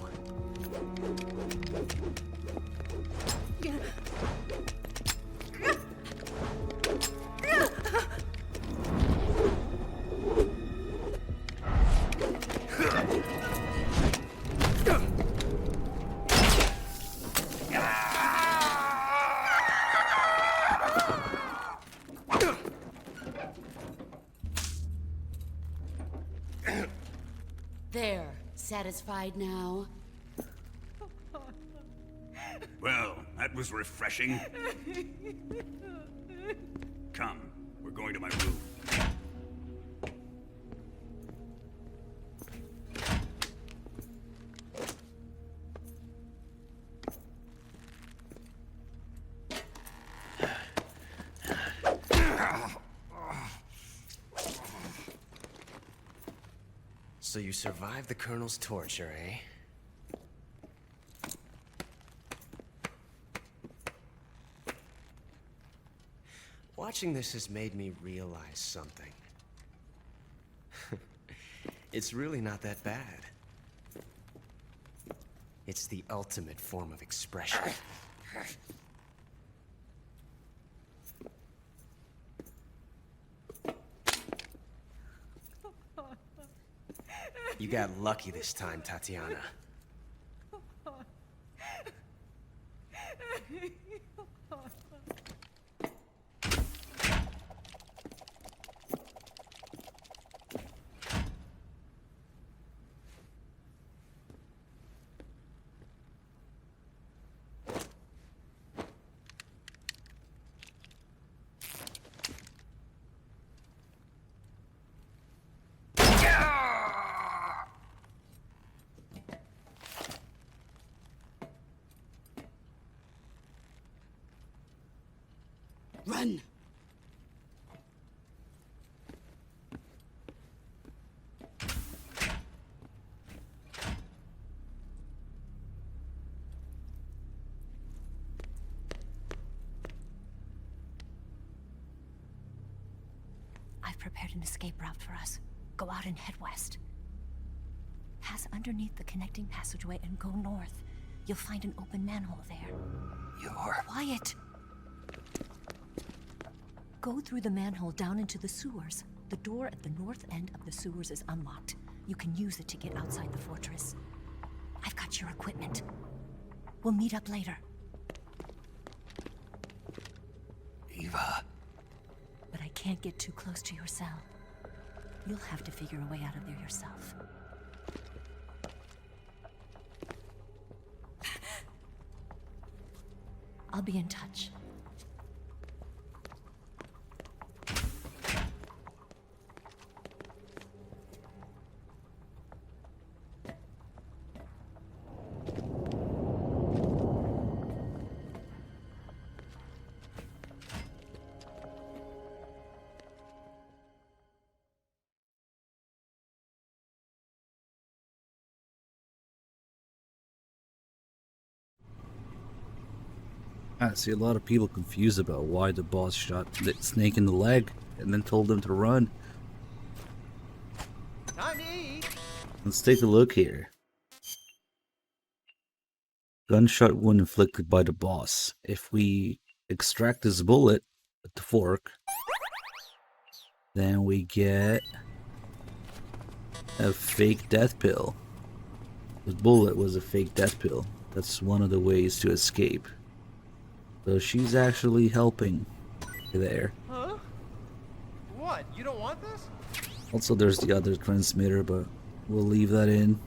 There. Satisfied now?
Well, that was refreshing. Come, we're going to my room.
So you survived the Colonel's torture, eh? Watching this has made me realize something. It's really not that bad. It's the ultimate form of expression. You got lucky this time, Tatiana.
I've prepared an escape route for us. Go out and head west. Pass underneath the connecting passageway and go north. You'll find an open manhole there.
You're...
Quiet! Go through the manhole down into the sewers. The door at the north end of the sewers is unlocked. You can use it to get outside the fortress. I've got your equipment. We'll meet up later.
Eva...
But I can't get too close to your cell. You'll have to figure a way out of there yourself. I'll be in touch.
I see a lot of people confused about why the boss shot the Snake in the leg and then told him to run.
Time to eat.
Let's take a look here. Gunshot wound inflicted by the boss. If we extract this bullet with the fork, then we get a fake death pill. The bullet was a fake death pill. That's one of the ways to escape. So she's actually helping there.
Huh? What? You don't want this?
Also, there's the other transmitter, but we'll leave that in.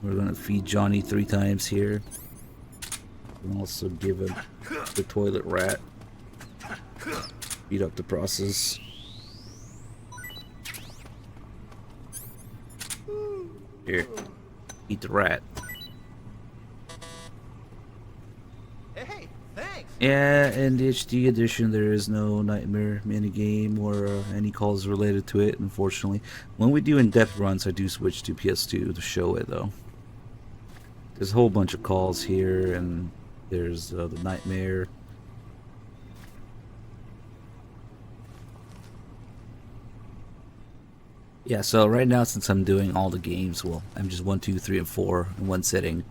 We're gonna feed Johnny 3 times here. And also give him the toilet rat. Speed up the process. Here, eat the rat.
Hey, thanks.
Yeah, in the HD edition there is no Nightmare minigame or any calls related to it, unfortunately. When we do in-depth runs, I do switch to PS2 to show it, though. There's a whole bunch of calls here, and there's the Nightmare. Yeah, so right now, since I'm doing all the games, well, I'm just 1, 2, 3, and 4 in one sitting.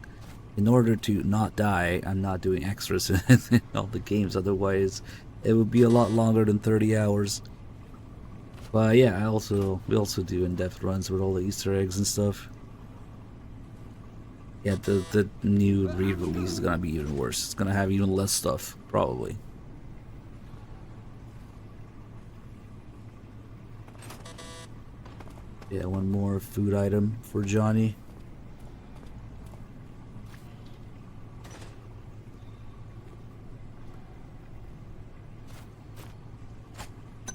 In order to not die, I'm not doing extras in all the games, otherwise it would be a lot longer than 30 hours. But yeah, we also do in-depth runs with all the Easter eggs and stuff. Yeah, the new re-release is gonna be even worse. It's gonna have even less stuff, probably. Yeah, one more food item for Johnny.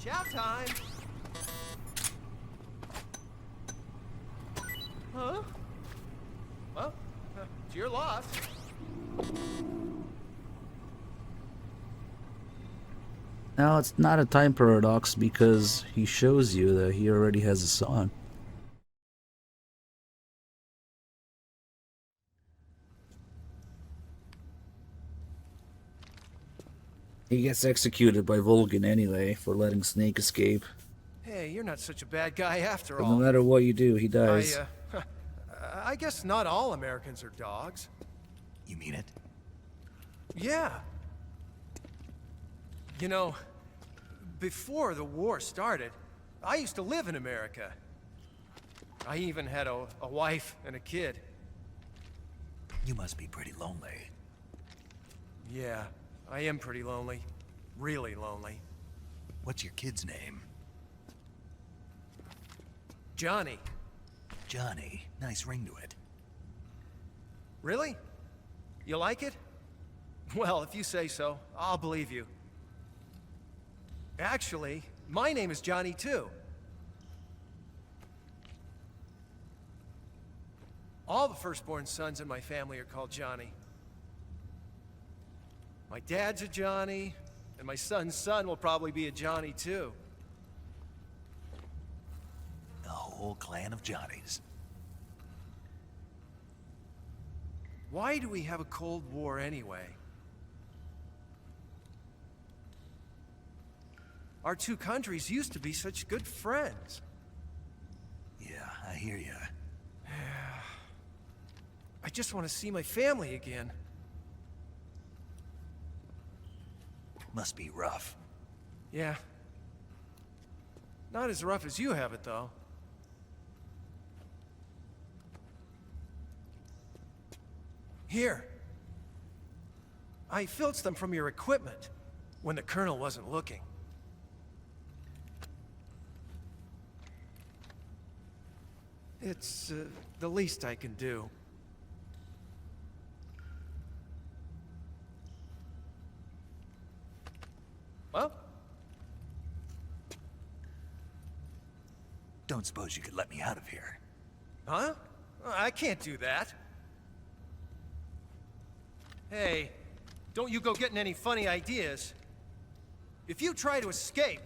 Chow time. Huh? Well, it's your loss.
Now, it's not a time paradox because he shows you that he already has a son. He gets executed by Volgin anyway for letting Snake escape.
Hey, you're not such a bad guy after
But
all.
no matter what you do, he dies.
I guess not all Americans are dogs.
You mean it?
Yeah. You know, before the war started, I used to live in America. I even had a wife and a kid.
You must be pretty lonely.
Yeah, I am pretty lonely. Really lonely.
What's your kid's name?
Johnny.
Johnny. Nice ring to it.
Really? You like it? Well, if you say so, I'll believe you. Actually, my name is Johnny too. All the firstborn sons in my family are called Johnny. My dad's a Johnny, and my son's son will probably be a Johnny too.
The whole clan of Johnnies.
Why do we have a Cold War anyway? Our two countries used to be such good friends.
Yeah, I hear ya.
I just want to see my family again.
Must be rough.
Yeah. Not as rough as you have it, though. Here. I filched them from your equipment when the Colonel wasn't looking. It's the least I can do. Well?
Don't suppose you could let me out of here?
Huh? I can't do that. Hey, don't you go getting any funny ideas. If you try to escape,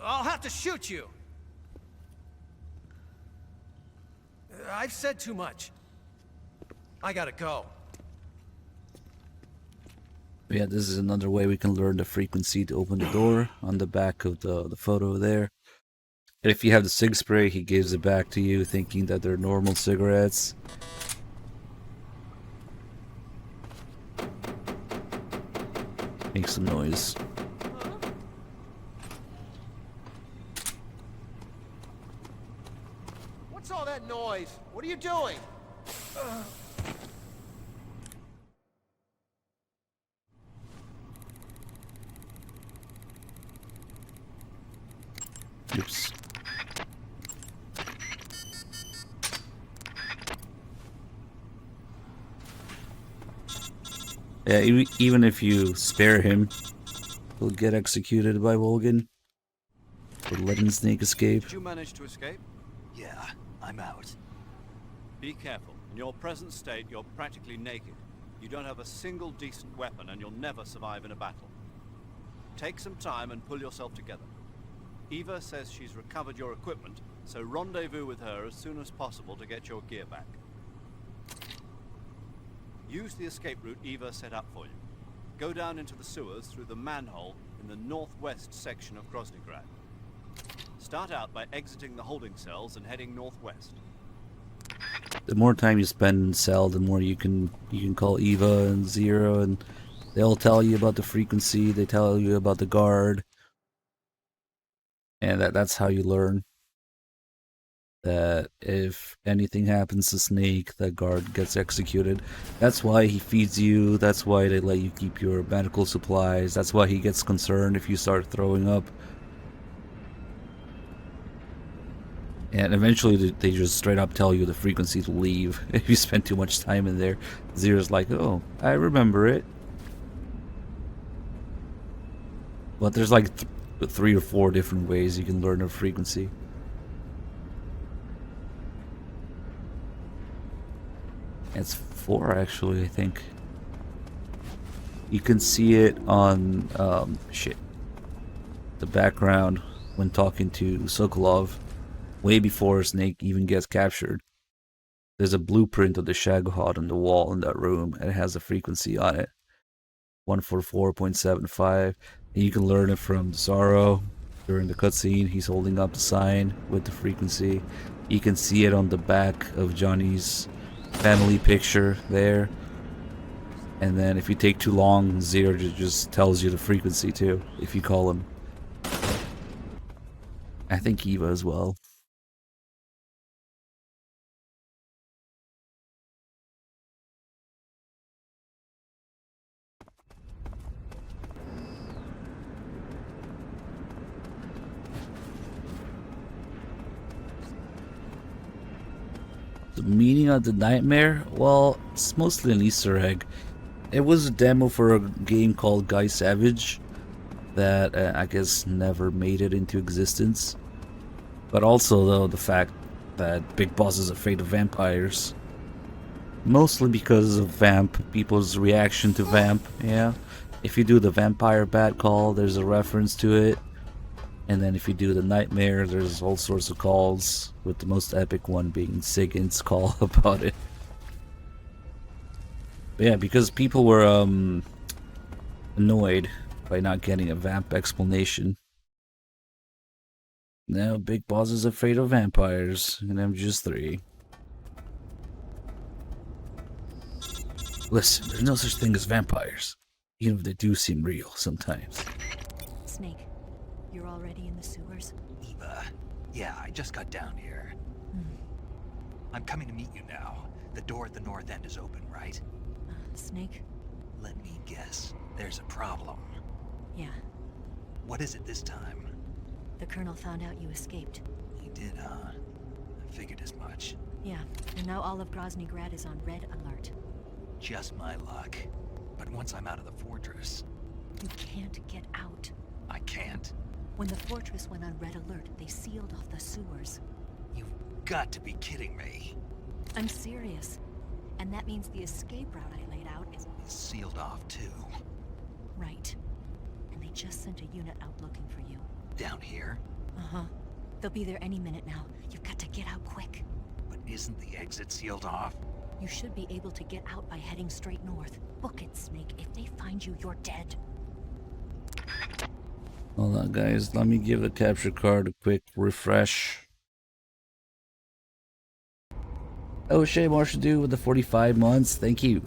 I'll have to shoot you. I've said too much. I gotta go.
Yeah, this is another way we can learn the frequency to open the door on the back of the photo there. And if you have the cig spray, he gives it back to you thinking that they're normal cigarettes. Make some noise.
What's all that noise? What are you doing?
Oops. Yeah, even if you spare him, he'll get executed by Volgin for letting Snake escape.
Did you manage to escape?
Yeah, I'm out.
Be careful. In your present state, you're practically naked. You don't have a single decent weapon, and you'll never survive in a battle. Take some time and pull yourself together. Eva says she's recovered your equipment, so rendezvous with her as soon as possible to get your gear back. Use the escape route Eva set up for you. Go down into the sewers through the manhole in the northwest section of Groznygrad. Start out by exiting the holding cells and heading northwest.
The more time you spend in cell, the more you can call Eva and Zero, and they'll tell you about the frequency. They tell you about the guard, and that's how you learn that if anything happens to Snake, that guard gets executed. That's why he feeds you. That's why they let you keep your medical supplies. That's why he gets concerned if you start throwing up. And eventually they just straight up tell you the frequency to leave if you spend too much time in there. Zero's like, oh, I remember it. But there's like 3 or 4 different ways you can learn a frequency. It's 4 actually, I think. You can see it on the background when talking to Sokolov. Way before Snake even gets captured. There's a blueprint of the Shagohod on the wall in that room, and it has a frequency on it. 144.75. And you can learn it from Zorro during the cutscene. He's holding up the sign with the frequency. You can see it on the back of Johnny's family picture there. And then if you take too long, Zero just tells you the frequency too, if you call him. I think Eva as well. The meaning of the nightmare? Well, it's mostly an Easter egg. It was a demo for a game called Guy Savage that I guess never made it into existence. But also, though, the fact that Big Boss is afraid of vampires. Mostly because of people's reaction to Vamp, yeah. If you do the vampire bat call, there's a reference to it. And then if you do the nightmare, there's all sorts of calls, with the most epic one being Sigind's call about it. But yeah, because people were annoyed by not getting a Vamp explanation. Now Big Boss is afraid of vampires in MGS3. Listen, there's no such thing as vampires, even if they do seem real sometimes.
Snake, you're already in the sewers?
Eva, yeah, I just got down here. I'm coming to meet you now. The door at the north end is open, right?
Snake?
Let me guess. There's a problem.
Yeah.
What is it this time?
The Colonel found out you escaped.
He did, huh? I figured as much.
Yeah, and now all of Grozny Grad is on red alert.
Just my luck. But once I'm out of the fortress...
You can't get out.
I can't?
When the fortress went on red alert, they sealed off the sewers.
You've got to be kidding me.
I'm serious. And that means the escape route I laid out is
sealed off, too.
Right. And they just sent a unit out looking for you.
Down here?
Uh-huh. They'll be there any minute now. You've got to get out quick.
But isn't the exit sealed off?
You should be able to get out by heading straight north. Book it, Snake. If they find you, you're dead.
Hold on, guys. Let me give the capture card a quick refresh. Oh, Shay Marshall do with the 45 months. Thank you.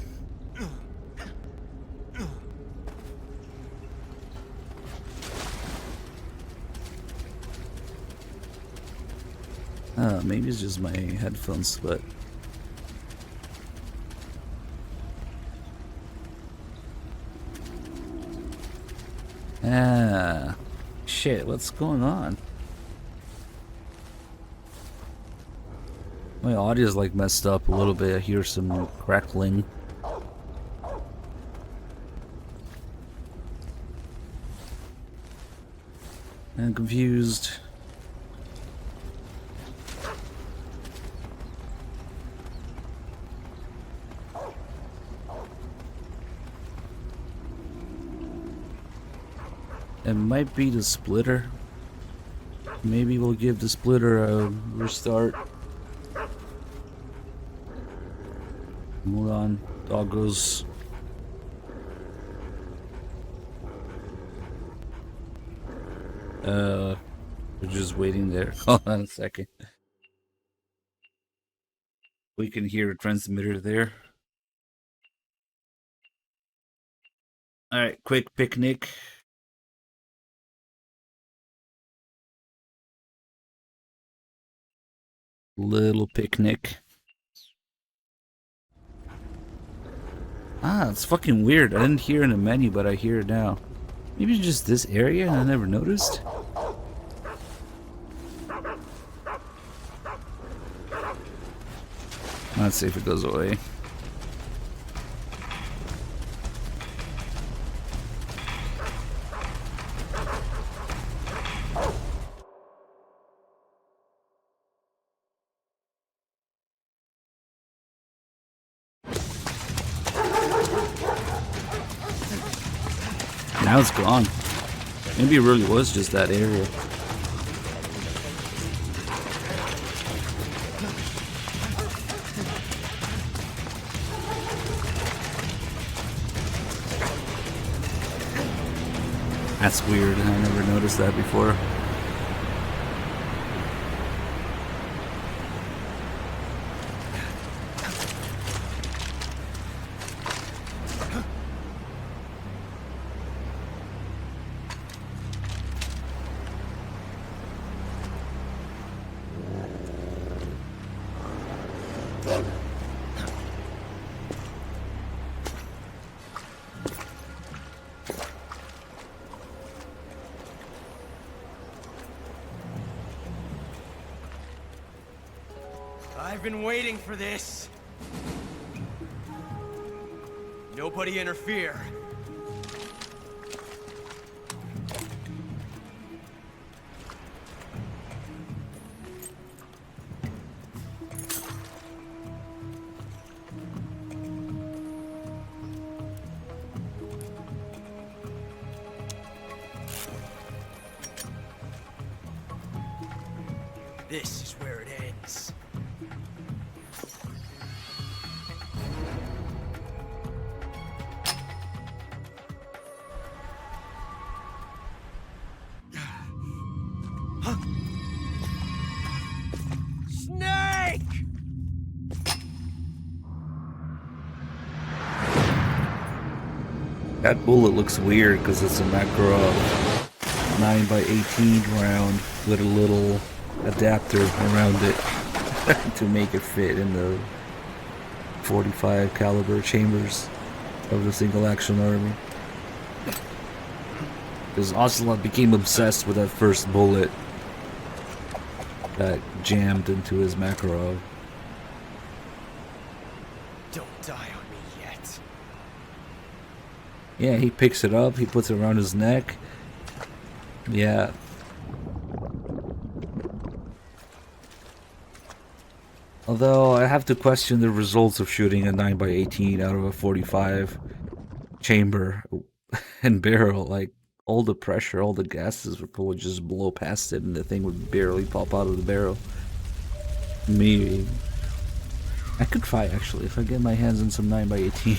Maybe it's just my headphones, but... Shit, what's going on? My audio's like messed up a little bit. I hear some crackling. I'm confused. It might be the splitter. Maybe we'll give the splitter a restart. Hold on, doggos. We're just waiting there. Hold on a second. We can hear a transmitter there. Alright, quick picnic. Little picnic. It's fucking weird. I didn't hear it in the menu, but I hear it now. Maybe it's just this area and I never noticed. Let's see if it goes away. Now it's gone. Maybe it really was just that area. That's weird. I never noticed that before.
I've been waiting for this. Nobody interfere. This is where it ends.
That bullet looks weird because it's a macro 9x18 round with a little adapter around it to make it fit in the 45 caliber chambers of the single action army. Because Ocelot became obsessed with that first bullet that jammed into his Makarov.
Don't die on me yet.
Yeah, he picks it up, he puts it around his neck. Yeah. Although I have to question the results of shooting a 9x18 out of a 45 chamber and barrel. Like, all the pressure, all the gases would just blow past it and the thing would barely pop out of the barrel. Maybe. I could try actually if I get my hands on some 9x18.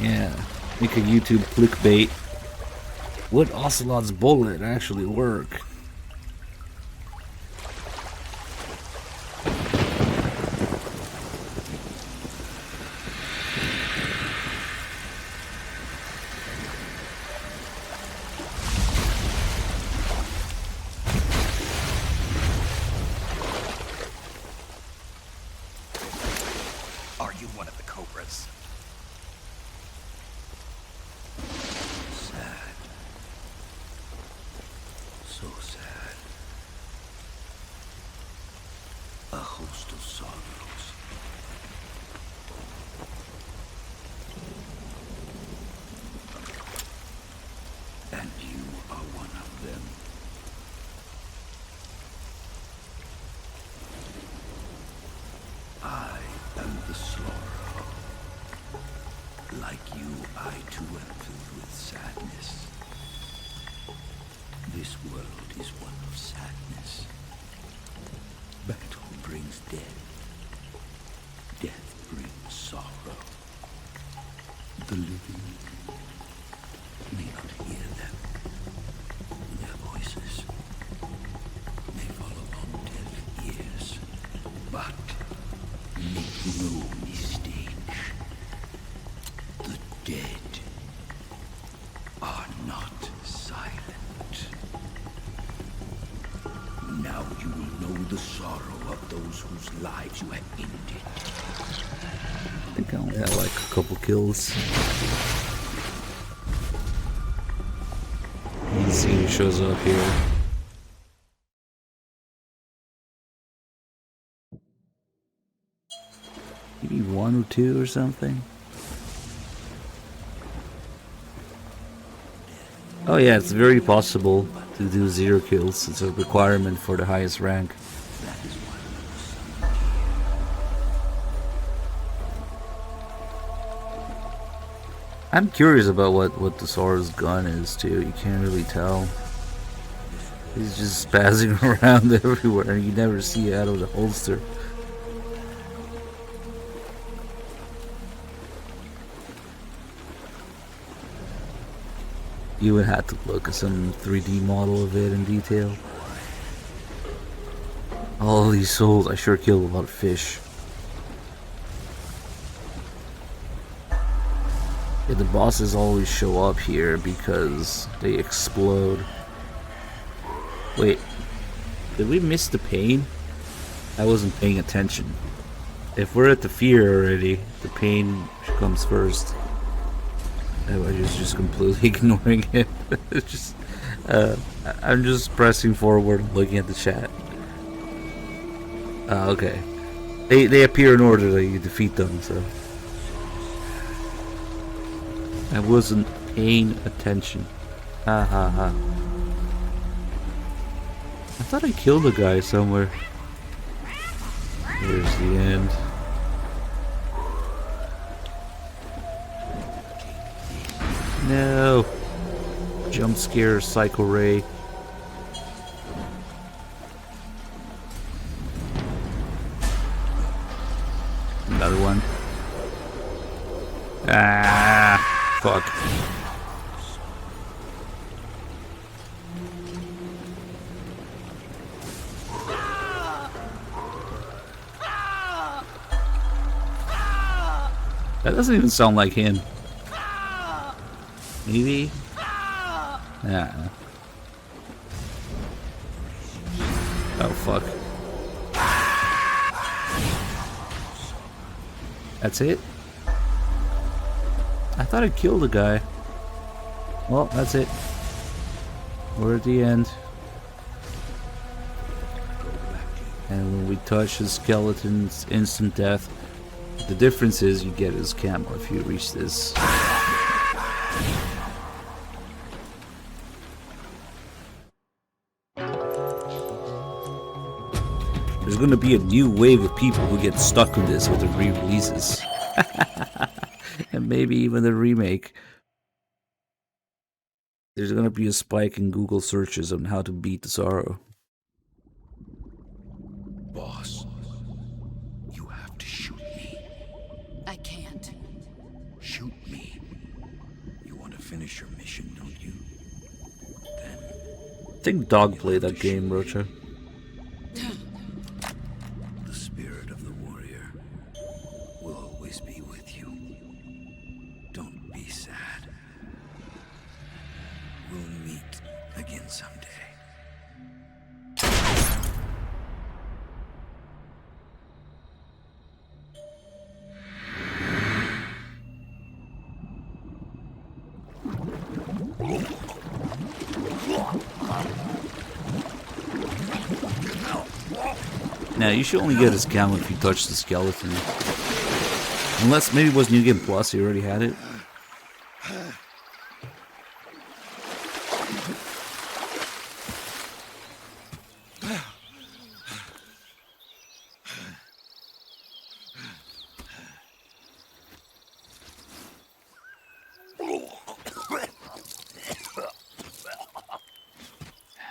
Yeah, make a YouTube clickbait. Would Ocelot's bullet actually work?
Are you one of the Cobras?
Sad. So sad. A host of sorrows. And you are one of them. I am the Slaughterer. Like you, I too am filled with sadness. This world is one of sadness. Battle brings death. Death brings sorrow. The living may not hear them. Their voices may fall upon deaf ears. But make no mistake. The dead are not silent. Now you will know the sorrow of those whose lives you have ended.
I think I only had like a couple kills. Let's see who shows up here. Maybe 1 or 2 or something. Oh yeah, it's very possible to do 0 kills. It's a requirement for the highest rank. I'm curious about what the Sora's gun is too. You can't really tell. He's just spazzing around everywhere and you never see it out of the holster. You would have to look at some 3D model of it in detail. All these souls, I sure killed a lot of fish. Yeah, the bosses always show up here because they explode. Wait, did we miss the pain? I wasn't paying attention. If we're at the fear already, the pain comes first. I was just completely ignoring it. It's just, I'm just pressing forward, looking at the chat. Okay. They appear in order that you defeat them, so. I wasn't paying attention. Ha ha ha. I thought I killed a guy somewhere. Here's the end. No. Jump scare, Psycho Ray. Another one. Ah, fuck. That doesn't even sound like him. Maybe? Yeah. Oh, fuck. That's it? I thought I killed a guy. Well, that's it. We're at the end. And when we touch his skeleton's instant death. The difference is you get his camo if you reach this. There's gonna be a new wave of people who get stuck with this with the re-releases. And maybe even the remake. There's gonna be a spike in Google searches on how to beat the Sorrow.
Boss, you have to shoot me.
I can't.
Shoot me. You want to finish your mission, don't you? Then
I think Dog played that game, Rocha.
the spirit of the warrior will always be with you. Don't be sad. We'll meet again someday.
Now, you should only get his camo if you touch the skeleton. Unless maybe it was New Game Plus, he already had it.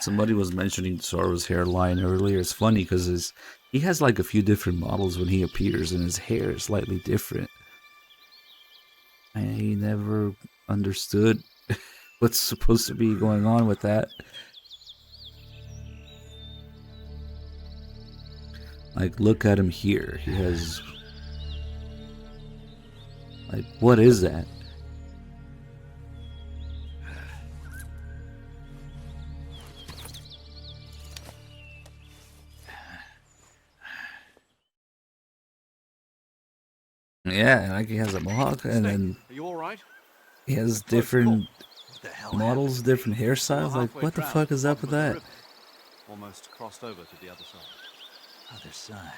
Somebody was mentioning Sorrow's hairline earlier. It's funny because he has like a few different models when he appears, and his hair is slightly different. I never understood what's supposed to be going on with that. Like, look at him here. He has... Like, what is that? Yeah, like he has a mohawk, and then
Are you all right?
he has different models, different hairstyles. Like, what the fuck is up with that?
Almost crossed over to the other side.
Other side.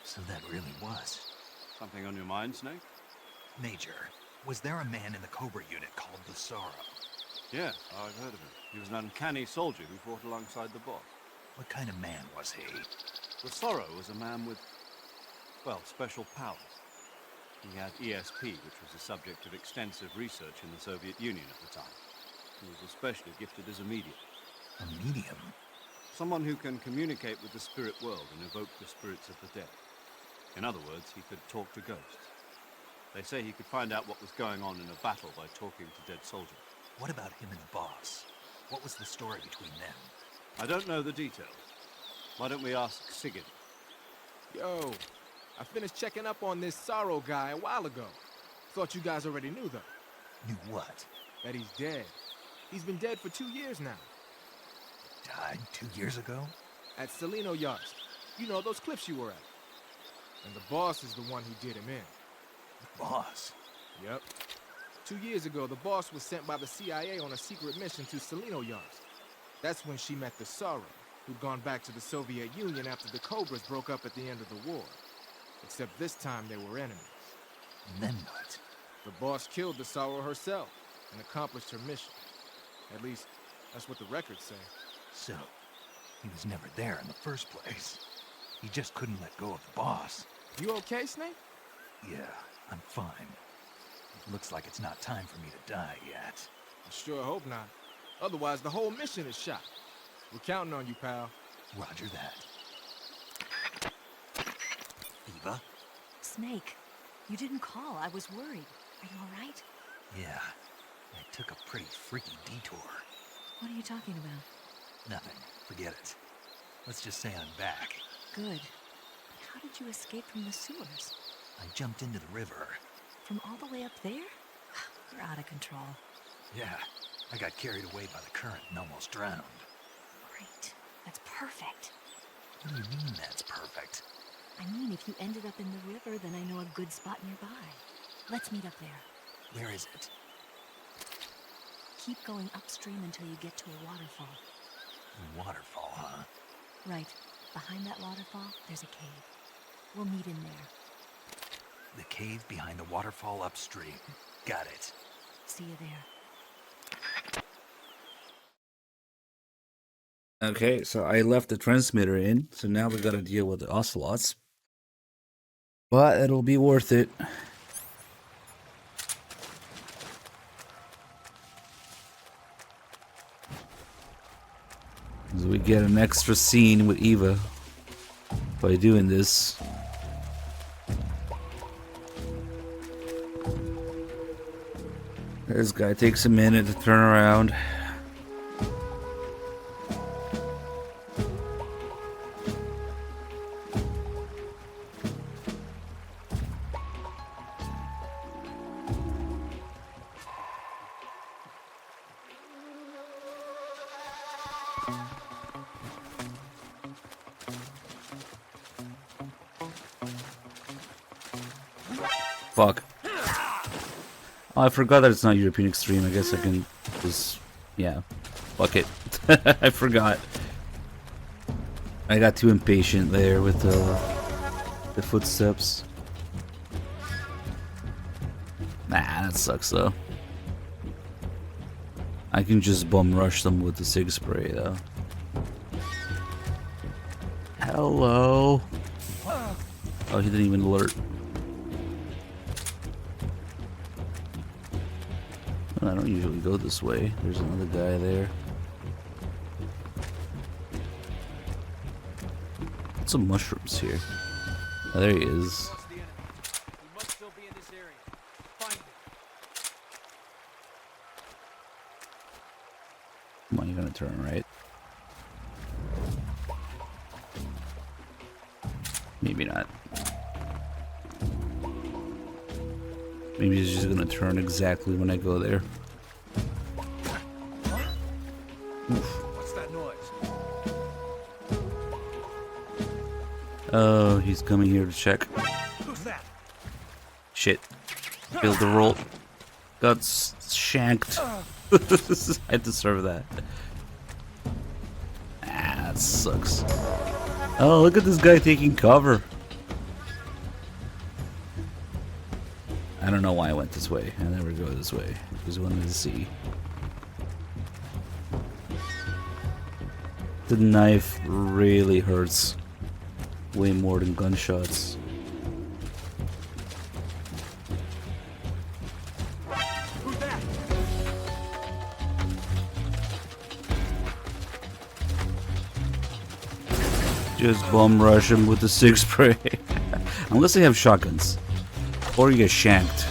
So that really was.
Something on your mind, Snake?
Major, was there a man in the Cobra unit called the Sorrow?
Yeah, I've heard of him. He was an uncanny soldier who fought alongside the boss.
What kind of man was he?
The Sorrow was a man with, well, special powers. He had ESP, which was the subject of extensive research in the Soviet Union at the time. He was especially gifted as a medium.
A medium?
Someone who can communicate with the spirit world and evoke the spirits of the dead. In other words, he could talk to ghosts. They say he could find out what was going on in a battle by talking to dead soldiers.
What about him and the boss? What was the story between them?
I don't know the details. Why don't we ask Sigurd?
Yo, I finished checking up on this Sorrow guy a while ago. Thought you guys already knew, though.
Knew what?
That he's dead. He's been dead for 2 years now.
Died 2 years ago?
At Salino Yards. You know, those cliffs you were at. And the boss is the one who did him in.
The boss?
Yep. 2 years ago, the boss was sent by the CIA on a secret mission to Salino Yards. That's when she met the Sorrow, who'd gone back to the Soviet Union after the Cobras broke up at the end of the war. Except this time they were enemies.
And then what?
The boss killed the Sorrow herself and accomplished her mission. At least, that's what the records say.
So, he was never there in the first place. He just couldn't let go of the boss.
You okay, Snake?
Yeah, I'm fine. It looks like it's not time for me to die yet.
I sure hope not. Otherwise, the whole mission is shot. We're counting on you, pal.
Roger that. Eva?
Snake, you didn't call. I was worried. Are you all right?
Yeah, I took a pretty freaky detour.
What are you talking about?
Nothing. Forget it. Let's just say I'm back.
Good. How did you escape from the sewers?
I jumped into the river,
From all the way up there? You're out of control.
Yeah, I got carried away by the current and almost drowned.
Great. That's perfect.
What do you mean that's perfect?
I mean, if you ended up in the river, then I know a good spot nearby. Let's meet up there.
Where is it?
Keep going upstream until you get to a waterfall.
A waterfall, huh?
Right. Behind that waterfall, there's a cave. We'll meet in there.
The cave behind the waterfall upstream. Got it.
See you there.
Okay, so I left the transmitter in, so now we gotta deal with the ocelots. But it'll be worth it. As we get an extra scene with Eva by doing this. This guy takes a minute to turn around. Fuck. Oh, I forgot that it's not European Extreme. I guess I can just... yeah. Fuck it. I forgot. I got too impatient there with the footsteps. Nah, that sucks though. I can just bum rush them with the Sig Spray though. Hello. Oh, he didn't even alert. I don't usually go this way. There's another guy there. Some mushrooms here. Oh, there he is. Come on, you're gonna turn right. Maybe not. Maybe he's just gonna turn exactly when I go there.
What's that noise?
Oh, he's coming here to check.
Who's that?
Shit. Failed the roll. Got shanked. I deserve that. Ah, that sucks. Oh, look at this guy taking cover. I don't know why I went this way. I never go this way. Just wanted to see. The knife really hurts. Way more than gunshots. Just bum rush him with the Sig Spray. Unless they have shotguns. Or you get shanked.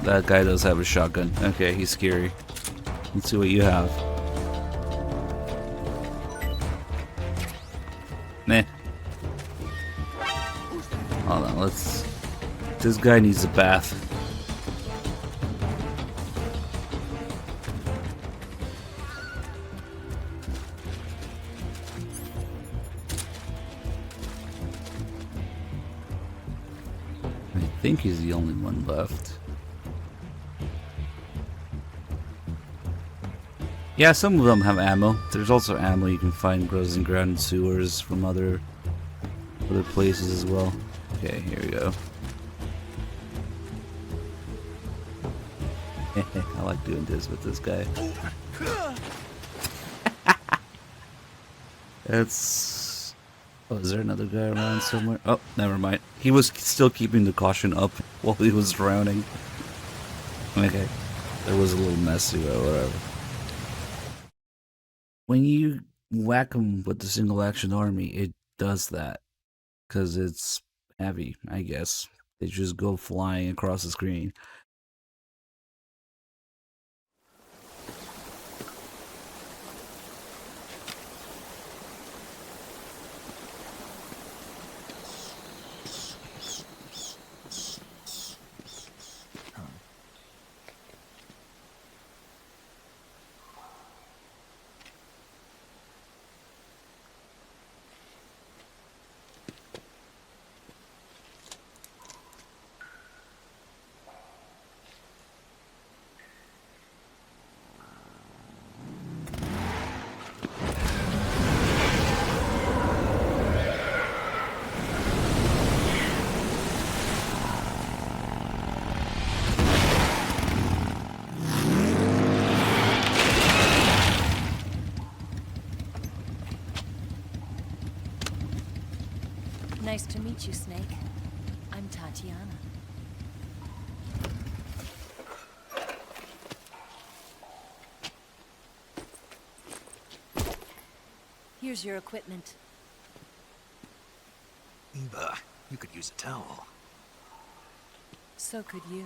That guy does have a shotgun. Okay, he's scary. Let's see what you have. Nah. Hold on, let's... This guy needs a bath. I think he's the only one left. Yeah, some of them have ammo. There's also ammo you can find grows in ground sewers from other places as well. Okay, here we go. I like doing this with this guy. That's... Oh, is there another guy around somewhere? Oh, never mind. He was still keeping the caution up while he was drowning. Okay. There was a little messy, but whatever. When you whack him with the single action army, it does that. Because it's heavy, I guess. They just go flying across the screen.
Nice to meet you, Snake. I'm Tatiana. Here's your equipment.
Eva, you could use a towel.
So could you.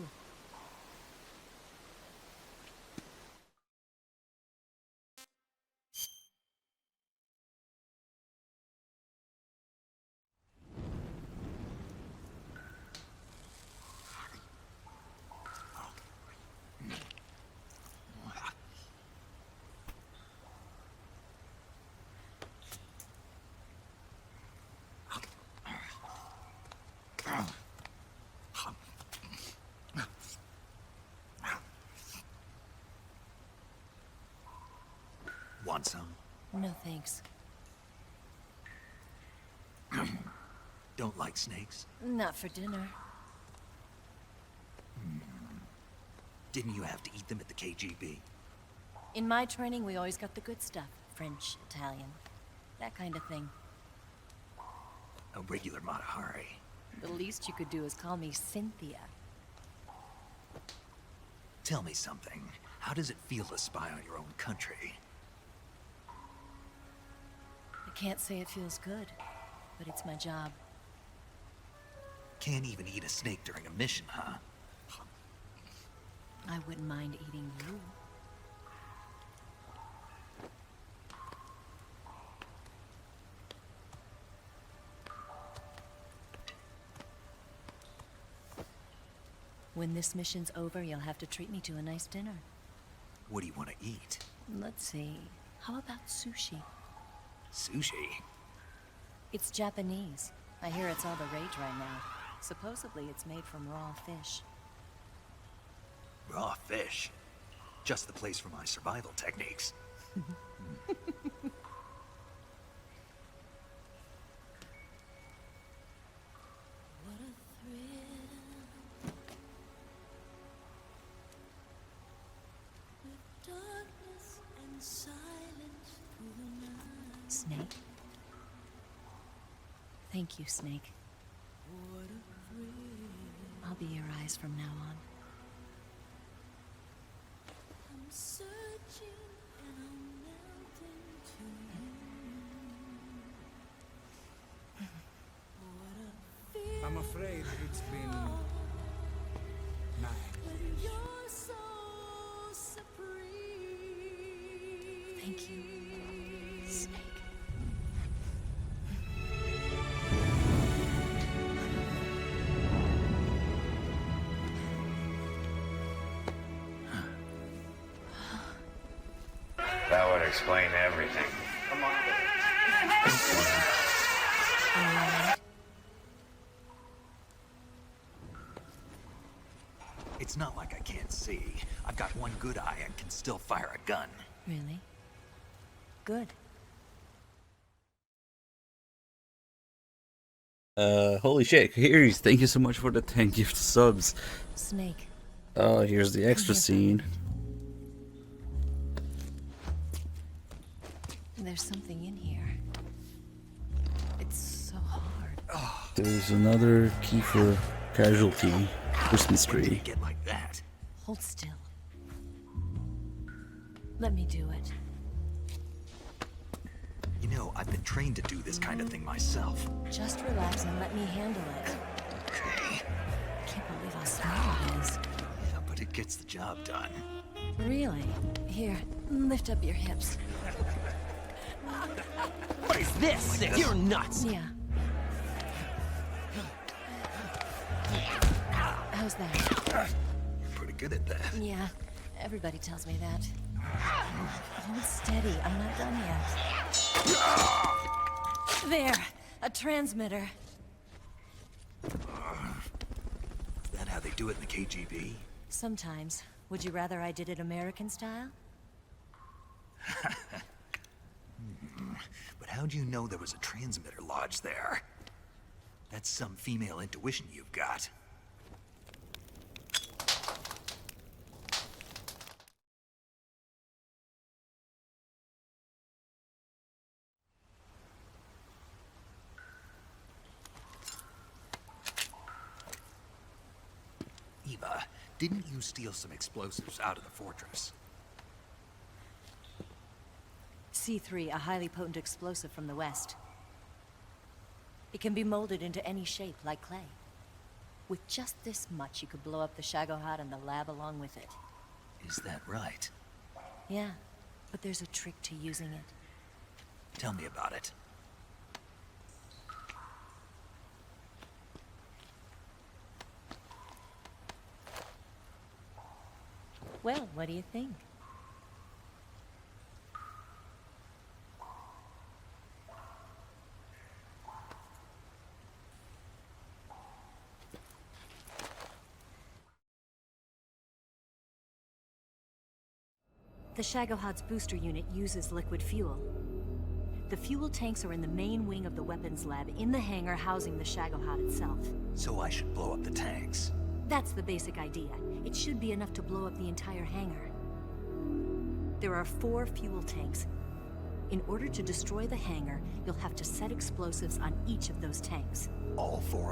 Want some?
No thanks.
Don't like snakes?
Not for dinner.
Didn't you have to eat them at the KGB?
In my training, we always got the good stuff. French, Italian, that kind of thing.
A regular Matahari.
The least you could do is call me Cynthia.
Tell me something. How does it feel to spy on your own country?
I can't say it feels good, but it's my job.
Can't even eat a snake during a mission, huh?
I wouldn't mind eating you. When this mission's over, you'll have to treat me to a nice dinner.
What do you want to eat?
Let's see. How about sushi?
Sushi?
It's Japanese. I hear it's all the rage right now. Supposedly, it's made from raw fish.
Raw fish? Just the place for my survival techniques.
Snake? Thank you, Snake. I'll be your eyes from now on.
I'm searching and I'm melting to you.
I'm afraid it's been 9 years.
You're so supreme.
Thank you, Snake.
That would explain everything.
It's not like I can't see. I've got one good eye and can still fire a gun.
Really? Good.
Holy shit, Harry's, thank you so much for the 10 gift subs.
Snake.
Oh, here's the extra scene.
There's something in here. It's so hard.
There's another key for casualty. Christmas tree.
Get like that.
Hold still. Let me do it.
You know, I've been trained to do this kind of thing myself.
Just relax and let me handle it.
Okay.
Can't believe how small it is.
Yeah, but it gets the job done.
Really? Here, lift up your hips.
What is this? You're nuts!
Yeah. How's that?
You're pretty good at that.
Yeah, everybody tells me that. Hold steady, I'm not done yet. There, a transmitter.
Is that how they do it in the KGB?
Sometimes. Would you rather I did it American style?
But how'd you know there was a transmitter lodged there? That's some female intuition you've got. Didn't you steal some explosives out of the fortress?
C3, a highly potent explosive from the west. It can be molded into any shape, like clay. With just this much, you could blow up the Shagohod and the lab along with it.
Is that right?
Yeah, but there's a trick to using it.
Tell me about it.
Well, what do you think? The Shagohod's booster unit uses liquid fuel. The fuel tanks are in the main wing of the weapons lab in the hangar housing the Shagohod itself.
So I should blow up the tanks.
That's the basic idea. It should be enough to blow up the entire hangar. There are 4 fuel tanks. In order to destroy the hangar, you'll have to set explosives on each of those tanks.
All 4